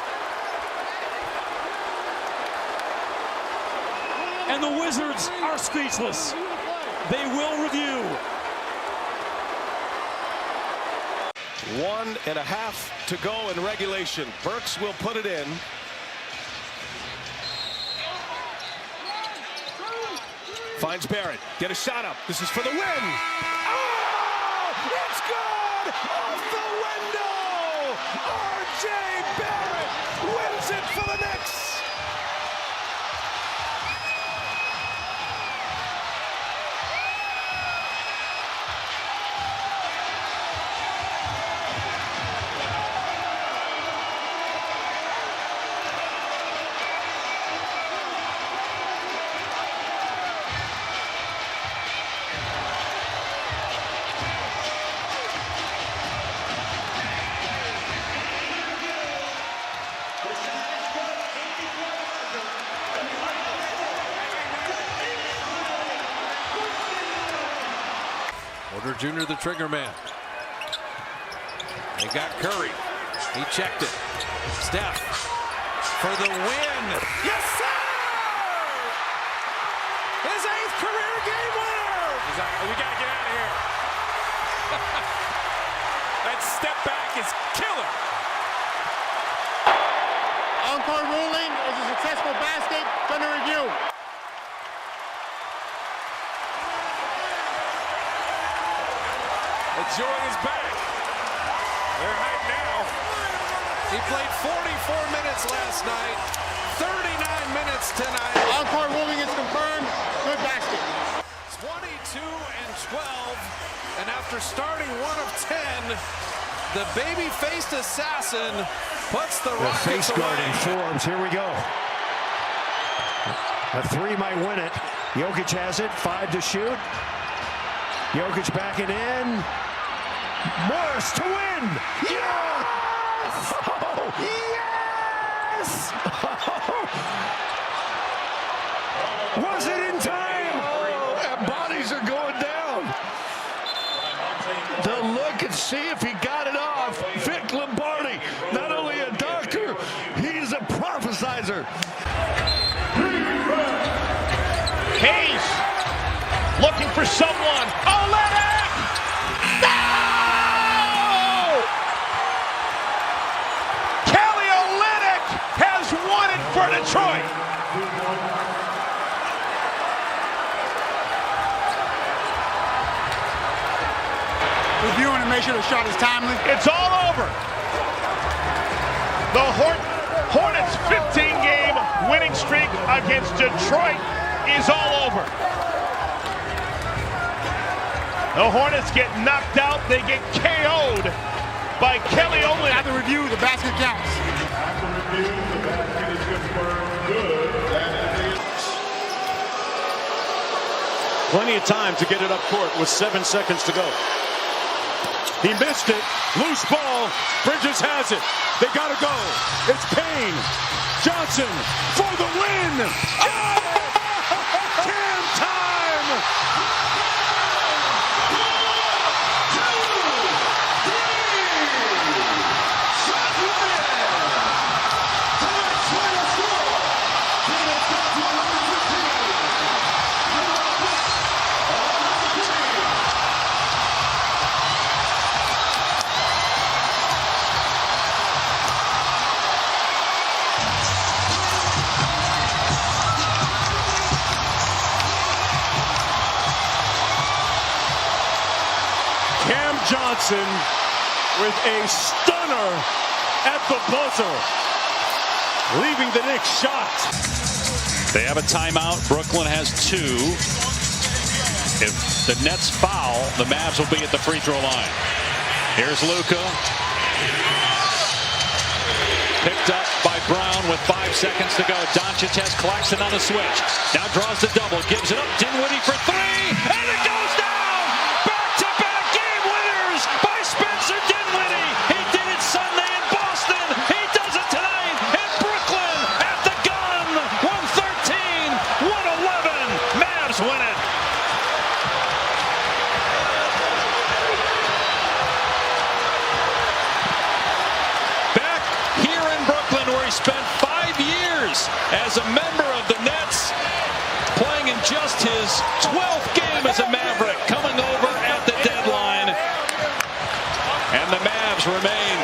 And the Wizards are speechless. They will review. 1.5 to go in regulation. Burks will put it in. Finds Barrett. Get a shot up. This is for the win. Oh! It's good! Off the window! R.J. Barrett wins it for the Knicks! Porter Jr., the trigger man. They got Curry. He checked it. Steph for the win. Yes, sir! His 8th career game winner! We got to get out of here. That step back is killer. Encore ruling is a successful basket. Under review. The joy is back. They're hyped now. He played 44 minutes last night, 39 minutes tonight. Encore ruling is confirmed. Good basket. 22-12, and after starting 1 of 10, the baby-faced assassin puts the Rockets face guard away. in Forbes. Here we go. A 3 might win it. Jokic has it. 5 to shoot. Jokic backing in. Morris to win. Yes! Oh, yes! Was it in time? Oh, and bodies are going down. To look and see if he got it off. Vic Lombardi, not only a doctor, he's a prophesizer. Hayes looking for someone. Olynyk! No! Kelly Olynyk has won it for Detroit. Reviewing to make sure the shot is timely. It's all over. The Hornets' 15-game winning streak against Detroit is all over. The Hornets get knocked out. They get KO'd by Kelly Olynyk. After review, the basket counts. After review, the basket is confirmed good. Plenty of time to get it up court with 7 seconds to go. He missed it. Loose ball. Bridges has it. They got to go. It's Payne. Johnson for the win. Oh! Cam time. Johnson with a stunner at the buzzer, leaving the Knicks shocked. They have a timeout. Brooklyn has 2. If the Nets foul, the Mavs will be at the free throw line. Here's Luka. Picked up by Brown with 5 seconds to go. Doncic has Claxton on the switch. Now draws the double. Gives it up. Dinwiddie for 3. And it goes down! Back-to-back game winners by Spencer Dinwiddie. He did it Sunday in Boston. He does it tonight in Brooklyn at the gun. 113-111. Mavs win it. Back here in Brooklyn, where he spent 5 years as a member of the Nets, playing in just his 12th game as a Maverick, coming over at the deadline. And the Mavs remain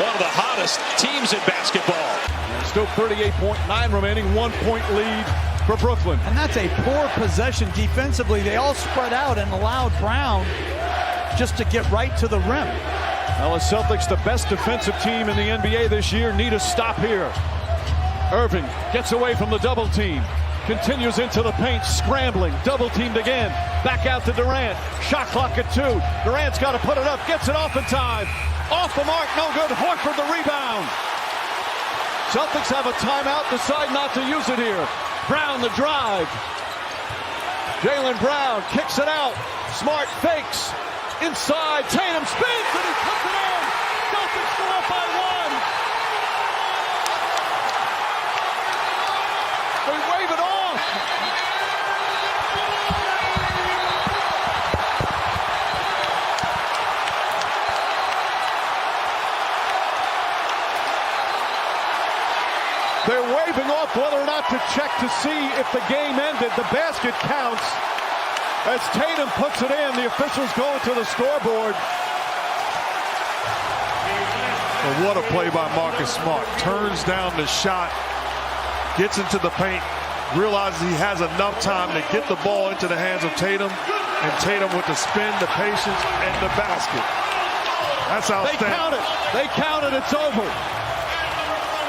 one of the hottest teams in basketball. Still 38.9 remaining, 1-point lead for Brooklyn. And that's a poor possession defensively. They all spread out and allowed Brown just to get right to the rim. Well, the Celtics, the best defensive team in the NBA this year, need a stop here. Irving gets away from the double team. Continues into the paint, scrambling, double teamed again. Back out to Durant. Shot clock at 2. Durant's got to put it up, gets it off in time. Off the mark, no good. Horford the rebound. Celtics have a timeout, decide not to use it here. Brown the drive. Jaylen Brown kicks it out. Smart fakes. Inside, Tatum spins and he puts it in. Celtics go up by 1. They wave it off. They're waving off whether or not to check to see if the game ended. The basket counts as Tatum puts it in. The officials go to the scoreboard. Well, what a play by Marcus Smart. Turns down the shot, gets into the paint, realizes he has enough time to get the ball into the hands of Tatum, and Tatum with the spin, the patience, and the basket. That's outstanding. They count it. They count it. It's over.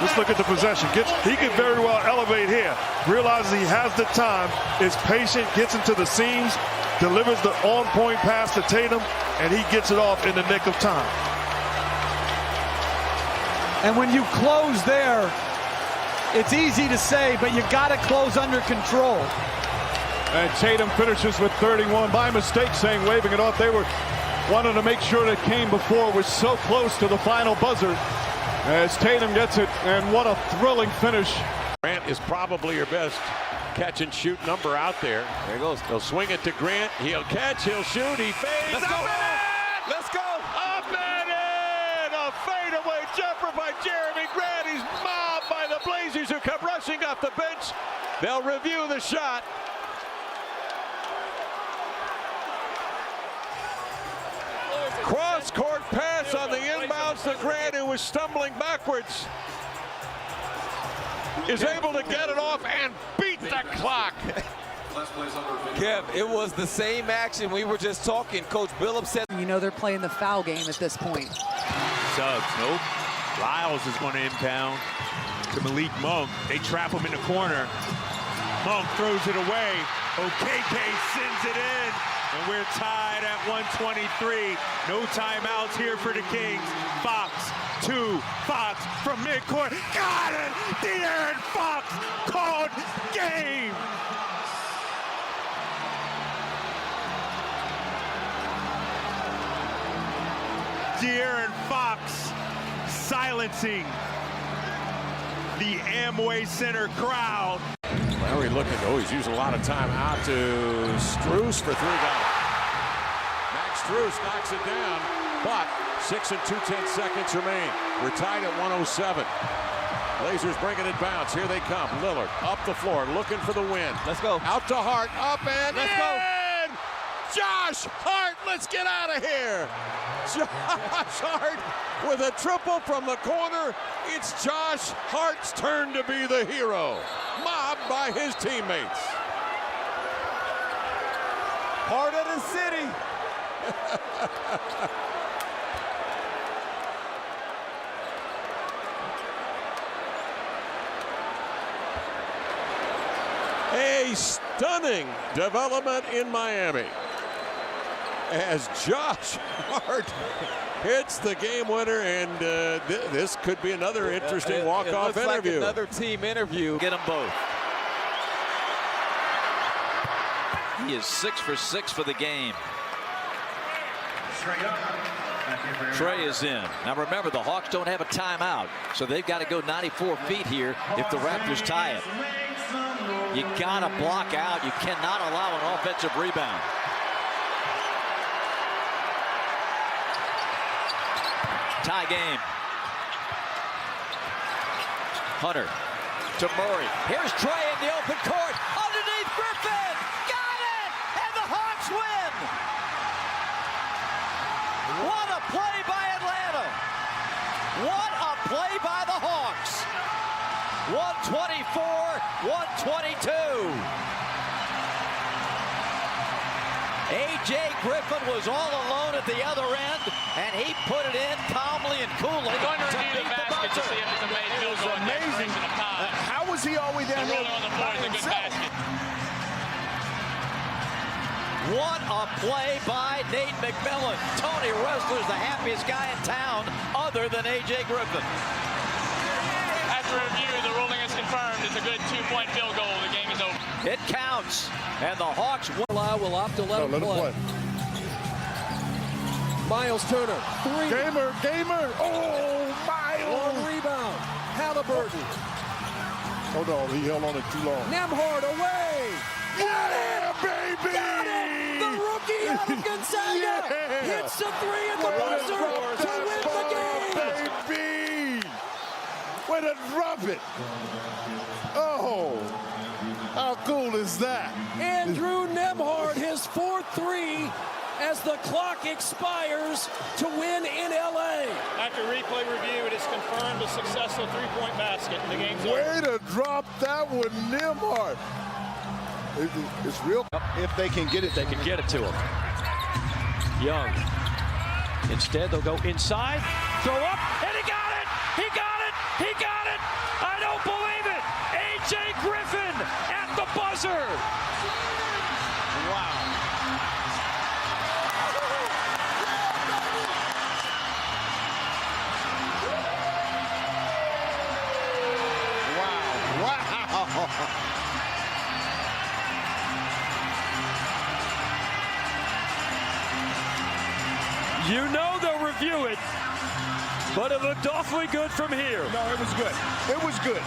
Just look at the possession. He could very well elevate here. Realizes he has the time, is patient, gets into the seams, delivers the on-point pass to Tatum, and he gets it off in the nick of time. And when you close there, it's easy to say, but you got to close under control. And Tatum finishes with 31 by mistake, saying waving it off. They were wanted to make sure that came before was so close to the final buzzer as Tatum gets it, and what a thrilling finish. Grant is probably your best catch and shoot number out there. There he goes. They'll swing it to Grant. He'll catch, he'll shoot, he fades. Let's go. Let's go. Up and in! A fadeaway jumper by Jeremy Grant. He's mobbed by the Blazers who come rushing off the bench. They'll review the shot. Cross-court pass on the inbounds to Grant, who was stumbling backwards. Is able to get it off and beat the clock. Kev, it was the same action we were just talking. Coach Billups said. You know they're playing the foul game at this point. Suggs, nope. Lyles is going to inbound to Malik Monk. They trap him in the corner. Monk throws it away. OKK sends it in. And we're tied at 123. No timeouts here for the Kings. Fox, 2. Fox from midcourt. Got it! De'Aaron Fox called game! De'Aaron Fox silencing the Amway Center crowd. Lowry looking, he's using a lot of time out to Strus for 3 down. Max Strus knocks it down, but 6 and 2/10 seconds remain. We're tied at 107. Blazers bringing it bounce. Here they come. Lillard up the floor, looking for the win. Let's go. Out to Hart, up and Let's go. Josh Hart, let's get out of here. Josh Hart with a triple from the corner. It's Josh Hart's turn to be the hero. Mobbed by his teammates. Heart of the city. A stunning development in Miami as Josh Hart hits the game winner, and this could be another interesting walk-off interview. Like another team interview. Get them both. He is 6 for 6 for the game. Trey is in. Now remember, the Hawks don't have a timeout, so they've got to go 94 feet here if the Raptors tie it. You got to block out. You cannot allow an offensive rebound. Tie game. Hunter to Murray. Here's Trey in the open court. Underneath Griffin. Got it! And the Hawks win! What a play by Atlanta! What a play by the Hawks! 124-122. A.J. Griffin was all alone at the other end, and he put it in calmly and coolly. They're going to review the basket to see if it's a made field goal. Amazing. How was he all the way down there on the floor is a good basket. What a play by Nate McMillan. Tony Ressler's the happiest guy in town other than A.J. Griffin. After review, the ruling is confirmed. It's a good 2-point field goal. The game is over. It counts. And the Hawks will opt to let him play. Miles Turner, 3. Gamer. Oh, Miles. Long rebound. Halliburton. Hold on, he held on it too long. Nembhard away. Got it, baby. Got it. The rookie out of Gonzaga hits the 3 at the buzzer to win the game. Baby. Way to drop it. Oh, how cool is that? Andrew Nembhard, his 4th 3 as the clock expires to win in L.A. After replay review, it is confirmed a successful 3-point basket. The game's over. Way to drop that one, Nembhard. It's real. If they can get it, they can get it to him. Young. Instead, they'll go inside, throw up, and he got it! He got it! He got it! I don't believe it! A.J. Griffin at the buzzer! Wow. You know they'll review it, but it looked awfully good from here. No, it was good. It was good.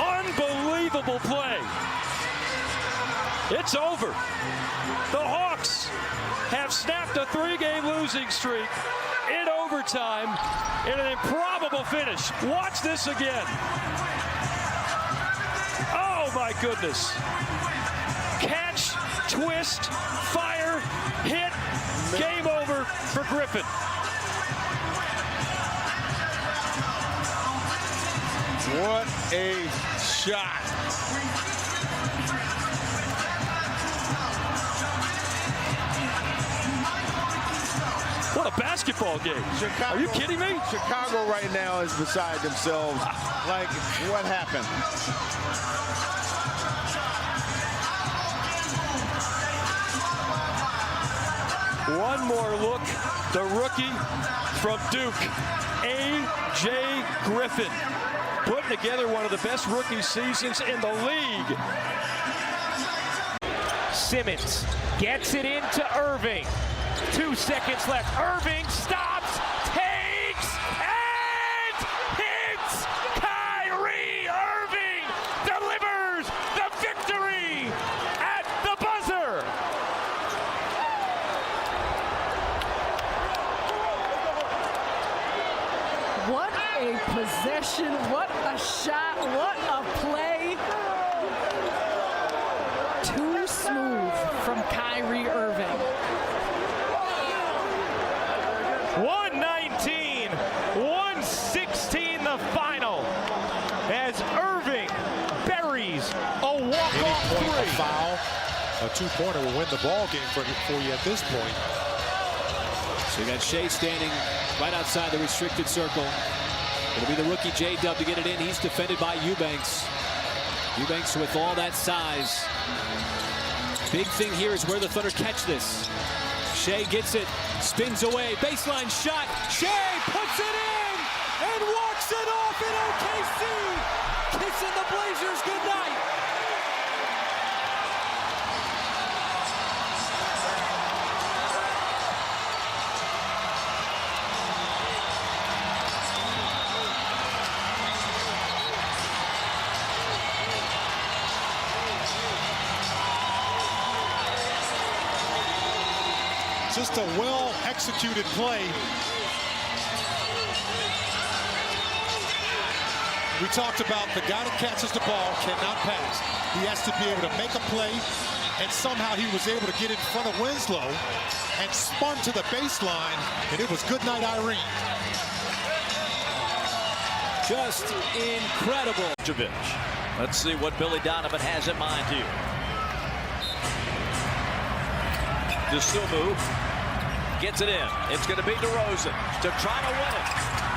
Unbelievable play. It's over. The Hawks have snapped a 3-game losing streak in overtime in an improbable finish. Watch this again. Oh my goodness. Catch, twist, fire, hit, game over for Griffin. What a shot. What a basketball game. Chicago, are you kidding me? Chicago right now is beside themselves. Like, what happened? One more look. The rookie from Duke, A.J. Griffin, putting together one of the best rookie seasons in the league. Simmons gets it into Irving. 2 seconds left. Irving stops, takes, and hits. Kyrie Irving delivers the victory at the buzzer. What a possession, what a shot, what a play. Too smooth from Kyrie Irving. 119, 116 the final as Irving buries a walk-off three. A foul, a two-pointer will win the ball game for you at this point. So you got Shea standing right outside the restricted circle. It'll be the rookie J-Dub to get it in. He's defended by Eubanks. Eubanks with all that size. Big thing here is where the Thunder catch this. Shea gets it, spins away, baseline shot. Shea puts it in and walks it off in OKC. Kissing the Blazers goodnight. Just a well-executed play. We talked about the guy that catches the ball cannot pass. He has to be able to make a play, and somehow he was able to get in front of Winslow and spun to the baseline, and it was good night, Irene. Just incredible. Let's see what Billy Donovan has in mind here. DeSumo gets it in. It's going to be DeRozan to try to win it.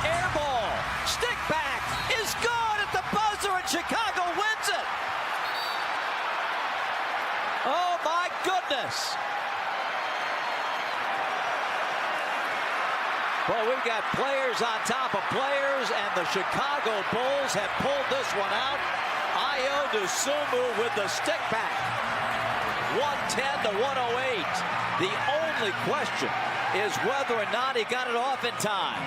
Air ball. Stick back is good at the buzzer, and Chicago wins it. Oh, my goodness. Well, we've got players on top of players, and the Chicago Bulls have pulled this one out. Ayo DeSumo with the stick back. 110 to 108. The only question is whether or not he got it off in time.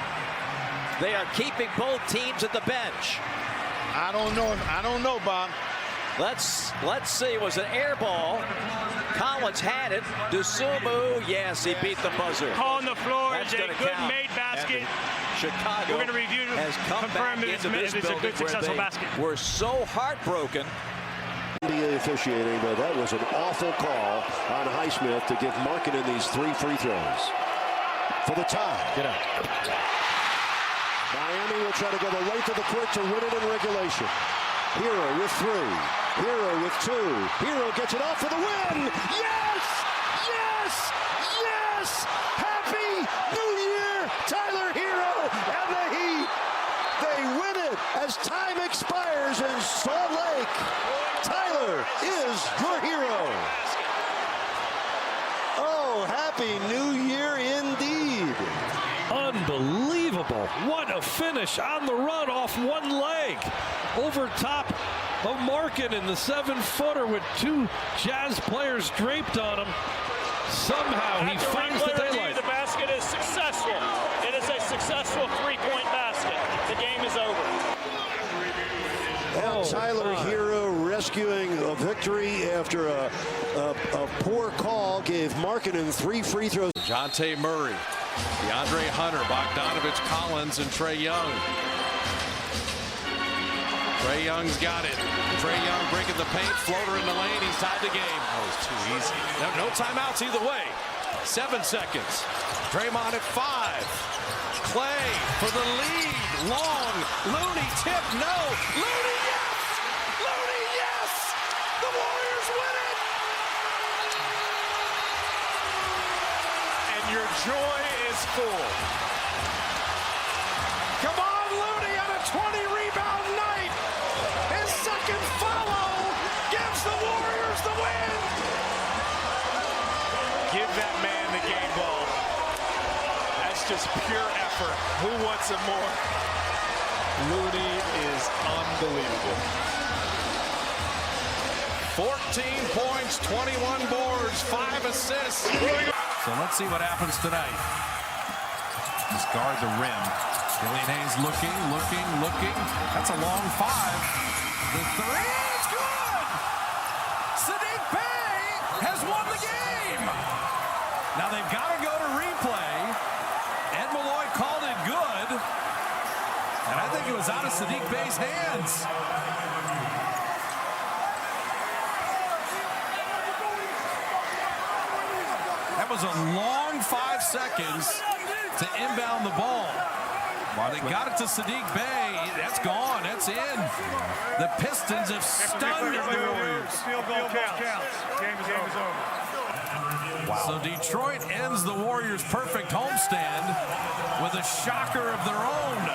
They are keeping both teams at the bench. I don't know, Bob. Let's see. It was an air ball. Collins had it. DeSumo, yes, he beat the buzzer. Call on the floor is a good count. made basket. Chicago We're going to review has come confirm back if into this it's a building good, successful where basket. they were so heartbroken. NBA officiating, but that was an awful call on Highsmith to give Markkanen these 3 free throws for the tie. Get out. Miami will try to go the length of the court to win it in regulation. Hero with 3. Hero with 2. Hero gets it off for the win. Yes! Yes! Yes! Happy New Year, Tyler Hero and the Heat. They win it as time expires in Salt Lake. Tyler is your hero. Oh, happy New Year indeed. Unbelievable. What a finish on the run off one leg. Over top of Markkanen, the 7-footer with 2 Jazz players draped on him. Somehow he finds the daylight. The basket is successful. It is a successful 3-point basket. The game is over. Now Tyler Hero rescuing a victory after a poor call gave Markkanen 3 free throws. Dejounte Murray, DeAndre Hunter, Bogdanovich, Collins, and Trae Young. Trae Young's got it. Trae Young breaking the paint, floater in the lane. He's tied the game. That was too easy. No timeouts either way. 7 seconds. Draymond at 5. Clay for the lead. Long. Looney tip. No. Looney, yes! Looney, yes! The Warriors win it! And your joy is full. Come on, Looney on a 20-rebound night. His second follow gives the Warriors the win. Give that man the game ball. That's just pure effort. Who wants it more? Looney is unbelievable. 14 points, 21 boards, 5 assists. So let's see what happens tonight. Just guard the rim. Killian Hayes looking. That's a long 5. The 3 is good! Saddiq Bey has won the game! Now they've got to go to replay. Ed Malloy called it good. And I think it was out of Saddiq Bey's hands. That was a long 5 seconds to inbound the ball. While they got it to Saddiq Bey, that's gone. That's in. The Pistons have stunned the Warriors. Field goal counts. Game is over. Wow. So Detroit ends the Warriors' perfect homestand with a shocker of their own.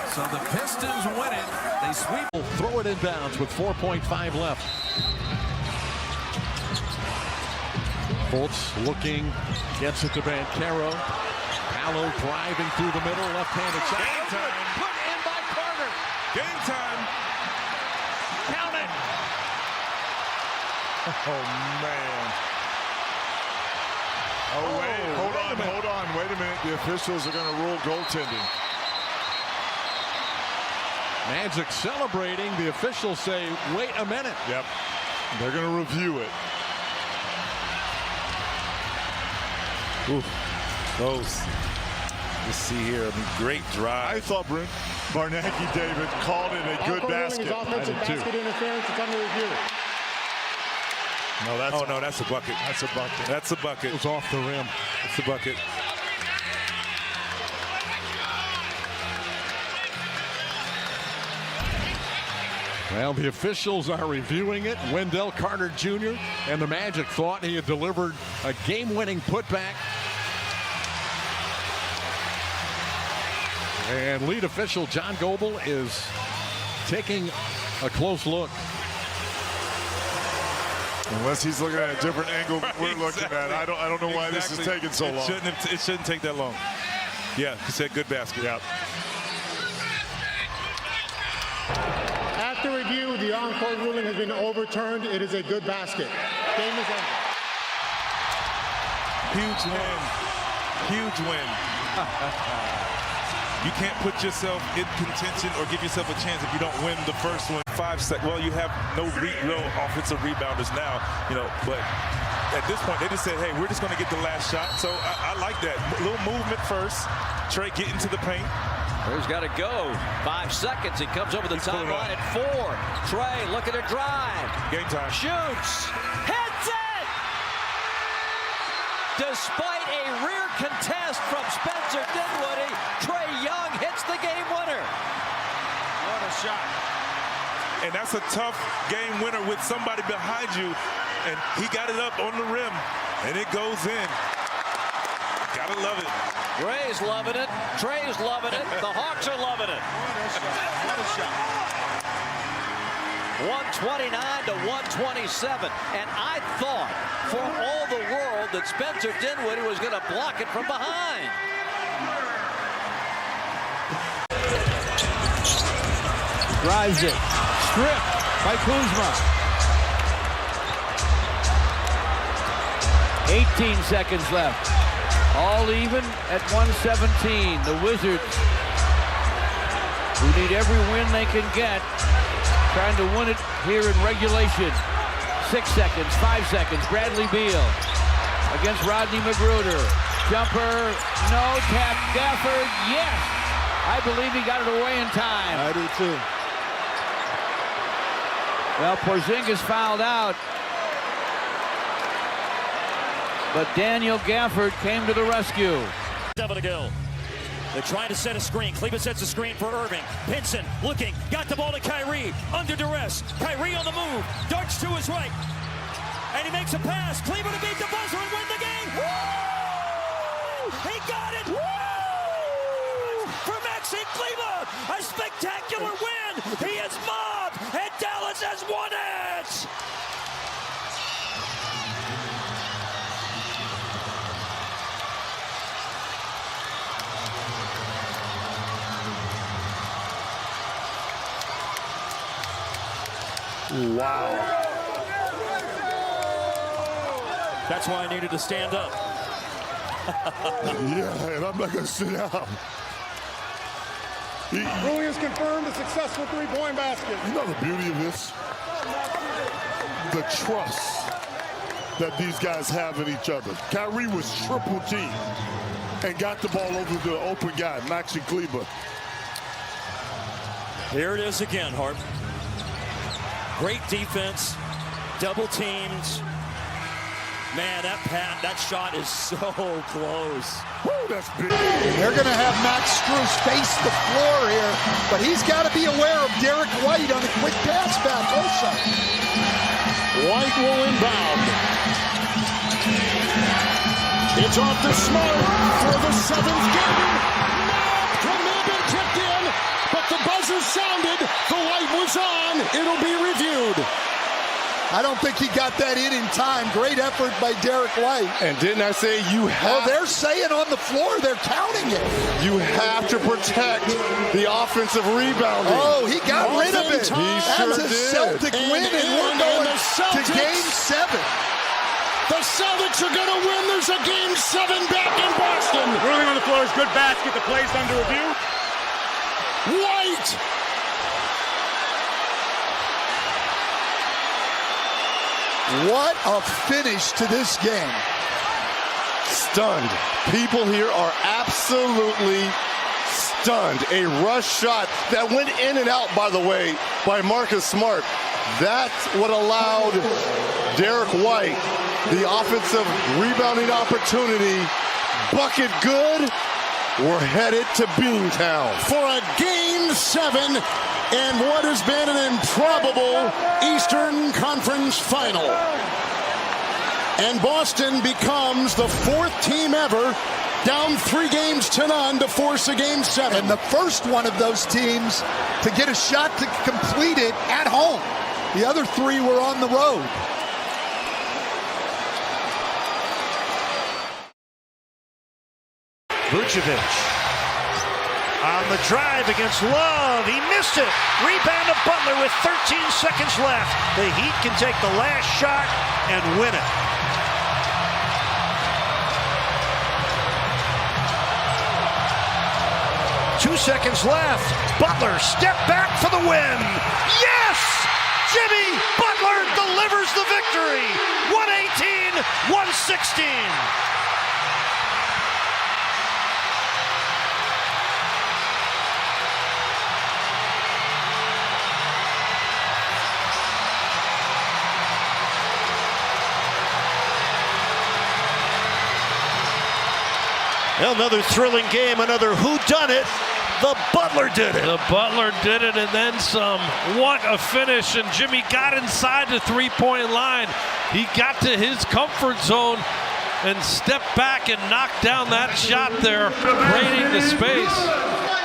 So the Pistons win it. They sweep. Throw it inbounds with 4.5 left. Fultz looking, gets it to Banchero. Paolo driving through the middle, left-handed shot. Game time. Put in by Carter. Game time. Count it. Oh, man. Oh, wait. Hold on. Wait a minute. The officials are going to rule goaltending. Magic celebrating. The officials say, wait a minute. Yep. They're going to review it. Ooh, close. Let's see here. Great drive. I thought Barnacki David called it a good basket. Offensive basket interference. It's under review. No, that's a bucket. That's a bucket. That's a bucket. It was off the rim. It's a bucket. Well, the officials are reviewing it. Wendell Carter Jr. and the Magic thought he had delivered a game-winning putback. And lead official John Goebel is taking a close look. Unless he's looking at a different angle than we're looking at. I don't know why this is taking so long. It shouldn't take that long. Yeah, he said good basket. Yeah. After review, the on-court ruling has been overturned. It is a good basket. Game is over. Huge win. Huge win. You can't put yourself in contention or give yourself a chance if you don't win the first one. 5 seconds. Well, you have no real offensive rebounders now, but at this point, they just said, hey, we're just going to get the last shot. So I like that. A little movement first. Trae getting to the paint. Trey's got to go. 5 seconds. He comes over the timeline at 4. Trae looking to drive. Game time. Shoots. Hits it! Despite a rear contest from Spencer Dinwiddie, Trae Young hits the game winner. What a shot. And that's a tough game winner with somebody behind you. And he got it up on the rim. And it goes in. Gotta love it. Ray's loving it. Trey's loving it. The Hawks are loving it. What a shot. 129 to 127. And I thought for all the world that Spencer Dinwiddie was going to block it from behind. drives it. Stripped by Kuzma. 18 seconds left. All even at 117. The Wizards, who need every win they can get, trying to win it here in regulation. 6 seconds, 5 seconds. Bradley Beal against Rodney Magruder. Jumper, no tap. Gafford, yes. I believe he got it away in time. I do too. Well, Porzingis fouled out, but Daniel Gafford came to the rescue. 7 to go. They're trying to set a screen. Cleveland sets a screen for Irving. Pinson looking, got the ball to Kyrie, under duress. Kyrie on the move, darts to his right, and he makes a pass. Cleveland to beat the buzzer and win the game. Woo! He got it! Woo! For Maxi Kleber, a spectacular win. He is mobbed, and Dallas has won it. Wow. That's why I needed to stand up. Yeah, and I'm not going to sit down. Rui has confirmed a successful three-point basket. You know the beauty of this? The trust that these guys have in each other. Kyrie was triple teamed and got the ball over to the open guy, Maxi Kleber. Here it is again, Hart. Great defense, double teams. Man, that shot is so close. Woo, that's big. They're going to have Max Strus face the floor here, but he's got to be aware of Derek White on a quick pass back also. White will inbound. It's off to Smart for the 7th game. Could have been tipped in, but the buzzer sounded. The light was on. It'll be reviewed. I don't think he got that in time. Great effort by Derek White. And didn't I say you have... Oh, they're saying on the floor, they're counting it. You have to protect the offensive rebounding. Oh, he got rid of it. That's a Celtic win, and we're going to Game 7. The Celtics are going to win. There's a Game 7 back in Boston. Ruling on the floor is good basket. The play's under review. White! What a finish to this game. Stunned. People here are absolutely stunned. A rush shot that went in and out, by the way, by Marcus Smart. That's what allowed Derek White the offensive rebounding opportunity. Bucket good. We're headed to Beantown for a Game 7 and what has been an improbable Eastern Conference Final. And Boston becomes the 4th team ever down 3-0 to force a Game 7. And the first one of those teams to get a shot to complete it at home. The other 3 were on the road. Vucevic on the drive against Love. He missed it. Rebound to Butler with 13 seconds left. The Heat can take the last shot and win it. Two seconds left. Butler step back for the win. Yes! Jimmy Butler delivers the victory. 118-116. Another thrilling game, another whodunit. The Butler did it. The Butler did it and then some. What a finish. And Jimmy got inside the three-point line. He got to his comfort zone and stepped back and knocked down that shot there, creating the space.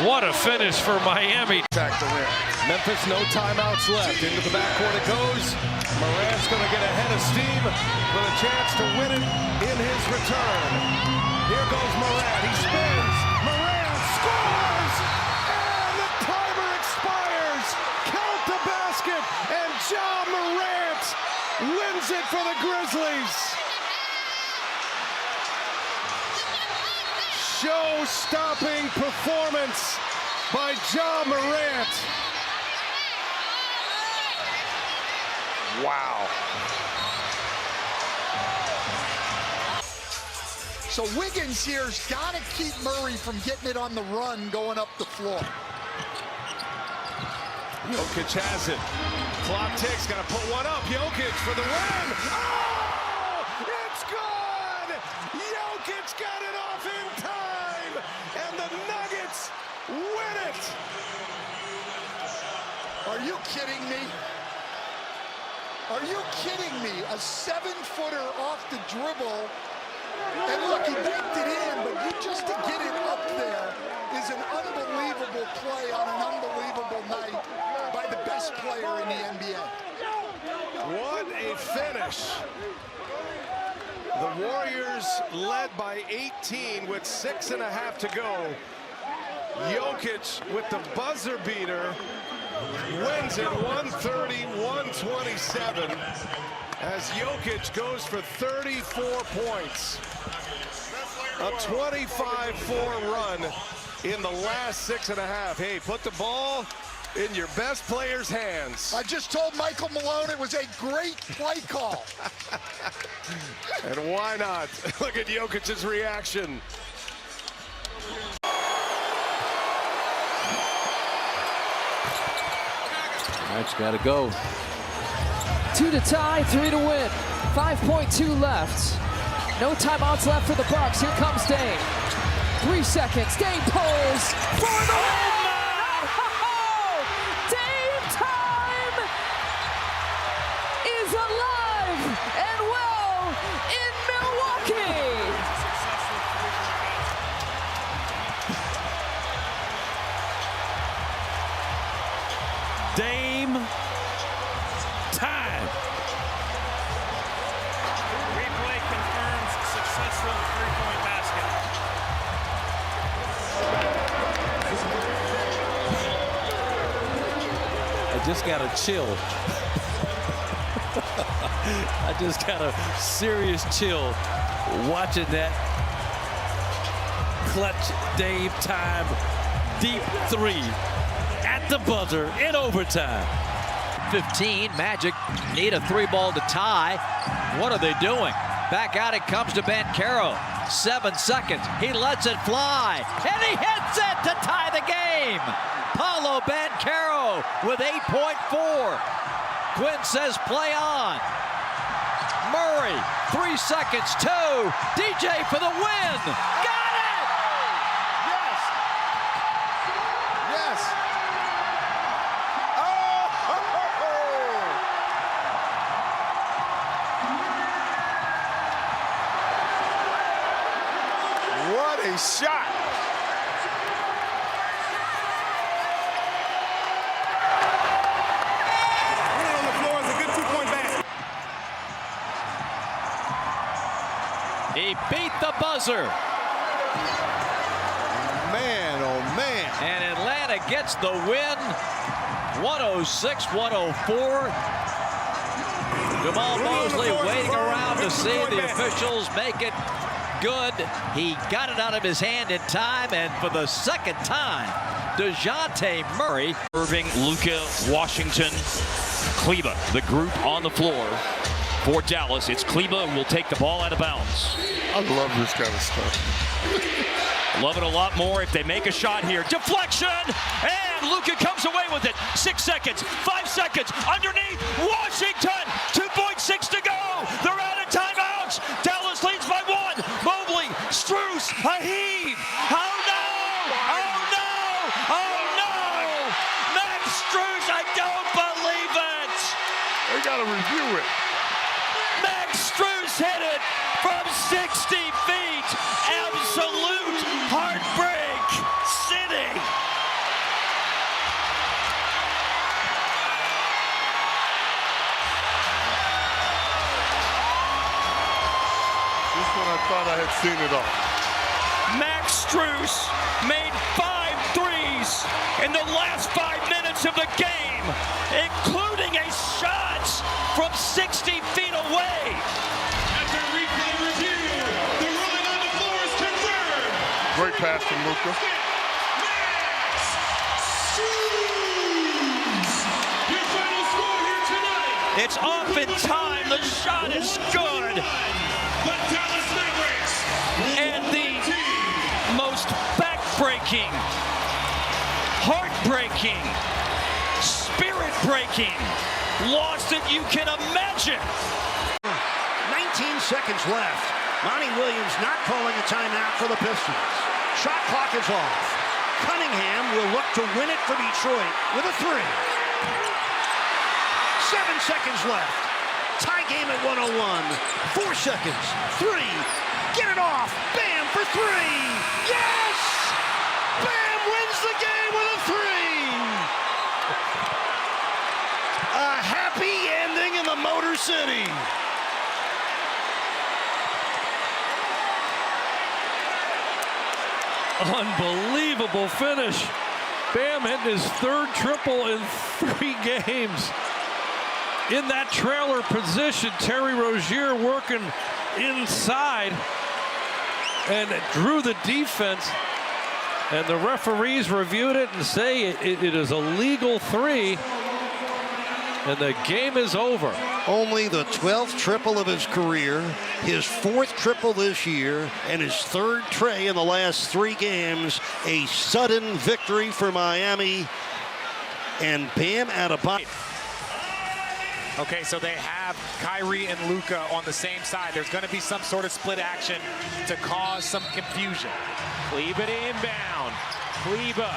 What a finish for Miami. Memphis, no timeouts left. Into the backcourt it goes. Morant's going to get ahead of steam with a chance to win it in his return. Here goes Morant. He spins. Morant scores! And the timer expires. Ja Morant wins it for the Grizzlies. Show-stopping performance by Ja Morant. Wow. So Wiggins here's got to keep Murray from getting it on the run going up the floor. Jokic has it. Clock ticks, got to put one up. Jokic for the win. Oh, it's good! Jokic got it off in time, and the Nuggets win it. Are you kidding me? Are you kidding me? A 7-footer off the dribble. And look, he baked it in, but just to get it up there is an unbelievable play on an unbelievable night by the best player in the NBA. What a finish. The Warriors led by 18 with 6.5 to go. Jokic with the buzzer beater wins it 130-127 as Jokic goes for 34 points. A 25-4 run in the last 6.5. Hey, put the ball in your best player's hands. I just told Michael Malone it was a great play call. And why not? Look at Jokic's reaction. That's got to go. 2 to tie, 3 to win. 5.2 left. No timeouts left for the Bucks. Here comes Dame. 3 seconds. Dame pulls for the win. Dame time is alive and well in Milwaukee. Dame time. Replay confirms successful three-point basket. I just got a chill. I just got a serious chill watching that clutch Dame time deep three at the buzzer in overtime. 15, Magic need a 3-ball to tie. What are they doing? Back out it comes to Banchero. 7 seconds, he lets it fly, and he hits it to tie the game. Paolo Banchero with 8.4. Quinn says play on. Murray, 3 seconds, 2. DJ for the win. Got it! Yes! Yes! What a shot! On the floor is a good 2-point basket. He beat the buzzer. Man, oh man. And Atlanta gets the win, 106-104. Jamal Mosley waiting around to see the officials make it good. He got it out of his hand in time, and for the second time, DeJounte Murray. Irving, Luka, Washington, Kleba, the group on the floor for Dallas. It's Kleba who will take the ball out of bounds. I love this kind of stuff. Love it a lot more if they make a shot here. Deflection, and Luka comes away with it. 6 seconds, 5 seconds, underneath, Washington, 2.6 to go. They're out of timeouts. Dallas leads by 1. Mobley, Strus, a heave. Oh no, oh no, oh no. Max Strus, I don't believe it. They got to review it. Max Strus hit it from 60 feet. Absolute heartbreak city. This one I thought I had seen it all. Max Strus made 5 threes in the last 5 minutes. moments of the game, including a shot from 60 feet away. After replay review, the ruling on the floor is confirmed. Great pass from Luka. Your final score here tonight. It's off in time. The shot is good. The Dallas Mavericks. And the most back-breaking, heart-breaking, spirit-breaking loss that you can imagine. 19 seconds left. Monty Williams not calling a timeout for the Pistons. Shot clock is off. Cunningham will look to win it for Detroit with a three. 7 seconds left. Tie game at 101. 4 seconds. Three. Get it off. Bam for three. Yes! Bam wins the game with a three. A happy ending in the Motor City. Unbelievable finish. Bam hitting his third triple in 3 games. In that trailer position, Terry Rozier working inside and drew the defense. And the referees reviewed it and say it is a legal 3. And the game is over. Only the 12th triple of his career, his 4th triple this year, and his 3rd tray in the last 3 games. A sudden victory for Miami. And Bam Adebayo. Okay, so they have Kyrie and Luka on the same side. There's going to be some sort of split action to cause some confusion. Kleber to inbound. Kleber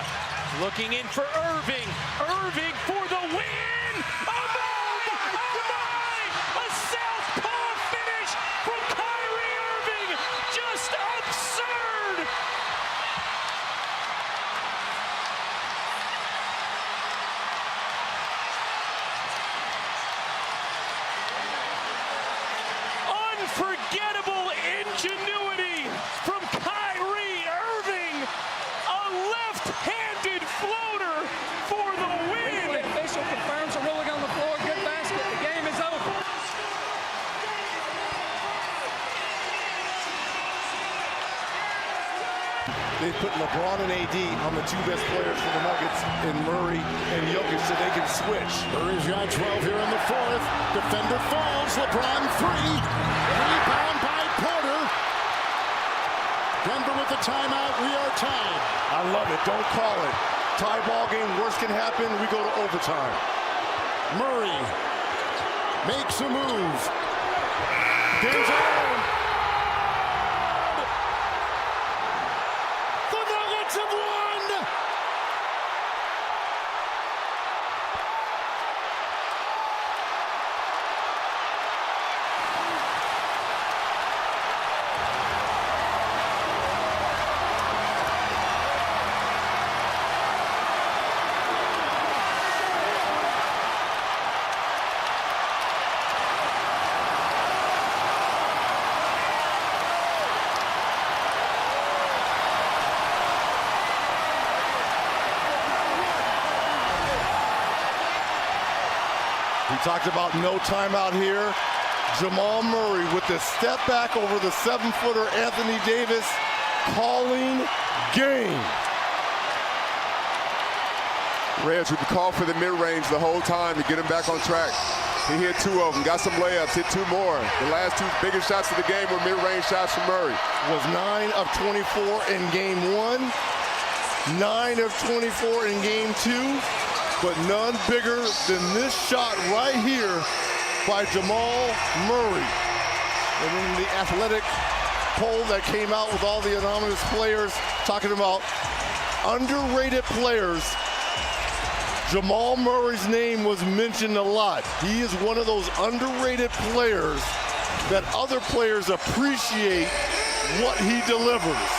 looking in for Irving. Irving for the win! Oh my! Oh my! A southpaw finish from Kyrie Irving! Just absurd! Unforgettable ingenuity from Kyrie Irving. A left-handed floater for the win. The official confirms a ruling on the floor. Good basket. The game is over. They put LeBron and AD on the 2 best players for the Nuggets in Murray and Jokic so they can switch. Murray's got 12 here in the 4th. Defender falls. LeBron 3. Rebound by Porter. Denver with the timeout. We are tied. I love it. Don't call it. Tie ball game. Worst can happen. We go to overtime. Murray makes a move. Game's on. The Nuggets have won! We talked about no timeout here. Jamal Murray with the step back over the 7-footer Anthony Davis, calling game. Reds would call for the mid-range the whole time to get him back on track. He hit 2 of them, got some layups, hit 2 more. The last 2 biggest shots of the game were mid-range shots from Murray. Was 9 of 24 in game 1, 9 of 24 in game 2. But none bigger than this shot right here by Jamal Murray. And in the athletic poll that came out with all the anonymous players talking about underrated players, Jamal Murray's name was mentioned a lot. He is one of those underrated players that other players appreciate what he delivers.